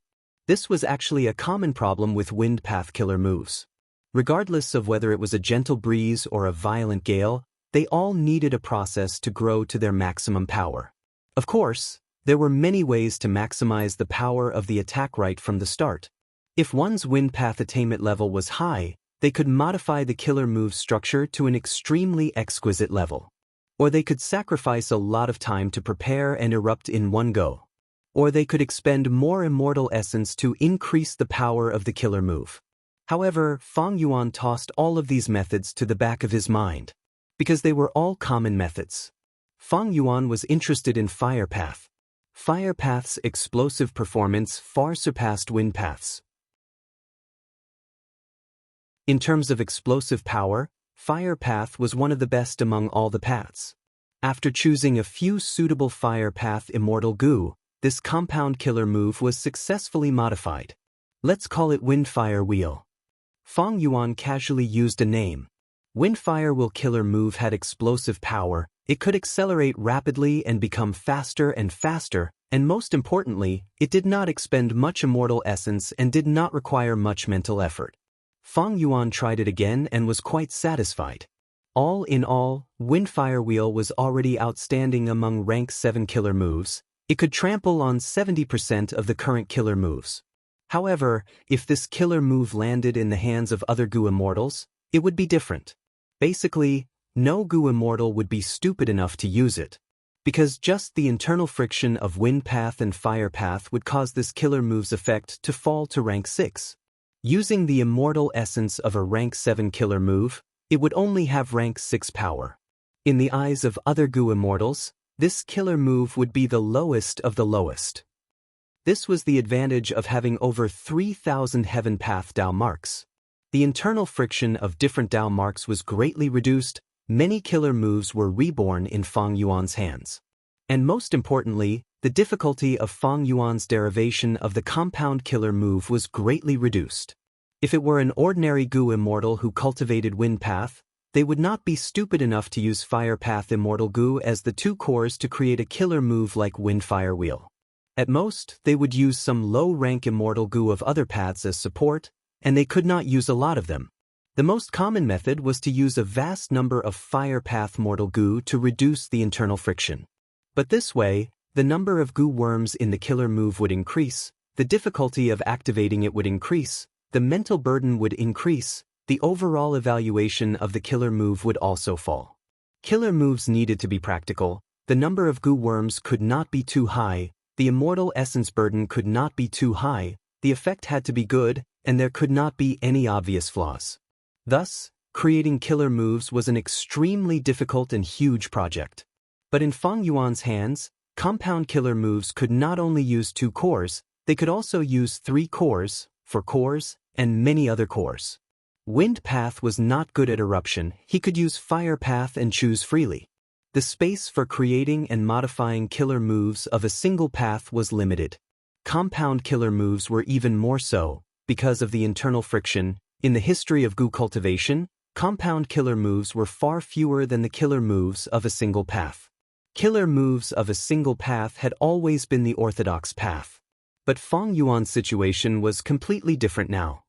[SPEAKER 1] This was actually a common problem with wind path killer moves. Regardless of whether it was a gentle breeze or a violent gale, they all needed a process to grow to their maximum power. Of course, there were many ways to maximize the power of the attack right from the start. If one's wind path attainment level was high, they could modify the killer move's structure to an extremely exquisite level. Or they could sacrifice a lot of time to prepare and erupt in one go. Or they could expend more immortal essence to increase the power of the killer move. However, Feng Yuan tossed all of these methods to the back of his mind, because they were all common methods. Feng Yuan was interested in Fire Path. Fire Path's explosive performance far surpassed Wind Path's. In terms of explosive power, Fire Path was one of the best among all the paths. After choosing a few suitable Fire Path Immortal Goo, this compound killer move was successfully modified. Let's call it Windfire Wheel. Feng Yuan casually used a name. Windfire Wheel killer move had explosive power. It could accelerate rapidly and become faster and faster, and most importantly, it did not expend much immortal essence and did not require much mental effort. Feng Yuan tried it again and was quite satisfied. All in all, Windfire Wheel was already outstanding among rank 7 killer moves. It could trample on 70% of the current killer moves. However, if this killer move landed in the hands of other Goo Immortals, it would be different. Basically, no Goo Immortal would be stupid enough to use it. Because just the internal friction of Wind Path and Fire Path would cause this killer move's effect to fall to rank 6. Using the immortal essence of a rank 7 killer move, it would only have rank 6 power. In the eyes of other Goo Immortals, this killer move would be the lowest of the lowest. This was the advantage of having over 3,000 Heaven Path Dao marks. The internal friction of different Dao marks was greatly reduced. Many killer moves were reborn in Feng Yuan's hands. And most importantly, the difficulty of Feng Yuan's derivation of the compound killer move was greatly reduced. If it were an ordinary Goo Immortal who cultivated Wind Path, they would not be stupid enough to use Fire Path Immortal Goo as the 2 cores to create a killer move like Windfire Wheel. At most, they would use some low-rank Immortal Goo of other paths as support, and they could not use a lot of them. The most common method was to use a vast number of Fire Path Mortal Goo to reduce the internal friction. But this way, the number of Goo worms in the killer move would increase, the difficulty of activating it would increase, the mental burden would increase, the overall evaluation of the killer move would also fall. Killer moves needed to be practical, the number of Goo worms could not be too high, the immortal essence burden could not be too high, the effect had to be good, and there could not be any obvious flaws. Thus, creating killer moves was an extremely difficult and huge project. But in Feng Yuan's hands, compound killer moves could not only use 2 cores, they could also use 3 cores, 4 cores, and many other cores. Wind Path was not good at eruption. He could use Fire Path and choose freely. The space for creating and modifying killer moves of a single path was limited. Compound killer moves were even more so, because of the internal friction. In the history of Goo cultivation, compound killer moves were far fewer than the killer moves of a single path. Killer moves of a single path had always been the orthodox path. But Feng Yuan's situation was completely different now.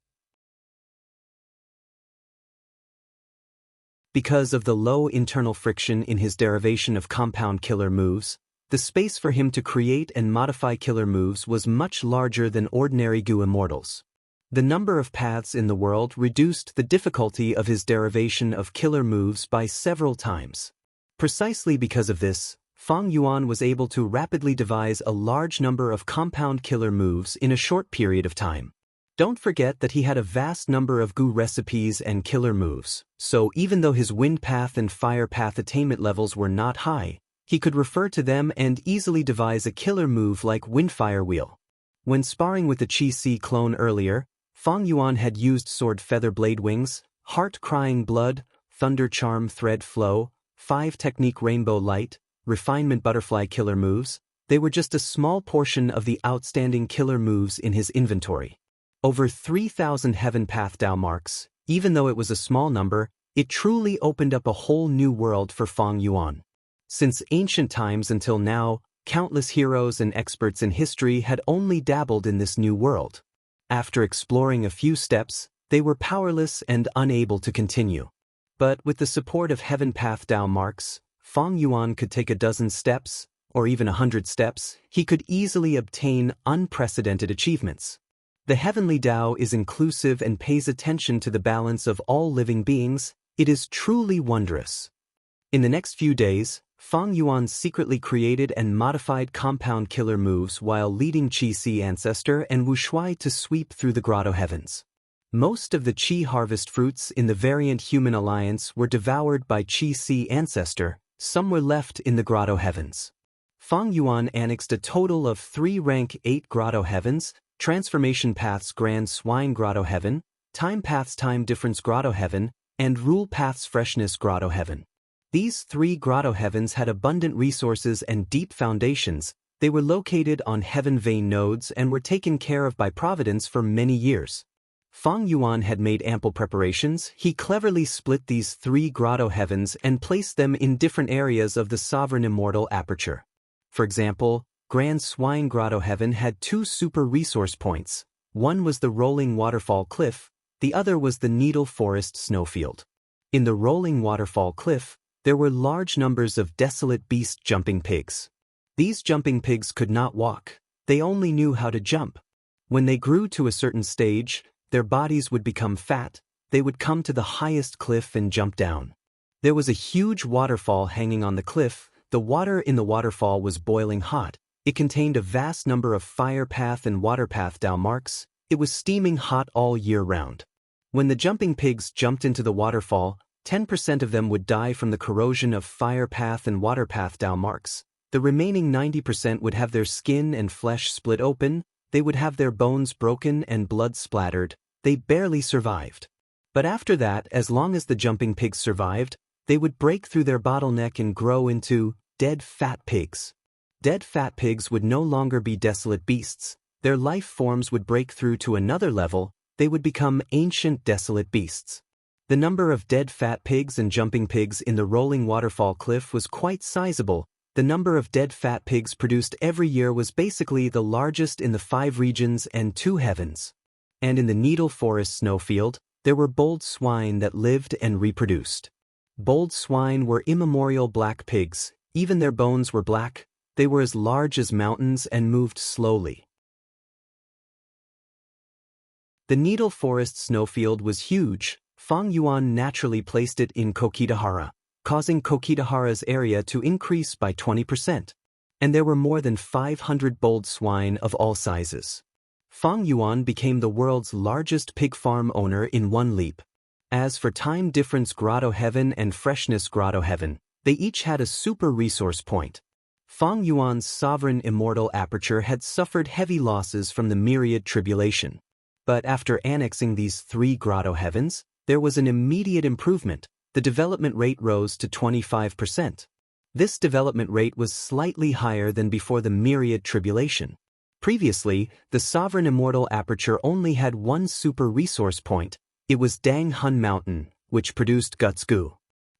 [SPEAKER 1] Because of the low internal friction in his derivation of compound killer moves, the space for him to create and modify killer moves was much larger than ordinary Goo Immortals. The number of paths in the world reduced the difficulty of his derivation of killer moves by several times. Precisely because of this, Feng Yuan was able to rapidly devise a large number of compound killer moves in a short period of time. Don't forget that he had a vast number of Goo recipes and killer moves, so even though his Wind Path and Fire Path attainment levels were not high, he could refer to them and easily devise a killer move like Windfire Wheel. When sparring with the Qi Si clone earlier, Feng Yuan had used Sword Feather Blade Wings, Heart-crying blood, thunder charm thread flow, 5 technique rainbow light, refinement butterfly killer moves, they were just a small portion of the outstanding killer moves in his inventory. Over 3,000 heaven path Dao marks, even though it was a small number, it truly opened up a whole new world for Fang Yuan. Since ancient times until now, countless heroes and experts in history had only dabbled in this new world. After exploring a few steps, they were powerless and unable to continue. But with the support of heaven path Dao marks, Fang Yuan could take a dozen steps, or even 100 steps. He could easily obtain unprecedented achievements. The heavenly Dao is inclusive and pays attention to the balance of all living beings. It is truly wondrous. In the next few days, Fang Yuan secretly created and modified compound killer moves while leading Qi-Si Ancestor and Wu Shuai to sweep through the grotto heavens. Most of the Qi harvest fruits in the variant human alliance were devoured by Qi-Si Ancestor, some were left in the grotto heavens. Fang Yuan annexed a total of 3 rank 8 grotto heavens, Transformation Path's Grand Swine Grotto Heaven, Time Path's Time Difference Grotto Heaven, and Rule Path's Freshness Grotto Heaven. These 3 grotto heavens had abundant resources and deep foundations. They were located on heaven vein nodes and were taken care of by Providence for many years. Fang Yuan had made ample preparations. He cleverly split these 3 grotto heavens and placed them in different areas of the sovereign immortal aperture. For example, Grand Swine Grotto Heaven had 2 super resource points. One was the Rolling Waterfall Cliff, the other was the Needle Forest Snowfield. In the Rolling Waterfall Cliff, there were large numbers of desolate beast jumping pigs. These jumping pigs could not walk, they only knew how to jump. When they grew to a certain stage, their bodies would become fat, they would come to the highest cliff and jump down. There was a huge waterfall hanging on the cliff. The water in the waterfall was boiling hot. It contained a vast number of fire path and water path Dao marks. It was steaming hot all year round. When the jumping pigs jumped into the waterfall, 10% of them would die from the corrosion of fire path and water path Dao marks. The remaining 90% would have their skin and flesh split open, they would have their bones broken and blood splattered. They barely survived. But after that, as long as the jumping pigs survived, they would break through their bottleneck and grow into dead fat pigs. Dead fat pigs would no longer be desolate beasts. Their life forms would break through to another level. They would become ancient desolate beasts. The number of dead fat pigs and jumping pigs in the Rolling Waterfall Cliff was quite sizable. The number of dead fat pigs produced every year was basically the largest in the 5 regions and 2 heavens. And in the Needle Forest Snowfield, there were bold swine that lived and reproduced. Bold swine were immemorial black pigs. Even their bones were black. They were as large as mountains and moved slowly. The Needle Forest Snowfield was huge. Fang Yuan naturally placed it in Kokitahara, causing Kokitahara's area to increase by 20%. And there were more than 500 bold swine of all sizes. Fang Yuan became the world's largest pig farm owner in one leap. As for Time Difference Grotto Heaven and Freshness Grotto Heaven, they each had a super resource point. Fang Yuan's sovereign immortal aperture had suffered heavy losses from the myriad tribulation. But after annexing these 3 grotto heavens, there was an immediate improvement. The development rate rose to 25%. This development rate was slightly higher than before the myriad tribulation. Previously, the sovereign immortal aperture only had 1 super resource point. It was Dang Hun Mountain, which produced Guts Gu.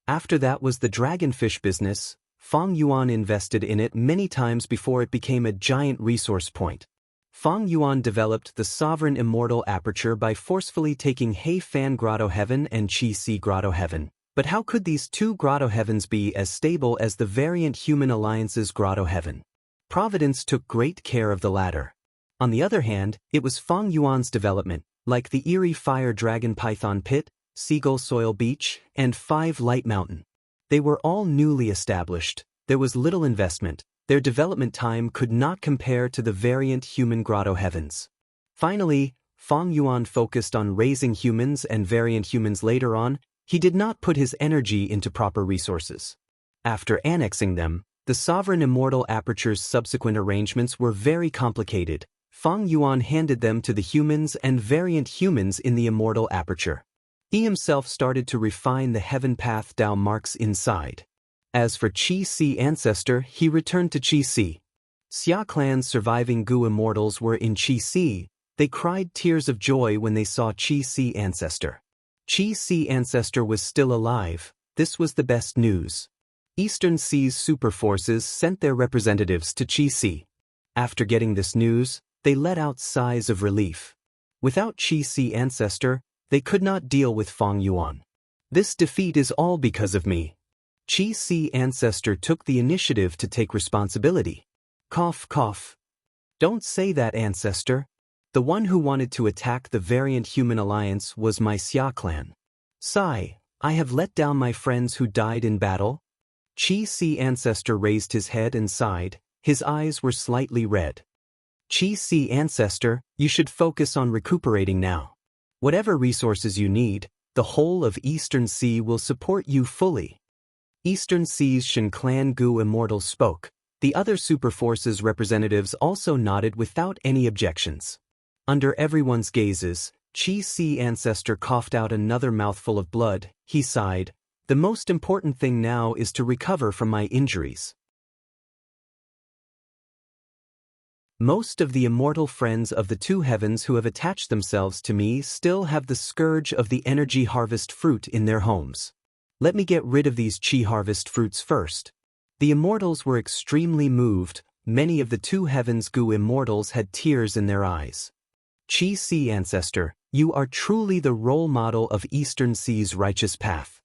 [SPEAKER 1] After that was the dragonfish business. Fang Yuan invested in it many times before it became a giant resource point. Fang Yuan developed the sovereign immortal aperture by forcefully taking Hei Fan Grotto Heaven and Qi-Si Grotto Heaven. But how could these 2 grotto heavens be as stable as the variant human alliance's grotto heaven? Providence took great care of the latter. On the other hand, it was Fang Yuan's development, like the Eerie Fire Dragon Python Pit, Seagull Soil Beach, and 5 Light Mountain. They were all newly established. There was little investment. Their development time could not compare to the variant human grotto heavens. Finally, Fang Yuan focused on raising humans and variant humans later on. He did not put his energy into proper resources. After annexing them, the sovereign immortal aperture's subsequent arrangements were very complicated. Fang Yuan handed them to the humans and variant humans in the immortal aperture. He himself started to refine the heaven path Dao marks inside. As for Qi Si ancestor, he returned to Qi Si. Xia clan's surviving Gu immortals were in Qi Si. They cried tears of joy when they saw Qi Si ancestor. Qi Si ancestor was still alive. This was the best news. Eastern Sea's super forces sent their representatives to Qi Si. After getting this news, they let out sighs of relief. Without Qi Si ancestor, they could not deal with Fang Yuan. This defeat is all because of me. Qi Si ancestor took the initiative to take responsibility. Cough, cough. Don't say that, ancestor. The one who wanted to attack the variant human alliance was my Xia clan. Sigh, I have let down my friends who died in battle. Qi Si ancestor raised his head and sighed. His eyes were slightly red. Qi Si ancestor, you should focus on recuperating now. Whatever resources you need, the whole of Eastern Sea will support you fully. Eastern Sea's Shen clan Gu immortal spoke. The other super forces representatives also nodded without any objections. Under everyone's gazes, Qi Si ancestor coughed out another mouthful of blood. He sighed. The most important thing now is to recover from my injuries. Most of the immortal friends of the two heavens who have attached themselves to me still have the scourge of the energy harvest fruit in their homes. Let me get rid of these Qi harvest fruits first. The immortals were extremely moved. Many of the two heavens Gu immortals had tears in their eyes. Qi Si ancestor, you are truly the role model of Eastern Sea's righteous path.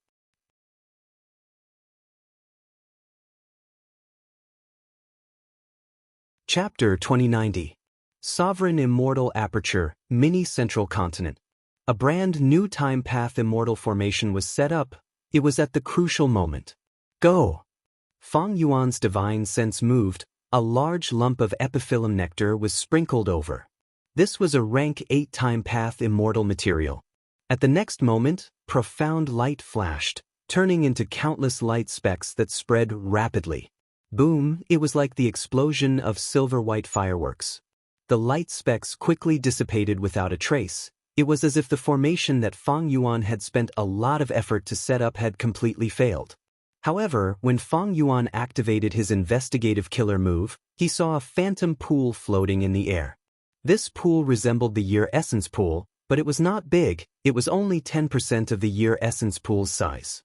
[SPEAKER 1] Chapter 2090. Sovereign Immortal Aperture, Mini Central Continent. A brand new time path immortal formation was set up. It was at the crucial moment. Go! Fang Yuan's divine sense moved. A large lump of epiphyllum nectar was sprinkled over. This was a rank 8 time path immortal material. At the next moment, profound light flashed, turning into countless light specks that spread rapidly. Boom, it was like the explosion of silver-white fireworks. The light specks quickly dissipated without a trace. It was as if the formation that Fang Yuan had spent a lot of effort to set up had completely failed. However, when Fang Yuan activated his investigative killer move, he saw a phantom pool floating in the air. This pool resembled the Year Essence pool, but it was not big. It was only 10% of the Year Essence pool's size.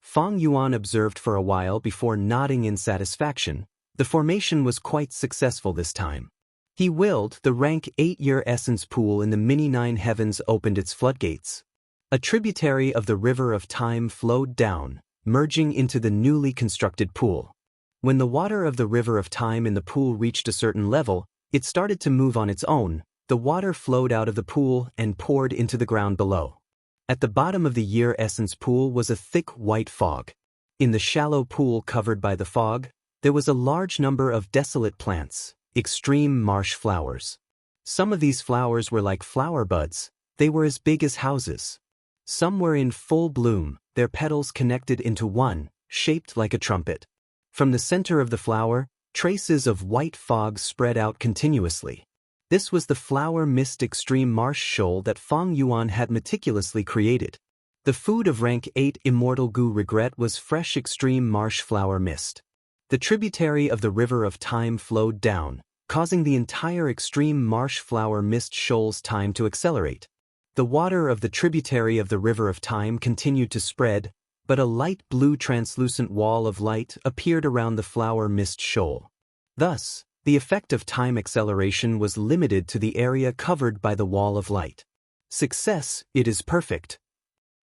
[SPEAKER 1] Fang Yuan observed for a while before nodding in satisfaction. The formation was quite successful this time. He willed. The rank 8 Year Essence pool in the Mini-9 heavens opened its floodgates. A tributary of the River of Time flowed down, merging into the newly constructed pool. When the water of the River of Time in the pool reached a certain level, it started to move on its own. The water flowed out of the pool and poured into the ground below. At the bottom of the Year Essence pool was a thick white fog. In the shallow pool covered by the fog, there was a large number of desolate plants, extreme marsh flowers. Some of these flowers were like flower buds. They were as big as houses. Some were in full bloom, their petals connected into one, shaped like a trumpet. From the center of the flower, traces of white fog spread out continuously. This was the flower mist extreme marsh shoal that Fang Yuan had meticulously created. The food of rank 8 Immortal Gu regret was fresh extreme marsh flower mist. The tributary of the River of Time flowed down, causing the entire extreme marsh flower mist shoal's time to accelerate. The water of the tributary of the River of Time continued to spread, but a light blue translucent wall of light appeared around the flower mist shoal. Thus, the effect of time acceleration was limited to the area covered by the wall of light. Success, it is perfect.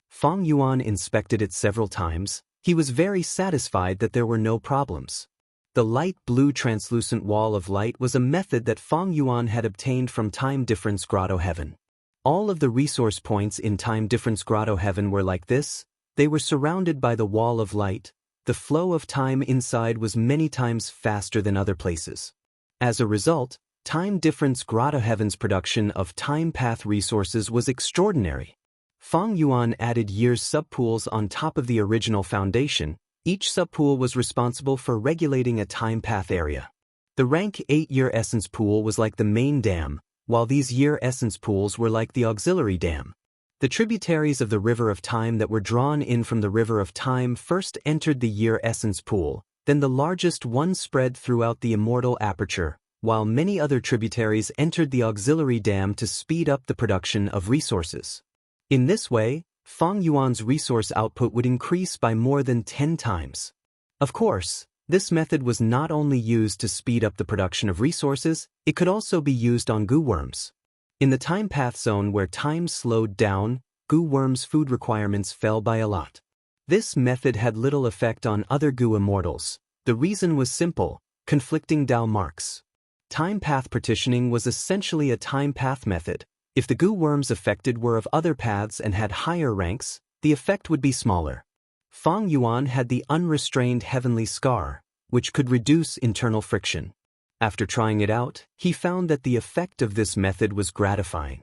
[SPEAKER 1] Fang Yuan inspected it several times. He was very satisfied that there were no problems. The light blue translucent wall of light was a method that Fang Yuan had obtained from Time Difference Grotto Heaven. All of the resource points in Time Difference Grotto Heaven were like this. They were surrounded by the wall of light. The flow of time inside was many times faster than other places. As a result, Time Difference Grotto Heaven's production of time path resources was extraordinary. Fang Yuan added years subpools on top of the original foundation. Each subpool was responsible for regulating a time path area. The rank 8 Year Essence pool was like the main dam, while these Year Essence pools were like the auxiliary dam. The tributaries of the River of Time that were drawn in from the River of Time first entered the Year Essence Pool, then the largest one spread throughout the Immortal Aperture, while many other tributaries entered the auxiliary dam to speed up the production of resources. In this way, Fang Yuan's resource output would increase by more than 10 times. Of course, this method was not only used to speed up the production of resources, it could also be used on goo worms. In the time path zone where time slowed down, goo worms' food requirements fell by a lot. This method had little effect on other goo immortals. The reason was simple: conflicting Dao marks. Time path partitioning was essentially a time path method. If the goo worms affected were of other paths and had higher ranks, the effect would be smaller. Fang Yuan had the unrestrained heavenly scar, which could reduce internal friction. After trying it out, he found that the effect of this method was gratifying.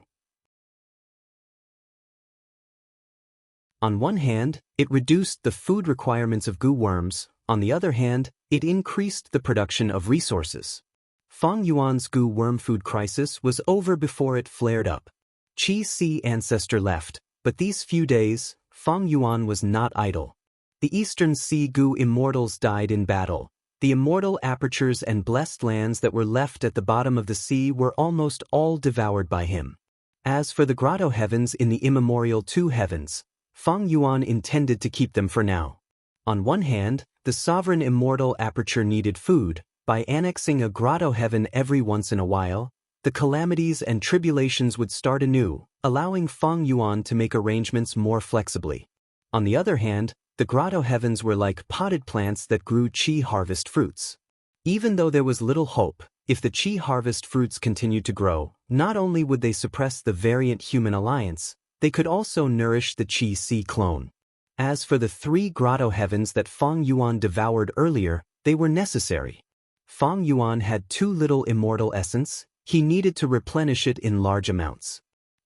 [SPEAKER 1] On one hand, it reduced the food requirements of goo worms. On the other hand, it increased the production of resources. Fang Yuan's goo worm food crisis was over before it flared up. Qi Si ancestor left, but these few days, Fang Yuan was not idle. The Eastern Sea goo immortals died in battle. The immortal apertures and blessed lands that were left at the bottom of the sea were almost all devoured by him. As for the grotto heavens in the immemorial two heavens, Fang Yuan intended to keep them for now. On one hand, the sovereign immortal aperture needed food. By annexing a grotto heaven every once in a while, the calamities and tribulations would start anew, allowing Fang Yuan to make arrangements more flexibly. On the other hand, the grotto heavens were like potted plants that grew qi harvest fruits. Even though there was little hope, if the qi harvest fruits continued to grow, not only would they suppress the variant human alliance, they could also nourish the qi si clone. As for the 3 grotto heavens that Fang Yuan devoured earlier, they were necessary. Fang Yuan had too little immortal essence, he needed to replenish it in large amounts.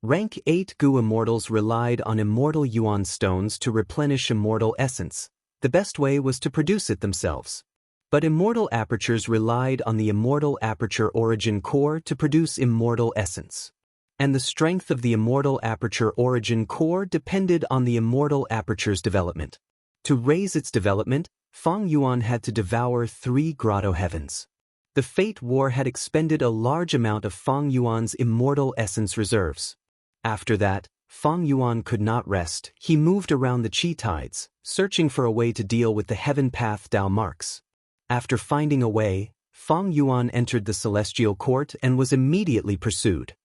[SPEAKER 1] Rank 8 goo immortals relied on immortal yuan stones to replenish immortal essence. The best way was to produce it themselves. But immortal apertures relied on the immortal aperture origin core to produce immortal essence. And the strength of the immortal aperture origin core depended on the immortal aperture's development. To raise its development, Fang Yuan had to devour 3 grotto heavens. The Fate War had expended a large amount of Fang Yuan's immortal essence reserves. After that, Fang Yuan could not rest. He moved around the qi tides, searching for a way to deal with the heaven path Dao marks. After finding a way, Fang Yuan entered the celestial court and was immediately pursued.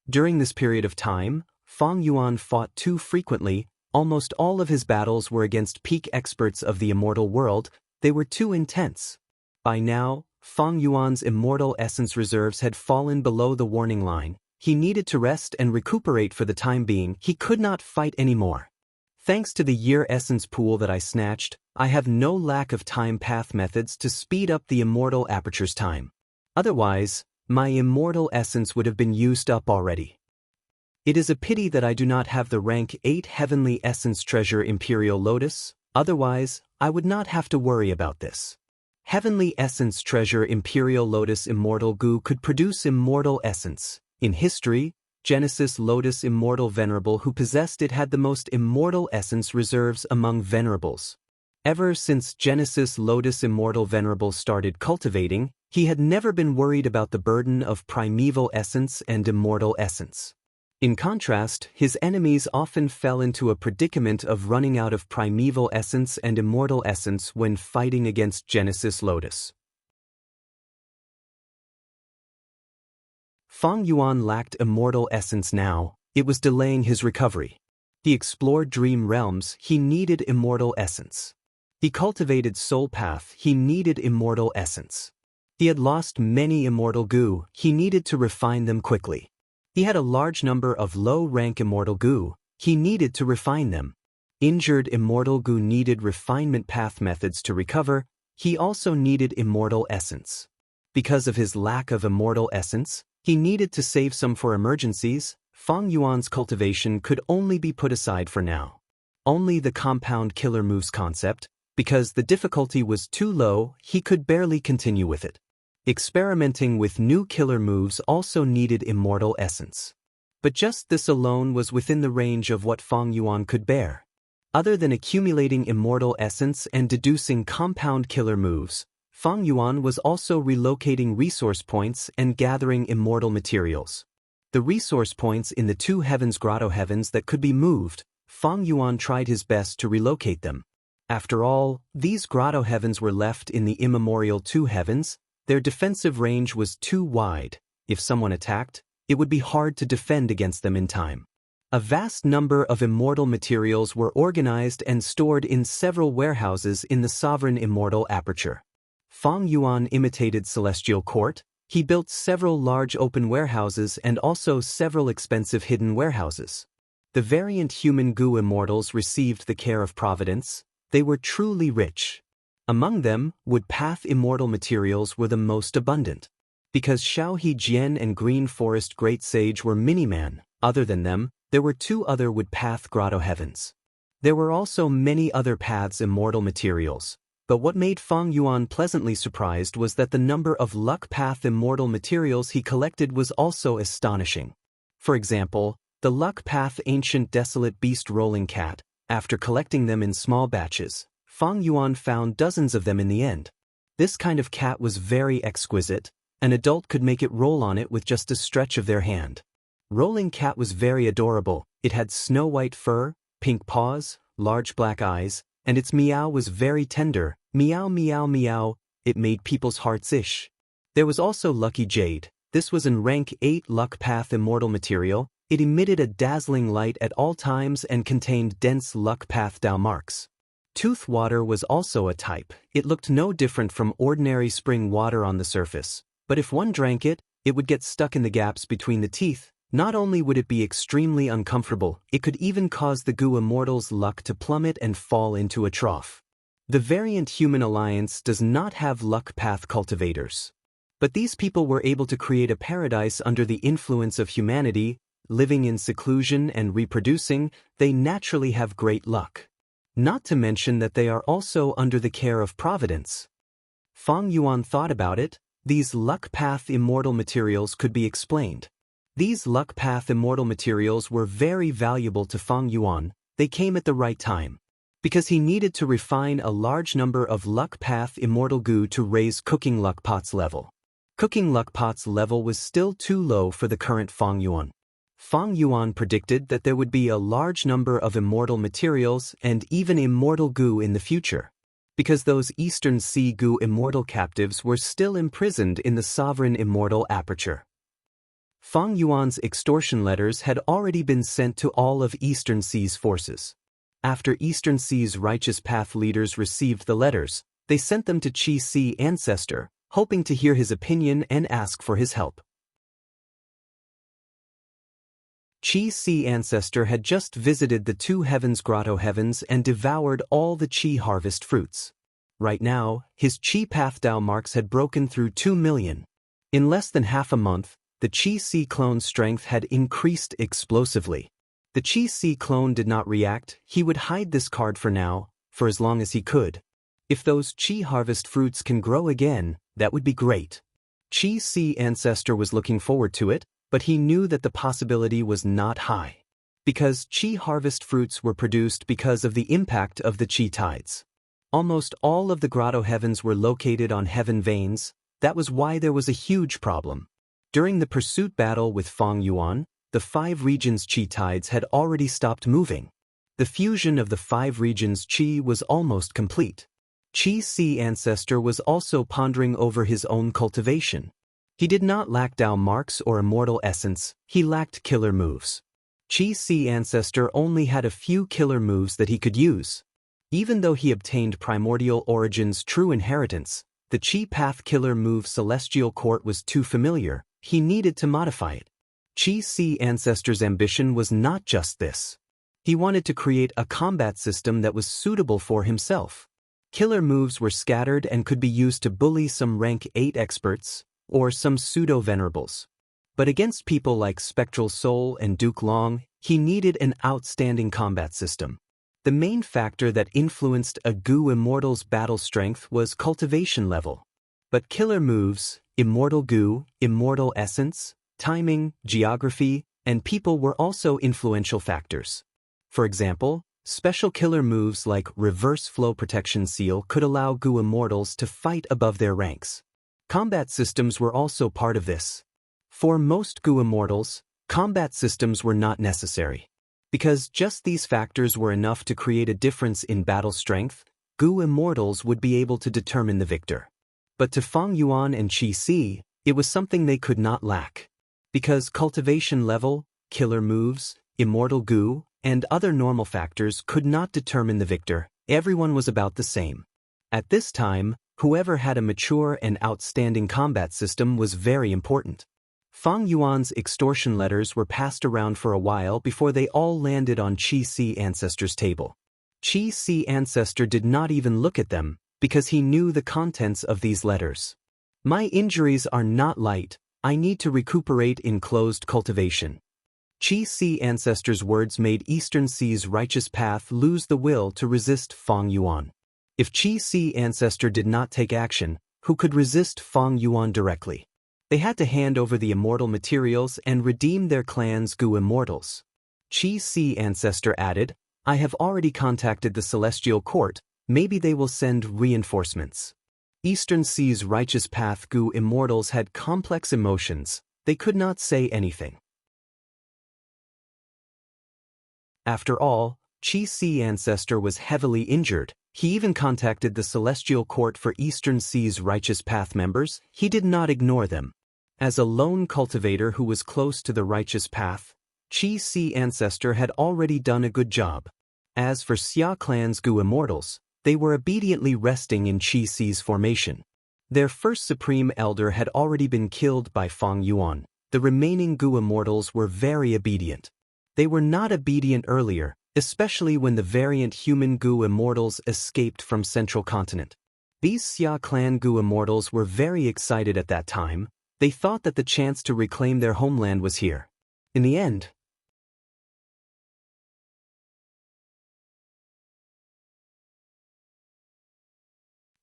[SPEAKER 1] During this period of time, Fang Yuan fought too frequently. Almost all of his battles were against peak experts of the immortal world. They were too intense. By now, Fang Yuan's immortal essence reserves had fallen below the warning line. He needed to rest and recuperate for the time being. He could not fight anymore. Thanks to the Year Essence Pool that I snatched, I have no lack of time path methods to speed up the immortal aperture's time. Otherwise, my immortal essence would have been used up already. It is a pity that I do not have the rank 8 Heavenly Essence Treasure Imperial Lotus, otherwise, I would not have to worry about this. Heavenly Essence Treasure Imperial Lotus Immortal Goo could produce immortal essence. In history, Genesis Lotus Immortal Venerable who possessed it had the most immortal essence reserves among venerables. Ever since Genesis Lotus Immortal Venerable started cultivating, he had never been worried about the burden of primeval essence and immortal essence. In contrast, his enemies often fell into a predicament of running out of primeval essence and immortal essence when fighting against Genesis Lotus. Fang Yuan lacked immortal essence now. It was delaying his recovery. He explored dream realms. He needed immortal essence. He cultivated soul path. He needed immortal essence. He had lost many immortal goo. He needed to refine them quickly. He had a large number of low-rank immortal goo. He needed to refine them. Injured immortal goo needed refinement path methods to recover. He also needed immortal essence. Because of his lack of immortal essence, he needed to save some for emergencies. Fang Yuan's cultivation could only be put aside for now. Only the compound killer moves concept, because the difficulty was too low, he could barely continue with it. Experimenting with new killer moves also needed immortal essence. But just this alone was within the range of what Fang Yuan could bear. Other than accumulating immortal essence and deducing compound killer moves, Fang Yuan was also relocating resource points and gathering immortal materials. The resource points in the two heavens grotto heavens that could be moved, Fang Yuan tried his best to relocate them. After all, these grotto heavens were left in the immemorial two heavens. Their defensive range was too wide. If someone attacked, it would be hard to defend against them in time. A vast number of immortal materials were organized and stored in several warehouses in the sovereign immortal aperture. Fang Yuan imitated Celestial Court. He built several large open warehouses and also several expensive hidden warehouses. The variant human goo immortals received the care of Providence. They were truly rich. Among them, wood path immortal materials were the most abundant. Because Xiaohe Jian and Green Forest Great Sage were mini-man, other than them, there were two other wood path grotto heavens. There were also many other paths immortal materials, but what made Fang Yuan pleasantly surprised was that the number of luck path immortal materials he collected was also astonishing. For example, the luck path ancient desolate beast rolling cat. After collecting them in small batches, Fang Yuan found dozens of them in the end. This kind of cat was very exquisite. An adult could make it roll on it with just a stretch of their hand. Rolling cat was very adorable. It had snow-white fur, pink paws, large black eyes, and its meow was very tender. Meow meow meow, it made people's hearts itch. There was also Lucky Jade. This was in rank 8 luck path immortal material. It emitted a dazzling light at all times and contained dense luck path Dao marks. Tooth water was also a type. It looked no different from ordinary spring water on the surface, but if one drank it, it would get stuck in the gaps between the teeth. Not only would it be extremely uncomfortable, it could even cause the goo immortal's luck to plummet and fall into a trough. The variant human alliance does not have luck path cultivators. But these people were able to create a paradise under the influence of humanity. Living in seclusion and reproducing, they naturally have great luck. Not to mention that they are also under the care of Providence. Fang Yuan thought about it. These luck path immortal materials could be explained. These luck path immortal materials were very valuable to Fang Yuan. They came at the right time. Because he needed to refine a large number of luck path immortal goo to raise cooking luck pots level. Cooking luck pots level was still too low for the current Fang Yuan. Fang Yuan predicted that there would be a large number of immortal materials and even immortal goo in the future, because those Eastern Sea goo immortal captives were still imprisoned in the sovereign immortal aperture. Fang Yuan's extortion letters had already been sent to all of Eastern Sea's forces. After Eastern Sea's righteous path leaders received the letters, they sent them to Qi Si Ancestor, hoping to hear his opinion and ask for his help. Qi Si Ancestor had just visited the two heavens grotto heavens and devoured all the Qi harvest fruits. Right now, his Qi path Dao marks had broken through 2 million. In less than half a month, the Qi Si clone's strength had increased explosively. The Qi Si clone did not react. He would hide this card for now, for as long as he could. If those Qi harvest fruits can grow again, that would be great. Qi Si Ancestor was looking forward to it, but he knew that the possibility was not high. Because Qi harvest fruits were produced because of the impact of the Qi tides. Almost all of the grotto heavens were located on heaven veins. That was why there was a huge problem. During the pursuit battle with Fang Yuan, the 5 regions Qi tides had already stopped moving. The fusion of the 5 regions Qi was almost complete. Qi Si Ancestor was also pondering over his own cultivation. He did not lack Dao marks or immortal essence, he lacked killer moves. Qi Si Ancestor only had a few killer moves that he could use. Even though he obtained Primordial Origin's true inheritance, the Qi path killer move Celestial Court was too familiar. He needed to modify it. Qi Si Ancestor's ambition was not just this. He wanted to create a combat system that was suitable for himself. Killer moves were scattered and could be used to bully some rank 8 experts, or some pseudo-venerables. But against people like Spectral Soul and Duke Long, he needed an outstanding combat system. The main factor that influenced a goo immortal's battle strength was cultivation level. But killer moves, immortal goo, immortal essence, timing, geography, and people were also influential factors. For example, special killer moves like reverse flow protection seal could allow Gu immortals to fight above their ranks. Combat systems were also part of this. For most Gu immortals, combat systems were not necessary. Because just these factors were enough to create a difference in battle strength, Gu immortals would be able to determine the victor. But to Fang Yuan and Qi Si, it was something they could not lack. Because cultivation level, killer moves, immortal Gu, and other normal factors could not determine the victor, everyone was about the same. At this time, whoever had a mature and outstanding combat system was very important. Fang Yuan's extortion letters were passed around for a while before they all landed on Qi Si Ancestor's table. Qi Si Ancestor did not even look at them, because he knew the contents of these letters. My injuries are not light, I need to recuperate in closed cultivation. Qi Si Ancestor's words made Eastern Sea's righteous path lose the will to resist Fang Yuan. If Qi Si Ancestor did not take action, who could resist Fang Yuan directly? They had to hand over the immortal materials and redeem their clan's Gu immortals. Qi Si Ancestor added, I have already contacted the Celestial Court, maybe they will send reinforcements. Eastern Sea's righteous path Gu immortals had complex emotions, they could not say anything. After all, Qi Si Ancestor was heavily injured. He even contacted the Celestial Court for Eastern Sea's righteous path members. He did not ignore them. As a lone cultivator who was close to the righteous path, Qi Si Ancestor had already done a good job. As for Xia clan's Gu immortals, they were obediently resting in Qi Si's formation. Their first supreme elder had already been killed by Fang Yuan. The remaining Gu immortals were very obedient. They were not obedient earlier, especially when the variant human Gu immortals escaped from Central Continent. These Xia clan Gu immortals were very excited at that time. They thought that the chance to reclaim their homeland was here. In the end,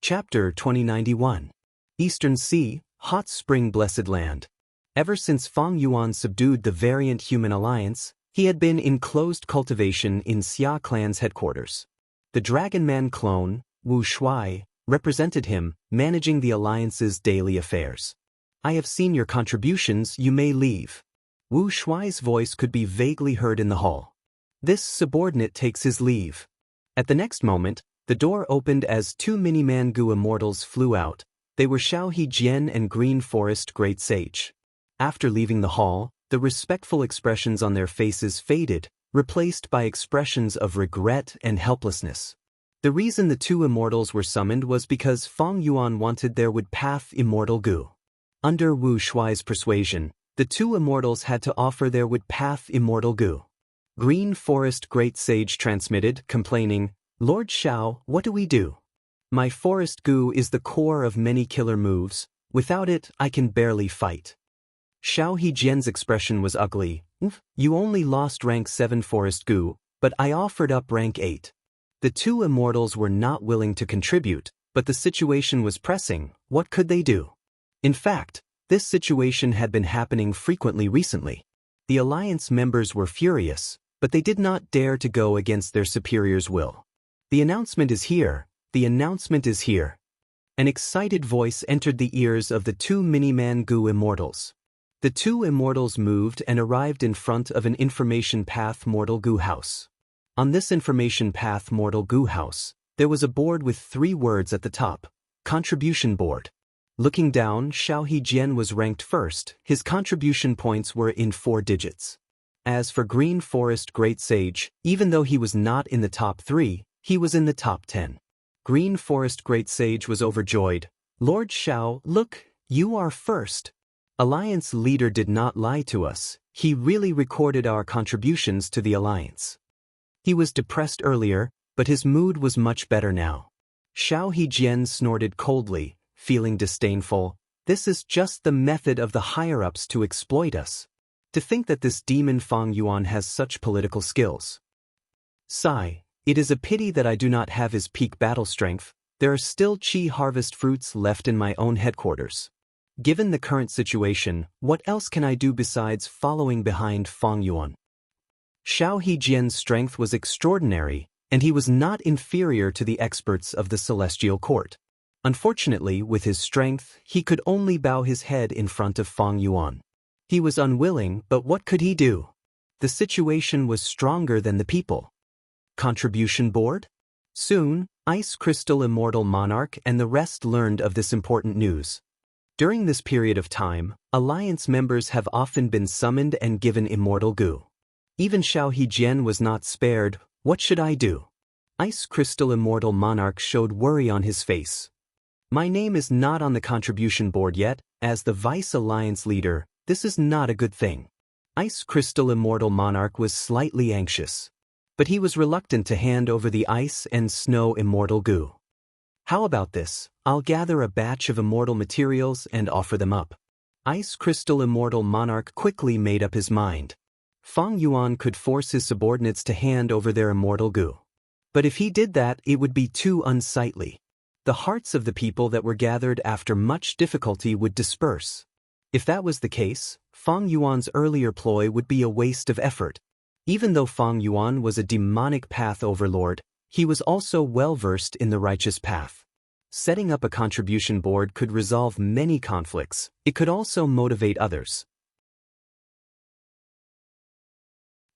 [SPEAKER 1] Chapter 2091. Eastern Sea, Hot Spring Blessed Land. Ever since Fang Yuan subdued the variant human alliance, he had been in closed cultivation in Xia clan's headquarters. The Dragon Man clone, Wu Shuai, represented him, managing the alliance's daily affairs. I have seen your contributions, you may leave. Wu Shuai's voice could be vaguely heard in the hall. This subordinate takes his leave. At the next moment, the door opened as two Mini-Man Gu immortals flew out. They were Xiaohe Jian and Green Forest Great Sage. After leaving the hall, the respectful expressions on their faces faded, replaced by expressions of regret and helplessness. The reason the two immortals were summoned was because Fang Yuan wanted their would path immortal Gu. Under Wu Shuai's persuasion, the two immortals had to offer their would path immortal Gu. Green Forest Great Sage transmitted, complaining, Lord Xiao, what do we do? My forest Gu is the core of many killer moves. Without it, I can barely fight. Xiaohe Jian's expression was ugly. You only lost rank 7 forest Gu, but I offered up rank 8. The two immortals were not willing to contribute, but the situation was pressing. What could they do? In fact, this situation had been happening frequently recently. The alliance members were furious, but they did not dare to go against their superior's will. The announcement is here. The announcement is here. An excited voice entered the ears of the two Mini-Man Gu immortals. The two immortals moved and arrived in front of an information path Mortal Gu house. On this information path Mortal Gu house, there was a board with 3 words at the top. Contribution board. Looking down, Xiaohe Jian was ranked first. His contribution points were in 4 digits. As for Green Forest Great Sage, even though he was not in the top 3, he was in the top 10. Green Forest Great Sage was overjoyed. Lord Xiao, look, you are first. Alliance leader did not lie to us. He really recorded our contributions to the alliance. He was depressed earlier, but his mood was much better now. Xiaohe Jian snorted coldly, feeling disdainful. This is just the method of the higher-ups to exploit us. To think that this demon Fang Yuan has such political skills. Sigh. It is a pity that I do not have his peak battle strength. There are still Qi harvest fruits left in my own headquarters. Given the current situation, what else can I do besides following behind Fang Yuan? Xiao Hejian's strength was extraordinary, and he was not inferior to the experts of the celestial court. Unfortunately, with his strength, he could only bow his head in front of Fang Yuan. He was unwilling, but what could he do? The situation was stronger than the people. Contribution board? Soon, Ice Crystal Immortal Monarch and the rest learned of this important news. During this period of time, Alliance members have often been summoned and given immortal goo. Even Xiao Hejian was not spared. What should I do? Ice Crystal Immortal Monarch showed worry on his face. My name is not on the contribution board yet. As the Vice Alliance leader, this is not a good thing. Ice Crystal Immortal Monarch was slightly anxious. But he was reluctant to hand over the ice and snow immortal goo. How about this? I'll gather a batch of immortal materials and offer them up. Ice Crystal Immortal Monarch quickly made up his mind. Fang Yuan could force his subordinates to hand over their immortal goo. But if he did that, it would be too unsightly. The hearts of the people that were gathered after much difficulty would disperse. If that was the case, Fang Yuan's earlier ploy would be a waste of effort. Even though Fang Yuan was a demonic path overlord, he was also well-versed in the righteous path. Setting up a contribution board could resolve many conflicts. It could also motivate others.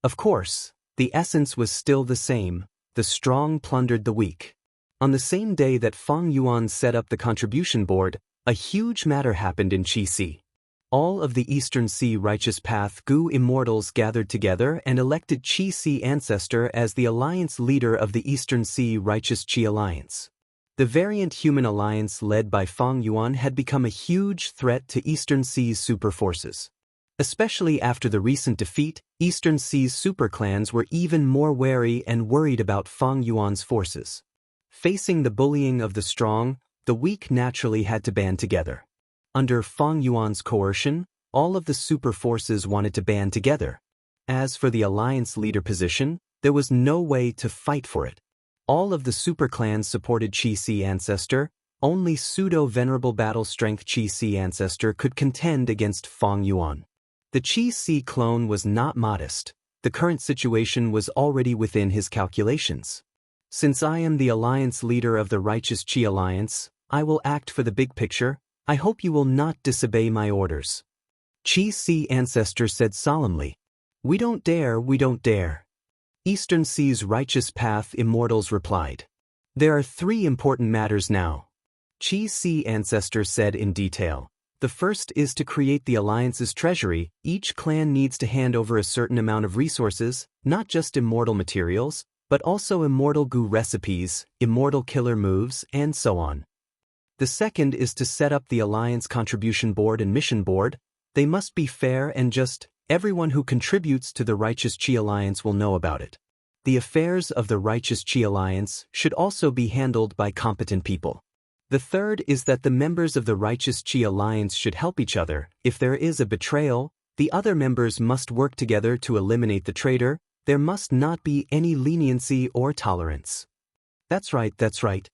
[SPEAKER 1] Of course, the essence was still the same. The strong plundered the weak. On the same day that Fang Yuan set up the contribution board, a huge matter happened in Qi. All of the Eastern Sea Righteous Path Gu Immortals gathered together and elected Qi Ancestor as the alliance leader of the Eastern Sea Righteous Qi Alliance. The variant human alliance led by Fang Yuan had become a huge threat to Eastern Sea's super forces. Especially after the recent defeat, Eastern Sea's super clans were even more wary and worried about Fang Yuan's forces. Facing the bullying of the strong, the weak naturally had to band together. Under Fang Yuan's coercion, all of the super forces wanted to band together. As for the alliance leader position, there was no way to fight for it. All of the super clans supported Qi Ancestor. Only pseudo-venerable battle-strength Qi Ancestor could contend against Fang Yuan. The Qi clone was not modest. The current situation was already within his calculations. Since I am the alliance leader of the Righteous Qi Alliance, I will act for the big picture. I hope you will not disobey my orders. Qi Ancestor said solemnly. We don't dare, we don't dare. Eastern Sea's Righteous Path Immortals replied. There are 3 important matters now. Qi Ancestor said in detail. The first is to create the Alliance's treasury. Each clan needs to hand over a certain amount of resources, not just immortal materials, but also immortal goo recipes, immortal killer moves, and so on. The second is to set up the Alliance contribution board and mission board. They must be fair and just. Everyone who contributes to the Righteous Qi Alliance will know about it. The affairs of the Righteous Qi Alliance should also be handled by competent people. The third is that the members of the Righteous Qi Alliance should help each other. If there is a betrayal, the other members must work together to eliminate the traitor. There must not be any leniency or tolerance. That's right, that's right.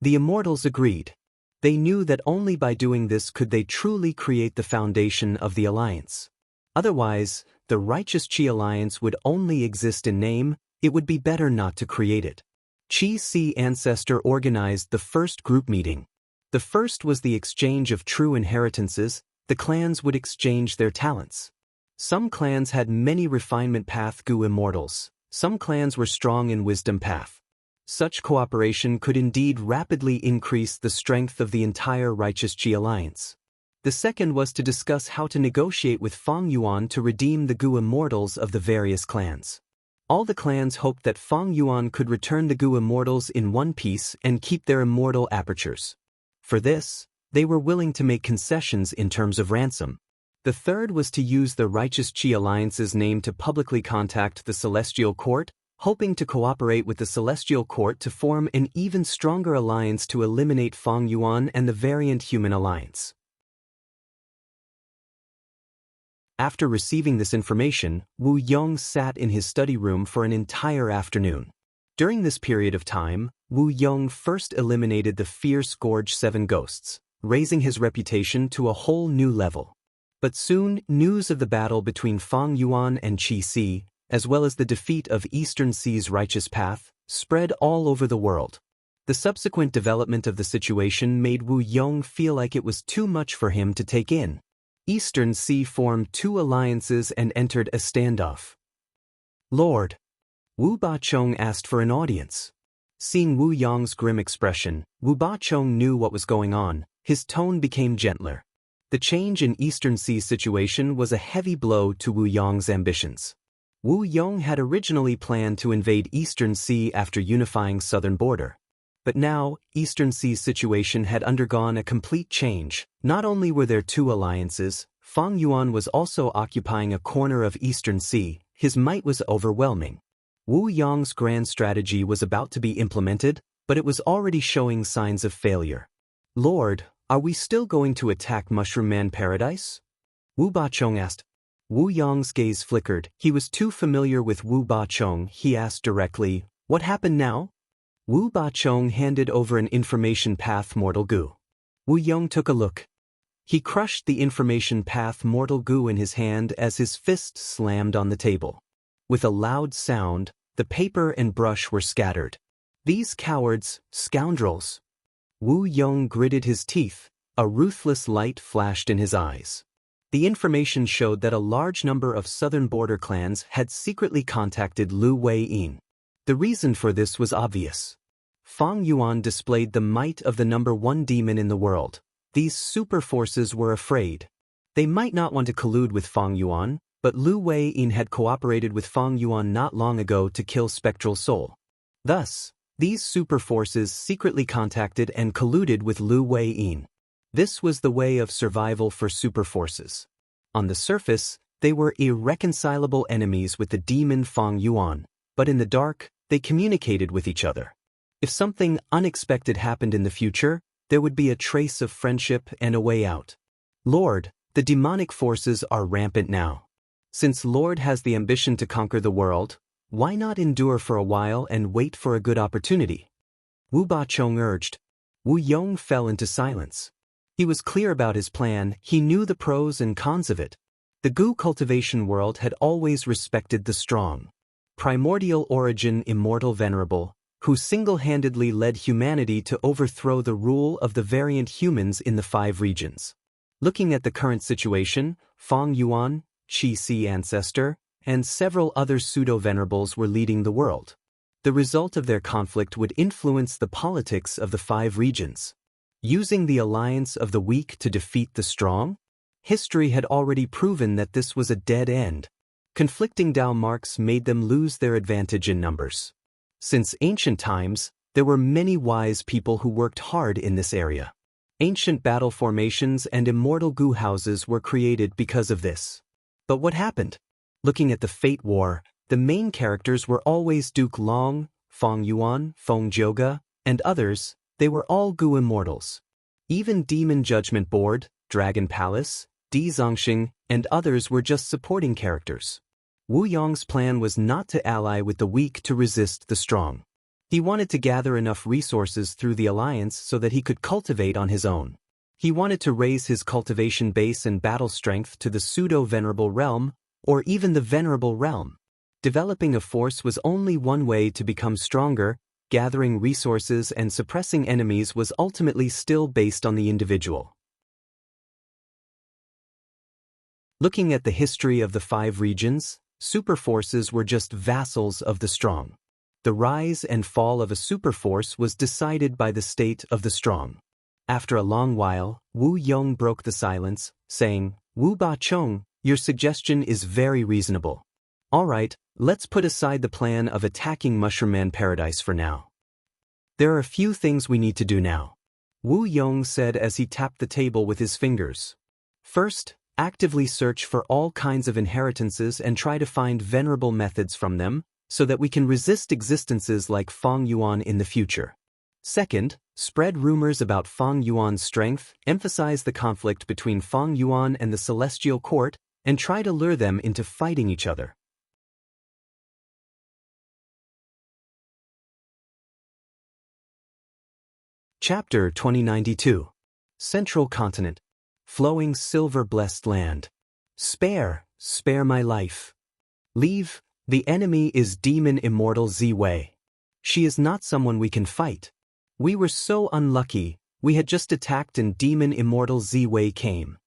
[SPEAKER 1] The Immortals agreed. They knew that only by doing this could they truly create the foundation of the Alliance. Otherwise, the Righteous Qi Alliance would only exist in name. It would be better not to create it. Qi Ancestor organized the first group meeting. The first was the exchange of true inheritances. The clans would exchange their talents. Some clans had many refinement path Gu Immortals. Some clans were strong in wisdom path. Such cooperation could indeed rapidly increase the strength of the entire Righteous Qi Alliance. The second was to discuss how to negotiate with Fang Yuan to redeem the Gu Immortals of the various clans. All the clans hoped that Fang Yuan could return the Gu Immortals in one piece and keep their immortal apertures. For this, they were willing to make concessions in terms of ransom. The third was to use the Righteous Qi Alliance's name to publicly contact the Celestial Court, hoping to cooperate with the Celestial Court to form an even stronger alliance to eliminate Fang Yuan and the variant human alliance. After receiving this information, Wu Yong sat in his study room for an entire afternoon. During this period of time, Wu Yong first eliminated the fierce Gorge 7 ghosts. raising his reputation to a whole new level. But soon, news of the battle between Fang Yuan and Qi Si, as well as the defeat of Eastern Si's righteous path, spread all over the world. The subsequent development of the situation made Wu Yong feel like it was too much for him to take in. Eastern Si formed two alliances and entered a standoff. "Lord," Wu Bachong asked for an audience. Seeing Wu Yong's grim expression, Wu Bachong knew what was going on. His tone became gentler. The change in Eastern Si's situation was a heavy blow to Wu Yong's ambitions. Wu Yong had originally planned to invade Eastern Si after unifying southern border. But now, Eastern Si's situation had undergone a complete change. Not only were there two alliances, Fang Yuan was also occupying a corner of Eastern Si. His might was overwhelming. Wu Yong's grand strategy was about to be implemented, but it was already showing signs of failure. "Lord, are we still going to attack Mushroom Man Paradise?" Wu Bachong asked. Wu Yong's gaze flickered. He was too familiar with Wu Bachong. He asked directly, "What happened now?" Wu Bachong handed over an information path mortal goo. Wu Yong took a look. He crushed the information path mortal goo in his hand as his fist slammed on the table. With a loud sound, the paper and brush were scattered. "These cowards, scoundrels!" Wu Yong gritted his teeth. A ruthless light flashed in his eyes. The information showed that a large number of southern border clans had secretly contacted Lu Wei-yin. The reason for this was obvious. Fang Yuan displayed the might of the number one demon in the world. These super forces were afraid. They might not want to collude with Fang Yuan, but Lu Wei-yin had cooperated with Fang Yuan not long ago to kill Spectral Soul. Thus, these super forces secretly contacted and colluded with Lu Wei-yin. This was the way of survival for super forces. On the surface, they were irreconcilable enemies with the demon Fang Yuan, but in the dark, they communicated with each other. If something unexpected happened in the future, there would be a trace of friendship and a way out. "Lord, the demonic forces are rampant now. Since Lord has the ambition to conquer the world, why not endure for a while and wait for a good opportunity?" Wu Bachong urged. Wu Yong fell into silence. He was clear about his plan. He knew the pros and cons of it. The goo cultivation world had always respected the strong, primordial origin immortal venerable, who single-handedly led humanity to overthrow the rule of the variant humans in the 5 regions. Looking at the current situation, Fang Yuan, Qi Si ancestor, and several other pseudo-venerables were leading the world. The result of their conflict would influence the politics of the 5 regions. Using the alliance of the weak to defeat the strong? History had already proven that this was a dead end. Conflicting Dao marks made them lose their advantage in numbers. Since ancient times, there were many wise people who worked hard in this area. Ancient battle formations and immortal goo houses were created because of this. But what happened? Looking at the Fate War, the main characters were always Duke Long, Fang Yuan, Feng Zhouge, and others. They were all goo immortals. Even Demon Judgment Board, Dragon Palace, Di Zongxing, and others were just supporting characters. Wu Yong's plan was not to ally with the weak to resist the strong. He wanted to gather enough resources through the alliance so that he could cultivate on his own. He wanted to raise his cultivation base and battle strength to the pseudo-venerable realm, or even the venerable realm. Developing a force was only one way to become stronger. Gathering resources and suppressing enemies was ultimately still based on the individual. Looking at the history of the 5 regions, superforces were just vassals of the strong. The rise and fall of a superforce was decided by the state of the strong. After a long while, Wu Yong broke the silence, saying, "Wu Bachong, your suggestion is very reasonable. All right, let's put aside the plan of attacking Mushroom Man Paradise for now. There are a few things we need to do now," Wu Yong said as he tapped the table with his fingers. "First, actively search for all kinds of inheritances and try to find venerable methods from them, so that we can resist existences like Fang Yuan in the future. Second, spread rumors about Fang Yuan's strength, emphasize the conflict between Fang Yuan and the Celestial Court, and try to lure them into fighting each other. Chapter 2092. Central continent. Flowing silver-blessed land. Spare my life. Leave, the enemy is demon immortal Ziwei. She is not someone we can fight. We were so unlucky, we had just attacked and demon immortal Ziwei came.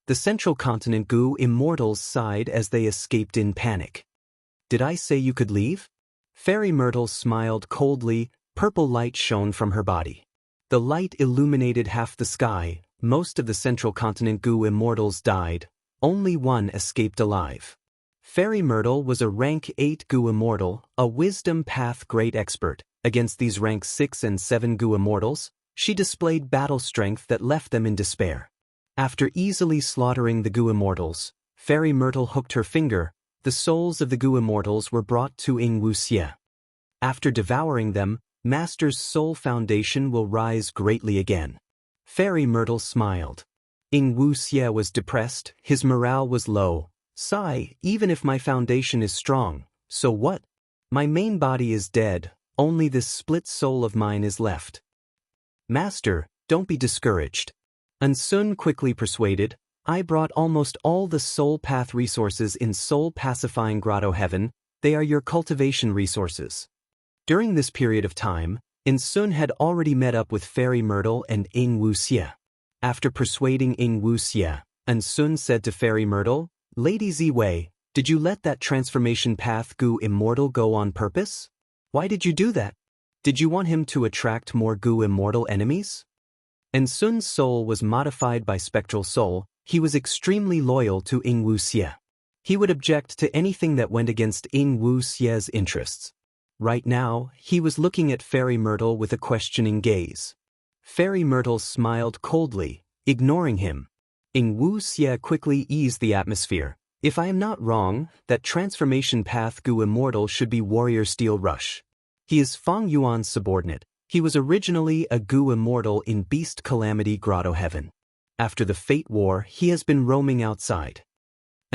[SPEAKER 1] The central continent Gu immortals sighed as they escaped in panic. Did I say you could leave? Fairy Myrtle smiled coldly, purple light shone from her body. The light illuminated half the sky, most of the central continent Gu immortals died, only one escaped alive. Fairy Myrtle was a rank 8 Gu immortal, a wisdom path great expert. Against these rank 6 and 7 Gu immortals, she displayed battle strength that left them in despair. After easily slaughtering the Gu immortals, Fairy Myrtle hooked her finger. The souls of the Gu immortals were brought to Ing Wuxie. After devouring them, Master's soul foundation will rise greatly again. Fairy Myrtle smiled. Ing Wuxie was depressed, his morale was low. Sigh, even if my foundation is strong, so what? My main body is dead, only this split soul of mine is left. Master, don't be discouraged. Sun quickly persuaded, I brought almost all the soul path resources in soul pacifying grotto heaven, they are your cultivation resources. During this period of time, Sun had already met up with Fairy Myrtle and Ing Wuxie. After persuading Ing Wuxie, Sun said to Fairy Myrtle, Lady Ziwei, did you let that transformation path Gu immortal go on purpose? Why did you do that? Did you want him to attract more Gu immortal enemies? Sun's soul was modified by spectral soul, he was extremely loyal to Ing Wuxie. He would object to anything that went against Ing Wuxie's interests. Right now, he was looking at Fairy Myrtle with a questioning gaze. Fairy Myrtle smiled coldly, ignoring him. Ing Wuxie quickly eased the atmosphere. If I am not wrong, that transformation path Gu immortal should be Warrior Steel Rush. He is Fang Yuan's subordinate. He was originally a Gu immortal in Beast Calamity Grotto Heaven. After the Fate War, he has been roaming outside.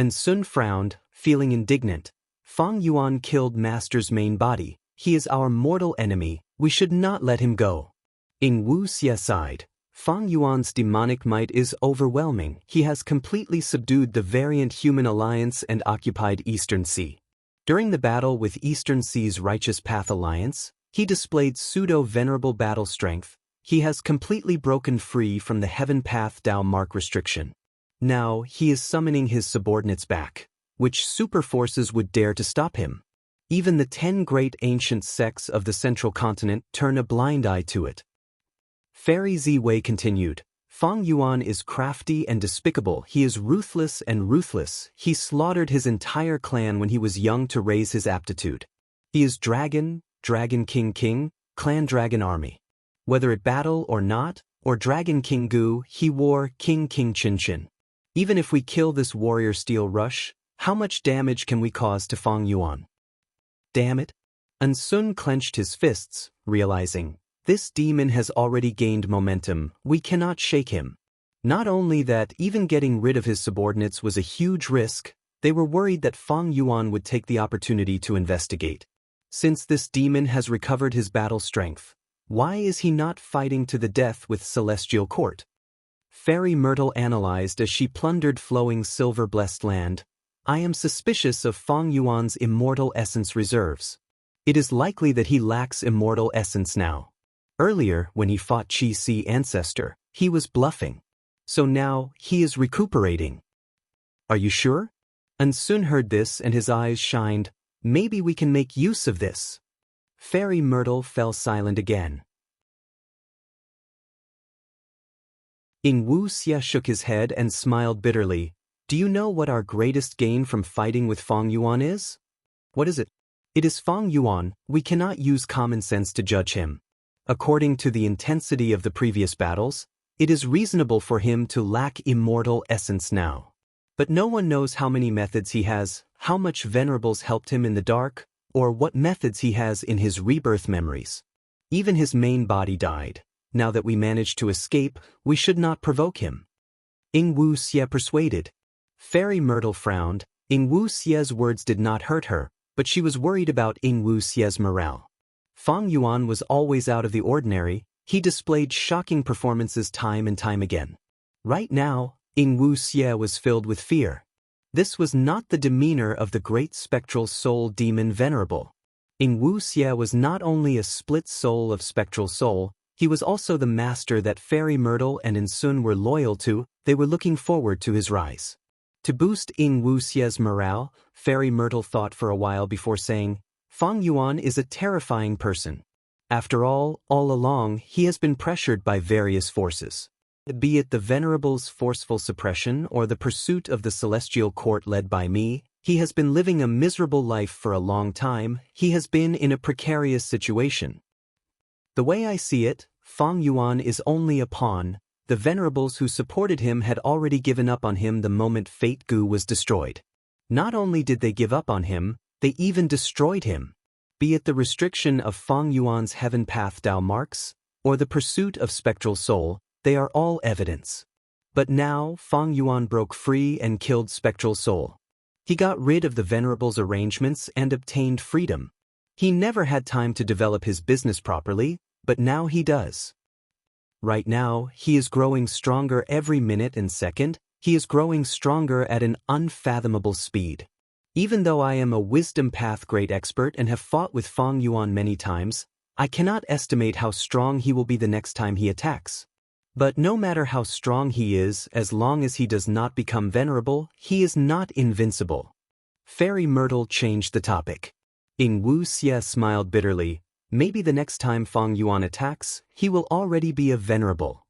[SPEAKER 1] Sun frowned, feeling indignant. Fang Yuan killed Master's main body. He is our mortal enemy. We should not let him go. Ing Wuxie sighed. Fang Yuan's demonic might is overwhelming. He has completely subdued the variant human alliance and occupied Eastern Sea. During the battle with Eastern Sea's Righteous Path Alliance, he displayed pseudo-venerable battle strength. He has completely broken free from the Heaven Path Dao mark restriction. Now, he is summoning his subordinates back. Which super forces would dare to stop him? Even the 10 great ancient sects of the central continent turn a blind eye to it. Fairy Ziwei continued, Fang Yuan is crafty and despicable. He is ruthless and ruthless. He slaughtered his entire clan when he was young to raise his aptitude. He is Dragon King, Clan Dragon Army. Whether at battle or not, or Dragon King Gu, he wore King Chin Chin. Even if we kill this Warrior Steel Rush, how much damage can we cause to Fang Yuan? Damn it. Sun clenched his fists, realizing, this demon has already gained momentum, we cannot shake him. Not only that, even getting rid of his subordinates was a huge risk, they were worried that Fang Yuan would take the opportunity to investigate. Since this demon has recovered his battle strength, why is he not fighting to the death with Celestial Court? Fairy Myrtle analyzed as she plundered flowing silver-blessed land. I am suspicious of Fang Yuan's immortal essence reserves. It is likely that he lacks immortal essence now. Earlier, when he fought Qi Si Ancestor, he was bluffing. So now, he is recuperating. Are you sure? Sun heard this and his eyes shined. Maybe we can make use of this. Fairy Myrtle fell silent again. Ing Wuxie shook his head and smiled bitterly. Do you know what our greatest gain from fighting with Fang Yuan is? What is it? It is Fang Yuan. We cannot use common sense to judge him. According to the intensity of the previous battles, it is reasonable for him to lack immortal essence now. But no one knows how many methods he has, how much venerables helped him in the dark, or what methods he has in his rebirth memories. Even his main body died. Now that we managed to escape, we should not provoke him. Ing Wuxie persuaded. Fairy Myrtle frowned. Ing Wuxie's words did not hurt her, but she was worried about Ing Wuxie's morale. Fang Yuan was always out of the ordinary. He displayed shocking performances time and time again. Right now, Ing Wu Xie was filled with fear. This was not the demeanor of the great spectral soul demon Venerable. Ing Wu Xie was not only a split soul of spectral soul, he was also the master that Fairy Myrtle and Insun were loyal to. They were looking forward to his rise. To boost Ing Wu Xie's morale, Fairy Myrtle thought for a while before saying, Fang Yuan is a terrifying person. After all along, he has been pressured by various forces. Be it the Venerable's forceful suppression or the pursuit of the celestial court led by me, he has been living a miserable life for a long time. He has been in a precarious situation. The way I see it, Fang Yuan is only a pawn. The Venerables who supported him had already given up on him the moment Fate Gu was destroyed. Not only did they give up on him, they even destroyed him. Be it the restriction of Fang Yuan's heaven path Dao marks, or the pursuit of spectral soul, they are all evidence. But now, Fang Yuan broke free and killed spectral soul. He got rid of the Venerable's arrangements and obtained freedom. He never had time to develop his business properly, but now he does. Right now, he is growing stronger every minute and second. He is growing stronger at an unfathomable speed. Even though I am a wisdom path great expert and have fought with Fang Yuan many times, I cannot estimate how strong he will be the next time he attacks. But no matter how strong he is, as long as he does not become venerable, he is not invincible. Fairy Myrtle changed the topic. Ing Wu Xie smiled bitterly. Maybe the next time Fang Yuan attacks, he will already be a venerable.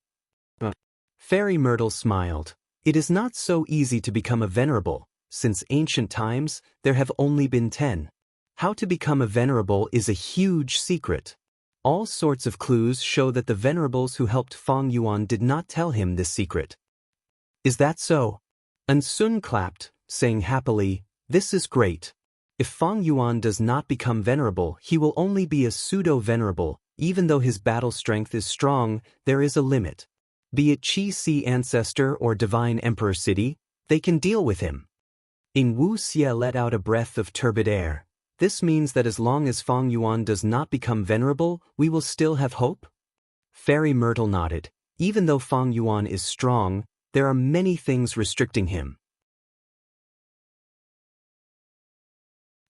[SPEAKER 1] Fairy Myrtle smiled. It is not so easy to become a venerable. Since ancient times, there have only been 10. How to become a venerable is a huge secret. All sorts of clues show that the venerables who helped Fang Yuan did not tell him this secret. Is that so? Sun clapped, saying happily, This is great. If Fang Yuan does not become venerable, he will only be a pseudo-venerable. Even though his battle strength is strong, there is a limit. Be it Qi Si Ancestor or Divine Emperor City, they can deal with him. Ing Wu Xie let out a breath of turbid air. This means that as long as Fang Yuan does not become venerable, we will still have hope? Fairy Myrtle nodded. Even though Fang Yuan is strong, there are many things restricting him.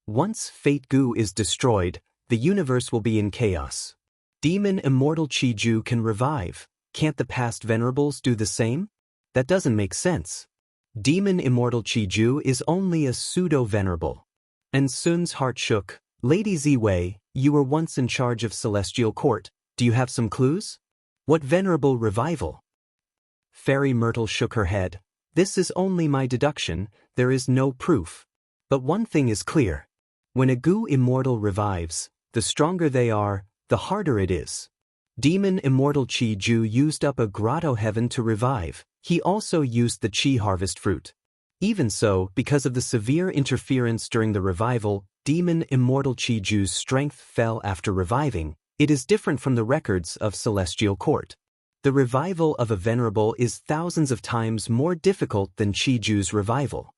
[SPEAKER 1] Once Fate Gu is destroyed, the universe will be in chaos. Demon Immortal Qi Ju can revive. Can't the past venerables do the same? That doesn't make sense. Demon Immortal Qi Ju is only a pseudo-venerable. And Sun's heart shook. Lady Ziwei, you were once in charge of Celestial Court. Do you have some clues? What venerable revival? Fairy Myrtle shook her head. This is only my deduction, there is no proof. But one thing is clear. When a Gu immortal revives, the stronger they are, the harder it is. Demon Immortal Qi Ju used up a grotto heaven to revive. He also used the Qi harvest fruit. Even so, because of the severe interference during the revival, Demon Immortal Qi Ju's strength fell after reviving. It is different from the records of Celestial Court. The revival of a venerable is thousands of times more difficult than Qi Ju's revival.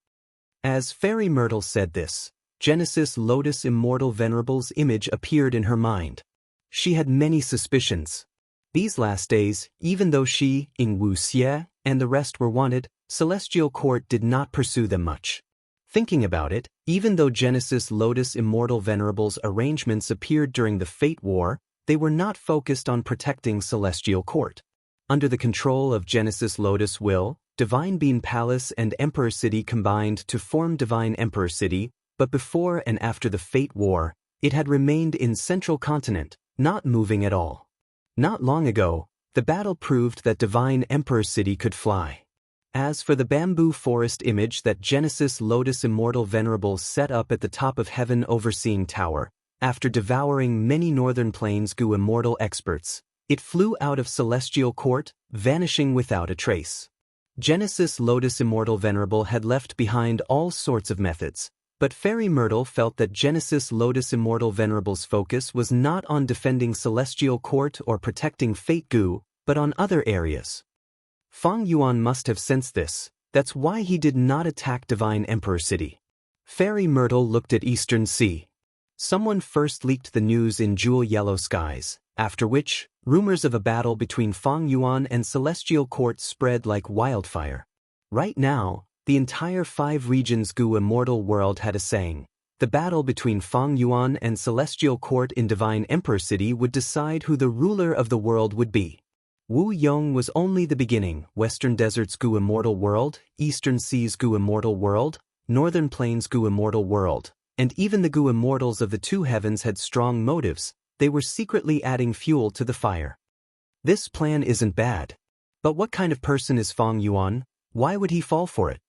[SPEAKER 1] As Fairy Myrtle said this, Genesis Lotus Immortal Venerable's image appeared in her mind. She had many suspicions. These last days, even though she, Ing Wu Xie, and the rest were wanted, Celestial Court did not pursue them much. Thinking about it, even though Genesis Lotus Immortal Venerable's arrangements appeared during the Fate War, they were not focused on protecting Celestial Court. Under the control of Genesis Lotus Will, Divine Bean Palace and Emperor City combined to form Divine Emperor City, but before and after the Fate War, it had remained in Central Continent, not moving at all. Not long ago, the battle proved that Divine Emperor City could fly. As for the bamboo forest image that Genesis Lotus Immortal Venerable set up at the top of Heaven Overseeing Tower, after devouring many Northern Plains Gu immortal experts, it flew out of Celestial Court, vanishing without a trace. Genesis Lotus Immortal Venerable had left behind all sorts of methods, but Fairy Myrtle felt that Genesis Lotus Immortal Venerable's focus was not on defending Celestial Court or protecting Fate Gu, but on other areas. Fang Yuan must have sensed this. That's why he did not attack Divine Emperor City. Fairy Myrtle looked at Eastern Sea. Someone first leaked the news in Jewel Yellow Skies. After which, rumors of a battle between Feng Yuan and Celestial Court spread like wildfire. Right now, the entire 5 regions Gu immortal world had a saying. The battle between Feng Yuan and Celestial Court in Divine Emperor City would decide who the ruler of the world would be. Wu Yong was only the beginning. Western Deserts Gu immortal world, Eastern Seas Gu immortal world, Northern Plains Gu immortal world, and even the Gu immortals of the 2 heavens had strong motives. They were secretly adding fuel to the fire. This plan isn't bad. But what kind of person is Feng Yuan? Why would he fall for it?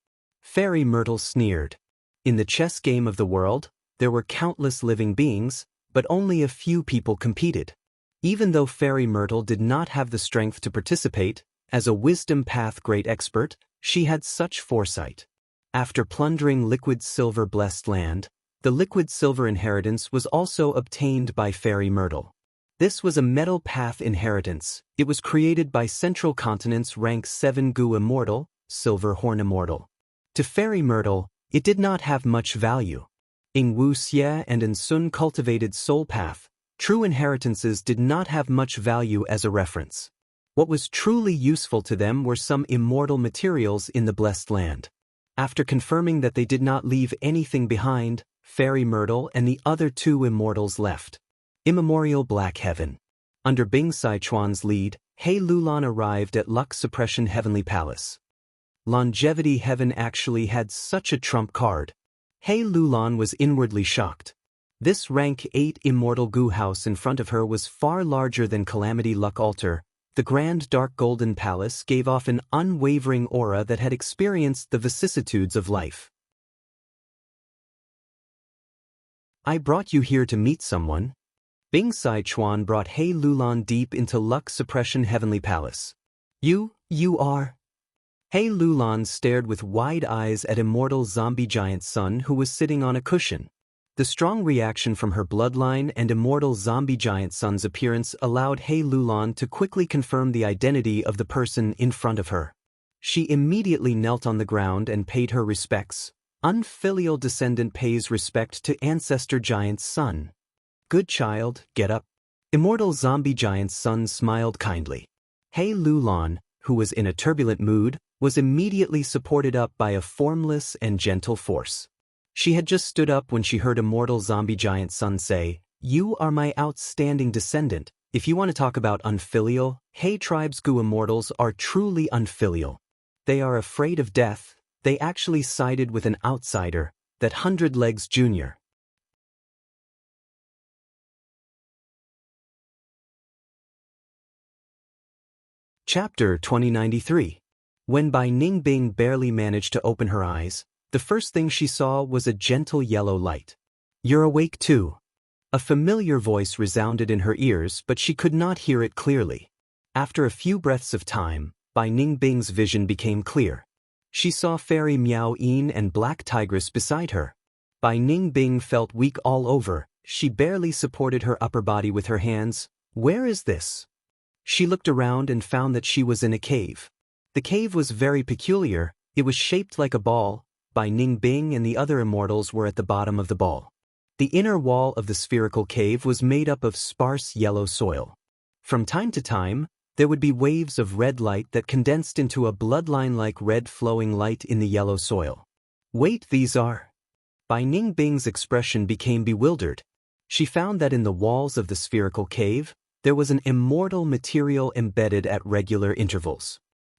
[SPEAKER 1] Fairy Myrtle sneered. In the chess game of the world, there were countless living beings, but only a few people competed. Even though Fairy Myrtle did not have the strength to participate, as a wisdom path great expert, she had such foresight. After plundering Liquid Silver blessed land, the Liquid Silver inheritance was also obtained by Fairy Myrtle. This was a metal path inheritance. It was created by Central Continent's rank 7 Gu Immortal, Silver Horn Immortal. To Fairy Myrtle, it did not have much value. In Wu Xie and in Sun cultivated Soul Path, true inheritances did not have much value as a reference. What was truly useful to them were some immortal materials in the Blessed Land. After confirming that they did not leave anything behind, Fairy Myrtle and the other 2 immortals left. Immemorial Black Heaven. Under Bing Sichuan's lead, He Lulan arrived at Luck Suppression Heavenly Palace. Longevity Heaven actually had such a trump card. He Lulan was inwardly shocked. This rank 8 immortal Gu house in front of her was far larger than Calamity Luck Altar. The grand dark golden palace gave off an unwavering aura that had experienced the vicissitudes of life. I brought you here to meet someone. Bing Sichuan brought He Lulan deep into Luck Suppression Heavenly Palace. You are? He Lulan stared with wide eyes at immortal zombie giant Sun who was sitting on a cushion. The strong reaction from her bloodline and immortal zombie giant Sun's appearance allowed He Lulan to quickly confirm the identity of the person in front of her. She immediately knelt on the ground and paid her respects. Unfilial descendant pays respect to ancestor giant Sun. Good child, get up. Immortal zombie giant Sun smiled kindly. He Lulan, who was in a turbulent mood, was immediately supported up by a formless and gentle force. She had just stood up when she heard immortal zombie giant Sun say, "You are my outstanding descendant. If you want to talk about unfilial, He tribe's Gu immortals are truly unfilial. They are afraid of death. They actually sided with an outsider, that 100 Legs Jr. Chapter 2093. When Bai Ningbing barely managed to open her eyes, the first thing she saw was a gentle yellow light. "You're awake too." A familiar voice resounded in her ears, but she could not hear it clearly. After a few breaths of time, Bai Ningbing's vision became clear. She saw Fairy Miao Yin and Black Tigress beside her. Bai Ningbing felt weak all over. She barely supported her upper body with her hands. Where is this? She looked around and found that she was in a cave. The cave was very peculiar. It was shaped like a ball. Bai Ningbing and the other immortals were at the bottom of the ball. The inner wall of the spherical cave was made up of sparse yellow soil. From time to time, there would be waves of red light that condensed into a bloodline-like red flowing light in the yellow soil. Wait, these are... Bai Ningbing's expression became bewildered. She found that in the walls of the spherical cave, there was an immortal material embedded at regular intervals.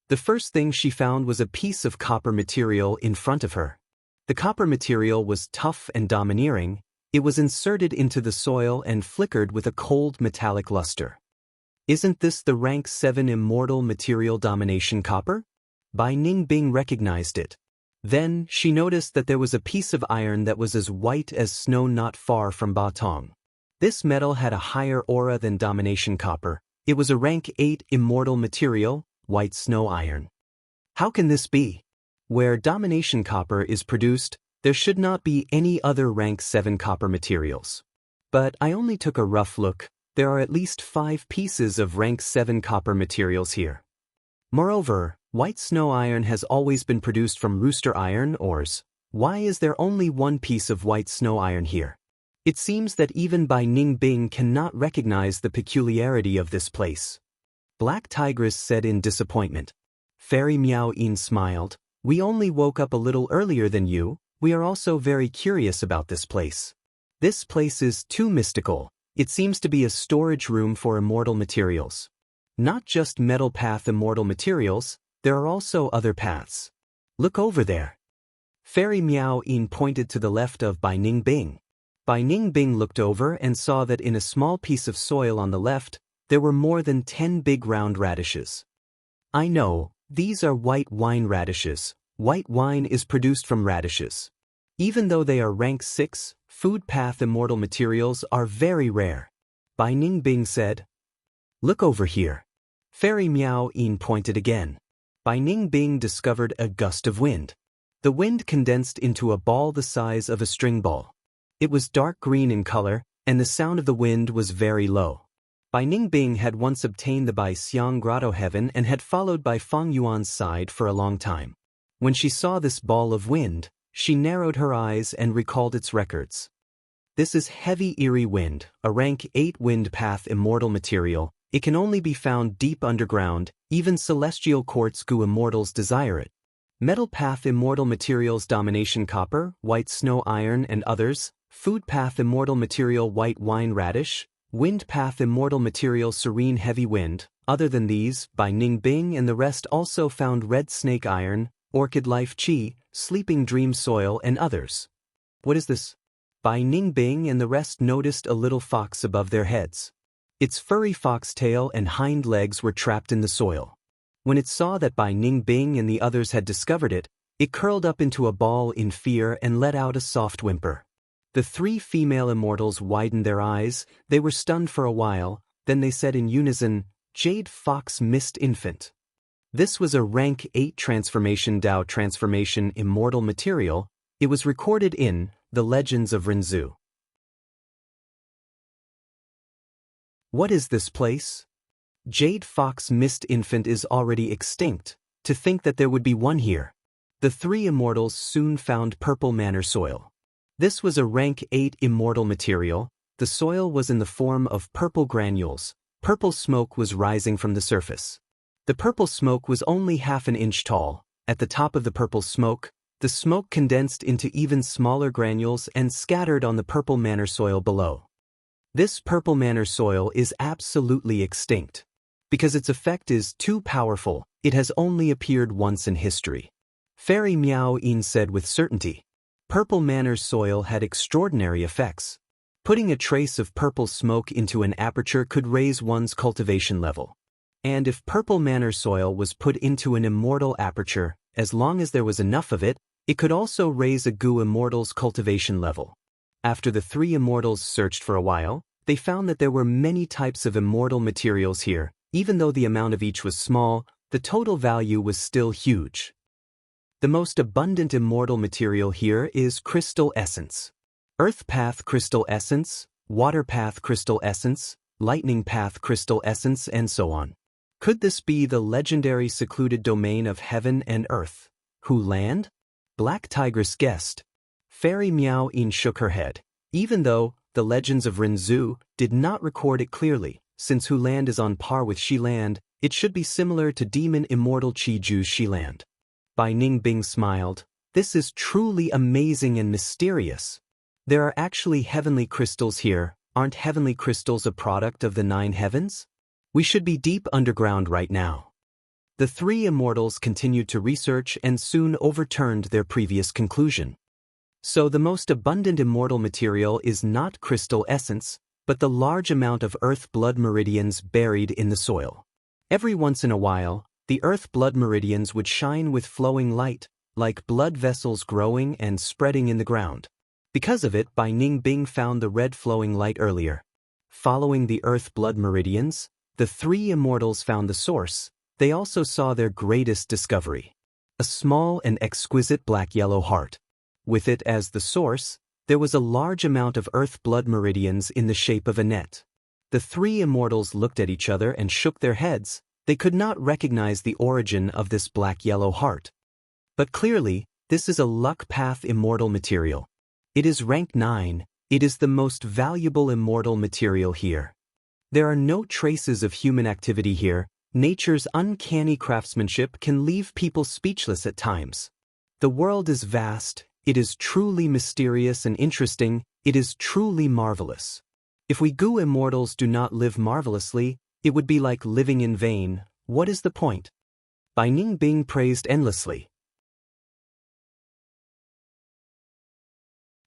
[SPEAKER 1] The first thing she found was a piece of copper material in front of her. The copper material was tough and domineering. It was inserted into the soil and flickered with a cold metallic luster. Isn't this the rank 7 immortal material domination copper? Bai Ningbing recognized it. Then, she noticed that there was a piece of iron that was as white as snow not far from Batong. This metal had a higher aura than domination copper. It was a rank 8 immortal material, white snow iron. How can this be? Where domination copper is produced, there should not be any other rank 7 copper materials. But I only took a rough look. There are at least 5 pieces of rank 7 copper materials here. Moreover, white snow iron has always been produced from rooster iron ores. Why is there only 1 piece of white snow iron here? It seems that even Bai Ningbing cannot recognize the peculiarity of this place. Black Tigress said in disappointment. Fairy Miao Yin smiled. We only woke up a little earlier than you. We are also very curious about this place. This place is too mystical. It seems to be a storage room for immortal materials. Not just metal path immortal materials, there are also other paths. Look over there. Fairy Miao Yin pointed to the left of Bai Ningbing. Bai Ningbing looked over and saw that in a small piece of soil on the left, there were more than 10 big round radishes. I know, these are white wine radishes. White wine is produced from radishes. Even though they are rank 6, food path immortal materials are very rare. Bai Ningbing said. Look over here. Fairy Miao Yin pointed again. Bai Ningbing discovered a gust of wind. The wind condensed into a ball the size of a string ball. It was dark green in color, and the sound of the wind was very low. Bai Ningbing had once obtained the Bai Xiang Grotto Heaven and had followed Bai Feng Yuan's side for a long time. When she saw this ball of wind, she narrowed her eyes and recalled its records. This is heavy eerie wind, a rank 8 wind path immortal material. It can only be found deep underground, even celestial quartz goo immortals desire it. Metal path immortal materials domination copper, white snow iron and others, food path immortal material white wine radish, wind path immortal material serene heavy wind. Other than these, Bai Ningbing and the rest also found red snake iron, orchid life chi, sleeping dream soil and others. What is this? Bai Ningbing and the rest noticed a little fox above their heads. Its furry fox tail and hind legs were trapped in the soil. When it saw that Bai Ningbing and the others had discovered it, it curled up into a ball in fear and let out a soft whimper. The 3 female immortals widened their eyes. They were stunned for a while, then they said in unison, Jade Fox Mist Infant. This was a rank 8 transformation Dao transformation immortal material. It was recorded in The Legends of Renzu. What is this place? Jade Fox Mist Infant is already extinct. To think that there would be one here. The 3 immortals soon found purple manor soil. This was a rank 8 immortal material. The soil was in the form of purple granules. Purple smoke was rising from the surface. The purple smoke was only half an inch tall. At the top of the purple smoke, the smoke condensed into even smaller granules and scattered on the purple manor soil below. This purple manor soil is absolutely extinct. Because its effect is too powerful, it has only appeared once in history. Fairy Miao Yin said with certainty. Purple manor soil had extraordinary effects. Putting a trace of purple smoke into an aperture could raise one's cultivation level. And if purple manor soil was put into an immortal aperture, as long as there was enough of it, it could also raise a goo immortal's cultivation level. After the 3 immortals searched for a while, they found that there were many types of immortal materials here. Even though the amount of each was small, the total value was still huge. The most abundant immortal material here is crystal essence. Earth path crystal essence, water path crystal essence, lightning path crystal essence, and so on. Could this be the legendary secluded domain of heaven and earth? Who land? Black Tigress guessed. Fairy Miao Yin shook her head. Even though the Legends of Renzu did not record it clearly, since Hu Land is on par with Shi Land, it should be similar to Demon Immortal Qiju's Shi Land. Bai Ningbing smiled. This is truly amazing and mysterious. There are actually heavenly crystals here. Aren't heavenly crystals a product of the 9 heavens? We should be deep underground right now. The 3 immortals continued to research and soon overturned their previous conclusion. So the most abundant immortal material is not crystal essence, but the large amount of earth blood meridians buried in the soil. Every once in a while, the earth blood meridians would shine with flowing light, like blood vessels growing and spreading in the ground. Because of it, Bai Ningbing found the red flowing light earlier. Following the earth blood meridians, the 3 immortals found the source. They also saw their greatest discovery. A small and exquisite black-yellow heart. With it as the source, there was a large amount of earth blood meridians in the shape of a net. The 3 immortals looked at each other and shook their heads. They could not recognize the origin of this black-yellow heart. But clearly, this is a luck path immortal material. It is rank 9. It is the most valuable immortal material here. There are no traces of human activity here. Nature's uncanny craftsmanship can leave people speechless at times. The world is vast, it is truly mysterious and interesting, it is truly marvelous. If we Gu immortals do not live marvelously, it would be like living in vain. What is the point? By Ning Bing praised endlessly.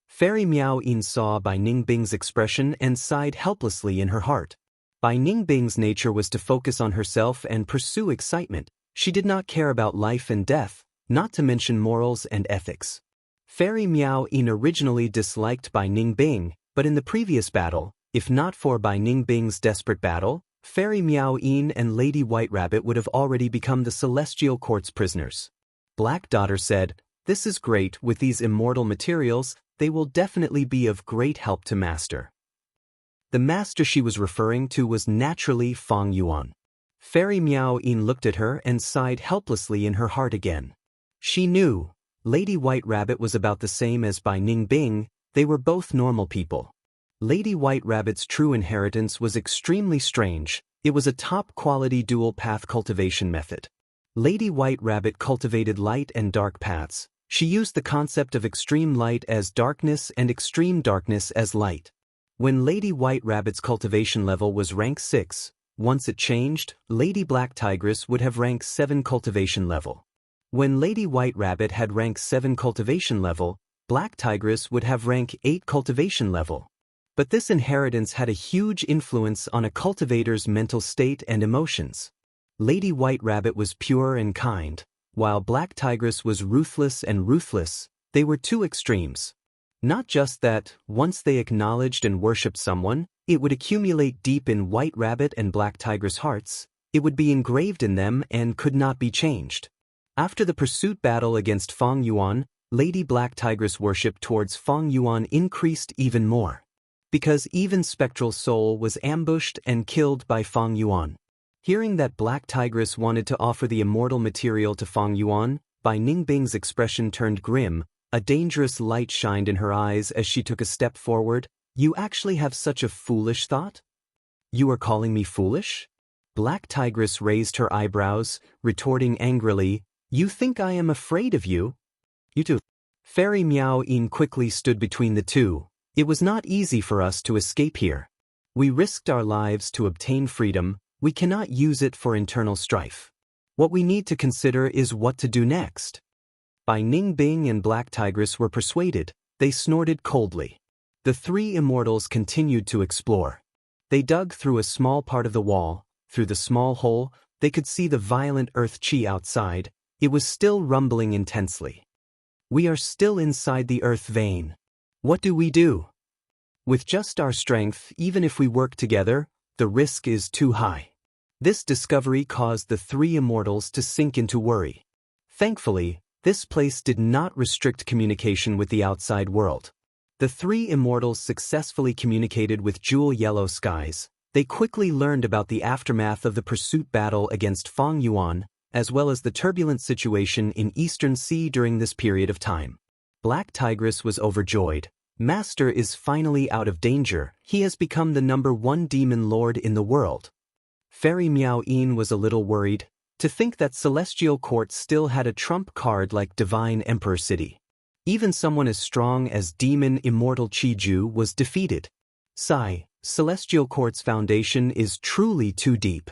[SPEAKER 1] Fairy Miao Yin saw Bai Ningbing's expression and sighed helplessly in her heart. Bai Ningbing's nature was to focus on herself and pursue excitement. She did not care about life and death, not to mention morals and ethics. Fairy Miao Yin originally disliked Bai Ningbing, but in the previous battle, if not for Bai Ningbing's desperate battle, Fairy Miao Yin and Lady White Rabbit would have already become the Celestial Court's prisoners. Black Daughter said, "This is great. With these immortal materials, they will definitely be of great help to Master." The master she was referring to was naturally Fang Yuan. Fairy Miao Yin looked at her and sighed helplessly in her heart again. She knew Lady White Rabbit was about the same as Bai Ningbing. They were both normal people. Lady White Rabbit's true inheritance was extremely strange. It was a top-quality dual-path cultivation method. Lady White Rabbit cultivated light and dark paths. She used the concept of extreme light as darkness and extreme darkness as light. When Lady White Rabbit's cultivation level was rank 6, once it changed, Lady Black Tigress would have rank 7 cultivation level. When Lady White Rabbit had rank 7 cultivation level, Black Tigress would have rank 8 cultivation level. But this inheritance had a huge influence on a cultivator's mental state and emotions. Lady White Rabbit was pure and kind, while Black Tigress was ruthless and ruthless. They were two extremes. Not just that, once they acknowledged and worshipped someone, it would accumulate deep in White Rabbit and Black Tigress' hearts, it would be engraved in them and could not be changed. After the pursuit battle against Fang Yuan, Lady Black Tigress' worship towards Fang Yuan increased even more. Because even Spectral Soul was ambushed and killed by Fang Yuan. Hearing that Black Tigress wanted to offer the immortal material to Fang Yuan, Bai Ningbing's expression turned grim. A dangerous light shined in her eyes as she took a step forward. "You actually have such a foolish thought? You are calling me foolish?" Black Tigress raised her eyebrows, retorting angrily, "You think I am afraid of you? You too." Fairy Miao Yin quickly stood between the two. "It was not easy for us to escape here. We risked our lives to obtain freedom. We cannot use it for internal strife. What we need to consider is what to do next." Bai Ningbing and Black Tigress were persuaded. They snorted coldly. The three immortals continued to explore. They dug through a small part of the wall. Through the small hole, they could see the violent earth chi outside. It was still rumbling intensely. "We are still inside the earth vein. What do we do? With just our strength, even if we work together, the risk is too high." This discovery caused the three immortals to sink into worry. Thankfully, this place did not restrict communication with the outside world. The three immortals successfully communicated with Jewel Yellow Skies. They quickly learned about the aftermath of the pursuit battle against Fang Yuan, as well as the turbulent situation in Eastern Sea during this period of time. Black Tigress was overjoyed. Master is finally out of danger. He has become the #1 demon lord in the world. Fairy Miao Yin was a little worried. To think that Celestial Court still had a trump card like Divine Emperor City. Even someone as strong as Demon Immortal Chi-Ju was defeated. Sigh, Celestial Court's foundation is truly too deep.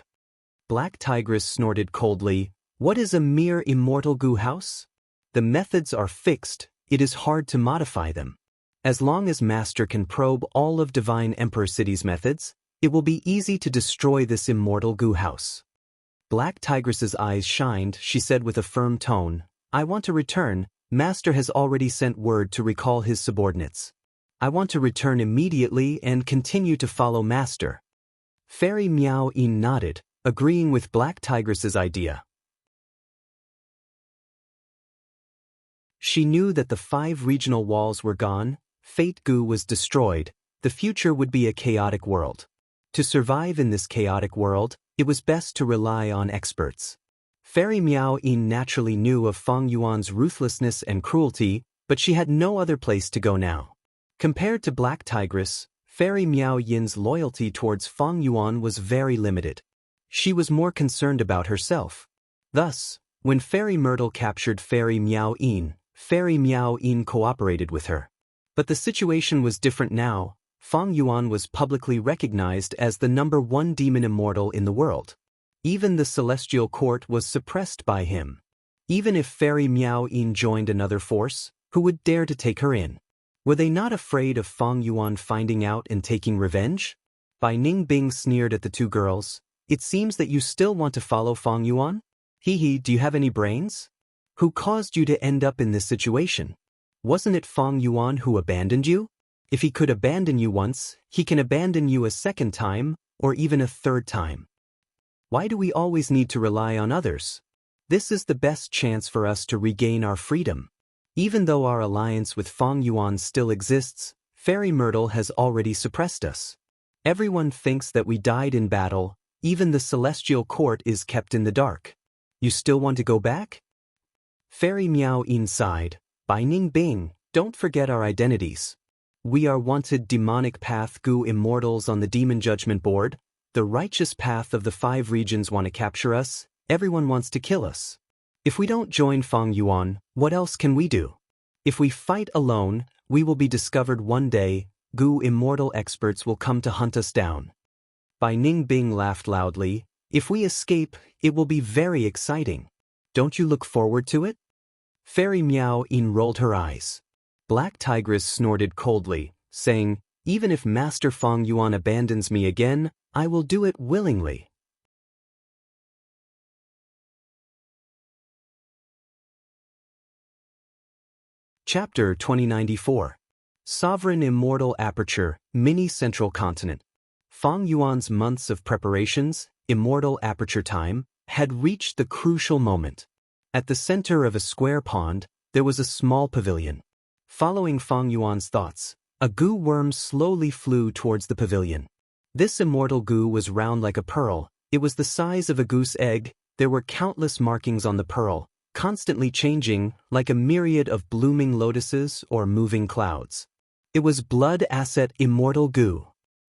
[SPEAKER 1] Black Tigress snorted coldly. "What is a mere immortal Gu house? The methods are fixed, it is hard to modify them. As long as Master can probe all of Divine Emperor City's methods, it will be easy to destroy this immortal Gu house." Black Tigress's eyes shined. She said with a firm tone, "I want to return. Master has already sent word to recall his subordinates. I want to return immediately and continue to follow Master." Fairy Miao Yin nodded, agreeing with Black Tigress's idea. She knew that the 5 regional walls were gone, Fate Gu was destroyed, the future would be a chaotic world. To survive in this chaotic world, it was best to rely on experts. Fairy Miao Yin naturally knew of Fang Yuan's ruthlessness and cruelty, but she had no other place to go now. Compared to Black Tigress, Fairy Miao Yin's loyalty towards Feng Yuan was very limited. She was more concerned about herself. Thus, when Fairy Myrtle captured Fairy Miao Yin, Fairy Miao Yin cooperated with her. But the situation was different now. Feng Yuan was publicly recognized as the #1 demon immortal in the world. Even the celestial court was suppressed by him. Even if Fairy Miao Yin joined another force, who would dare to take her in? Were they not afraid of Feng Yuan finding out and taking revenge? Bai Ningbing sneered at the two girls. It seems that you still want to follow Feng Yuan? Hee, do you have any brains? Who caused you to end up in this situation? Wasn't it Feng Yuan who abandoned you? If he could abandon you once, he can abandon you a second time, or even a third time. Why do we always need to rely on others? This is the best chance for us to regain our freedom. Even though our alliance with Feng Yuan still exists, Fairy Myrtle has already suppressed us. Everyone thinks that we died in battle, even the celestial court is kept in the dark. You still want to go back? Fairy Miao Yin sighed. Bai Ningbing, don't forget our identities. We are wanted demonic path Gu immortals on the Demon Judgment Board. The righteous path of the 5 regions want to capture us. Everyone wants to kill us. If we don't join Feng Yuan, what else can we do? If we fight alone, we will be discovered one day. Gu immortal experts will come to hunt us down. Bai Ningbing laughed loudly. If we escape, it will be very exciting. Don't you look forward to it? Fairy Miao Yin rolled her eyes. Black Tigress snorted coldly, saying, even if Master Feng Yuan abandons me again, I will do it willingly. Chapter 2094. Sovereign Immortal Aperture, Mini Central Continent. Feng Yuan's months of preparations, Immortal Aperture time, had reached the crucial moment. At the center of a square pond, there was a small pavilion. Following Feng Yuan's thoughts, a Gu worm slowly flew towards the pavilion. This immortal Gu was round like a pearl. It was the size of a goose egg. There were countless markings on the pearl, constantly changing, like a myriad of blooming lotuses or moving clouds. It was Blood Asset Immortal Gu.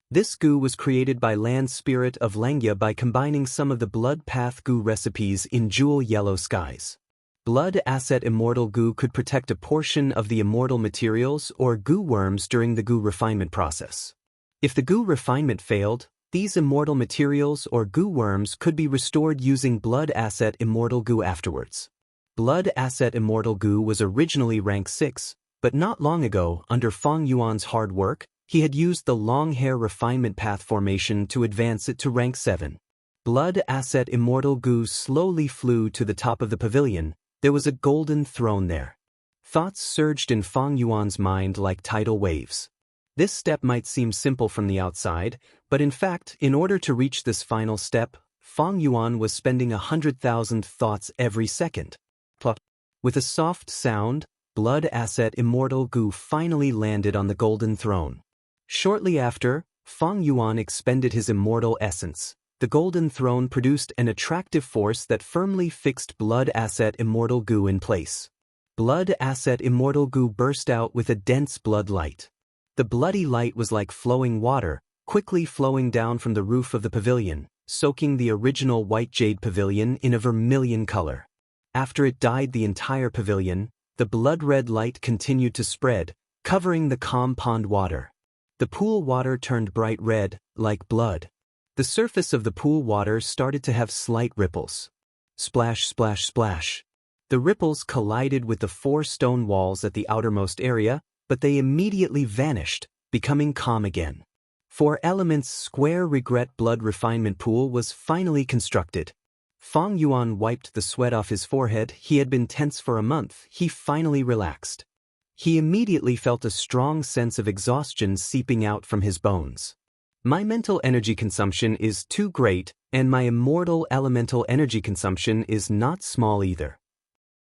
[SPEAKER 1] This Gu was created by Land Spirit of Langya by combining some of the Blood Path Gu recipes in jewel yellow skies. Blood Asset Immortal Gu could protect a portion of the immortal materials or Gu worms during the Gu refinement process. If the Gu refinement failed, these immortal materials or Gu worms could be restored using Blood Asset Immortal Gu afterwards. Blood Asset Immortal Gu was originally rank 6, but not long ago, under Feng Yuan's hard work, he had used the long hair refinement path formation to advance it to rank 7. Blood Asset Immortal Gu slowly flew to the top of the pavilion. There was a golden throne there. Thoughts surged in Feng Yuan's mind like tidal waves. This step might seem simple from the outside, but in fact, in order to reach this final step, Feng Yuan was spending 100,000 thoughts every second. Plop. With a soft sound, Blood Asset Immortal Gu finally landed on the golden throne. Shortly after, Feng Yuan expended his immortal essence. The golden throne produced an attractive force that firmly fixed Blood Asset Immortal Gu in place. Blood Asset Immortal Gu burst out with a dense blood light. The bloody light was like flowing water, quickly flowing down from the roof of the pavilion, soaking the original white jade pavilion in a vermilion color. After it dyed the entire pavilion, the blood-red light continued to spread, covering the calm pond water. The pool water turned bright red, like blood. The surface of the pool water started to have slight ripples. Splash, splash, splash. The ripples collided with the 4 stone walls at the outermost area, but they immediately vanished, becoming calm again. 4 Elements Square Regret Blood Refinement Pool was finally constructed. Feng Yuan wiped the sweat off his forehead. He had been tense for a month. He finally relaxed. He immediately felt a strong sense of exhaustion seeping out from his bones. My mental energy consumption is too great, and my immortal elemental energy consumption is not small either.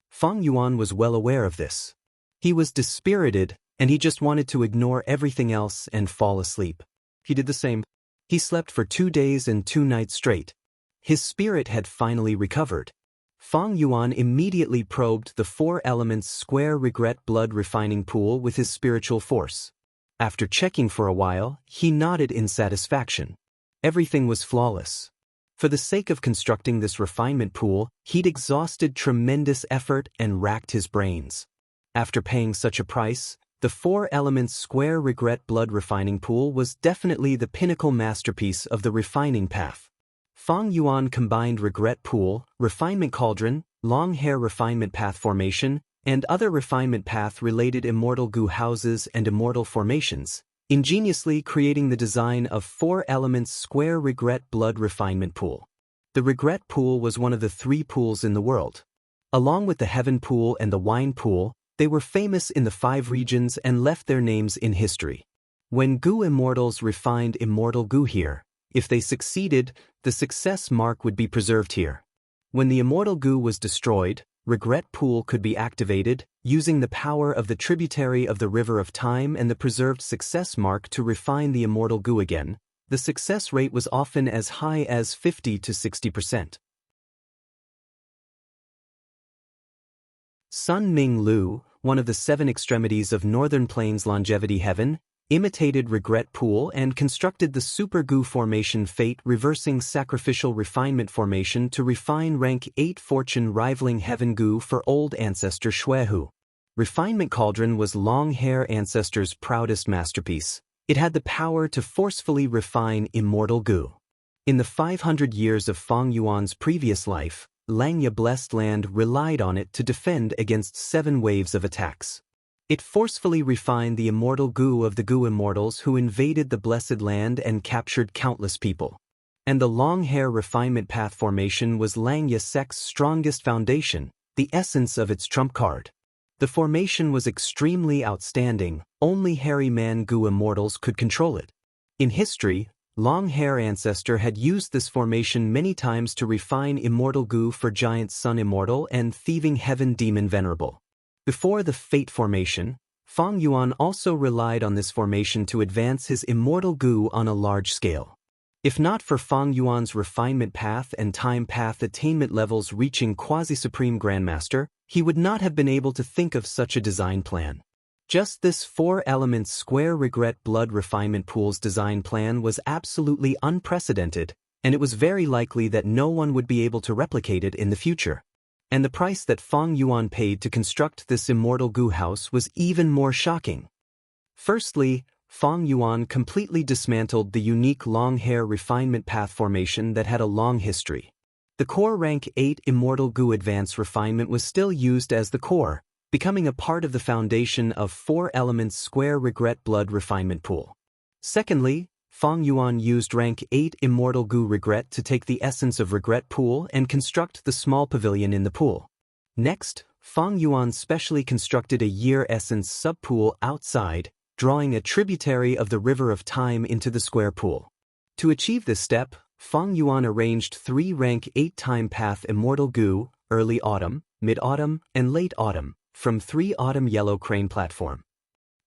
[SPEAKER 1] Feng Yuan was well aware of this. He was dispirited, and he just wanted to ignore everything else and fall asleep. He did the same. He slept for 2 days and 2 nights straight. His spirit had finally recovered. Feng Yuan immediately probed the 4 Elements Square Regret Blood Refining Pool with his spiritual force. After checking for a while, he nodded in satisfaction. Everything was flawless. For the sake of constructing this refinement pool, he'd exhausted tremendous effort and racked his brains. After paying such a price, the 4-element square regret blood refining pool was definitely the pinnacle masterpiece of the refining path. Fang Yuan combined regret pool, refinement cauldron, long hair refinement path formation, and other refinement path-related immortal goo houses and immortal formations, ingeniously creating the design of 4-element square regret blood refinement pool. The regret pool was one of the 3 pools in the world. Along with the heaven pool and the wine pool, they were famous in the 5 regions and left their names in history. When goo immortals refined immortal goo here, if they succeeded, the success mark would be preserved here. When the immortal goo was destroyed, regret pool could be activated, using the power of the tributary of the river of time and the preserved success mark to refine the immortal goo again. The success rate was often as high as 50 to 60%. Sun Ming Lu, one of the 7 extremities of Northern Plains longevity heaven, imitated regret pool and constructed the super goo formation fate reversing sacrificial refinement formation to refine rank 8 fortune rivaling heaven goo for old ancestor Xuehu. Refinement cauldron was long hair ancestor's proudest masterpiece. It had the power to forcefully refine immortal goo. In the 500 years of Fang Yuan's previous life, Langya Blessed Land relied on it to defend against 7 waves of attacks. It forcefully refined the immortal goo of the goo immortals who invaded the Blessed Land and captured countless people. And the long hair refinement path formation was Langya Sect's strongest foundation, the essence of its trump card. The formation was extremely outstanding, only hairy man goo immortals could control it. In history, Long Hair Ancestor had used this formation many times to refine immortal goo for Giant Sun Immortal and Thieving Heaven Demon Venerable. Before the Fate formation, Fang Yuan also relied on this formation to advance his immortal goo on a large scale. If not for Fang Yuan's refinement path and time path attainment levels reaching Quasi-Supreme Grandmaster, he would not have been able to think of such a design plan. Just this 4-element square regret blood refinement pool's design plan was absolutely unprecedented, and it was very likely that no one would be able to replicate it in the future. And the price that Fang Yuan paid to construct this immortal goo house was even more shocking. Firstly, Fang Yuan completely dismantled the unique long hair refinement path formation that had a long history. The core rank 8 immortal goo advance refinement was still used as the core, becoming a part of the foundation of 4-element square regret blood refinement pool. Secondly, Fang Yuan used rank 8 immortal goo regret to take the essence of regret pool and construct the small pavilion in the pool. Next, Fang Yuan specially constructed a year essence subpool outside, drawing a tributary of the river of time into the square pool. To achieve this step, Fang Yuan arranged 3 rank 8 time path immortal goo, early autumn, mid-autumn, and late autumn, from 3 autumn yellow crane platform.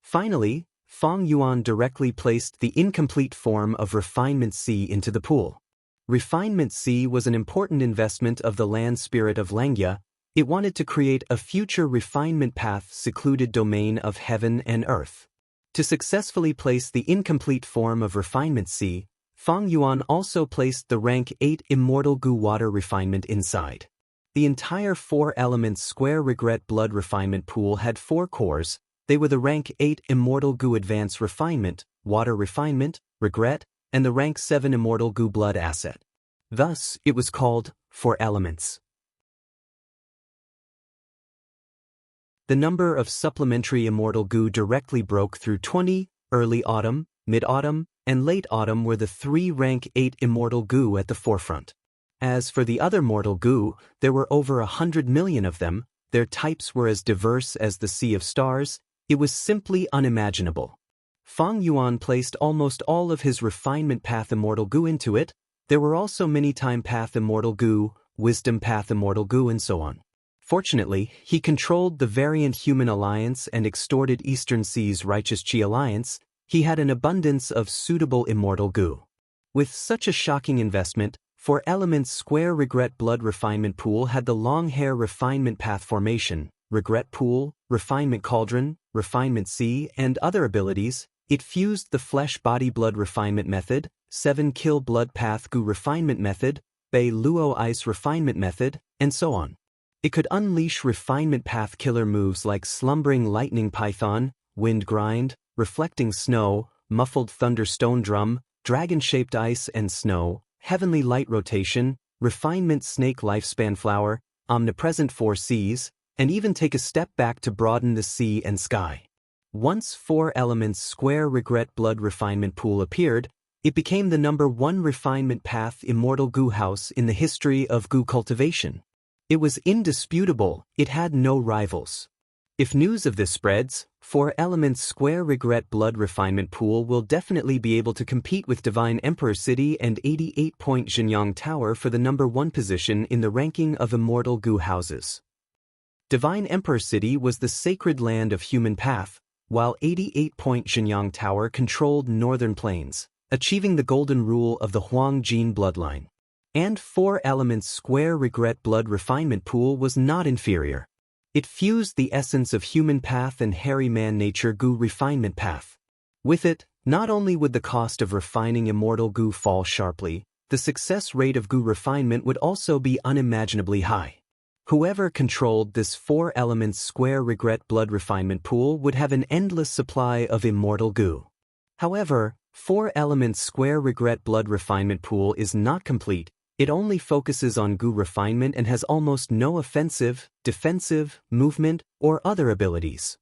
[SPEAKER 1] Finally, Fang Yuan directly placed the incomplete form of Refinement C into the pool. Refinement C was an important investment of the land spirit of Langya. It wanted to create a future refinement path secluded domain of heaven and earth. To successfully place the incomplete form of Refinement C, Fang Yuan also placed the rank 8 immortal goo water refinement inside. The entire 4-element square regret blood refinement pool had 4 cores. They were the rank 8 immortal goo advance refinement, water refinement, regret, and the rank 7 immortal goo blood asset. Thus, it was called 4 elements. The number of supplementary immortal goo directly broke through 20, early autumn, mid-autumn, and late autumn were the 3 rank 8 immortal goo at the forefront. As for the other mortal goo, there were over 100 million of them. Their types were as diverse as the sea of stars. It was simply unimaginable. Fang Yuan placed almost all of his refinement path immortal goo into it. There were also many time path immortal goo, wisdom path immortal goo, and so on. Fortunately, he controlled the variant human alliance and extorted Eastern Sea's righteous Qi alliance. He had an abundance of suitable immortal goo. With such a shocking investment, 4-element square regret blood refinement pool had the long hair refinement path formation, regret pool, refinement cauldron, refinement C, and other abilities. It fused the flesh-body-blood refinement method, 7-kill blood path Gu refinement method, Bei Luo ice refinement method, and so on. It could unleash refinement path killer moves like slumbering lightning python, wind grind, reflecting snow, muffled thunder stone drum, dragon-shaped ice and snow, heavenly light rotation, refinement snake lifespan flower, omnipresent 4 Cs, and even take a step back to broaden the sea and sky. Once 4 elements square regret blood refinement pool appeared, it became the #1 refinement path immortal Gu house in the history of Gu cultivation. It was indisputable, it had no rivals. If news of this spreads, 4 elements square regret blood refinement pool will definitely be able to compete with Divine Emperor City and 88-point Xinjiang Tower for the #1 position in the ranking of immortal Gu houses. Divine Emperor City was the sacred land of human path, while 88-point Xinjiang Tower controlled northern plains, achieving the golden rule of the Huang Jin bloodline. And 4 elements square regret blood refinement pool was not inferior. It fused the essence of human path and hairy man nature Gu refinement path. With it, not only would the cost of refining immortal Gu fall sharply, the success rate of Gu refinement would also be unimaginably high. Whoever controlled this 4 elements square regret blood refinement pool would have an endless supply of immortal Gu. However, 4 elements square regret blood refinement pool is not complete. It only focuses on Gu refinement and has almost no offensive, defensive, movement, or other abilities.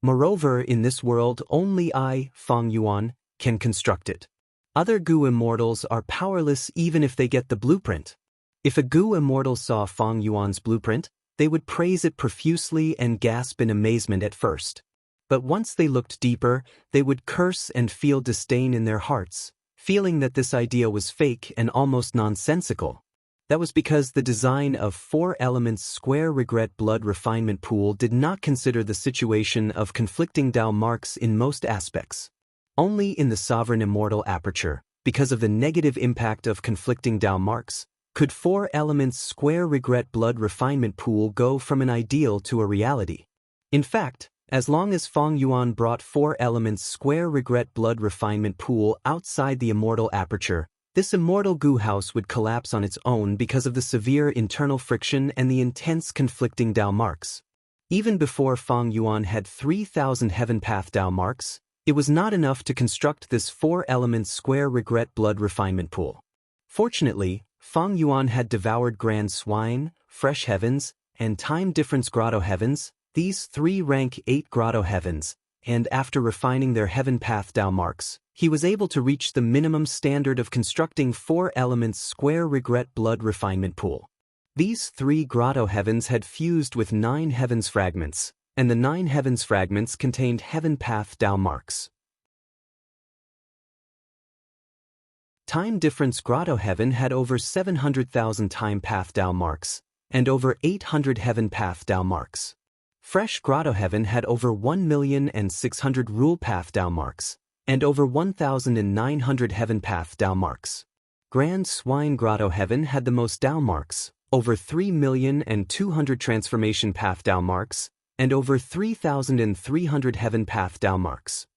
[SPEAKER 1] Moreover, in this world only I, Fang Yuan, can construct it. Other Gu immortals are powerless even if they get the blueprint. If a Gu immortal saw Fang Yuan's blueprint, they would praise it profusely and gasp in amazement at first. But once they looked deeper, they would curse and feel disdain in their hearts, feeling that this idea was fake and almost nonsensical. That was because the design of 4 elements square regret blood refinement pool did not consider the situation of conflicting Dao marks in most aspects. Only in the sovereign immortal aperture, because of the negative impact of conflicting Dao marks, could 4 elements square regret blood refinement pool go from an ideal to a reality. In fact, as long as Fang Yuan brought 4 elements square regret blood refinement pool outside the immortal aperture, this immortal Gu house would collapse on its own because of the severe internal friction and the intense conflicting Dao marks. Even before Fang Yuan had 3,000 heaven path Dao marks, it was not enough to construct this 4 elements square regret blood refinement pool. Fortunately, Fang Yuan had devoured Grand Swine, Fresh Heavens, and Time Difference Grotto Heavens, these 3 rank 8 Grotto Heavens, and after refining their heaven path Dao marks, he was able to reach the minimum standard of constructing 4 elements square regret blood refinement pool. These 3 Grotto Heavens had fused with 9 Heavens fragments, and the 9 Heavens fragments contained heaven path Dao marks. Time Difference Grotto Heaven had over 700,000 time path Dao marks, and over 800 heaven path Dao marks. Fresh Grotto Heaven had over 1,600,000 rule path Dao marks, and over 1,900 heaven path Dao marks. Grand Swine Grotto Heaven had the most Dao marks, over 3,200,000 transformation path Dao marks, and over 3,300 heaven path Dao marks.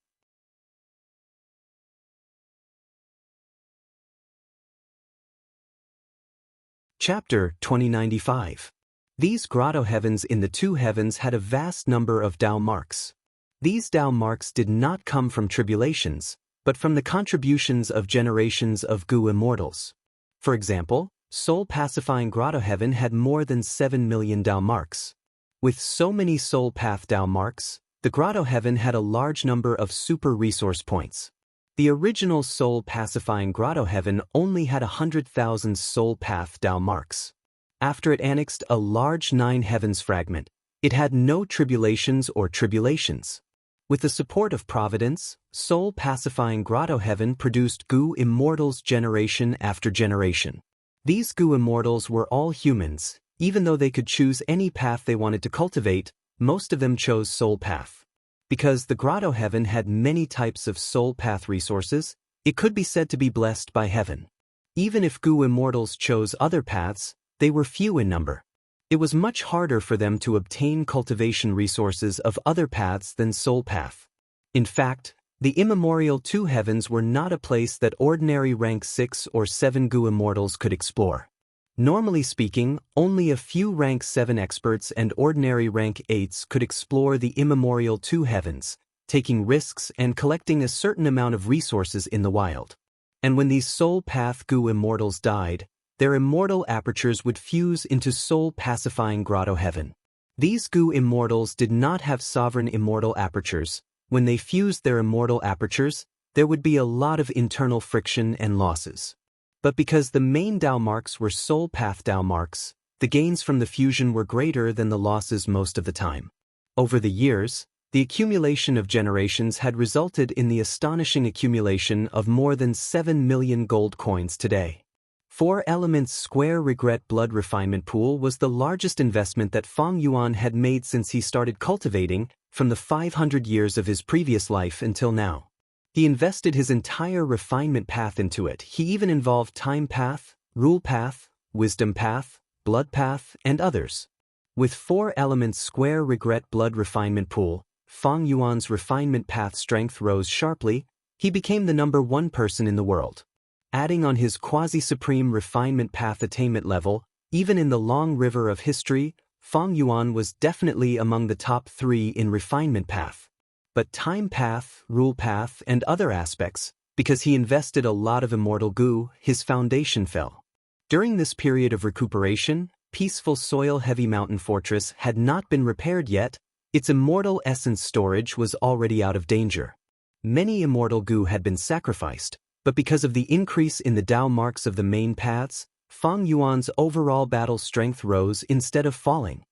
[SPEAKER 1] Chapter 2095. These Grotto Heavens in the 2 heavens had a vast number of Dao marks. These Dao marks did not come from tribulations, but from the contributions of generations of Gu immortals. For example, Soul Pacifying Grotto Heaven had more than 7 million Dao marks. With so many Soul Path Dao marks, the Grotto Heaven had a large number of super resource points. The original Soul Pacifying Grotto Heaven only had 100,000 Soul Path Dao marks. After it annexed a large 9 heavens fragment, it had no tribulations or tribulations. With the support of Providence, Soul Pacifying Grotto Heaven produced Gu immortals generation after generation. These Gu immortals were all humans. Even though they could choose any path they wanted to cultivate, most of them chose Soul Path. Because the Grotto Heaven had many types of Soul Path resources, it could be said to be blessed by heaven. Even if Gu immortals chose other paths, they were few in number. It was much harder for them to obtain cultivation resources of other paths than Soul Path. In fact, The immemorial two heavens were not a place that ordinary rank 6 or 7 Gu immortals could explore. Normally speaking, only a few rank 7 experts and ordinary rank 8s could explore the immemorial two heavens, taking risks and collecting a certain amount of resources in the wild. And when these soul path Gu immortals died, their immortal apertures would fuse into soul-pacifying grotto heaven. These Gu immortals did not have sovereign immortal apertures. When they fused their immortal apertures, there would be a lot of internal friction and losses. But because the main Dao marks were soul path Dao marks, the gains from the fusion were greater than the losses most of the time. Over the years, the accumulation of generations had resulted in the astonishing accumulation of more than 7 million gold coins today. 4 Elements Square Regret Blood Refinement Pool was the largest investment that Feng Yuan had made since he started cultivating, from the 500 years of his previous life until now. He invested his entire refinement path into it. He even involved time path, rule path, wisdom path, blood path, and others. With 4 Elements Square Regret Blood Refinement Pool, Feng Yuan's refinement path strength rose sharply. He became the #1 person in the world. Adding on his quasi-supreme refinement path attainment level, even in the long river of history, Feng Yuan was definitely among the top 3 in refinement path. But time path, rule path, and other aspects, because he invested a lot of immortal Gu, his foundation fell. During this period of recuperation, peaceful soil-heavy mountain fortress had not been repaired yet. Its immortal essence storage was already out of danger. Many immortal Gu had been sacrificed, but because of the increase in the Dao marks of the main paths, Feng Yuan's overall battle strength rose instead of falling.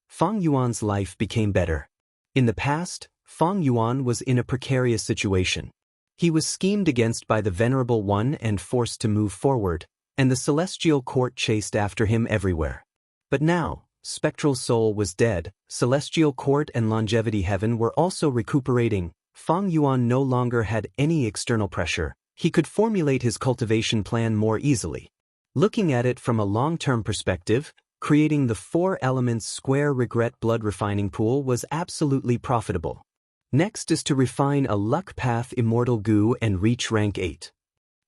[SPEAKER 1] Feng Yuan's life became better. In the past, Feng Yuan was in a precarious situation. He was schemed against by the Venerable One and forced to move forward, and the Celestial Court chased after him everywhere. But now, Spectral Soul was dead, Celestial Court and Longevity Heaven were also recuperating. Feng Yuan no longer had any external pressure. He could formulate his cultivation plan more easily. Looking at it from a long-term perspective, creating the 4 Elements Square Regret Blood Refining Pool was absolutely profitable. Next is to refine a luck path immortal Gu and reach rank 8.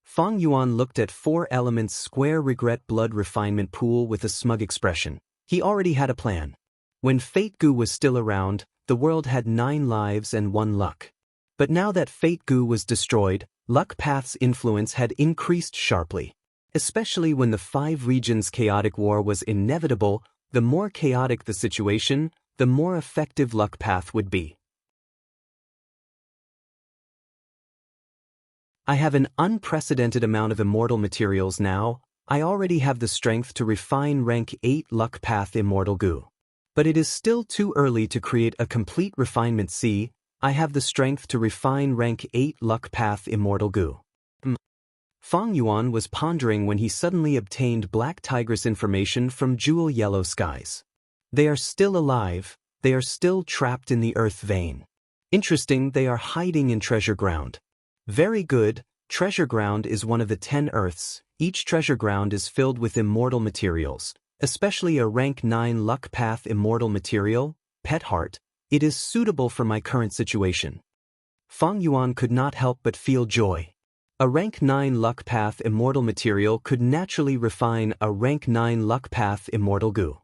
[SPEAKER 1] Feng Yuan looked at 4 Elements Square Regret Blood Refinement Pool with a smug expression. He already had a plan. When Fate Gu was still around, the world had 9 lives and 1 luck. But now that Fate Gu was destroyed, Luck Path's influence had increased sharply. Especially when the 5 regions' chaotic war was inevitable, the more chaotic the situation, the more effective Luck Path would be. I have an unprecedented amount of immortal materials now. I already have the strength to refine rank 8 Luck Path Immortal Gu. But it is still too early to create a complete refinement. See, I have the strength to refine rank 8 Luck Path Immortal Gu. Feng Yuan was pondering when he suddenly obtained Black Tigress information from Jewel Yellow Skies. They are still alive, they are still trapped in the earth vein. Interesting, they are hiding in treasure ground. Very good, treasure ground is one of the 10 earths. Each treasure ground is filled with immortal materials, especially a rank 9 Luck Path Immortal Material, Pet Heart. It is suitable for my current situation. Feng Yuan could not help but feel joy. A rank 9 Luck Path Immortal Material could naturally refine a rank 9 Luck Path Immortal Gu.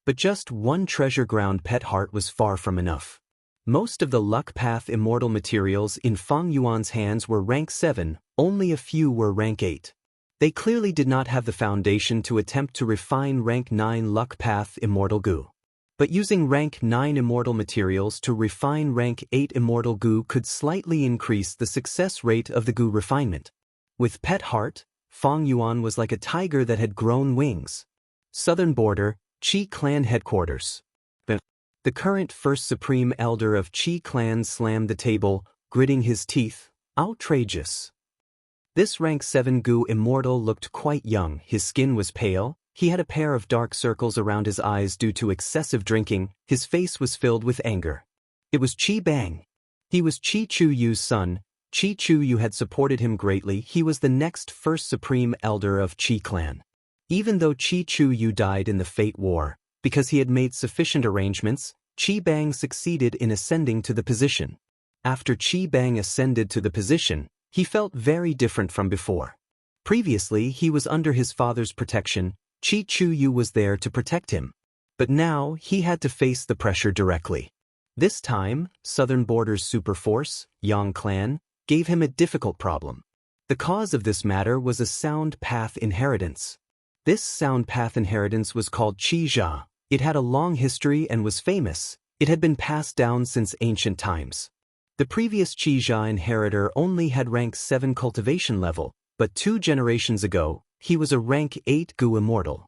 [SPEAKER 1] But just one treasure ground Pet Heart was far from enough. Most of the Luck Path Immortal Materials in Feng Yuan's hands were rank 7, only a few were rank 8. They clearly did not have the foundation to attempt to refine rank 9 Luck Path Immortal Gu. But using rank 9 immortal materials to refine rank 8 immortal Gu could slightly increase the success rate of the Gu refinement. With Pet Heart, Feng Yuan was like a tiger that had grown wings. Southern Border, Qi Clan Headquarters. The current first Supreme Elder of Qi Clan slammed the table, gritting his teeth. Outrageous. This rank 7 Gu immortal looked quite young. His skin was pale. He had a pair of dark circles around his eyes due to excessive drinking. His face was filled with anger. It was Qi Bang. He was Qi Chu Yu's son. Qi Chu Yu had supported him greatly. He was the next first Supreme Elder of Qi Clan. Even though Qi Chu Yu died in the Fate War, because he had made sufficient arrangements, Qi Bang succeeded in ascending to the position. After Qi Bang ascended to the position, he felt very different from before. Previously, he was under his father's protection. Qi Chuyu was there to protect him. But now, he had to face the pressure directly. This time, Southern Border's superforce, Yang Clan, gave him a difficult problem. The cause of this matter was a sound path inheritance. This sound path inheritance was called Qijia. It had a long history and was famous. It had been passed down since ancient times. The previous Qijia inheritor only had rank 7 cultivation level, but 2 generations ago, he was a rank 8 Gu immortal.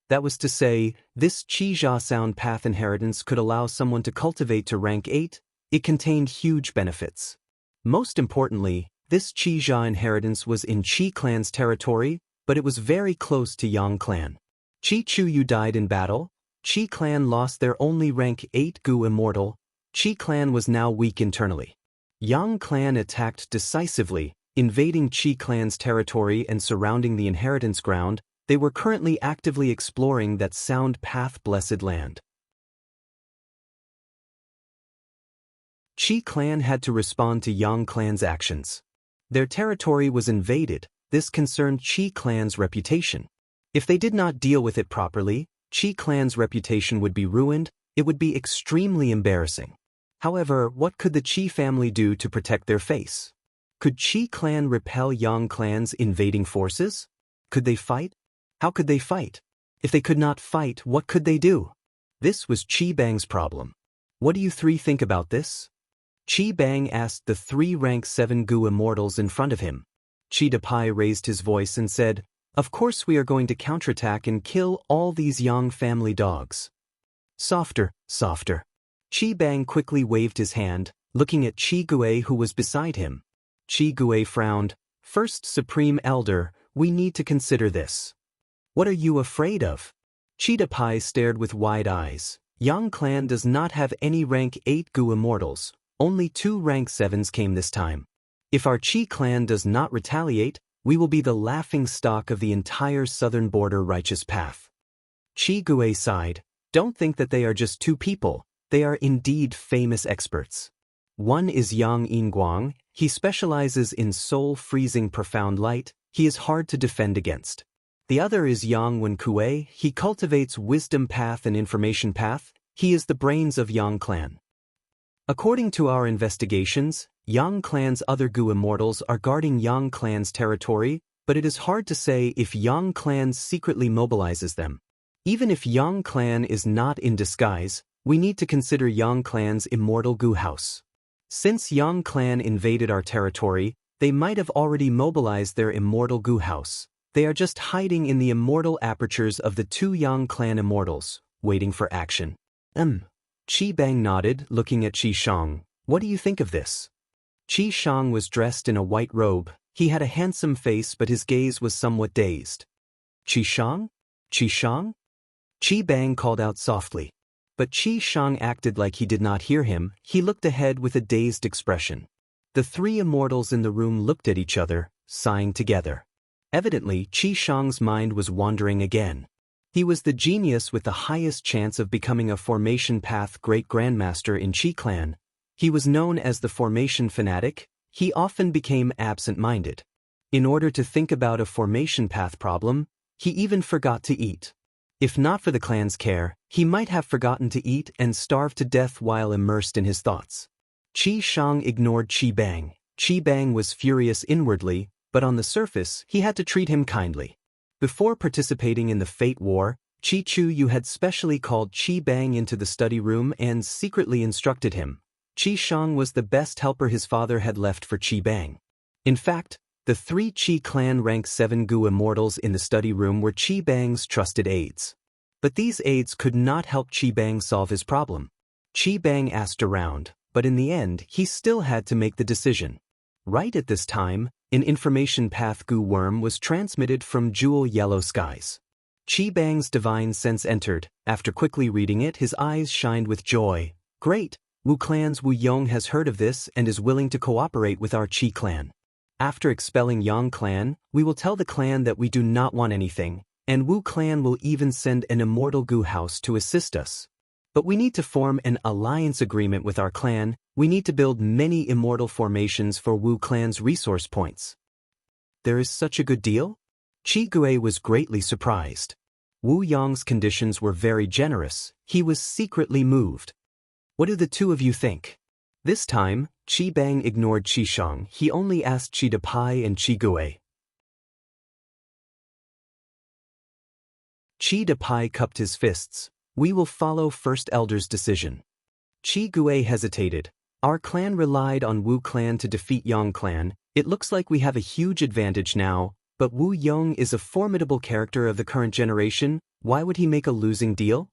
[SPEAKER 1] That was to say, this Qijia sound path inheritance could allow someone to cultivate to rank 8. It contained huge benefits. Most importantly, this Qijia inheritance was in Qi clan's territory, but it was very close to Yang clan. Qi Chuyu died in battle. Qi clan lost their only rank 8 Gu immortal. Qi clan was now weak internally. Yang clan attacked decisively, invading Qi clan's territory and surrounding the inheritance ground. They were currently actively exploring that sound path blessed land. Qi clan had to respond to Yang clan's actions. Their territory was invaded. This concerned Qi clan's reputation. If they did not deal with it properly, Qi clan's reputation would be ruined. It would be extremely embarrassing. However, what could the Qi family do to protect their face? Could Qi clan repel Yang clan's invading forces? Could they fight? How could they fight? If they could not fight, what could they do? This was Qi Bang's problem. What do you three think about this? Qi Bang asked the 3 rank 7 Gu immortals in front of him. Qi Depai raised his voice and said, "Of course we are going to counterattack and kill all these Yang family dogs." Softer, softer. Qi Bang quickly waved his hand, looking at Qi Gue who was beside him. Qi Gue frowned. "First Supreme Elder, we need to consider this." "What are you afraid of?" Qi Depai stared with wide eyes. Yang clan does not have any rank 8 Gu immortals. Only 2 rank 7s came this time. If our Qi clan does not retaliate, we will be the laughing stock of the entire Southern Border righteous path. Qi Gue sighed. "Don't think that they are just 2 people. They are indeed famous experts. One is Yang Yinguang. He specializes in soul-freezing profound light. He is hard to defend against. The other is Yang Wenkue. He cultivates wisdom path and information path. He is the brains of Yang clan. According to our investigations, Yang clan's other Gu immortals are guarding Yang clan's territory, but it is hard to say if Yang clan secretly mobilizes them. Even if Yang clan is not in disguise, we need to consider Yang clan's immortal Gu house. Since Yang clan invaded our territory, they might have already mobilized their immortal Gu house. They are just hiding in the immortal apertures of the 2 Yang clan immortals, waiting for action. Qi Bang nodded, looking at Qi Shang. "What do you think of this?" Qi Shang was dressed in a white robe. He had a handsome face, but his gaze was somewhat dazed. "Qi Shang? Qi Shang?" Qi Bang called out softly. But Qi Shang acted like he did not hear him. He looked ahead with a dazed expression. The 3 immortals in the room looked at each other, sighing together. Evidently, Qi Shang's mind was wandering again. He was the genius with the highest chance of becoming a formation path great grandmaster in Qi clan. He was known as the formation fanatic. He often became absent-minded. In order to think about a formation path problem, he even forgot to eat. If not for the clan's care, he might have forgotten to eat and starved to death while immersed in his thoughts. Qi Shang ignored Qi Bang. Qi Bang was furious inwardly, but on the surface, he had to treat him kindly. Before participating in the Fate War, Qi Chuyu had specially called Qi Bang into the study room and secretly instructed him. Qi Shang was the best helper his father had left for Qi Bang. In fact, the 3 Qi clan rank 7 Gu immortals in the study room were Qi Bang's trusted aides. But these aides could not help Qi Bang solve his problem. Qi Bang asked around, but in the end, he still had to make the decision. Right at this time, an information path Gu worm was transmitted from Jewel Yellow Skies. Qi Bang's divine sense entered. After quickly reading it, his eyes shined with joy. "Great! Wu clan's Wu Yong has heard of this and is willing to cooperate with our Qi clan. After expelling Yang clan, we will tell the clan that we do not want anything, and Wu clan will even send an immortal Gu house to assist us. But we need to form an alliance agreement with our clan. We need to build many immortal formations for Wu clan's resource points. There is such a good deal? Qi Gui was greatly surprised. Wu Yong's conditions were very generous. He was secretly moved. What do the two of you think? This time, Qi Bang ignored Qi Shang. He only asked Qi Depai and Qi Gui. Qi Depai cupped his fists. We will follow First Elder's decision. Qi Gui hesitated. Our clan relied on Wu clan to defeat Yang clan. It looks like we have a huge advantage now, but Wu Yong is a formidable character of the current generation. Why would he make a losing deal?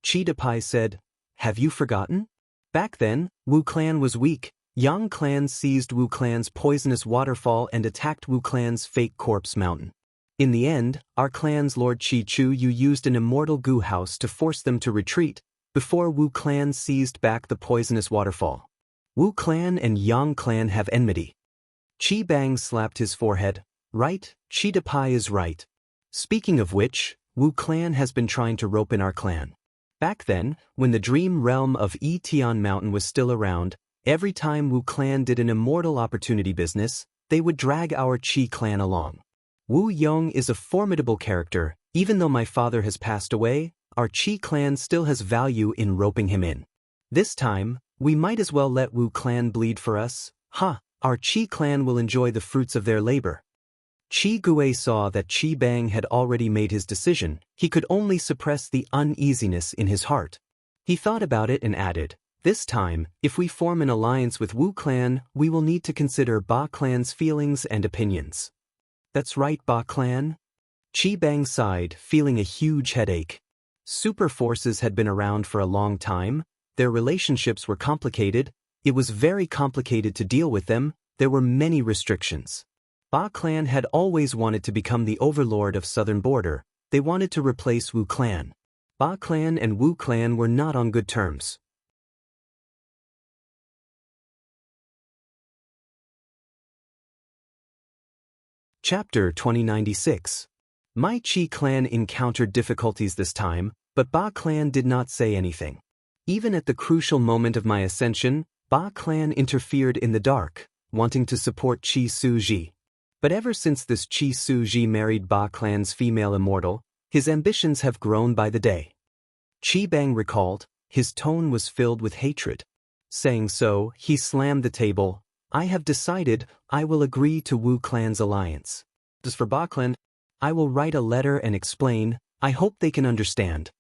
[SPEAKER 1] Qi Depai said, have you forgotten? Back then, Wu clan was weak. Yang clan seized Wu clan's poisonous waterfall and attacked Wu clan's fake corpse mountain. In the end, our clan's Lord Qi Chu Yu used an immortal goo house to force them to retreat, before Wu clan seized back the poisonous waterfall. Wu clan and Yang clan have enmity. Qi Bang slapped his forehead. Right, Qi Depai is right. Speaking of which, Wu clan has been trying to rope in our clan. Back then, when the dream realm of Tian Mountain was still around, every time Wu clan did an immortal opportunity business, they would drag our Qi clan along. Wu Yong is a formidable character. Even though my father has passed away, our Qi clan still has value in roping him in. This time, we might as well let Wu clan bleed for us. Our Qi clan will enjoy the fruits of their labor. Qi Gui saw that Qi Bang had already made his decision. He could only suppress the uneasiness in his heart. He thought about it and added, this time, if we form an alliance with Wu clan, we will need to consider Ba clan's feelings and opinions. That's right, Ba clan. Qi Bang sighed, feeling a huge headache. Super forces had been around for a long time. Their relationships were complicated. It was very complicated to deal with them. There were many restrictions. Ba clan had always wanted to become the overlord of southern border. They wanted to replace Wu clan. Ba clan and Wu clan were not on good terms. Chapter 2096. My Qi clan encountered difficulties this time, but Ba clan did not say anything. Even at the crucial moment of my ascension, Ba clan interfered in the dark, wanting to support Qi Suji. But ever since this Qi Suji married Ba clan's female immortal, his ambitions have grown by the day. Qi Bang recalled, his tone was filled with hatred. Saying so, he slammed the table. I have decided, I will agree to Wu clan's alliance. As for Ba clan, I will write a letter and explain. I hope they can understand.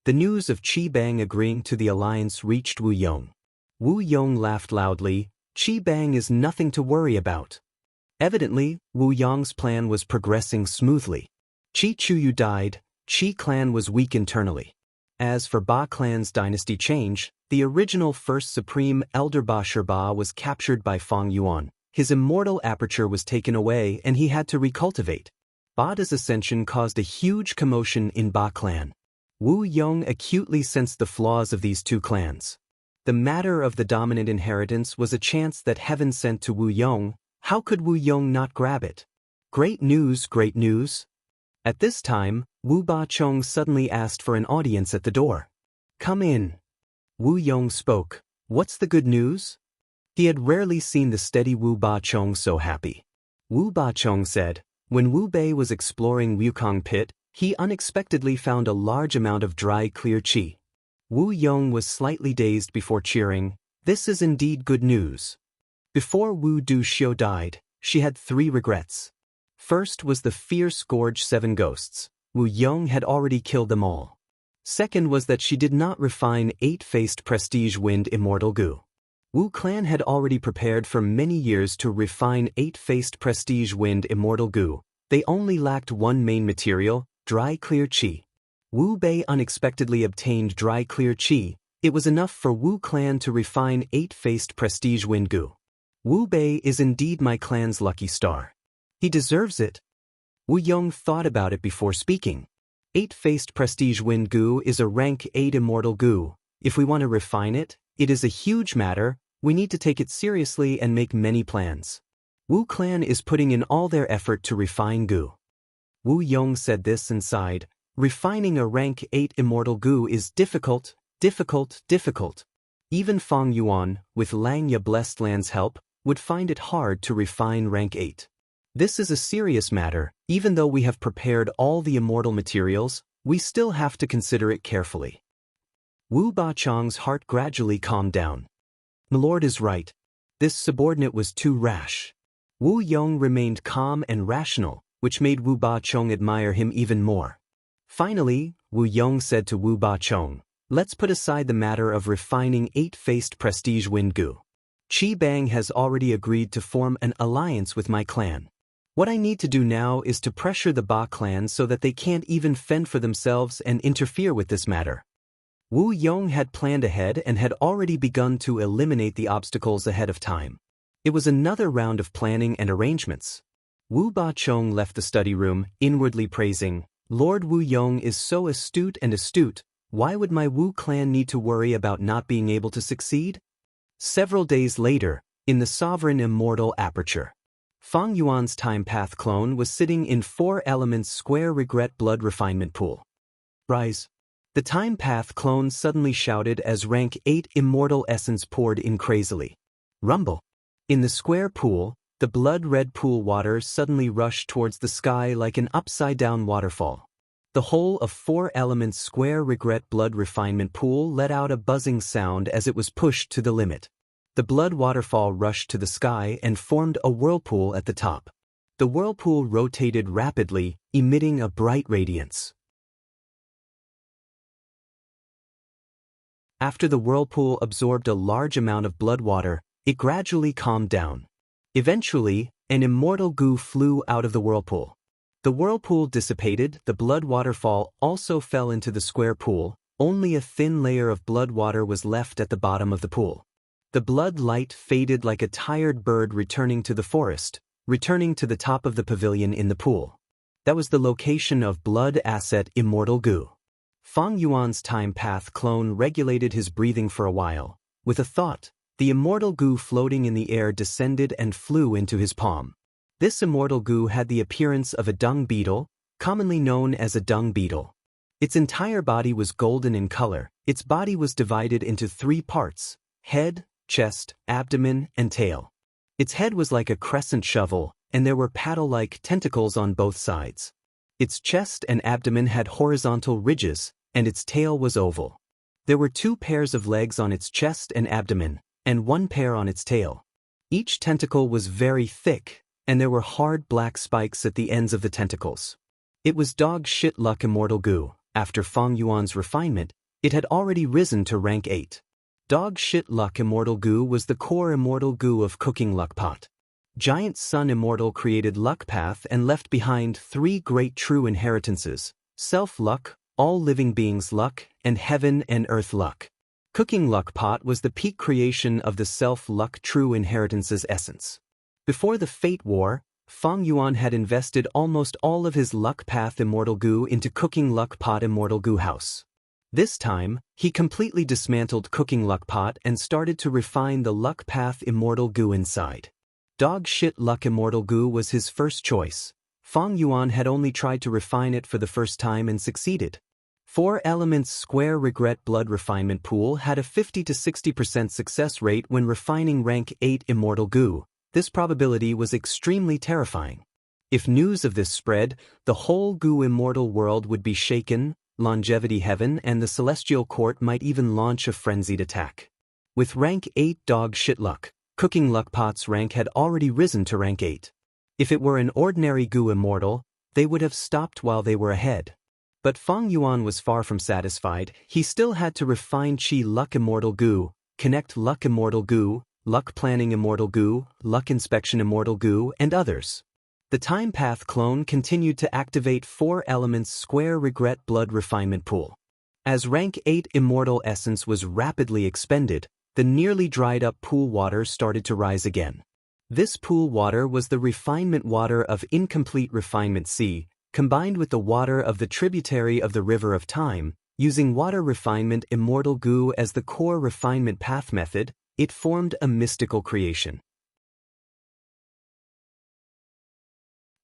[SPEAKER 1] The news of Qi Bang agreeing to the alliance reached Wu Yong. Wu Yong laughed loudly. Qi Bang is nothing to worry about. Evidently, Wu Yong's plan was progressing smoothly. Qi Chu Yu died. Qi clan was weak internally. As for Ba clan's dynasty change, the original first supreme elder Ba Shirba was captured by Fang Yuan. His immortal aperture was taken away and he had to recultivate. Bada's ascension caused a huge commotion in Ba clan. Wu Yong acutely sensed the flaws of these two clans. The matter of the dominant inheritance was a chance that heaven sent to Wu Yong. How could Wu Yong not grab it? Great news, great news. At this time, Wu Ba Chong suddenly asked for an audience at the door. Come in. Wu Yong spoke. What's the good news? He had rarely seen the steady Wu Ba Chong so happy. Wu Ba Chong said, when Wu Bei was exploring Wukong Pit, he unexpectedly found a large amount of dry clear qi. Wu Yong was slightly dazed before cheering. This is indeed good news. Before Wu Du Xiu died, she had 3 regrets. First was the fierce gorge 7 ghosts. Wu Yong had already killed them all. Second was that she did not refine 8-faced prestige wind immortal goo. Wu clan had already prepared for many years to refine 8-faced prestige wind immortal goo. They only lacked one main material, dry clear qi. Wu Bei unexpectedly obtained dry clear qi. It was enough for Wu clan to refine 8-faced prestige wind goo. Wu Bei is indeed my clan's lucky star. He deserves it. Wu Yong thought about it before speaking. 8-faced prestige wind goo is a rank 8 immortal goo. If we want to refine it, it is a huge matter. We need to take it seriously and make many plans. Wu clan is putting in all their effort to refine goo. Wu Yong said this and sighed. Refining a rank 8 immortal goo is difficult. Even Fang Yuan, with Langya Blessed Land's help, would find it hard to refine rank 8. This is a serious matter. Even though we have prepared all the immortal materials, we still have to consider it carefully. Wu Bachang's heart gradually calmed down. Milord is right. This subordinate was too rash. Wu Yong remained calm and rational, which made Wu Bachong admire him even more. Finally, Wu Yong said to Wu Bachong, "Let's put aside the matter of refining 8-faced prestige wind gu. Qi Bang has already agreed to form an alliance with my clan. What I need to do now is to pressure the Ba clan so that they can't even fend for themselves and interfere with this matter." Wu Yong had planned ahead and had already begun to eliminate the obstacles ahead of time. It was another round of planning and arrangements. Wu Bachong left the study room, inwardly praising, "Lord Wu Yong is so astute and astute. Why would my Wu clan need to worry about not being able to succeed?" Several days later, in the Sovereign Immortal Aperture, Fang Yuan's Time Path clone was sitting in 4 elements square regret blood refinement pool. "Rise." The Time Path clone suddenly shouted as rank 8 immortal essence poured in crazily. Rumble. In the square pool, the blood-red pool water suddenly rushed towards the sky like an upside-down waterfall. The whole of 4 elements square regret blood refinement pool let out a buzzing sound as it was pushed to the limit. The blood waterfall rushed to the sky and formed a whirlpool at the top. The whirlpool rotated rapidly, emitting a bright radiance. After the whirlpool absorbed a large amount of blood water, it gradually calmed down. Eventually, an immortal goo flew out of the whirlpool. The whirlpool dissipated, the blood waterfall also fell into the square pool, only a thin layer of blood water was left at the bottom of the pool. The blood light faded like a tired bird returning to the forest, returning to the top of the pavilion in the pool. That was the location of blood asset immortal goo. Fang Yuan's Time Path clone regulated his breathing for a while. With a thought, the immortal goo floating in the air descended and flew into his palm. This immortal goo had the appearance of a dung beetle, commonly known as a dung beetle. Its entire body was golden in color. Its body was divided into 3 parts: head, chest, abdomen, and tail. Its head was like a crescent shovel, and there were paddle-like tentacles on both sides. Its chest and abdomen had horizontal ridges, and its tail was oval. There were 2 pairs of legs on its chest and abdomen, and 1 pair on its tail. Each tentacle was very thick, and there were hard black spikes at the ends of the tentacles. It was dog shit luck immortal goo. After Fang Yuan's refinement, it had already risen to rank 8. Dog shit luck immortal goo was the core immortal goo of cooking luck pot. Giant Sun Immortal created Luck Path and left behind 3 great true inheritances: Self-Luck, All Living Beings Luck, and Heaven and Earth Luck. Cooking Luck Pot was the peak creation of the Self-Luck True Inheritance's essence. Before the Fate War, Fang Yuan had invested almost all of his Luck Path Immortal Goo into Cooking Luck Pot Immortal Goo House. This time, he completely dismantled Cooking Luck Pot and started to refine the Luck Path Immortal Goo inside. Dog Shit Luck Immortal Goo was his first choice. Fang Yuan had only tried to refine it for the first time and succeeded. 4 Elements Square Regret Blood Refinement Pool had a 50 to 60% success rate when refining rank 8 Immortal Goo. This probability was extremely terrifying. If news of this spread, the whole Goo immortal world would be shaken, Longevity Heaven and the Celestial Court might even launch a frenzied attack. With rank 8 Dog Shit Luck, Cooking Luck Pot's rank had already risen to rank 8. If it were an ordinary Goo immortal, they would have stopped while they were ahead. But Fang Yuan was far from satisfied. He still had to refine Qi Luck Immortal Goo, Connect Luck Immortal Goo, Luck Planning Immortal Goo, Luck Inspection Immortal Goo, and others. The Time Path clone continued to activate 4 Elements Square Regret Blood Refinement Pool. As rank 8 Immortal Essence was rapidly expended, the nearly dried-up pool water started to rise again. This pool water was the refinement water of Incomplete Refinement Sea, combined with the water of the tributary of the River of Time. Using Water Refinement Immortal Goo as the core refinement path method, it formed a mystical creation.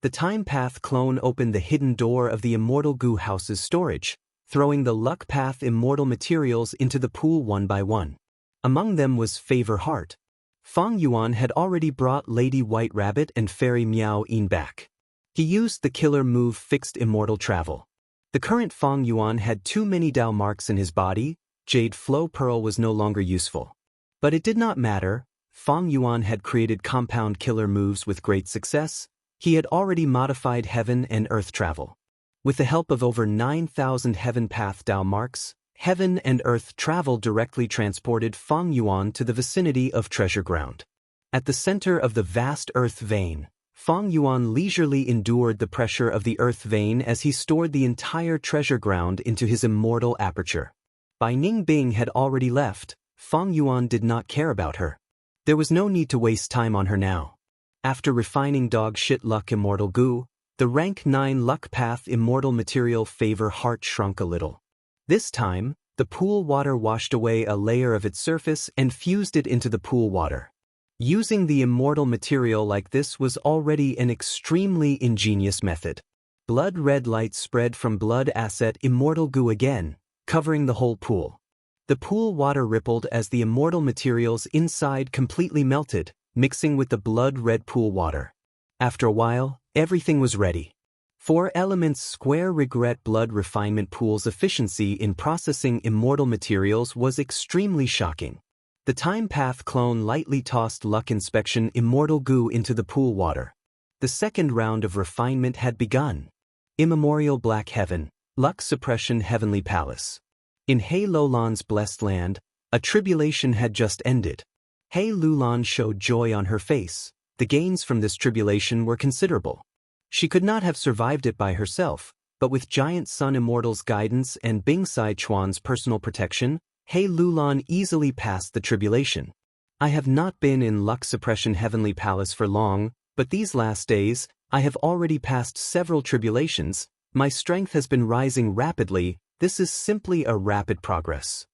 [SPEAKER 1] The Time Path clone opened the hidden door of the Immortal Goo House's storage, throwing the Luck Path immortal materials into the pool one by one. Among them was Favor Heart. Fang Yuan had already brought Lady White Rabbit and Fairy Miao Yin back. He used the killer move Fixed Immortal Travel. The current Fang Yuan had too many Dao marks in his body. Jade Flow Pearl was no longer useful. But it did not matter. Fang Yuan had created compound killer moves with great success. He had already modified heaven and earth travel. With the help of over 9,000 heaven path Dao marks, heaven and earth travel directly transported Fang Yuan to the vicinity of Treasure Ground. At the center of the vast earth vein, Fang Yuan leisurely endured the pressure of the earth vein as he stored the entire treasure ground into his immortal aperture. Bai Ningbing had already left. Fang Yuan did not care about her. There was no need to waste time on her now. After refining Dog Shit Luck Immortal Goo, the rank 9 Luck Path Immortal Material Favor Heart shrunk a little. This time, the pool water washed away a layer of its surface and fused it into the pool water. Using the immortal material like this was already an extremely ingenious method. Blood red light spread from Blood Asset Immortal Goo again, covering the whole pool. The pool water rippled as the immortal materials inside completely melted, mixing with the blood red pool water. After a while, everything was ready. 4 Elements Square Regret Blood Refinement Pool's efficiency in processing immortal materials was extremely shocking. The Time Path clone lightly tossed Luck Inspection Immortal Goo into the pool water. The second round of refinement had begun. Immemorial Black Heaven, Luck Suppression Heavenly Palace. In He Lulan's blessed land, a tribulation had just ended. He Lulan showed joy on her face. The gains from this tribulation were considerable. She could not have survived it by herself, but with Giant Sun Immortal's guidance and Bing Sai Chuan's personal protection, He Lulan easily passed the tribulation. I have not been in Luck Suppression Heavenly Palace for long, but these last days, I have already passed several tribulations. My strength has been rising rapidly. This is simply a rapid progress.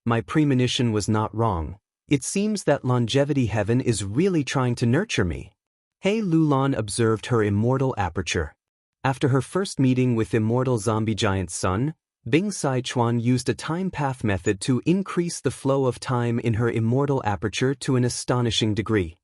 [SPEAKER 1] My premonition was not wrong. It seems that Longevity Heaven is really trying to nurture me. He Lulan observed her immortal aperture. After her first meeting with Immortal Zombie Giant Sun, Bing Sai Chuan used a time path method to increase the flow of time in her immortal aperture to an astonishing degree.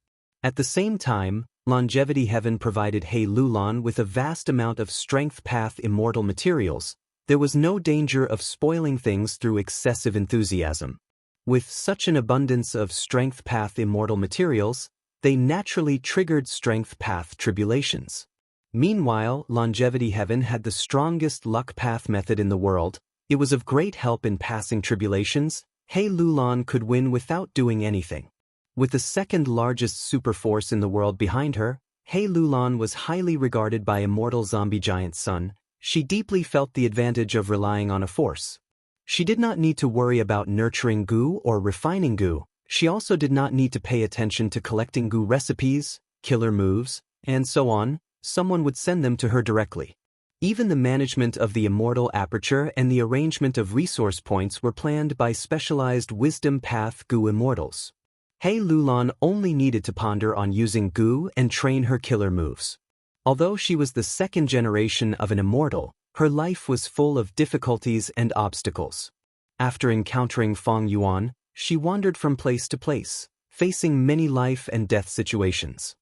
[SPEAKER 1] At the same time, Longevity Heaven provided He Lulan with a vast amount of strength path immortal materials. There was no danger of spoiling things through excessive enthusiasm. With such an abundance of strength path immortal materials, they naturally triggered strength path tribulations. Meanwhile, Longevity Heaven had the strongest luck path method in the world. It was of great help in passing tribulations. He Lulan could win without doing anything. With the second largest superforce in the world behind her, He Lulan was highly regarded by Immortal Zombie Giant Sun. She deeply felt the advantage of relying on a force. She did not need to worry about nurturing goo or refining goo. She also did not need to pay attention to collecting goo recipes, killer moves, and so on. Someone would send them to her directly. Even the management of the immortal aperture and the arrangement of resource points were planned by specialized wisdom path goo immortals. He Lulan only needed to ponder on using goo and train her killer moves. Although she was the second generation of an immortal, her life was full of difficulties and obstacles. After encountering Fang Yuan, she wandered from place to place, facing many life and death situations.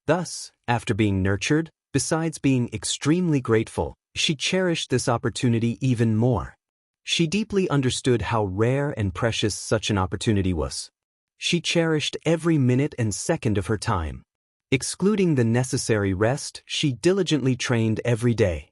[SPEAKER 1] Thus, after being nurtured, besides being extremely grateful, she cherished this opportunity even more. She deeply understood how rare and precious such an opportunity was. She cherished every minute and second of her time. Excluding the necessary rest, she diligently trained every day.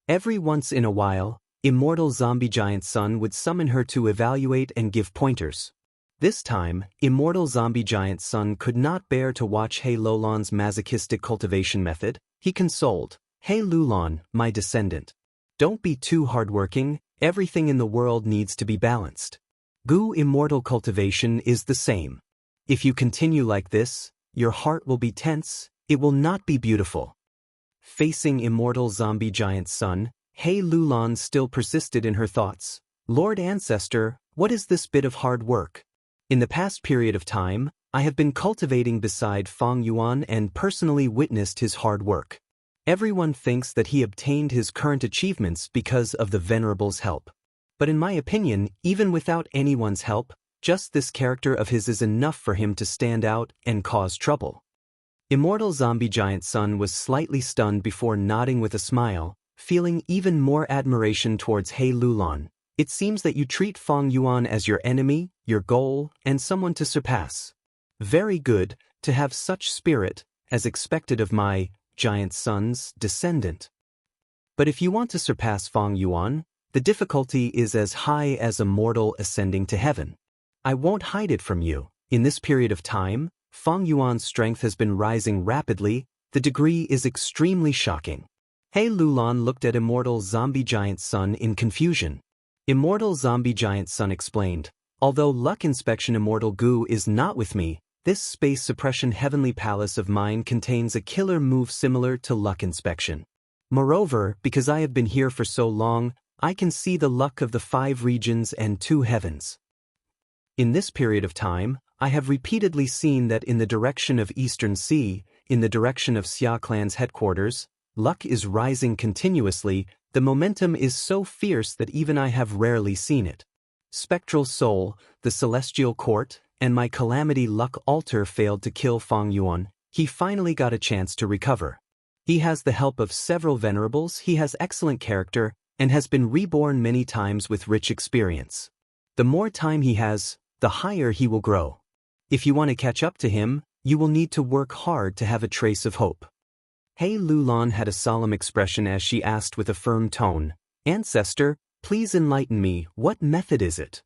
[SPEAKER 1] Every once in a while, Immortal Zombie Giant Sun would summon her to evaluate and give pointers. This time, Immortal Zombie Giant Sun could not bear to watch He Lulan's masochistic cultivation method. He consoled, "He Lulan, my descendant. Don't be too hardworking, everything in the world needs to be balanced. Goo immortal cultivation is the same. If you continue like this, your heart will be tense, it will not be beautiful." Facing Immortal Zombie Giant Sun, He Lulan still persisted in her thoughts. "Lord Ancestor, what is this bit of hard work? In the past period of time, I have been cultivating beside Fang Yuan and personally witnessed his hard work. Everyone thinks that he obtained his current achievements because of the Venerable's help. But in my opinion, even without anyone's help, just this character of his is enough for him to stand out and cause trouble. Immortal Zombie Giant Sun was slightly stunned before nodding with a smile, feeling even more admiration towards He Lulan. It seems that you treat Feng Yuan as your enemy, your goal, and someone to surpass. Very good, to have such spirit, as expected of my giant son's descendant. But if you want to surpass Feng Yuan, the difficulty is as high as a mortal ascending to heaven. I won't hide it from you. In this period of time, Feng Yuan's strength has been rising rapidly. The degree is extremely shocking. He Lulan looked at Immortal Zombie Giant Sun in confusion. Immortal Zombie Giant Sun explained, although luck inspection Immortal Gu is not with me, this space suppression heavenly palace of mine contains a killer move similar to luck inspection. Moreover, because I have been here for so long, I can see the luck of the 5 regions and 2 heavens. In this period of time, I have repeatedly seen that in the direction of Eastern Sea, in the direction of Xia Clan's headquarters, luck is rising continuously. The momentum is so fierce that even I have rarely seen it. Spectral Soul, the Celestial Court, and my Calamity Luck Altar failed to kill Feng Yuan. He finally got a chance to recover. He has the help of several venerables, he has excellent character, and has been reborn many times with rich experience. The more time he has, the higher he will grow. If you want to catch up to him, you will need to work hard to have a trace of hope. He Lulan had a solemn expression as she asked with a firm tone, Ancestor, please enlighten me, what method is it?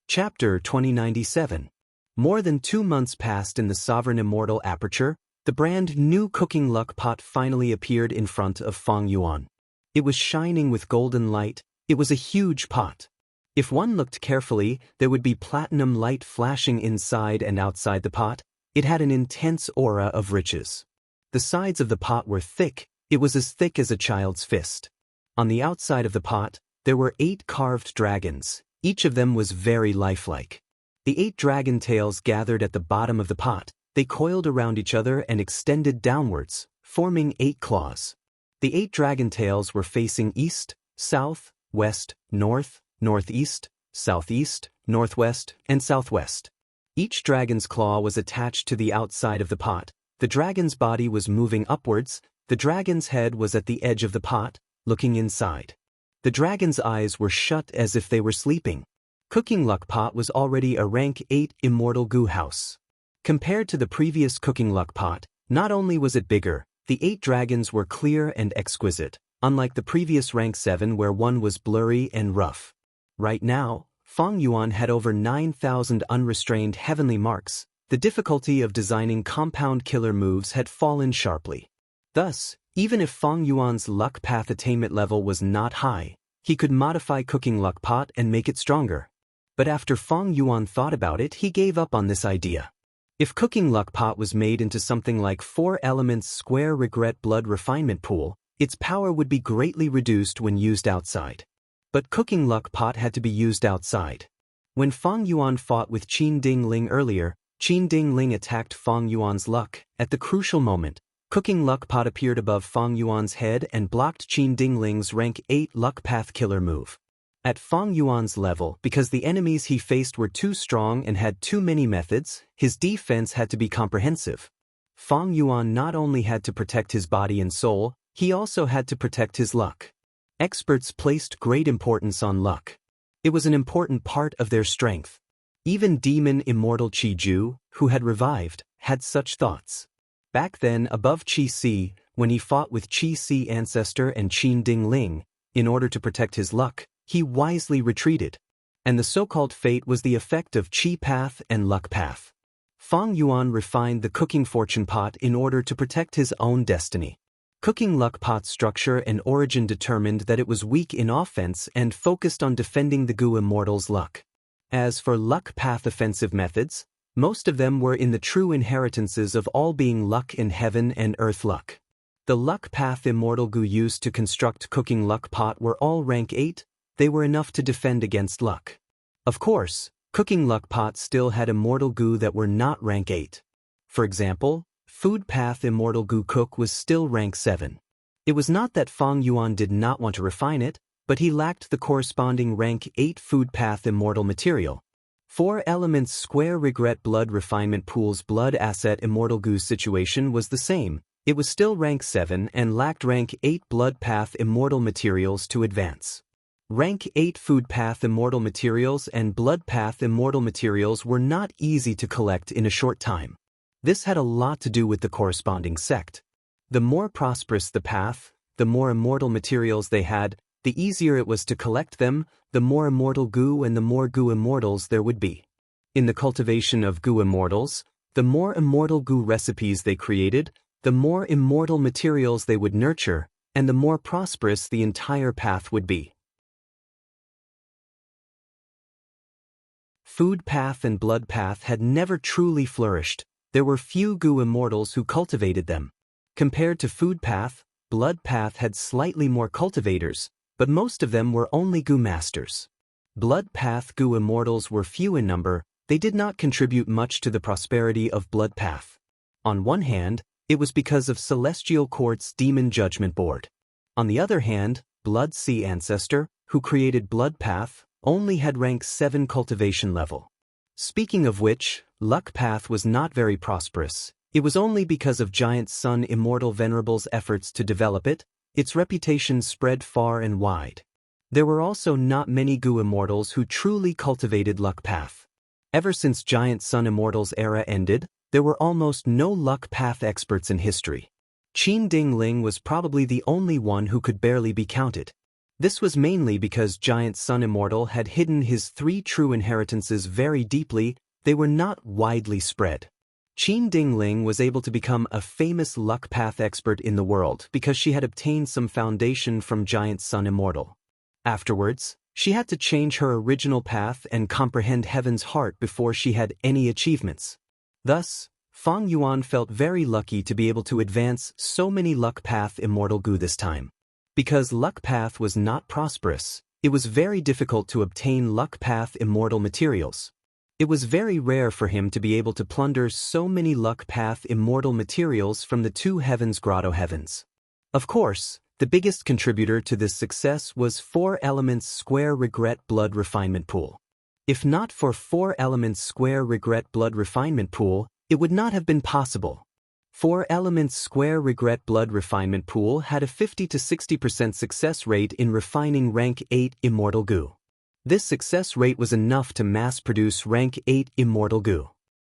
[SPEAKER 1] Chapter 2097. More than 2 months passed in the Sovereign Immortal Aperture. The brand new cooking luck pot finally appeared in front of Feng Yuan. It was shining with golden light. It was a huge pot. If one looked carefully, there would be platinum light flashing inside and outside the pot. It had an intense aura of riches. The sides of the pot were thick. It was as thick as a child's fist. On the outside of the pot, there were 8 carved dragons. Each of them was very lifelike. The 8 dragon tails gathered at the bottom of the pot. They coiled around each other and extended downwards, forming 8 claws. The 8 dragon tails were facing east, south, west, north, northeast, southeast, northwest, and southwest. Each dragon's claw was attached to the outside of the pot. The dragon's body was moving upwards. The dragon's head was at the edge of the pot, looking inside. The dragon's eyes were shut as if they were sleeping. Cooking Luck Pot was already a rank 8 Immortal Gu house. Compared to the previous Cooking Luck Pot, not only was it bigger, the 8 dragons were clear and exquisite, unlike the previous rank 7 where one was blurry and rough. Right now, Feng Yuan had over 9,000 unrestrained heavenly marks. The difficulty of designing compound killer moves had fallen sharply. Thus, even if Feng Yuan's luck path attainment level was not high, he could modify Cooking Luck Pot and make it stronger. But after Feng Yuan thought about it, he gave up on this idea. If Cooking Luck Pot was made into something like 4 elements square regret blood refinement pool, its power would be greatly reduced when used outside. But Cooking Luck Pot had to be used outside. When Feng Yuan fought with Qin Ding Ling earlier, Qin Ding Ling attacked Feng Yuan's luck. At the crucial moment, Cooking Luck Pot appeared above Feng Yuan's head and blocked Qin Ding Ling's rank 8 luck path killer move. At Feng Yuan's level, because the enemies he faced were too strong and had too many methods, his defense had to be comprehensive. Feng Yuan not only had to protect his body and soul, he also had to protect his luck. Experts placed great importance on luck. It was an important part of their strength. Even Demon Immortal Qi Ju, who had revived, had such thoughts. Back then, above Qi Si, when he fought with Qi Si Ancestor and Qin Ding Ling, in order to protect his luck, he wisely retreated. And the so-called fate was the effect of Qi Path and Luck Path. Feng Yuan refined the Cooking Fortune Pot in order to protect his own destiny. Cooking Luck Pot's structure and origin determined that it was weak in offense and focused on defending the Gu Immortal's luck. As for Luck Path offensive methods, most of them were in the true inheritances of all being luck in heaven and earth luck. The Luck Path Immortal Gu used to construct Cooking Luck Pot were all rank 8, they were enough to defend against luck. Of course, Cooking Luck Pot still had Immortal Gu that were not rank 8. For example, Food Path Immortal Goo Cook was still rank 7. It was not that Fang Yuan did not want to refine it, but he lacked the corresponding rank 8 Food Path Immortal material. 4 Elements Square Regret Blood Refinement Pool's Blood Asset Immortal Goo situation was the same. It was still rank 7 and lacked rank 8 Blood Path Immortal materials to advance. Rank 8 Food Path Immortal materials and Blood Path Immortal materials were not easy to collect in a short time. This had a lot to do with the corresponding sect. The more prosperous the path, the more immortal materials they had, the easier it was to collect them, the more immortal goo and the more goo immortals there would be. In the cultivation of goo immortals, the more immortal goo recipes they created, the more immortal materials they would nurture, and the more prosperous the entire path would be. Food Path and Blood Path had never truly flourished. There were few goo immortals who cultivated them. Compared to Food Path, Blood Path had slightly more cultivators, but most of them were only goo masters. Blood Path goo immortals were few in number. They did not contribute much to the prosperity of Blood Path. On one hand, it was because of Celestial Court's Demon Judgment Board. On the other hand, Blood Sea Ancestor, who created Blood Path, only had rank 7 cultivation level. Speaking of which, Luck Path was not very prosperous. It was only because of Giant Sun Immortal Venerable's efforts to develop it, its reputation spread far and wide. There were also not many goo immortals who truly cultivated Luck Path. Ever since Giant Sun Immortal's era ended, there were almost no Luck Path experts in history. Qin Dingling was probably the only one who could barely be counted. This was mainly because Giant Sun Immortal had hidden his 3 true inheritances very deeply. They were not widely spread. Qin Dingling was able to become a famous Luck Path expert in the world because she had obtained some foundation from Giant Sun Immortal. Afterwards, she had to change her original path and comprehend Heaven's heart before she had any achievements. Thus, Fang Yuan felt very lucky to be able to advance so many Luck Path Immortal Goo this time. Because Luck Path was not prosperous, it was very difficult to obtain Luck Path Immortal materials. It was very rare for him to be able to plunder so many Luck Path Immortal materials from the 2 Heavens Grotto Heavens. Of course, the biggest contributor to this success was 4 Elements Square Regret Blood Refinement Pool. If not for 4 Elements Square Regret Blood Refinement Pool, it would not have been possible. 4 Elements Square Regret Blood Refinement Pool had a 50 to 60% success rate in refining rank 8 Immortal Goo. This success rate was enough to mass-produce rank 8 Immortal Goo.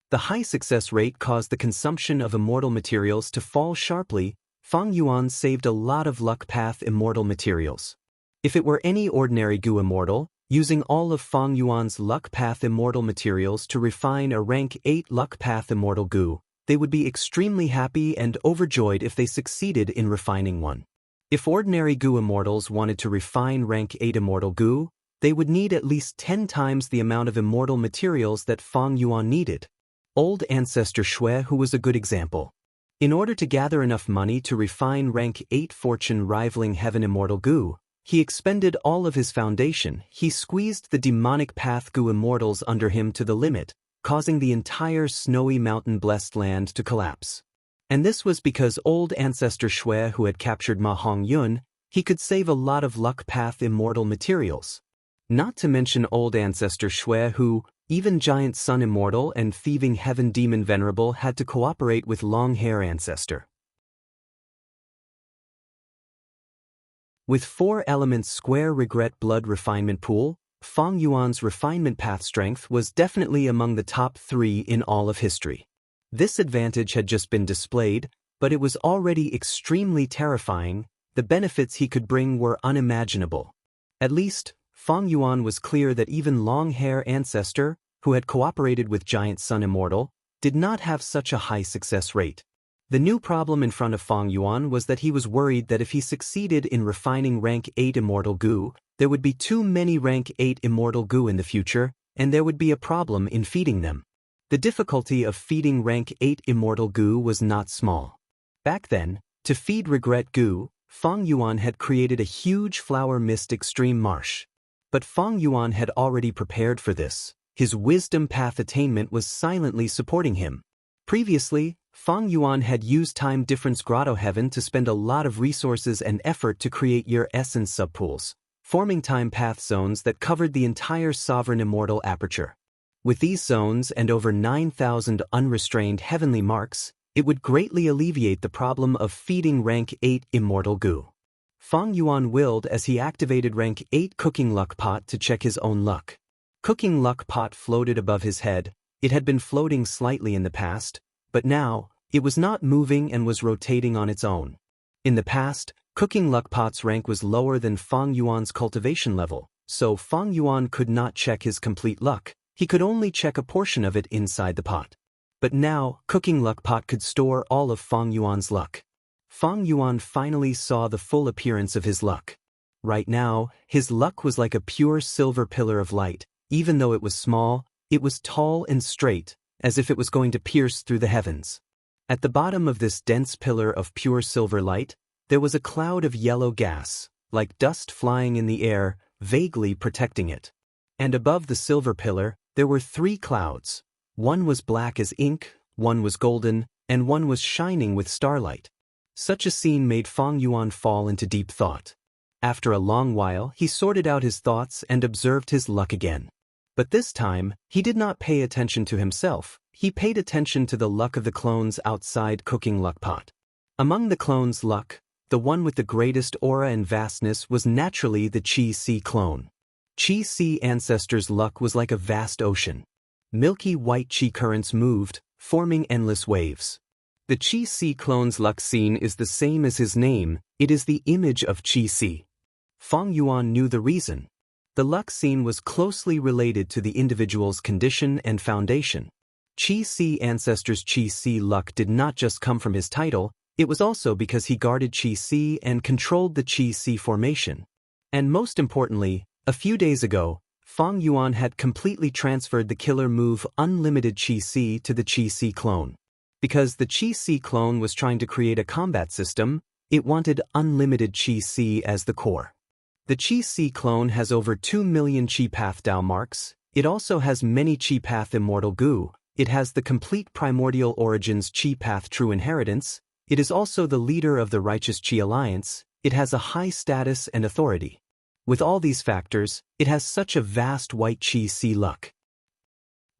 [SPEAKER 1] The high success rate caused the consumption of immortal materials to fall sharply. Fang Yuan saved a lot of Luck Path Immortal materials. If it were any ordinary Goo Immortal, using all of Fang Yuan's Luck Path Immortal materials to refine a rank 8 Luck Path Immortal Goo, they would be extremely happy and overjoyed if they succeeded in refining one. If ordinary Goo Immortals wanted to refine rank 8 Immortal Goo, they would need at least 10 times the amount of immortal materials that Fang Yuan needed. Old Ancestor Shui, who was a good example. In order to gather enough money to refine rank 8 fortune rivaling Heaven Immortal Goo, he expended all of his foundation. He squeezed the demonic path Goo Immortals under him to the limit, causing the entire snowy mountain-blessed land to collapse. And this was because old Ancestor Shui, who had captured Ma Hongyun, he could save a lot of Luck Path Immortal materials. Not to mention old Ancestor Shui, who, even Giant Sun Immortal and Thieving Heaven Demon Venerable had to cooperate with Long Hair Ancestor. With 4 Elements Square Regret Blood Refinement Pool, Fang Yuan's refinement path strength was definitely among the top 3 in all of history. This advantage had just been displayed, but it was already extremely terrifying. The benefits he could bring were unimaginable. At least, Fang Yuan was clear that even Long Hair Ancestor, who had cooperated with Giant Sun Immortal, did not have such a high success rate. The new problem in front of Fang Yuan was that he was worried that if he succeeded in refining rank 8 Immortal Goo, there would be too many rank 8 Immortal Goo in the future, and there would be a problem in feeding them. The difficulty of feeding rank 8 Immortal Goo was not small. Back then, to feed Regret Goo, Fang Yuan had created a huge flower mist extreme marsh. But Fang Yuan had already prepared for this. His wisdom path attainment was silently supporting him. Previously, Fang Yuan had used time difference grotto heaven to spend a lot of resources and effort to create year essence subpools, forming time path zones that covered the entire sovereign immortal aperture. With these zones and over 9,000 unrestrained heavenly marks, it would greatly alleviate the problem of feeding rank 8 immortal goo. Fang Yuan willed as he activated rank 8 cooking luck pot to check his own luck. Cooking luck pot floated above his head. It had been floating slightly in the past, but now, it was not moving and was rotating on its own. In the past, cooking luck pot's rank was lower than Fang Yuan's cultivation level, so Fang Yuan could not check his complete luck. He could only check a portion of it inside the pot. But now, cooking luck pot could store all of Fang Yuan's luck. Fang Yuan finally saw the full appearance of his luck. Right now, his luck was like a pure silver pillar of light. Even though it was small, it was tall and straight, as if it was going to pierce through the heavens. At the bottom of this dense pillar of pure silver light, there was a cloud of yellow gas, like dust flying in the air, vaguely protecting it. And above the silver pillar, there were 3 clouds. One was black as ink, one was golden, and one was shining with starlight. Such a scene made Fang Yuan fall into deep thought. After a long while, he sorted out his thoughts and observed his luck again. But this time, he did not pay attention to himself, he paid attention to the luck of the clones outside cooking luck pot. Among the clones' luck, the one with the greatest aura and vastness was naturally the Qi-Si clone. Qi-Si ancestors' luck was like a vast ocean. Milky white Qi currents moved, forming endless waves. The Qi-Si clone's luck scene is the same as his name, it is the image of Qi-Si. Fang Yuan knew the reason. The luck scene was closely related to the individual's condition and foundation. Qi-Si ancestors' Qi-Si luck did not just come from his title, it was also because he guarded Qi-Si and controlled the Qi-Si formation. And most importantly, a few days ago, Fang Yuan had completely transferred the killer move Unlimited Qi-Si to the Qi-Si clone. Because the Qi-Si clone was trying to create a combat system, it wanted unlimited Qi-Si as the core. The Qi-Si clone has over 2 million Qi Path Dao marks, it also has many Qi Path Immortal Goo, it has the complete Primordial Origins Qi Path True Inheritance, it is also the leader of the Righteous Qi Alliance, it has a high status and authority. With all these factors, it has such a vast white Qi-Si luck.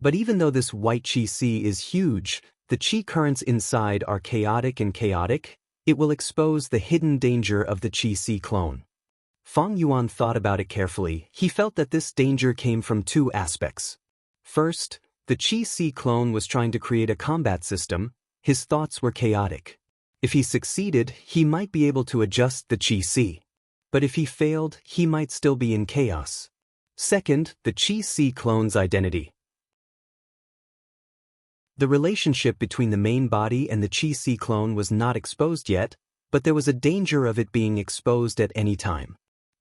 [SPEAKER 1] But even though this white Qi-Si is huge, the Qi currents inside are chaotic and chaotic, it will expose the hidden danger of the Qi-Si clone. Fang Yuan thought about it carefully, he felt that this danger came from 2 aspects. First, the Qi-Si clone was trying to create a combat system, his thoughts were chaotic. If he succeeded, he might be able to adjust the Qi-Si. But if he failed, he might still be in chaos. Second, the Qi-Si clone's identity. The relationship between the main body and the Qi-Si clone was not exposed yet, but there was a danger of it being exposed at any time.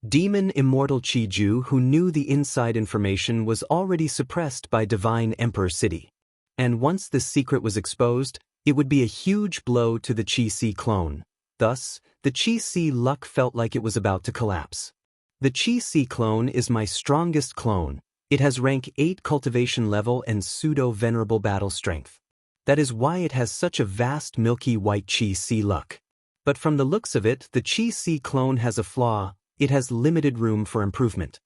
[SPEAKER 1] Demon Immortal Qi-Ju, who knew the inside information, was already suppressed by Divine Emperor City. And once this secret was exposed, it would be a huge blow to the Qi-Si clone. Thus, the Qi-Si luck felt like it was about to collapse. The Qi-Si clone is my strongest clone. It has rank 8 cultivation level and pseudo-venerable battle strength. That is why it has such a vast milky white Qi-Si luck. But from the looks of it, the Qi-Si clone has a flaw, it has limited room for improvement.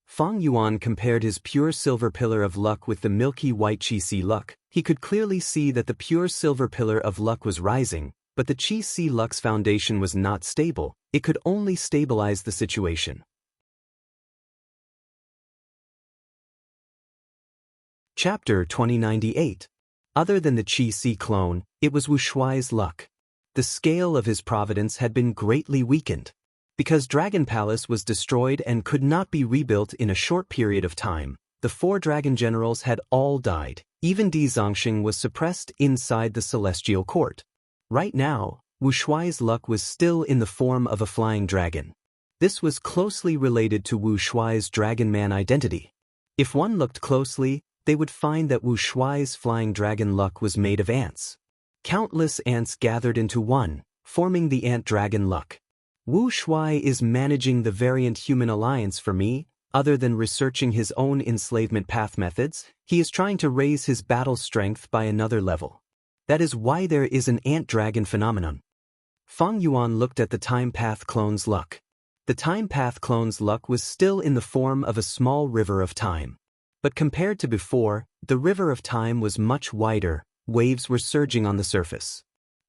[SPEAKER 1] Fang Yuan compared his pure silver pillar of luck with the milky white Qi-Si luck. He could clearly see that the pure silver pillar of luck was rising, but the Qi-Si luck's foundation was not stable, it could only stabilize the situation. Chapter 2098. Other than the Qi-Si clone, it was Wu Shuai's luck. The scale of his providence had been greatly weakened. Because Dragon Palace was destroyed and could not be rebuilt in a short period of time, the 4 dragon generals had all died, even Di Zongxing was suppressed inside the Celestial Court. Right now, Wu Shuai's luck was still in the form of a flying dragon. This was closely related to Wu Shuai's Dragon Man identity. If one looked closely, they would find that Wu Shuai's flying dragon luck was made of ants. Countless ants gathered into one, forming the ant dragon luck. Wu Shuai is managing the variant human alliance for me. Other than researching his own enslavement path methods, he is trying to raise his battle strength by another level. That is why there is an ant-dragon phenomenon. Fang Yuan looked at the Time Path clone's luck. The Time Path clone's luck was still in the form of a small river of time. But compared to before, the river of time was much wider, waves were surging on the surface.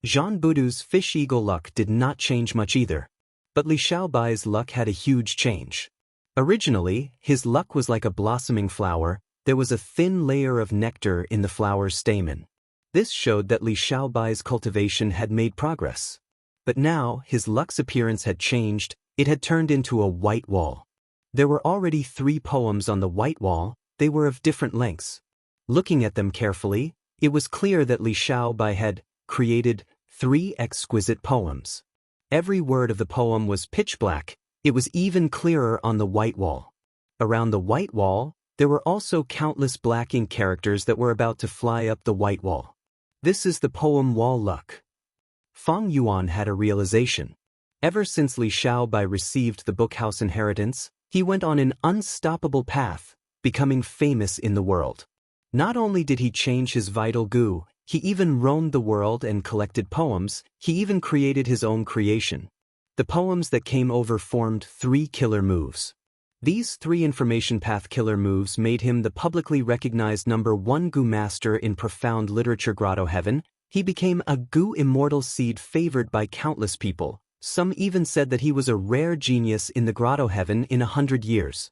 [SPEAKER 1] Jean Boudou's fish eagle luck did not change much either. But Li Xiaobai's luck had a huge change. Originally, his luck was like a blossoming flower. There was a thin layer of nectar in the flower's stamen. This showed that Li Xiaobai's cultivation had made progress. But now, his luck's appearance had changed. It had turned into a white wall. There were already 3 poems on the white wall. They were of different lengths. Looking at them carefully, it was clear that Li Xiaobai had created 3 exquisite poems. Every word of the poem was pitch black. It was even clearer on the white wall. Around the white wall, there were also countless black ink characters that were about to fly up the white wall. This is the poem Wall Luck. Fang Yuan had a realization. Ever since Li Xiaobai received the bookhouse inheritance, he went on an unstoppable path, becoming famous in the world. Not only did he change his vital goo, he even roamed the world and collected poems. He even created his own creation. The poems that came over formed 3 killer moves. These 3 information path killer moves made him the publicly recognized #1 goo master in profound literature Grotto Heaven. He became a goo immortal seed favored by countless people. Some even said that he was a rare genius in the Grotto Heaven in 100 years.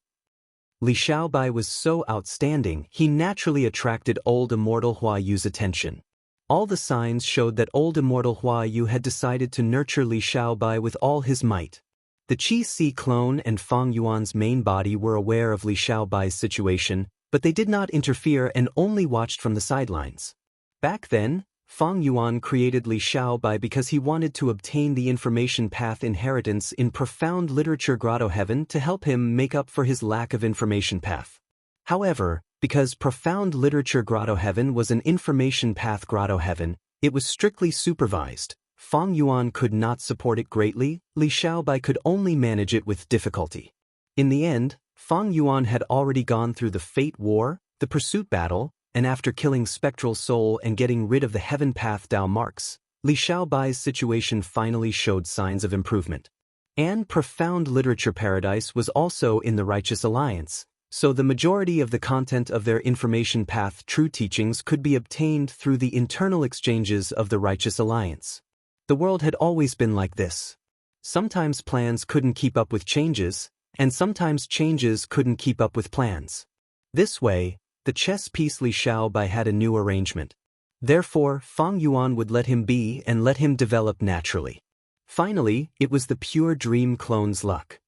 [SPEAKER 1] Li Xiaobai was so outstanding, he naturally attracted old immortal Huayu's attention. All the signs showed that old immortal Huayu had decided to nurture Li Xiaobai with all his might. The Qi Si clone and Fang Yuan's main body were aware of Li Xiaobai's situation, but they did not interfere and only watched from the sidelines. Back then, Fang Yuan created Li Xiaobai because he wanted to obtain the information path inheritance in profound literature Grotto Heaven to help him make up for his lack of information path. However, because profound literature Grotto Heaven was an information path Grotto Heaven, it was strictly supervised. Fang Yuan could not support it greatly. Li Xiaobai could only manage it with difficulty. In the end, Fang Yuan had already gone through the Fate War, the Pursuit Battle, and after killing Spectral Soul and getting rid of the Heaven Path Dao marks, Li Xiaobai's situation finally showed signs of improvement. And Profound Literature Paradise was also in the Righteous Alliance, so the majority of the content of their information path true teachings could be obtained through the internal exchanges of the Righteous Alliance. The world had always been like this. Sometimes plans couldn't keep up with changes, and sometimes changes couldn't keep up with plans. This way, the chess piece Li Xiaobai had a new arrangement. Therefore, Fang Yuan would let him be and let him develop naturally. Finally, it was the Pure Dream clone's luck.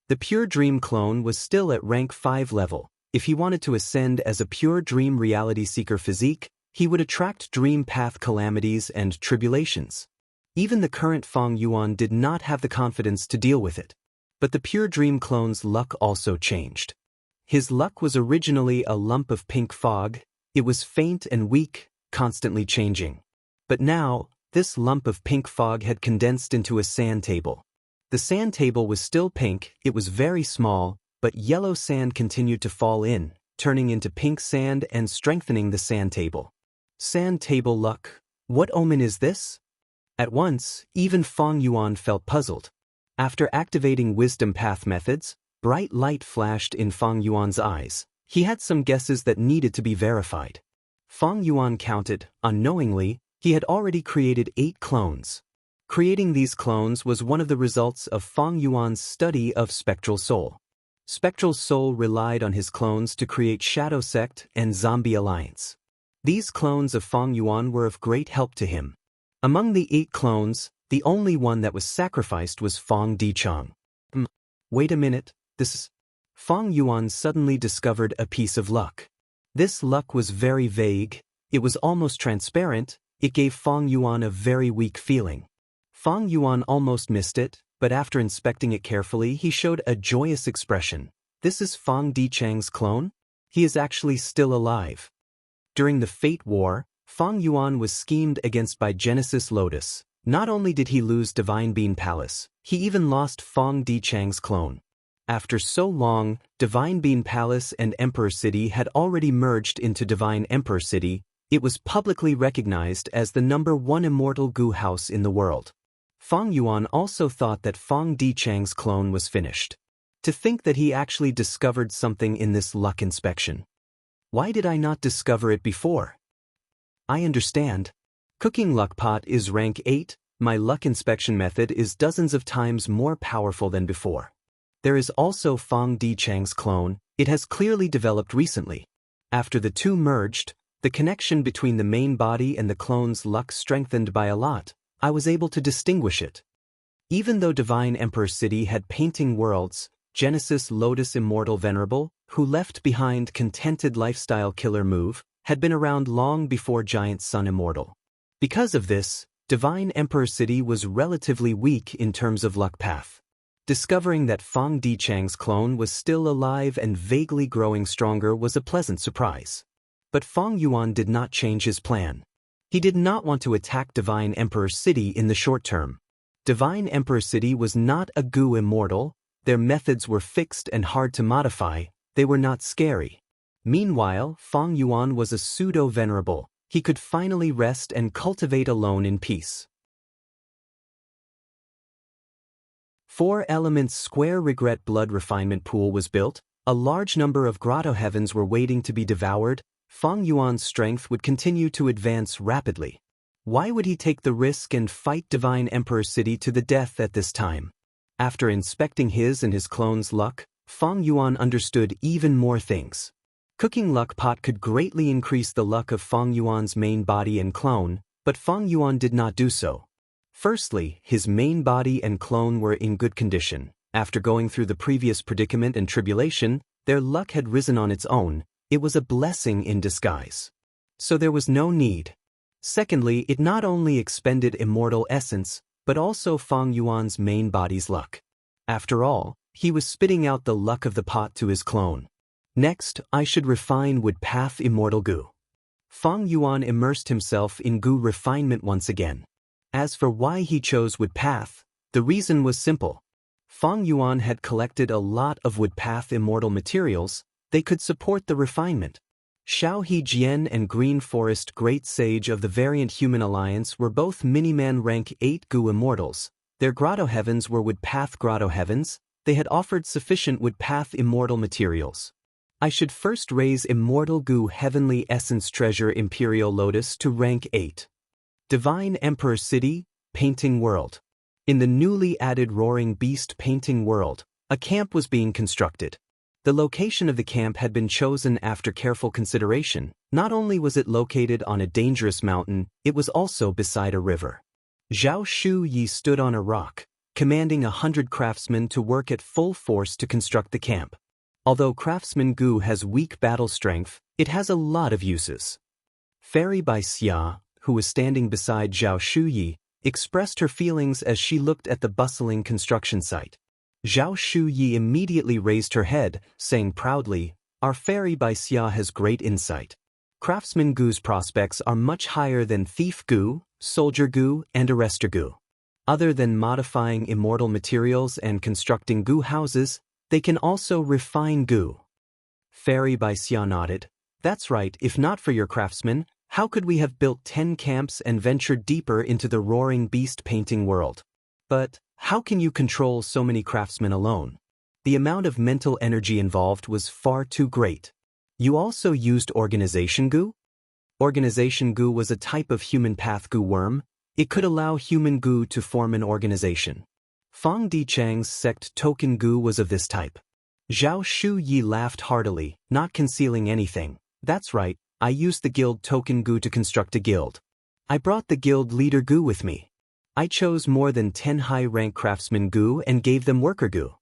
[SPEAKER 1] The Pure Dream clone was still at rank 5 level. If he wanted to ascend as a Pure Dream Reality Seeker physique, he would attract dream path calamities and tribulations. Even the current Fang Yuan did not have the confidence to deal with it. But the Pure Dream clone's luck also changed. His luck was originally a lump of pink fog. It was faint and weak, constantly changing. But now, this lump of pink fog had condensed into a sand table. The sand table was still pink, it was very small, but yellow sand continued to fall in, turning into pink sand and strengthening the sand table. Sand table luck. What omen is this? At once, even Fang Yuan felt puzzled. After activating wisdom path methods, bright light flashed in Fang Yuan's eyes. He had some guesses that needed to be verified. Fang Yuan counted, unknowingly, he had already created 8 clones. Creating these clones was one of the results of Fang Yuan's study of Spectral Soul. Spectral Soul relied on his clones to create Shadow Sect and Zombie Alliance. These clones of Fang Yuan were of great help to him. Among the 8 clones, the only one that was sacrificed was Fang Dichang. Wait a minute, Fang Yuan suddenly discovered a piece of luck. This luck was very vague, it was almost transparent, it gave Fang Yuan a very weak feeling. Fang Yuan almost missed it, but after inspecting it carefully he showed a joyous expression. This is Fang Dichang's clone? He is actually still alive. During the Fate War, Fang Yuan was schemed against by Genesis Lotus. Not only did he lose Divine Bean Palace, he even lost Fang Dichang's clone. After so long, Divine Bean Palace and Emperor City had already merged into Divine Emperor City. It was publicly recognized as the #1 immortal goo house in the world. Fang Yuan also thought that Fang Dichang's clone was finished. To think that he actually discovered something in this luck inspection. Why did I not discover it before? I understand. Cooking luck pot is rank 8, my luck inspection method is dozens of times more powerful than before. There is also Fang Dichang's clone, it has clearly developed recently. After the two merged, the connection between the main body and the clone's luck strengthened by a lot. I was able to distinguish it. Even though Divine Emperor City had painting worlds, Genesis Lotus Immortal Venerable, who left behind Contented Lifestyle Killer Move, had been around long before Giant Sun Immortal. Because of this, Divine Emperor City was relatively weak in terms of luck path. Discovering that Fang Dichang's clone was still alive and vaguely growing stronger was a pleasant surprise. But Fang Yuan did not change his plan. He did not want to attack Divine Emperor City in the short term. Divine Emperor City was not a goo immortal, their methods were fixed and hard to modify, they were not scary. Meanwhile, Fang Yuan was a pseudo-venerable, he could finally rest and cultivate alone in peace. 4 Elements Square Regret Blood Refinement Pool was built, a large number of grotto heavens were waiting to be devoured. Fang Yuan's strength would continue to advance rapidly. Why would he take the risk and fight Divine Emperor City to the death at this time? After inspecting his and his clone's luck, Fang Yuan understood even more things. Cooking luck pot could greatly increase the luck of Fang Yuan's main body and clone, but Fang Yuan did not do so. Firstly, his main body and clone were in good condition. After going through the previous predicament and tribulation, their luck had risen on its own. It was a blessing in disguise. So there was no need. Secondly, it not only expended immortal essence, but also Fang Yuan's main body's luck. After all, he was spitting out the luck of the pot to his clone. Next, I should refine Wood Path Immortal Goo. Fang Yuan immersed himself in goo refinement once again. As for why he chose Wood Path, the reason was simple. Fang Yuan had collected a lot of Wood Path immortal materials. They could support the refinement. Xiao He Jian and Green Forest Great Sage of the Variant Human Alliance were both Miniman rank 8 goo immortals. Their grotto heavens were Wood Path grotto heavens. They had offered sufficient Wood Path immortal materials. I should first raise Immortal Goo Heavenly Essence Treasure Imperial Lotus to rank 8. Divine Emperor City, Painting World. In the newly added Roaring Beast Painting World, a camp was being constructed. The location of the camp had been chosen after careful consideration. Not only was it located on a dangerous mountain, it was also beside a river. Zhao Shu Yi stood on a rock, commanding 100 craftsmen to work at full force to construct the camp. Although Craftsman Gu has weak battle strength, it has a lot of uses. Fairy Bai Xia, who was standing beside Zhao Shu Yi, expressed her feelings as she looked at the bustling construction site. Zhao Shu Yi immediately raised her head, saying proudly, "Our Fairy Bai Xia has great insight. Craftsman Gu's prospects are much higher than Thief Gu, Soldier Gu, and Arrestor Gu. Other than modifying immortal materials and constructing Gu houses, they can also refine Gu." Fairy Bai Xia nodded. "That's right, if not for your craftsmen, how could we have built 10 camps and ventured deeper into the Roaring Beast Painting World? But how can you control so many craftsmen alone? The amount of mental energy involved was far too great. You also used Organization Gu? Organization Gu was a type of human path Gu worm. It could allow human Gu to form an organization. Fang Dichang's sect Token Gu was of this type. Zhao Shu Yi laughed heartily, not concealing anything. "That's right, I used the guild Token Gu to construct a guild. I brought the guild leader Gu with me. I chose more than 10 high-rank craftsmen Gu and gave them worker Gu.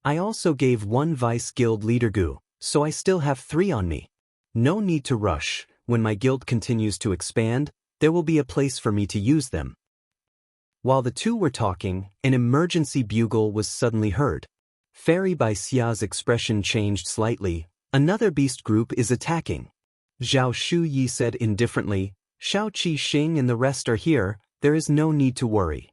[SPEAKER 1] I also gave 1 vice guild leader Gu, so I still have 3 on me. No need to rush, when my guild continues to expand, there will be a place for me to use them." While the two were talking, an emergency bugle was suddenly heard. Fairy Bai Xia's expression changed slightly. "Another beast group is attacking." Zhao Shu Yi said indifferently, "Shao Qi Xing and the rest are here, there is no need to worry."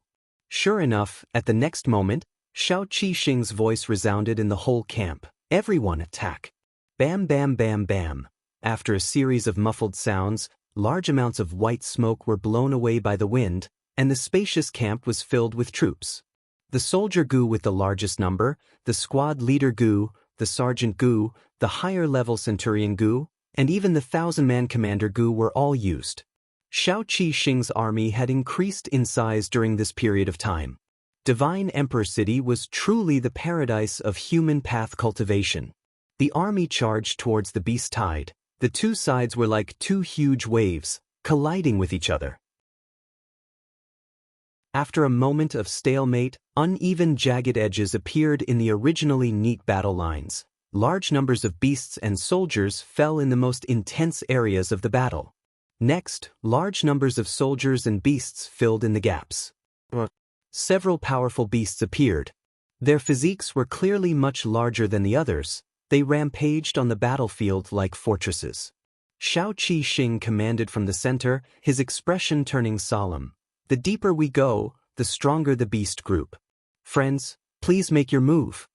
[SPEAKER 1] Sure enough, at the next moment, Xiao Qixing's voice resounded in the whole camp. Everyone attack. Bam bam bam bam. After a series of muffled sounds, large amounts of white smoke were blown away by the wind, and the spacious camp was filled with troops. The soldier Gu with the largest number, the squad leader Gu, the sergeant Gu, the higher-level centurion Gu, and even the 1,000-man commander Gu were all used. Xiao Qixing's army had increased in size during this period of time. Divine Emperor City was truly the paradise of human path cultivation. The army charged towards the beast tide. The two sides were like two huge waves, colliding with each other. After a moment of stalemate, uneven jagged edges appeared in the originally neat battle lines. Large numbers of beasts and soldiers fell in the most intense areas of the battle. Next, large numbers of soldiers and beasts filled in the gaps. Several powerful beasts appeared. Their physiques were clearly much larger than the others. They rampaged on the battlefield like fortresses. Xiao Qixing commanded from the center, his expression turning solemn. The deeper we go, the stronger the beast group. Friends, please make your move.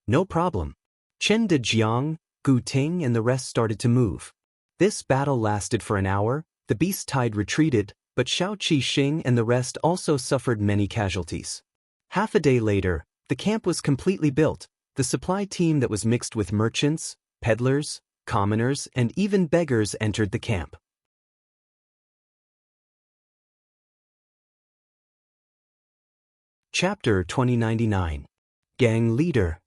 [SPEAKER 1] No problem. Chen Dejiang, Gu Ting and the rest started to move. This battle lasted for an hour, the beast tide retreated, but Xiao Qixing and the rest also suffered many casualties. Half a day later, the camp was completely built. The supply team that was mixed with merchants, peddlers, commoners, and even beggars entered the camp. Chapter 2099. Gang Leader.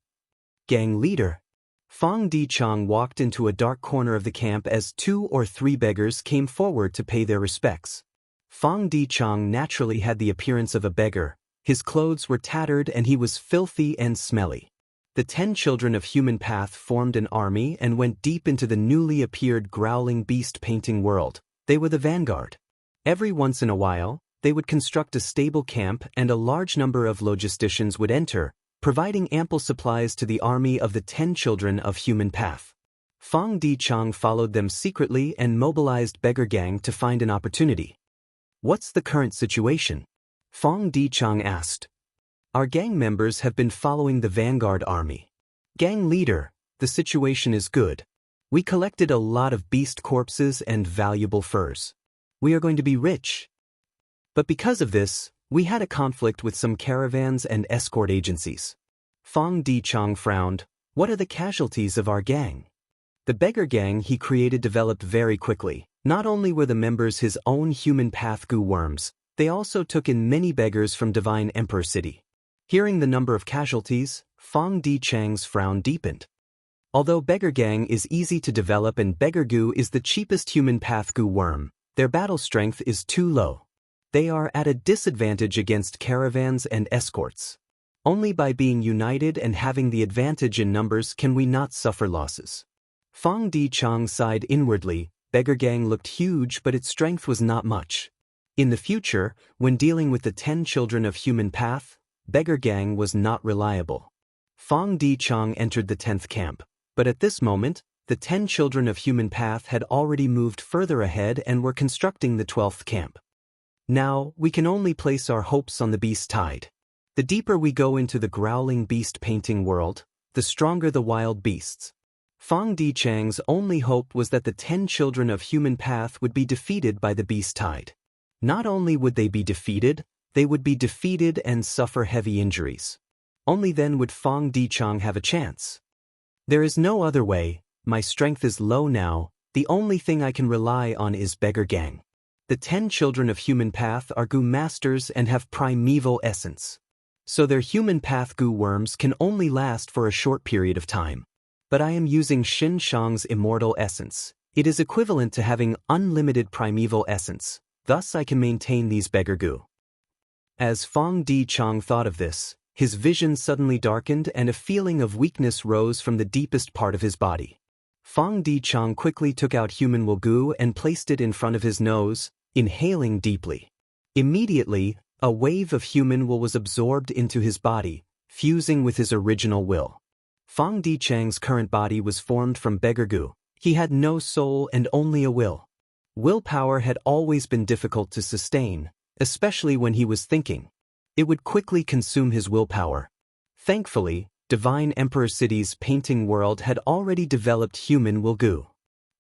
[SPEAKER 1] Gang Leader. Fang Dichang walked into a dark corner of the camp as 2 or 3 beggars came forward to pay their respects. Fang Dichang naturally had the appearance of a beggar. His clothes were tattered and he was filthy and smelly. The 10 children of human path formed an army and went deep into the newly appeared growling beast painting world. They were the vanguard. Every once in a while, they would construct a stable camp and a large number of logisticians would enter, providing ample supplies to the army of the 10 children of human path. Fang Dichang followed them secretly and mobilized Beggar Gang to find an opportunity. What's the current situation? Fang Dichang asked. Our gang members have been following the vanguard army. Gang leader, the situation is good. We collected a lot of beast corpses and valuable furs. We are going to be rich. But because of this, we had a conflict with some caravans and escort agencies. Fang Dichang frowned. What are the casualties of our gang? The beggar gang he created developed very quickly. Not only were the members his own human path Gu worms, they also took in many beggars from Divine Emperor City. Hearing the number of casualties, Fang Dichang's frown deepened. Although beggar gang is easy to develop and beggar Gu is the cheapest human path Gu worm, their battle strength is too low. They are at a disadvantage against caravans and escorts. Only by being united and having the advantage in numbers can we not suffer losses. Fang Dichang sighed inwardly. Beggar gang looked huge, but its strength was not much. In the future, when dealing with the 10 children of human path, beggar gang was not reliable. Fang Dichang entered the 10th camp, but at this moment, the 10 children of human path had already moved further ahead and were constructing the 12th camp. Now, we can only place our hopes on the beast tide. The deeper we go into the growling beast painting world, the stronger the wild beasts. Fang Dichang's only hope was that the 10 children of human path would be defeated by the beast tide. Not only would they be defeated, they would be defeated and suffer heavy injuries. Only then would Fang Dichang have a chance. There is no other way, my strength is low now, the only thing I can rely on is beggar gang. The 10 children of human path are Gu masters and have primeval essence. So their human path Gu worms can only last for a short period of time. But I am using Xin Shang's immortal essence. It is equivalent to having unlimited primeval essence. Thus I can maintain these beggar Gu. As Fang Dichang thought of this, his vision suddenly darkened and a feeling of weakness rose from the deepest part of his body. Fang Dichang quickly took out human will Gu and placed it in front of his nose, inhaling deeply. Immediately, a wave of human will was absorbed into his body, fusing with his original will. Fang Dichang's current body was formed from beggar Gu. He had no soul and only a will. Willpower had always been difficult to sustain, especially when he was thinking. It would quickly consume his willpower. Thankfully, Divine Emperor City's painting world had already developed human will goo.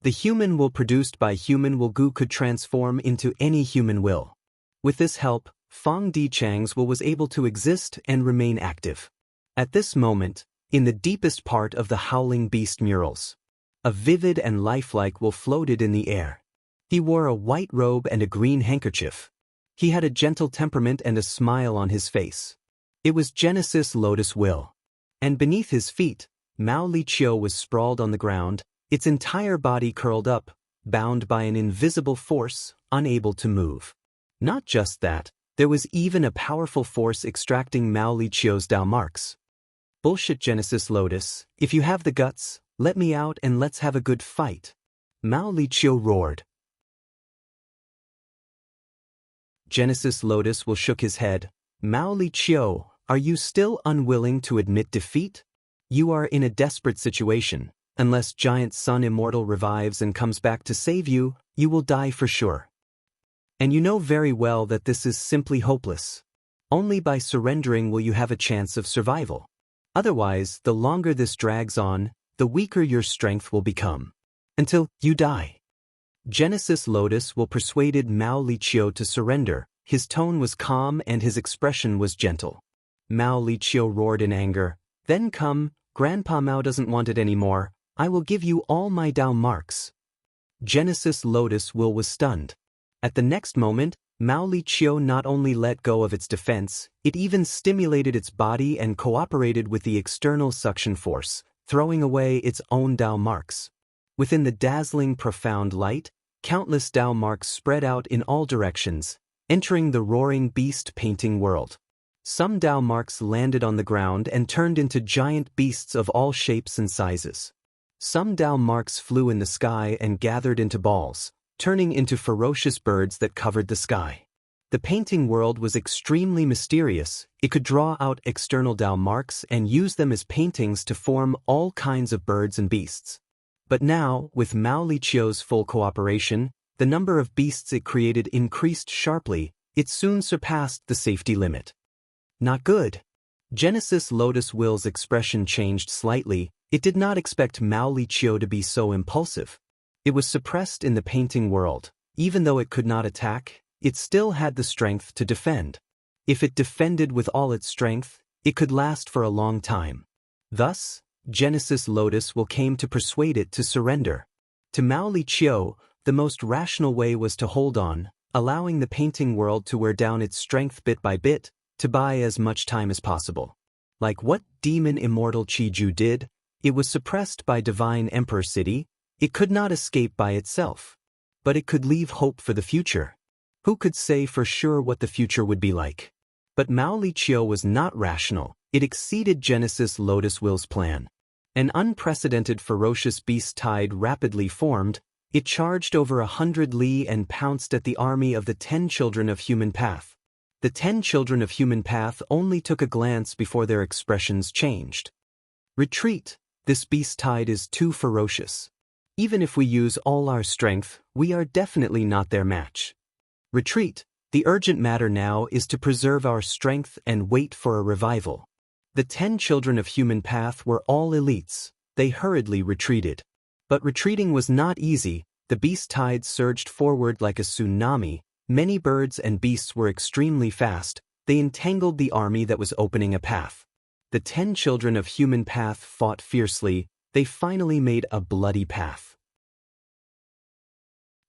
[SPEAKER 1] The human will produced by human will goo could transform into any human will. With this help, Fong Dichang's will was able to exist and remain active. At this moment, in the deepest part of the Howling Beast murals, a vivid and lifelike will floated in the air. He wore a white robe and a green handkerchief. He had a gentle temperament and a smile on his face. It was Genesis Lotus Will. And beneath his feet, Mao Liqiu was sprawled on the ground, its entire body curled up, bound by an invisible force, unable to move. Not just that, there was even a powerful force extracting Mao Liqiu's Dao marks. Bullshit, Genesis Lotus, if you have the guts, let me out and let's have a good fight. Mao Liqiu roared. Genesis Lotus will shook his head. Mao Liqiu, are you still unwilling to admit defeat? You are in a desperate situation. Unless Giant Sun Immortal revives and comes back to save you, you will die for sure. And you know very well that this is simply hopeless. Only by surrendering will you have a chance of survival. Otherwise, the longer this drags on, the weaker your strength will become. Until you die. Genesis Lotus will persuaded Mao Liqiu to surrender. His tone was calm and his expression was gentle. Mao Liqiu roared in anger. Then come, Grandpa Mao doesn't want it anymore. I will give you all my Dao marks. Genesis Lotus will was stunned. At the next moment, Mao Liqiu not only let go of its defense, it even stimulated its body and cooperated with the external suction force, throwing away its own Dao marks. Within the dazzling profound light, countless Dao marks spread out in all directions, entering the roaring beast painting world. Some Dao marks landed on the ground and turned into giant beasts of all shapes and sizes. Some Dao marks flew in the sky and gathered into balls, turning into ferocious birds that covered the sky. The painting world was extremely mysterious. It could draw out external Dao marks and use them as paintings to form all kinds of birds and beasts. But now, with Mao Liqiu's full cooperation, the number of beasts it created increased sharply. It soon surpassed the safety limit. Not good. Genesis Lotus Will's expression changed slightly. It did not expect Mao Liqiu to be so impulsive. It was suppressed in the painting world. Even though it could not attack, it still had the strength to defend. If it defended with all its strength, it could last for a long time. Thus, Genesis Lotus Will came to persuade it to surrender. To Mao Liqiu, the most rational way was to hold on, allowing the painting world to wear down its strength bit by bit, to buy as much time as possible. Like what Demon Immortal Qiju did, it was suppressed by Divine Emperor City. It could not escape by itself. But it could leave hope for the future. Who could say for sure what the future would be like? But Mao Liqiu was not rational. It exceeded Genesis Lotus Will's plan. An unprecedented ferocious beast tide rapidly formed. It charged over 100 li and pounced at the army of the 10 children of Human Path. The 10 children of Human Path only took a glance before their expressions changed. Retreat! This beast tide is too ferocious. Even if we use all our strength, we are definitely not their match. Retreat! The urgent matter now is to preserve our strength and wait for a revival. The 10 children of Human Path were all elites. They hurriedly retreated. But retreating was not easy. The beast tide surged forward like a tsunami. Many birds and beasts were extremely fast. They entangled the army that was opening a path. The 10 children of Human Path fought fiercely. They finally made a bloody path.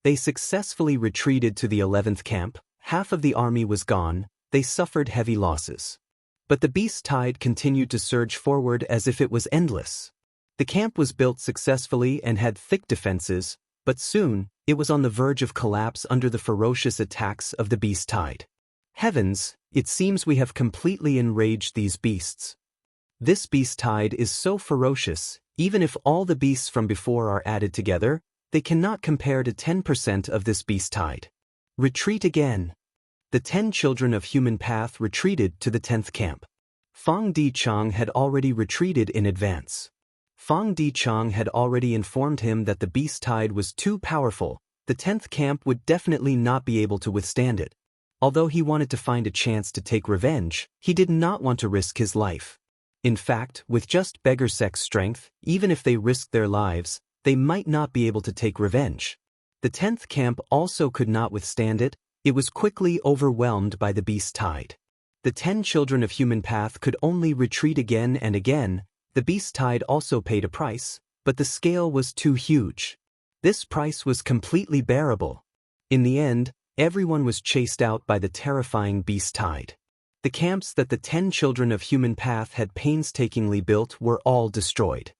[SPEAKER 1] They successfully retreated to the 11th camp. Half of the army was gone. They suffered heavy losses. But the beast tide continued to surge forward as if it was endless. The camp was built successfully and had thick defenses, but soon, it was on the verge of collapse under the ferocious attacks of the beast tide. Heavens, it seems we have completely enraged these beasts. This beast tide is so ferocious. Even if all the beasts from before are added together, they cannot compare to 10% of this beast tide. Retreat again. The 10 children of Human Path retreated to the 10th camp. Fong Dichang had already retreated in advance. Fong Dichang had already informed him that the beast tide was too powerful. The 10th camp would definitely not be able to withstand it. Although he wanted to find a chance to take revenge, he did not want to risk his life. In fact, with just beggar sex strength, even if they risked their lives, they might not be able to take revenge. The 10th camp also could not withstand it. It was quickly overwhelmed by the beast tide. The 10 children of human path could only retreat again and again. The beast tide also paid a price, but the scale was too huge. This price was completely bearable. In the end, everyone was chased out by the terrifying beast tide. The camps that the 10 children of human path had painstakingly built were all destroyed.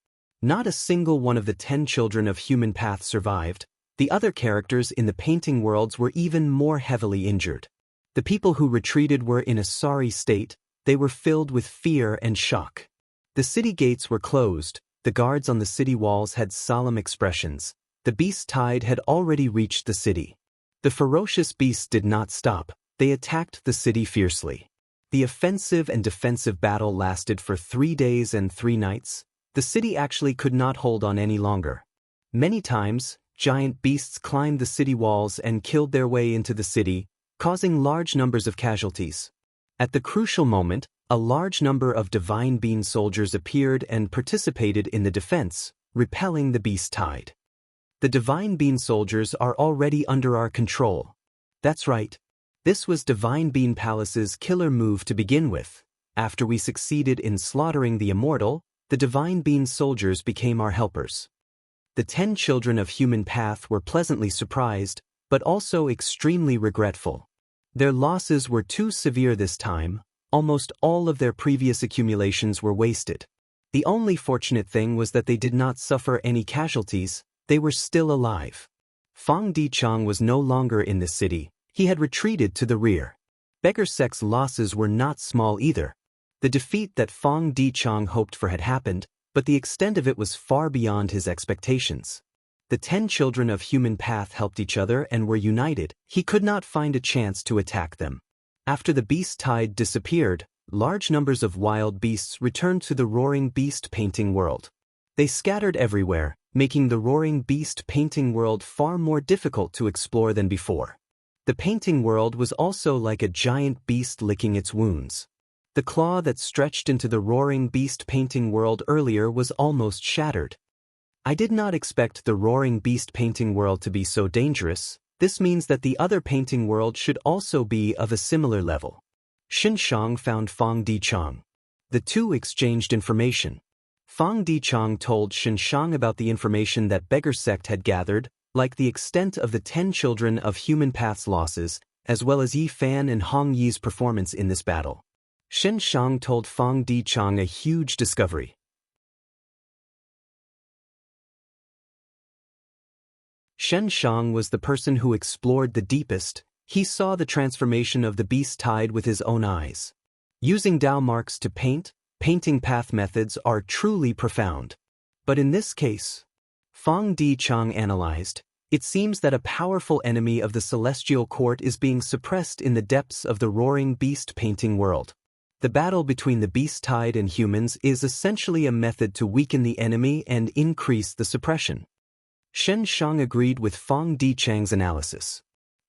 [SPEAKER 1] Not a single one of the 10 children of human path survived. The other characters in the painting worlds were even more heavily injured. The people who retreated were in a sorry state. They were filled with fear and shock. The city gates were closed. The guards on the city walls had solemn expressions. The beast tide had already reached the city. The ferocious beasts did not stop. They attacked the city fiercely. The offensive and defensive battle lasted for 3 days and 3 nights. The city actually could not hold on any longer. Many times, giant beasts climbed the city walls and killed their way into the city, causing large numbers of casualties. At the crucial moment, a large number of divine being soldiers appeared and participated in the defense, repelling the beast tide. The divine being soldiers are already under our control. That's right. This was Divine Bean Palace's killer move to begin with. After we succeeded in slaughtering the immortal, the Divine Bean soldiers became our helpers. The 10 children of human path were pleasantly surprised, but also extremely regretful. Their losses were too severe this time. Almost all of their previous accumulations were wasted. The only fortunate thing was that they did not suffer any casualties. They were still alive. Fang Dichang was no longer in the city. He had retreated to the rear. Beggar Sek's losses were not small either. The defeat that Fang Dichang hoped for had happened, but the extent of it was far beyond his expectations. The 10 children of human path helped each other and were united. He could not find a chance to attack them. After the beast tide disappeared, large numbers of wild beasts returned to the roaring beast painting world. They scattered everywhere, making the roaring beast painting world far more difficult to explore than before. The painting world was also like a giant beast licking its wounds. The claw that stretched into the roaring beast painting world earlier was almost shattered. I did not expect the roaring beast painting world to be so dangerous. This means that the other painting world should also be of a similar level. Xin Shang found Fang Dichang. The two exchanged information. Fang Dichang told Xin Shang about the information that Beggar Sect had gathered, like the extent of the 10 children of human path's losses, as well as Yi Fan and Hong Yi's performance in this battle. Xin Shang told Fang Dichang a huge discovery. Shen Shang was the person who explored the deepest. He saw the transformation of the beast tide with his own eyes. Using Dao marks to paint, painting path methods are truly profound. But in this case, Fang Dichang analyzed, it seems that a powerful enemy of the celestial court is being suppressed in the depths of the roaring beast painting world. The battle between the beast tide and humans is essentially a method to weaken the enemy and increase the suppression. Shen Shang agreed with Fang Dichang's analysis.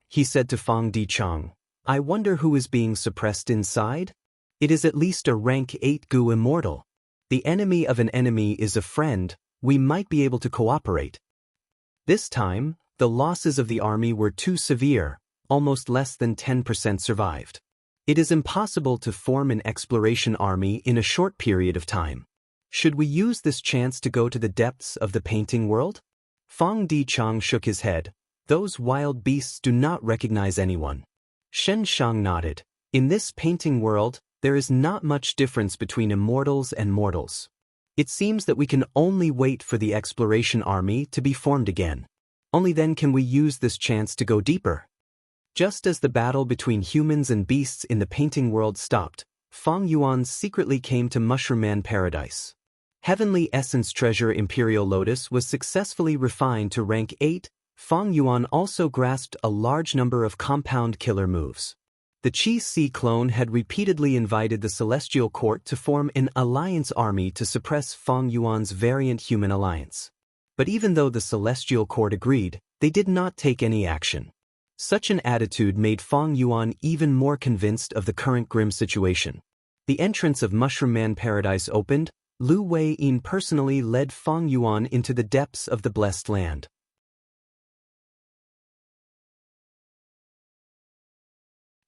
[SPEAKER 1] He said to Fang Dichang, I wonder who is being suppressed inside? It is at least a rank 8 Gu immortal. The enemy of an enemy is a friend. We might be able to cooperate. This time, the losses of the army were too severe. Almost less than 10% survived. It is impossible to form an exploration army in a short period of time. Should we use this chance to go to the depths of the painting world? Fang Dichang shook his head. Those wild beasts do not recognize anyone. Shen Shang nodded. In this painting world, there is not much difference between immortals and mortals. It seems that we can only wait for the exploration army to be formed again. Only then can we use this chance to go deeper. Just as the battle between humans and beasts in the painting world stopped, Fang Yuan secretly came to Mushroom Man Paradise. Heavenly Essence Treasure Imperial Lotus was successfully refined to rank 8. Fang Yuan also grasped a large number of compound killer moves. The Qi Si clone had repeatedly invited the Celestial Court to form an alliance army to suppress Fang Yuan's variant human alliance. But even though the Celestial Court agreed, they did not take any action. Such an attitude made Fang Yuan even more convinced of the current grim situation. The entrance of Mushroom Man Paradise opened. Lu Wei-yin personally led Fang Yuan into the depths of the blessed land.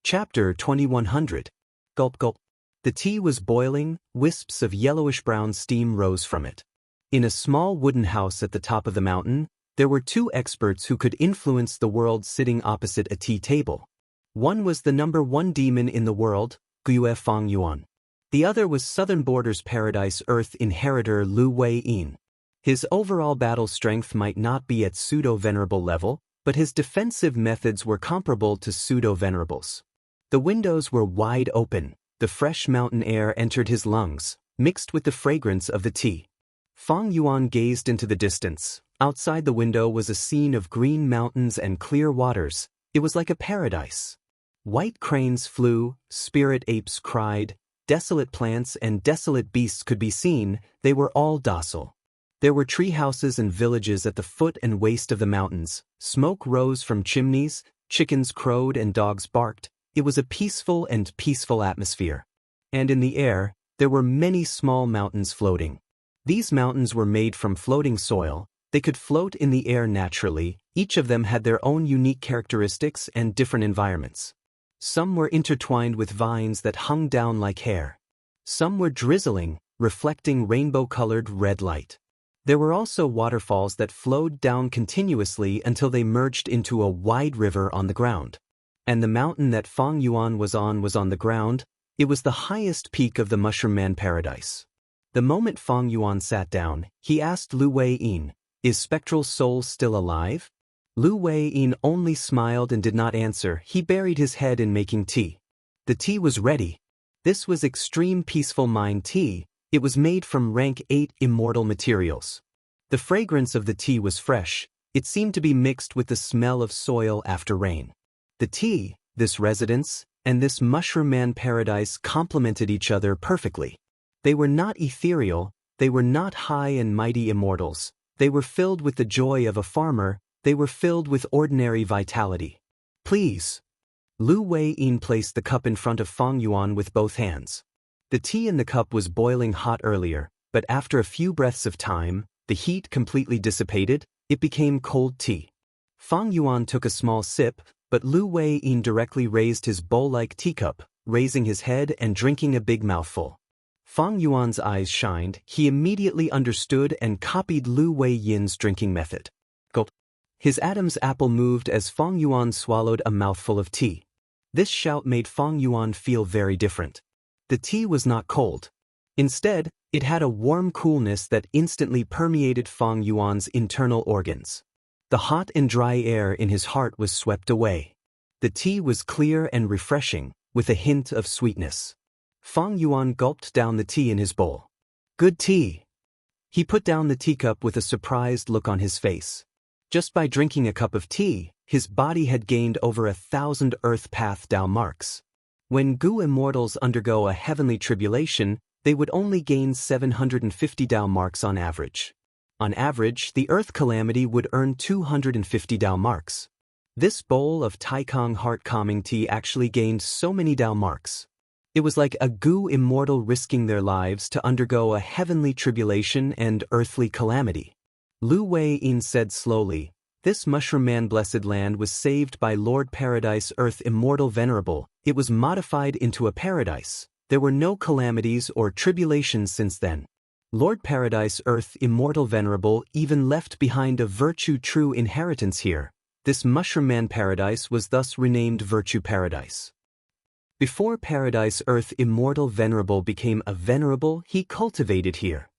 [SPEAKER 1] Chapter 2100. Gulp gulp. The tea was boiling, wisps of yellowish-brown steam rose from it. In a small wooden house at the top of the mountain, there were two experts who could influence the world sitting opposite a tea table. One was the #1 demon in the world, Gue Fang Yuan. The other was Southern Borders Paradise Earth inheritor Lu Wei-yin. His overall battle strength might not be at pseudo-venerable level, but his defensive methods were comparable to pseudo-venerables. The windows were wide open. The fresh mountain air entered his lungs, mixed with the fragrance of the tea. Fang Yuan gazed into the distance. Outside the window was a scene of green mountains and clear waters. It was like a paradise. White cranes flew, spirit apes cried, desolate plants and desolate beasts could be seen. They were all docile. There were tree houses and villages at the foot and waist of the mountains. Smoke rose from chimneys, chickens crowed and dogs barked. It was a peaceful atmosphere. And in the air, there were many small mountains floating. These mountains were made from floating soil. They could float in the air naturally. Each of them had their own unique characteristics and different environments. Some were intertwined with vines that hung down like hair. Some were drizzling, reflecting rainbow-colored red light. There were also waterfalls that flowed down continuously until they merged into a wide river on the ground. And the mountain that Fang Yuan was on the ground. It was the highest peak of the Mushroom Man Paradise. The moment Fang Yuan sat down, he asked Lu Wei-yin, "Is Spectral Soul still alive?" Lu Wei-yin only smiled and did not answer. He buried his head in making tea. The tea was ready. This was extreme peaceful mind tea. It was made from rank 8 immortal materials. The fragrance of the tea was fresh. It seemed to be mixed with the smell of soil after rain. The tea, this residence, and this Mushroom Man Paradise complemented each other perfectly. They were not ethereal, they were not high and mighty immortals. They were filled with the joy of a farmer, they were filled with ordinary vitality. "Please." Lu Wei-yin placed the cup in front of Fang Yuan with both hands. The tea in the cup was boiling hot earlier, but after a few breaths of time, the heat completely dissipated. It became cold tea. Fang Yuan took a small sip, but Lu Wei-yin directly raised his bowl-like teacup, raising his head and drinking a big mouthful. Fang Yuan's eyes shined. He immediately understood and copied Lu Wei-yin's drinking method. Gulp. His Adam's apple moved as Fang Yuan swallowed a mouthful of tea. This shout made Fang Yuan feel very different. The tea was not cold. Instead, it had a warm coolness that instantly permeated Fang Yuan's internal organs. The hot and dry air in his heart was swept away. The tea was clear and refreshing, with a hint of sweetness. Fang Yuan gulped down the tea in his bowl. "Good tea." He put down the teacup with a surprised look on his face. Just by drinking a cup of tea, his body had gained over 1,000 Earth Path Dao marks. When Gu immortals undergo a heavenly tribulation, they would only gain 750 Dao marks on average. On average, the Earth Calamity would earn 250 Dao marks. This bowl of Taikang Heart Calming Tea actually gained so many Dao marks. It was like a Gu immortal risking their lives to undergo a heavenly tribulation and earthly calamity. Lu Wei-yin said slowly, "This Mushroom Man blessed land was saved by Lord Paradise Earth Immortal Venerable. It was modified into a paradise. There were no calamities or tribulations since then. Lord Paradise Earth Immortal Venerable even left behind a Virtue True inheritance here. This Mushroom Man Paradise was thus renamed Virtue Paradise." Before Paradise Earth Immortal Venerable became a venerable, he cultivated here.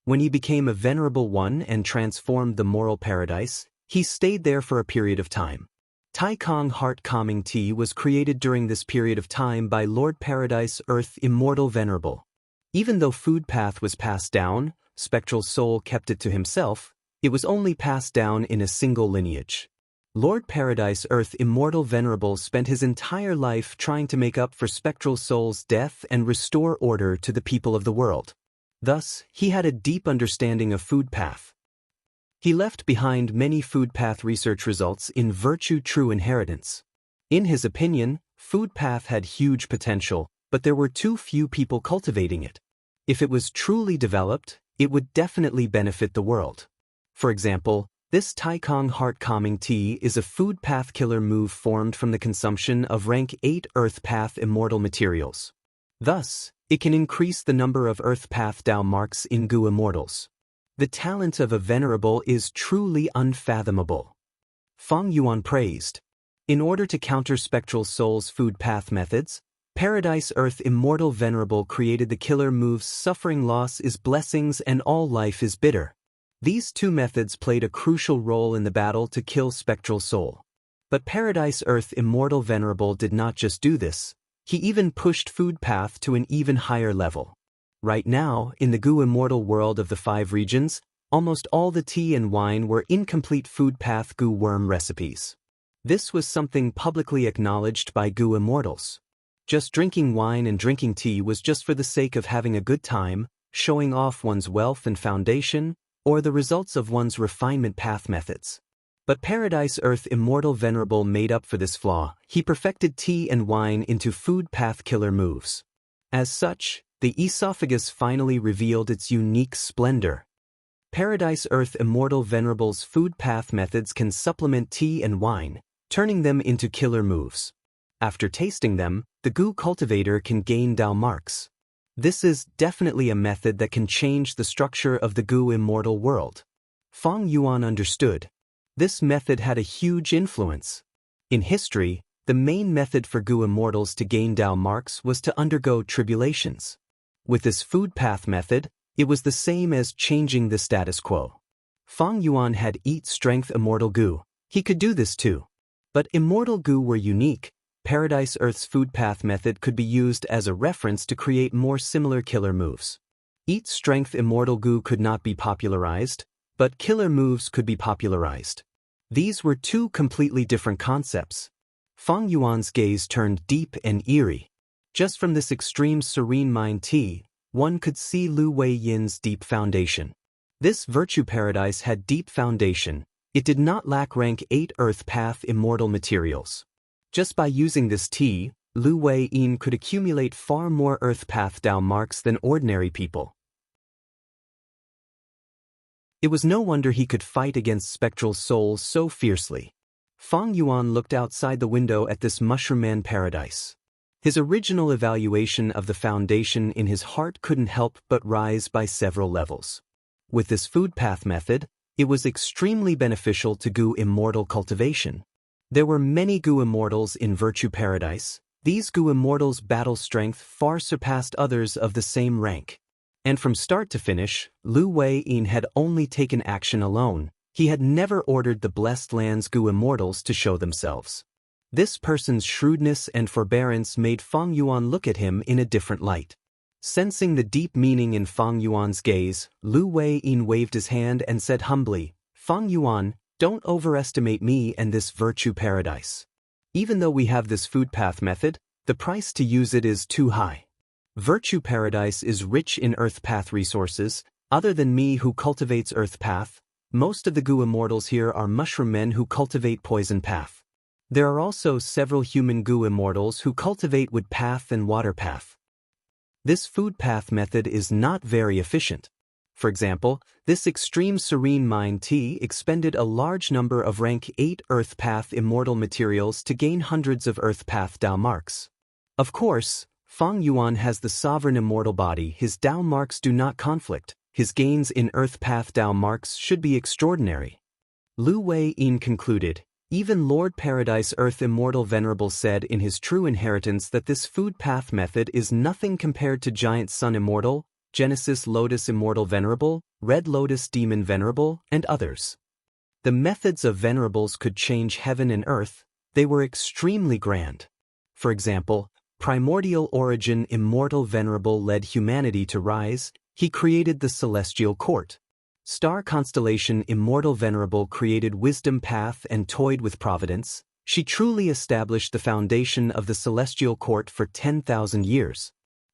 [SPEAKER 1] When he became a venerable one and transformed the moral paradise, he stayed there for a period of time. Taikang Heart Calming Tea was created during this period of time by Lord Paradise Earth Immortal Venerable. Even though food path was passed down, Spectral Soul kept it to himself. It was only passed down in a single lineage. Lord Paradise Earth Immortal Venerable spent his entire life trying to make up for Spectral Soul's death and restore order to the people of the world. Thus, he had a deep understanding of food path. He left behind many food path research results in Virtue True inheritance. In his opinion, Food path had huge potential, but there were too few people cultivating it. If it was truly developed, it would definitely benefit the world. For example, this Taikong heart calming tea is a food path killer move formed from the consumption of rank 8 earth path immortal materials. Thus, it can increase the number of earth path Dao marks in Gu immortals. The talent of a venerable is truly unfathomable. Feng Yuan praised. In order to counter spectral soul's food path methods, Paradise Earth Immortal Venerable created the killer moves Suffering Loss is Blessings and All Life is Bitter. These two methods played a crucial role in the battle to kill spectral soul. But Paradise Earth Immortal Venerable did not just do this, he even pushed food path to an even higher level. Right now, in the Gu Immortal world of the 5 regions, almost all the tea and wine were incomplete food path Gu worm recipes. This was something publicly acknowledged by Gu immortals. Just drinking wine and drinking tea was just for the sake of having a good time, showing off one's wealth and foundation, or the results of one's refinement path methods. But Paradise Earth Immortal Venerable made up for this flaw. He perfected tea and wine into food path killer moves. As such, the esophagus finally revealed its unique splendor. Paradise Earth Immortal Venerable's food path methods can supplement tea and wine, turning them into killer moves. After tasting them, the Gu cultivator can gain Dao marks. This is definitely a method that can change the structure of the Gu immortal world. Feng Yuan understood. This method had a huge influence. In history, the main method for Gu immortals to gain Dao marks was to undergo tribulations. With this food path method, it was the same as changing the status quo. Feng Yuan had Eat Strength Immortal Gu. He could do this too. But immortal Gu were unique. Paradise Earth's food path method could be used as a reference to create more similar killer moves. Eat Strength Immortal Gu could not be popularized, but killer moves could be popularized. These were two completely different concepts. Feng Yuan's gaze turned deep and eerie. Just from this extreme serene mind tea, one could see Lu Wei Yin's deep foundation. This virtue paradise had deep foundation. It did not lack rank 8 earth path immortal materials. Just by using this tea, Lu Wei Yin could accumulate far more earth path Dao marks than ordinary people. It was no wonder he could fight against spectral souls so fiercely. Feng Yuan looked outside the window at this mushroom man paradise. His original evaluation of the foundation in his heart couldn't help but rise by several levels. With this food path method, it was extremely beneficial to Gu immortal cultivation. There were many Gu immortals in Virtue Paradise. These Gu immortals' battle strength far surpassed others of the same rank. And from start to finish, Lu Wei Yin had only taken action alone. He had never ordered the Blessed Land's Gu immortals to show themselves. This person's shrewdness and forbearance made Feng Yuan look at him in a different light. Sensing the deep meaning in Feng Yuan's gaze, Lu Wei Yin waved his hand and said humbly, "Feng Yuan, don't overestimate me and this virtue paradise. Even though we have this food path method, the price to use it is too high. Virtue paradise is rich in earth path resources. Other than me who cultivates earth path, most of the Gu immortals here are mushroom men who cultivate poison path. There are also several human Gu immortals who cultivate wood path and water path. This food path method is not very efficient. For example, this extreme serene mind tea expended a large number of rank 8 earth path immortal materials to gain hundreds of earth path Dao marks. Of course, Feng Yuan has the sovereign immortal body. His Dao marks do not conflict. His gains in earth path Dao marks should be extraordinary. Lu Wei Yin concluded, even Lord Paradise Earth Immortal Venerable said in his true inheritance that this food path method is nothing compared to Giant Sun Immortal, Genesis Lotus Immortal Venerable, Red Lotus Demon Venerable, and others. The methods of venerables could change heaven and earth. They were extremely grand. For example, Primordial Origin Immortal Venerable led humanity to rise. He created the Celestial Court. Star Constellation Immortal Venerable created Wisdom Path and toyed with Providence. She truly established the foundation of the Celestial Court for 10,000 years.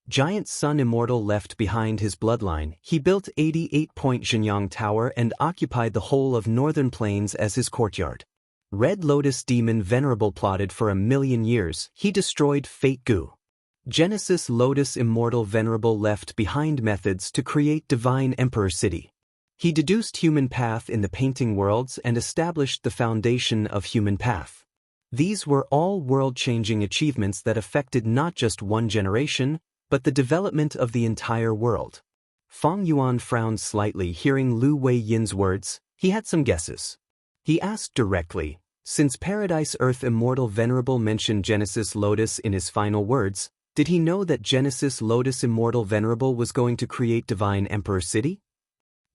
[SPEAKER 1] Giant Sun Immortal left behind his bloodline. He built 88-point Xinyang Tower and occupied the whole of Northern Plains as his courtyard. Red Lotus Demon Venerable plotted for 1,000,000 years. He destroyed Fate Gu. Genesis Lotus Immortal Venerable left behind methods to create Divine Emperor City. He deduced Human Path in the painting worlds and established the foundation of Human Path. These were all world-changing achievements that affected not just one generation, but the development of the entire world. Fang Yuan frowned slightly hearing Lu Wei Yin's words. He had some guesses. He asked directly, since Paradise Earth Immortal Venerable mentioned Genesis Lotus in his final words, did he know that Genesis Lotus Immortal Venerable was going to create Divine Emperor City?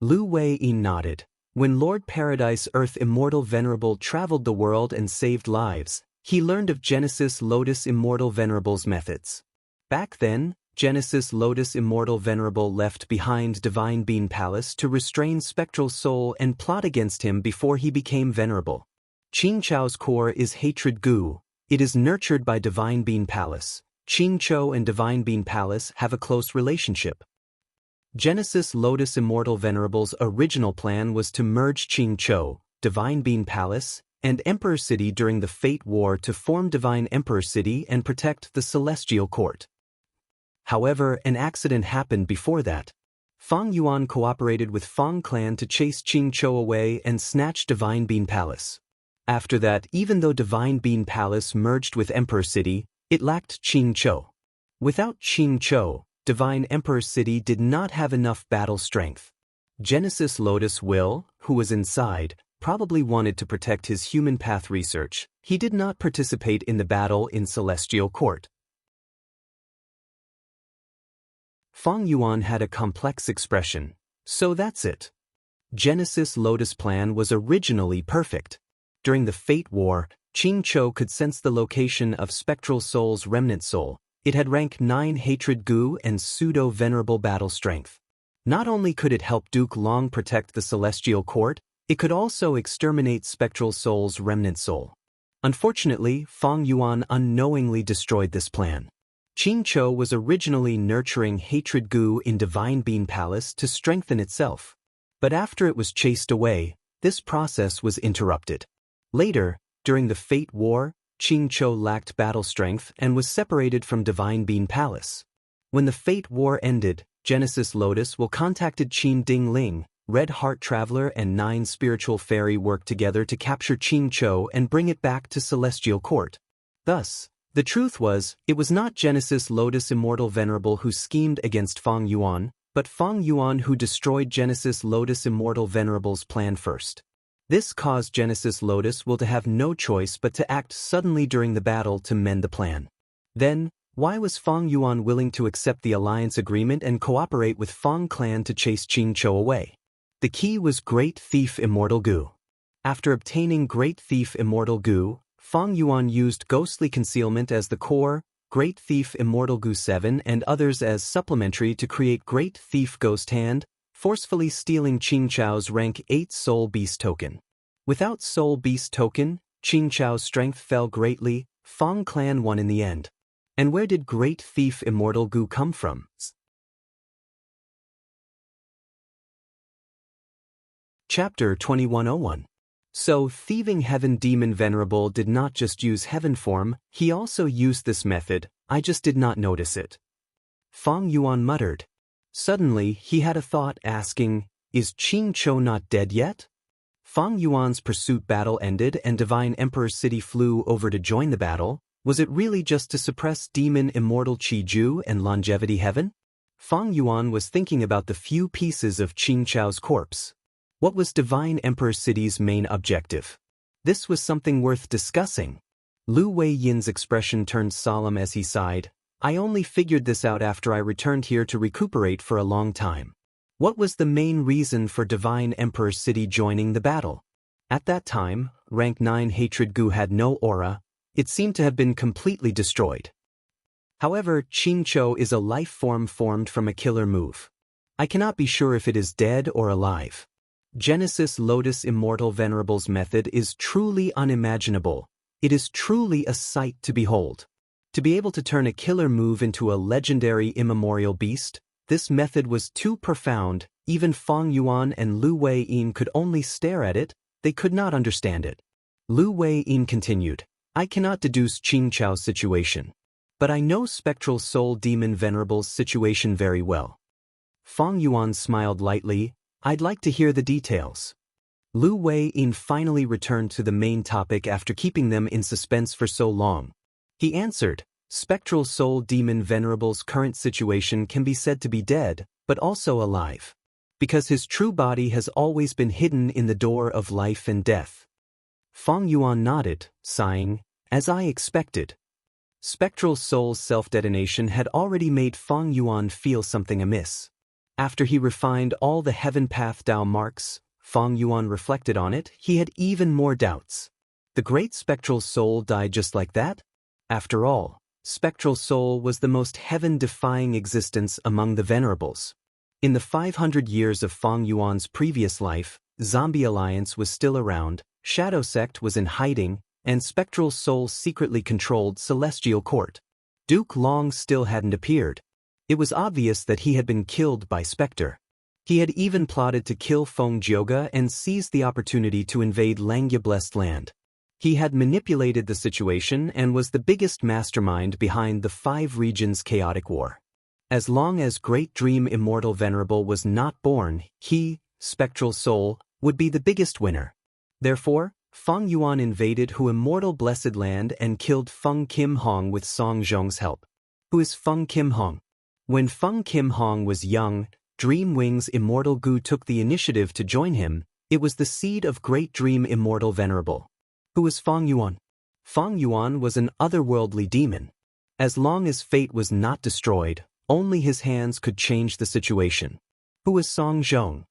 [SPEAKER 1] Lu Wei Yin nodded. When Lord Paradise Earth Immortal Venerable traveled the world and saved lives, he learned of Genesis Lotus Immortal Venerable's methods. Back then, Genesis Lotus Immortal Venerable left behind Divine Being Palace to restrain Spectral Soul and plot against him before he became venerable. Qing Chao's core is Hatred Gu. It is nurtured by Divine Being Palace. Qing Chou and Divine Being Palace have a close relationship. Genesis Lotus Immortal Venerable's original plan was to merge Qing Chou, Divine Being Palace, and Emperor City during the Fate War to form Divine Emperor City and protect the Celestial Court. However, an accident happened before that. Fang Yuan cooperated with Fang Clan to chase Qing Chou away and snatch Divine Being Palace. After that, even though Divine Being Palace merged with Emperor City, it lacked Qing Chou. Without Qing Chou, Divine Emperor City did not have enough battle strength. Genesis Lotus Will, who was inside, probably wanted to protect his human path research. He did not participate in the battle in Celestial Court. Fang Yuan had a complex expression. So that's it. Genesis Lotus plan was originally perfect. During the Fate War, Qing Chou could sense the location of Spectral Soul's remnant soul. It had rank 9 Hatred Gu and pseudo-venerable battle strength. Not only could it help Duke Long protect the Celestial Court, it could also exterminate Spectral Soul's remnant soul. Unfortunately, Fang Yuan unknowingly destroyed this plan. Qing Chou was originally nurturing Hatred Gu in Divine Being Palace to strengthen itself. But after it was chased away, this process was interrupted. Later, during the Fate War, Qing Chou lacked battle strength and was separated from Divine Being Palace. When the Fate War ended, Genesis Lotus Will contacted Qin Ding Ling, Red Heart Traveler and 9 Spiritual Fairy worked together to capture Qing Chou and bring it back to Celestial Court. Thus, the truth was, it was not Genesis Lotus Immortal Venerable who schemed against Fang Yuan, but Fang Yuan who destroyed Genesis Lotus Immortal Venerable's plan first. This caused Genesis Lotus Will to have no choice but to act suddenly during the battle to mend the plan. Then, why was Fang Yuan willing to accept the alliance agreement and cooperate with Fang Clan to chase Qing Chou away? The key was Great Thief Immortal Gu. After obtaining Great Thief Immortal Gu, Fang Yuan used Ghostly Concealment as the core, Great Thief Immortal Gu 7 and others as supplementary to create Great Thief Ghost Hand, forcefully stealing Qing Chou's rank 8 Soul Beast token. Without Soul Beast token, Qing Chou's strength fell greatly. Fang Clan won in the end. And where did Great Thief Immortal Gu come from? Chapter 2101. So, Thieving Heaven Demon Venerable did not just use heaven form, he also used this method. I just did not notice it. Fang Yuan muttered. Suddenly, he had a thought asking, is Qing Chou not dead yet? Fang Yuan's pursuit battle ended and Divine Emperor City flew over to join the battle. Was it really just to suppress Demon Immortal Qi Ju and Longevity Heaven? Fang Yuan was thinking about the few pieces of Qing Chou's corpse. What was Divine Emperor City's main objective? This was something worth discussing. Lu Wei Yin's expression turned solemn as he sighed. I only figured this out after I returned here to recuperate for a long time. What was the main reason for Divine Emperor City joining the battle? At that time, rank 9 Hatred Gu had no aura. It seemed to have been completely destroyed. However, Qing Chou is a life form formed from a killer move. I cannot be sure if it is dead or alive. Genesis Lotus Immortal Venerable's method is truly unimaginable. It is truly a sight to behold. To be able to turn a killer move into a legendary immemorial beast, this method was too profound. Even Fang Yuan and Lu Wei Yin could only stare at it. They could not understand it. Lu Wei-yin continued, I cannot deduce Qing Chao's situation. But I know Spectral Soul Demon Venerable's situation very well. Feng Yuan smiled lightly, I'd like to hear the details. Lu Wei-yin finally returned to the main topic after keeping them in suspense for so long. He answered, Spectral Soul Demon Venerable's current situation can be said to be dead, but also alive. Because his true body has always been hidden in the door of life and death. Feng Yuan nodded, sighing, as I expected. Spectral Soul's self-detonation had already made Feng Yuan feel something amiss. After he refined all the Heaven Path Dao marks, Feng Yuan reflected on it, he had even more doubts. The great Spectral Soul died just like that? After all, Spectral Soul was the most heaven-defying existence among the Venerables. In the 500 years of Feng Yuan's previous life, Zombie Alliance was still around, Shadow Sect was in hiding, and Spectral Soul secretly controlled Celestial Court. Duke Long still hadn't appeared. It was obvious that he had been killed by Spectre. He had even plotted to kill Feng Jioge and seized the opportunity to invade Langya Blessed Land. He had manipulated the situation and was the biggest mastermind behind the 5 regions' chaotic war. As long as Great Dream Immortal Venerable was not born, he, Spectral Soul, would be the biggest winner. Therefore, Feng Yuan invaded Hu Immortal Blessed Land and killed Feng Kim Hong with Song Zhong's help. Who is Feng Kim Hong? When Feng Kim Hong was young, Dream Wing's Immortal Gu took the initiative to join him. It was the seed of Great Dream Immortal Venerable. Who was Feng Yuan? Feng Yuan was an otherworldly demon. As long as fate was not destroyed, only his hands could change the situation. Who was Song Zhong?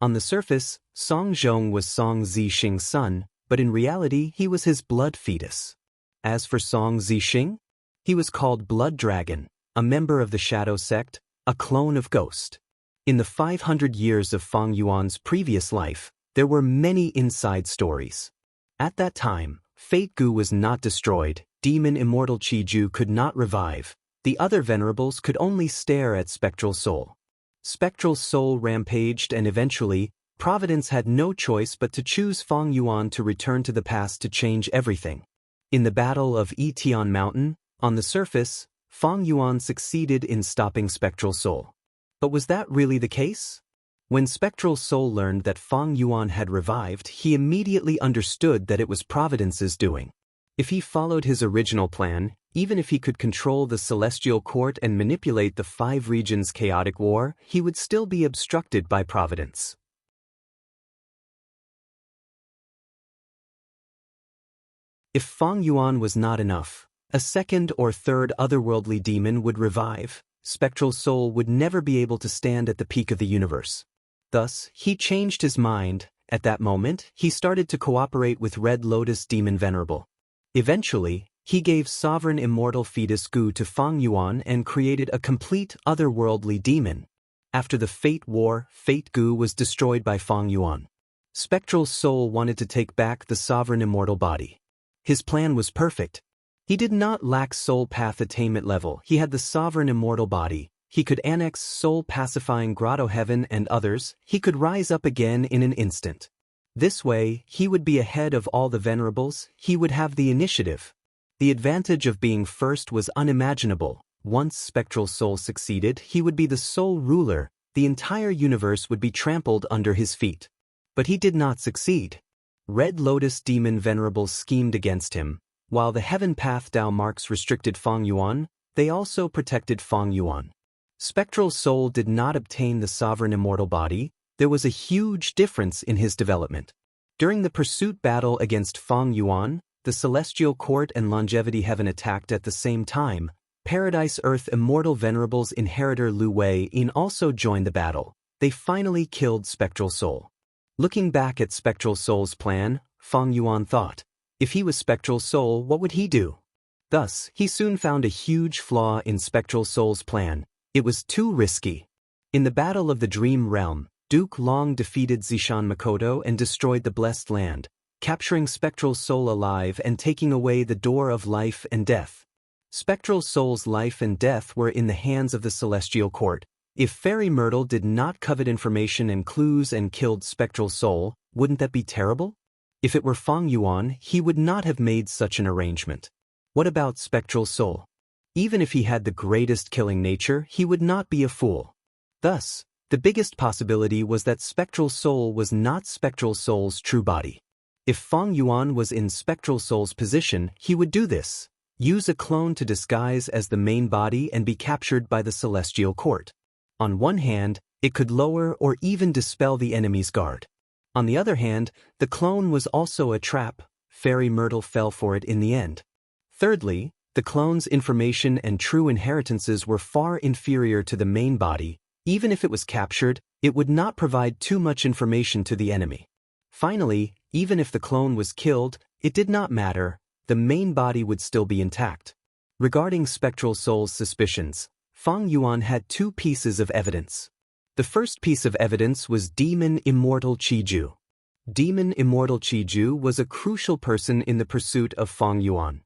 [SPEAKER 1] On the surface, Song Zhong was Song Zixing's son, but in reality he was his blood fetus. As for Song Zixing, he was called Blood Dragon, a member of the Shadow Sect, a clone of Ghost. In the 500 years of Feng Yuan's previous life, there were many inside stories. At that time, Fate Gu was not destroyed, Demon Immortal Qi Ju could not revive, the other Venerables could only stare at Spectral Soul. Spectral Soul rampaged and eventually, Providence had no choice but to choose Feng Yuan to return to the past to change everything. In the Battle of Yitian Mountain, on the surface, Feng Yuan succeeded in stopping Spectral Soul. But was that really the case? When Spectral Soul learned that Feng Yuan had revived, he immediately understood that it was Providence's doing. If he followed his original plan, even if he could control the Celestial Court and manipulate the 5 regions' chaotic war, he would still be obstructed by Providence. If Feng Yuan was not enough, a second or third otherworldly demon would revive. Spectral Soul would never be able to stand at the peak of the universe. Thus, he changed his mind. At that moment, he started to cooperate with Red Lotus Demon Venerable. Eventually, he gave Sovereign Immortal Fetus Gu to Feng Yuan and created a complete otherworldly demon. After the Fate War, Fate Gu was destroyed by Feng Yuan. Spectral Soul wanted to take back the Sovereign Immortal Body. His plan was perfect. He did not lack soul path attainment level, he had the Sovereign Immortal Body. He could annex soul-pacifying Grotto Heaven and others, he could rise up again in an instant. This way, he would be ahead of all the Venerables, he would have the initiative. The advantage of being first was unimaginable. Once Spectral Soul succeeded, he would be the sole ruler, the entire universe would be trampled under his feet. But he did not succeed. Red Lotus Demon Venerables schemed against him. While the Heaven Path Dao marks restricted Feng Yuan, they also protected Feng Yuan. Spectral Soul did not obtain the Sovereign Immortal Body, there was a huge difference in his development. During the pursuit battle against Feng Yuan, the Celestial Court and Longevity Heaven attacked at the same time. Paradise Earth Immortal Venerables inheritor Lu Wei-yin also joined the battle. They finally killed Spectral Soul. Looking back at Spectral Soul's plan, Feng Yuan thought, if he was Spectral Soul, what would he do? Thus, he soon found a huge flaw in Spectral Soul's plan. It was too risky. In the Battle of the Dream Realm, Duke Long defeated Zishan Makoto and destroyed the Blessed Land, capturing Spectral Soul alive and taking away the door of life and death. Spectral Soul's life and death were in the hands of the Celestial Court. If Fairy Myrtle did not covet information and clues and killed Spectral Soul, wouldn't that be terrible? If it were Fang Yuan, he would not have made such an arrangement. What about Spectral Soul? Even if he had the greatest killing nature, he would not be a fool. Thus, the biggest possibility was that Spectral Soul was not Spectral Soul's true body. If Fang Yuan was in Spectral Soul's position, he would do this. Use a clone to disguise as the main body and be captured by the Celestial Court. On one hand, it could lower or even dispel the enemy's guard. On the other hand, the clone was also a trap. Fairy Myrtle fell for it in the end. Thirdly, the clone's information and true inheritances were far inferior to the main body. Even if it was captured, it would not provide too much information to the enemy. Finally, even if the clone was killed, it did not matter. The main body would still be intact. Regarding Spectral Soul's suspicions, Fang Yuan had two pieces of evidence. The first piece of evidence was Demon Immortal Qiju. Demon Immortal Qiju was a crucial person in the pursuit of Fang Yuan.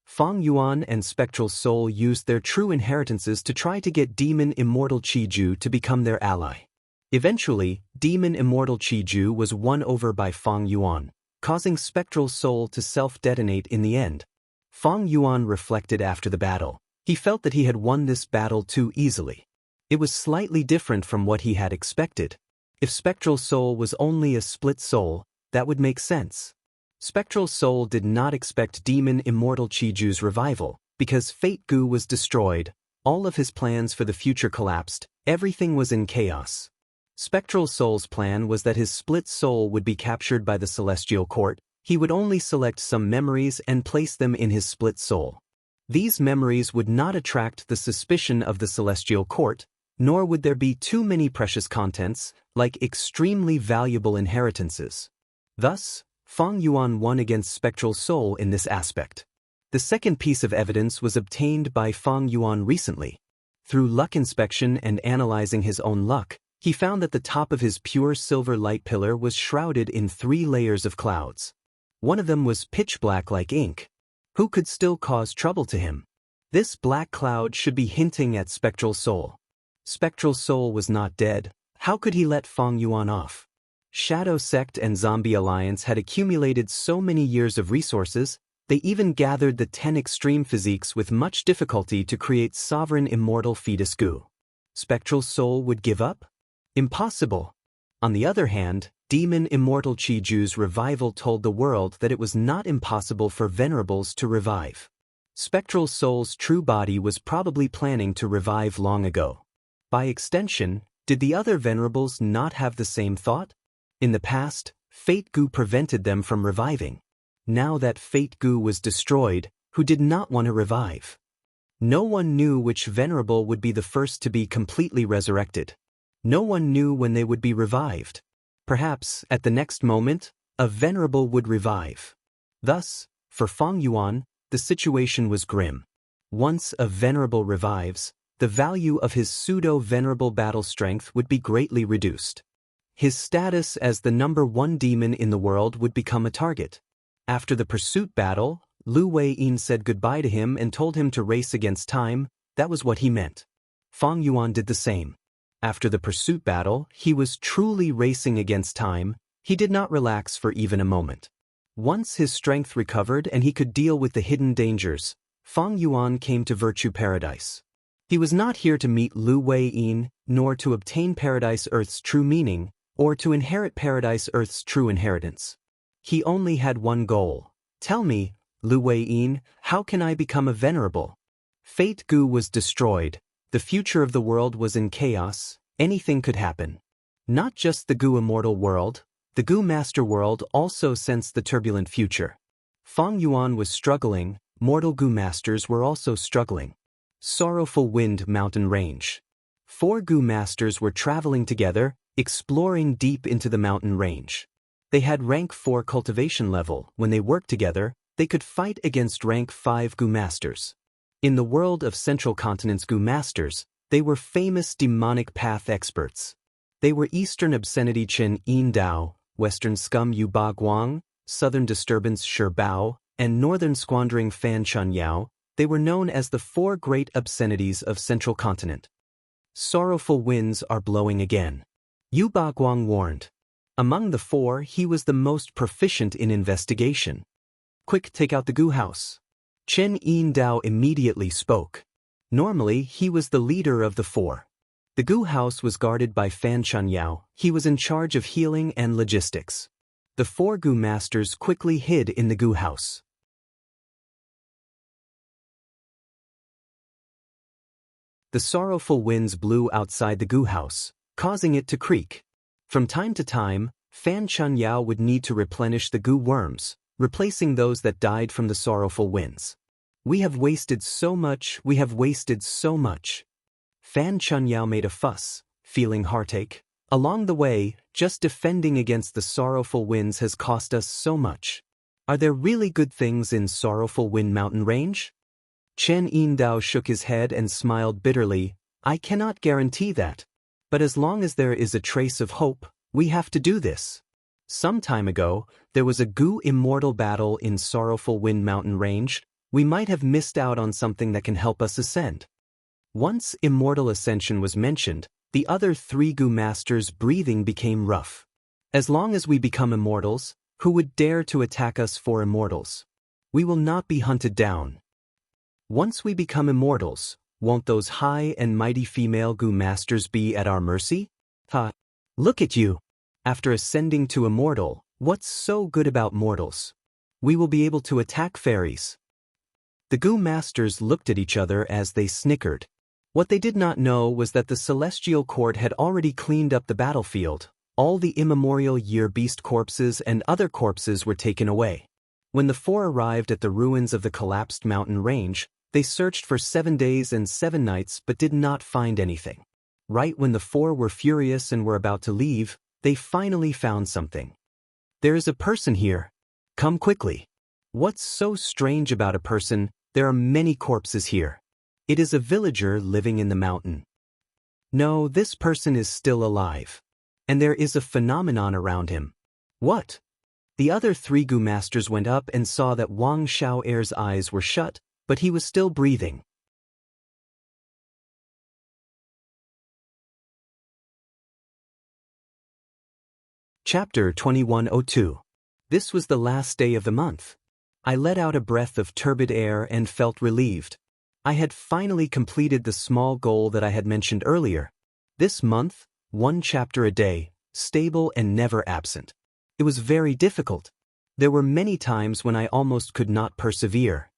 [SPEAKER 1] Fang Yuan and Spectral Soul used their true inheritances to try to get Demon Immortal Qiju to become their ally. Eventually, Demon Immortal Qiju was won over by Fang Yuan, causing Spectral Soul to self-detonate in the end. Fang Yuan reflected after the battle. He felt that he had won this battle too easily. It was slightly different from what he had expected. If Spectral Soul was only a split soul, that would make sense. Spectral Soul did not expect Demon Immortal Qiju's revival, because Fate Gu was destroyed, all of his plans for the future collapsed, everything was in chaos. Spectral Soul's plan was that his split soul would be captured by the Celestial Court. He would only select some memories and place them in his split soul. These memories would not attract the suspicion of the Celestial Court, nor would there be too many precious contents, like extremely valuable inheritances. Thus, Fang Yuan won against Spectral Soul in this aspect. The second piece of evidence was obtained by Fang Yuan recently. Through luck inspection and analyzing his own luck, he found that the top of his pure silver light pillar was shrouded in 3 layers of clouds. One of them was pitch black like ink. Who could still cause trouble to him? This black cloud should be hinting at Spectral Soul. Spectral Soul was not dead. How could he let Fang Yuan off? Shadow Sect and Zombie Alliance had accumulated so many years of resources, they even gathered the 10 extreme physiques with much difficulty to create sovereign immortal fetus Gu. Spectral Soul would give up? Impossible. On the other hand, Demon Immortal Qiju's revival told the world that it was not impossible for Venerables to revive. Spectral Soul's true body was probably planning to revive long ago. By extension, did the other Venerables not have the same thought? In the past, Fate Gu prevented them from reviving. Now that Fate Gu was destroyed, who did not want to revive? No one knew which Venerable would be the first to be completely resurrected. No one knew when they would be revived. Perhaps, at the next moment, a Venerable would revive. Thus, for Fang Yuan, the situation was grim. Once a Venerable revives, the value of his pseudo-Venerable battle strength would be greatly reduced. His status as the #1 demon in the world would become a target. After the pursuit battle, Lu Wei-yin said goodbye to him and told him to race against time. That was what he meant. Fang Yuan did the same. After the pursuit battle, he was truly racing against time. He did not relax for even a moment. Once his strength recovered and he could deal with the hidden dangers, Fang Yuan came to Virtue Paradise. He was not here to meet Lu Wei-yin, nor to obtain Paradise Earth's true meaning, or to inherit Paradise Earth's true inheritance. He only had one goal. Tell me, Lu Wei-yin, how can I become a Venerable? Fate Gu was destroyed. The future of the world was in chaos. Anything could happen. Not just the Gu Immortal world, the Gu Master world also sensed the turbulent future. Fang Yuan was struggling, mortal Gu Masters were also struggling. Sorrowful Wind Mountain Range. 4 Gu Masters were traveling together, exploring deep into the mountain range. They had rank 4 cultivation level. When they worked together, they could fight against rank 5 Gu Masters. In the world of Central Continent's Gu Masters, they were famous demonic path experts. They were Eastern Obscenity Chen Yin Dao, Western Scum Yu Ba Guang, Southern Disturbance Shi Bao, and Northern Squandering Fan Chun Yao. They were known as the 4 great obscenities of Central Continent. Sorrowful winds are blowing again. Yu Ba Guang warned. Among the four, he was the most proficient in investigation. Quick, take out the goo house. Chen Yindao immediately spoke. Normally, he was the leader of the four. The goo house was guarded by Fan Chunyao. He was in charge of healing and logistics. The four goo masters quickly hid in the goo house. The sorrowful winds blew outside the goo house, causing it to creak. From time to time, Fan Chunyao would need to replenish the goo worms, replacing those that died from the sorrowful winds. We have wasted so much, we have wasted so much. Fan Chunyao made a fuss, feeling heartache. Along the way, just defending against the sorrowful winds has cost us so much. Are there really good things in Sorrowful Wind Mountain Range? Chen Yindao shook his head and smiled bitterly. I cannot guarantee that. But as long as there is a trace of hope, we have to do this. Some time ago, there was a goo immortal battle in Sorrowful Wind Mountain Range. We might have missed out on something that can help us ascend. Once immortal ascension was mentioned, the other three goo masters' breathing became rough. As long as we become immortals, who would dare to attack us for immortals? We will not be hunted down. Once we become immortals, won't those high and mighty female goo masters be at our mercy? Look at you. After ascending to immortal, what's so good about mortals? We will be able to attack fairies. The goo masters looked at each other as they snickered. What they did not know was that the celestial court had already cleaned up the battlefield. All the immemorial year beast corpses and other corpses were taken away. When the four arrived at the ruins of the collapsed mountain range, they searched for 7 days and 7 nights but did not find anything. Right when the four were furious and were about to leave, they finally found something. There is a person here. Come quickly. What's so strange about a person? There are many corpses here. It is a villager living in the mountain. No, this person is still alive. And there is a phenomenon around him. What? The other three goo masters went up and saw that Wang Xiao'er's eyes were shut, but he was still breathing. Chapter 2102. This was the last day of the month. I let out a breath of turbid air and felt relieved. I had finally completed the small goal that I had mentioned earlier. This month, 1 chapter a day, stable and never absent. It was very difficult. There were many times when I almost could not persevere.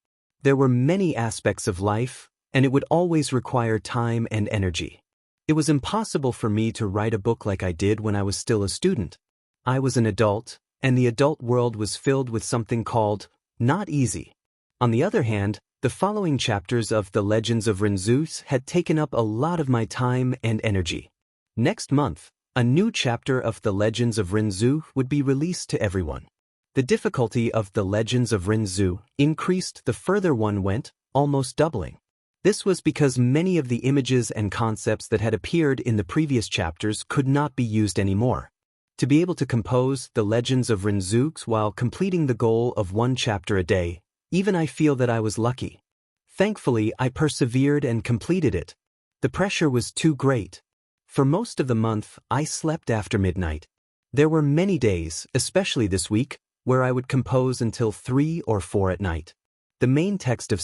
[SPEAKER 1] There were many aspects of life, and it would always require time and energy. It was impossible for me to write a book like I did when I was still a student. I was an adult, and the adult world was filled with something called not easy. On the other hand, the following chapters of The Legends of Renzu had taken up a lot of my time and energy. Next month, a new chapter of The Legends of Renzu would be released to everyone. The difficulty of The Legends of Renzu increased the further one went, almost doubling. This was because many of the images and concepts that had appeared in the previous chapters could not be used anymore. To be able to compose The Legends of Renzu while completing the goal of 1 chapter a day, even I feel that I was lucky. Thankfully, I persevered and completed it. The pressure was too great. For most of the month, I slept after midnight. There were many days, especially this week, where I would compose until 3 or 4 at night. The main text of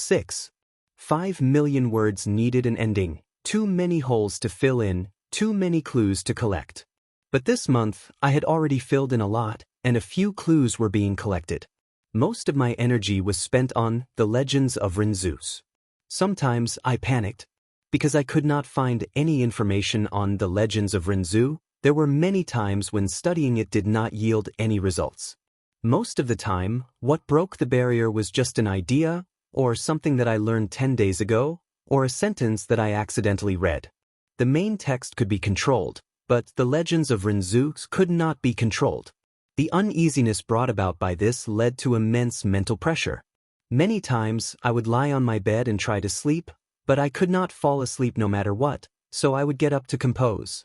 [SPEAKER 1] 5 million words needed an ending, too many holes to fill in, too many clues to collect. But this month, I had already filled in a lot, and a few clues were being collected. Most of my energy was spent on The Legends of Renzu. Sometimes I panicked. Because I could not find any information on The Legends of Renzu, there were many times when studying it did not yield any results. Most of the time, what broke the barrier was just an idea, or something that I learned 10 days ago, or a sentence that I accidentally read. The main text could be controlled, but The Legends of Renzu could not be controlled. The uneasiness brought about by this led to immense mental pressure. Many times, I would lie on my bed and try to sleep, but I could not fall asleep no matter what, so I would get up to compose.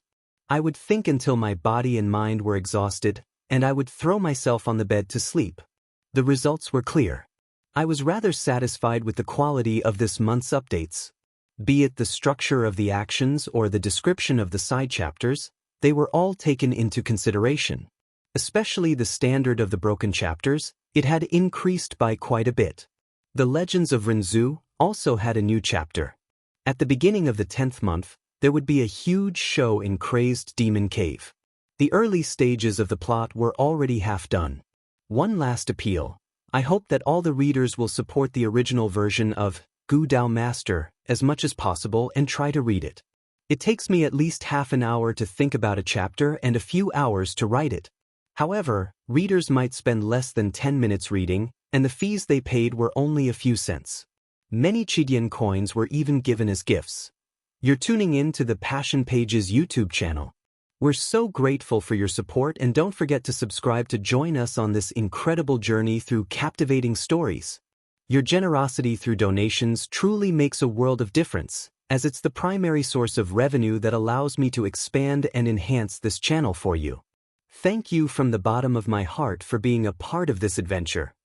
[SPEAKER 1] I would think until my body and mind were exhausted, and I would throw myself on the bed to sleep. The results were clear. I was rather satisfied with the quality of this month's updates. Be it the structure of the actions or the description of the side chapters, they were all taken into consideration. Especially the standard of the broken chapters, it had increased by quite a bit. The Legends of Renzu also had a new chapter. At the beginning of the 10th month, there would be a huge show in Crazed Demon Cave. The early stages of the plot were already half done. One last appeal. I hope that all the readers will support the original version of Gu Dao Master as much as possible and try to read it. It takes me at least half an hour to think about a chapter and a few hours to write it. However, readers might spend less than 10 minutes reading, and the fees they paid were only a few cents. Many Chidian coins were even given as gifts. You're tuning in to the Passion Pages YouTube channel. We're so grateful for your support, and don't forget to subscribe to join us on this incredible journey through captivating stories. Your generosity through donations truly makes a world of difference, as it's the primary source of revenue that allows me to expand and enhance this channel for you. Thank you from the bottom of my heart for being a part of this adventure.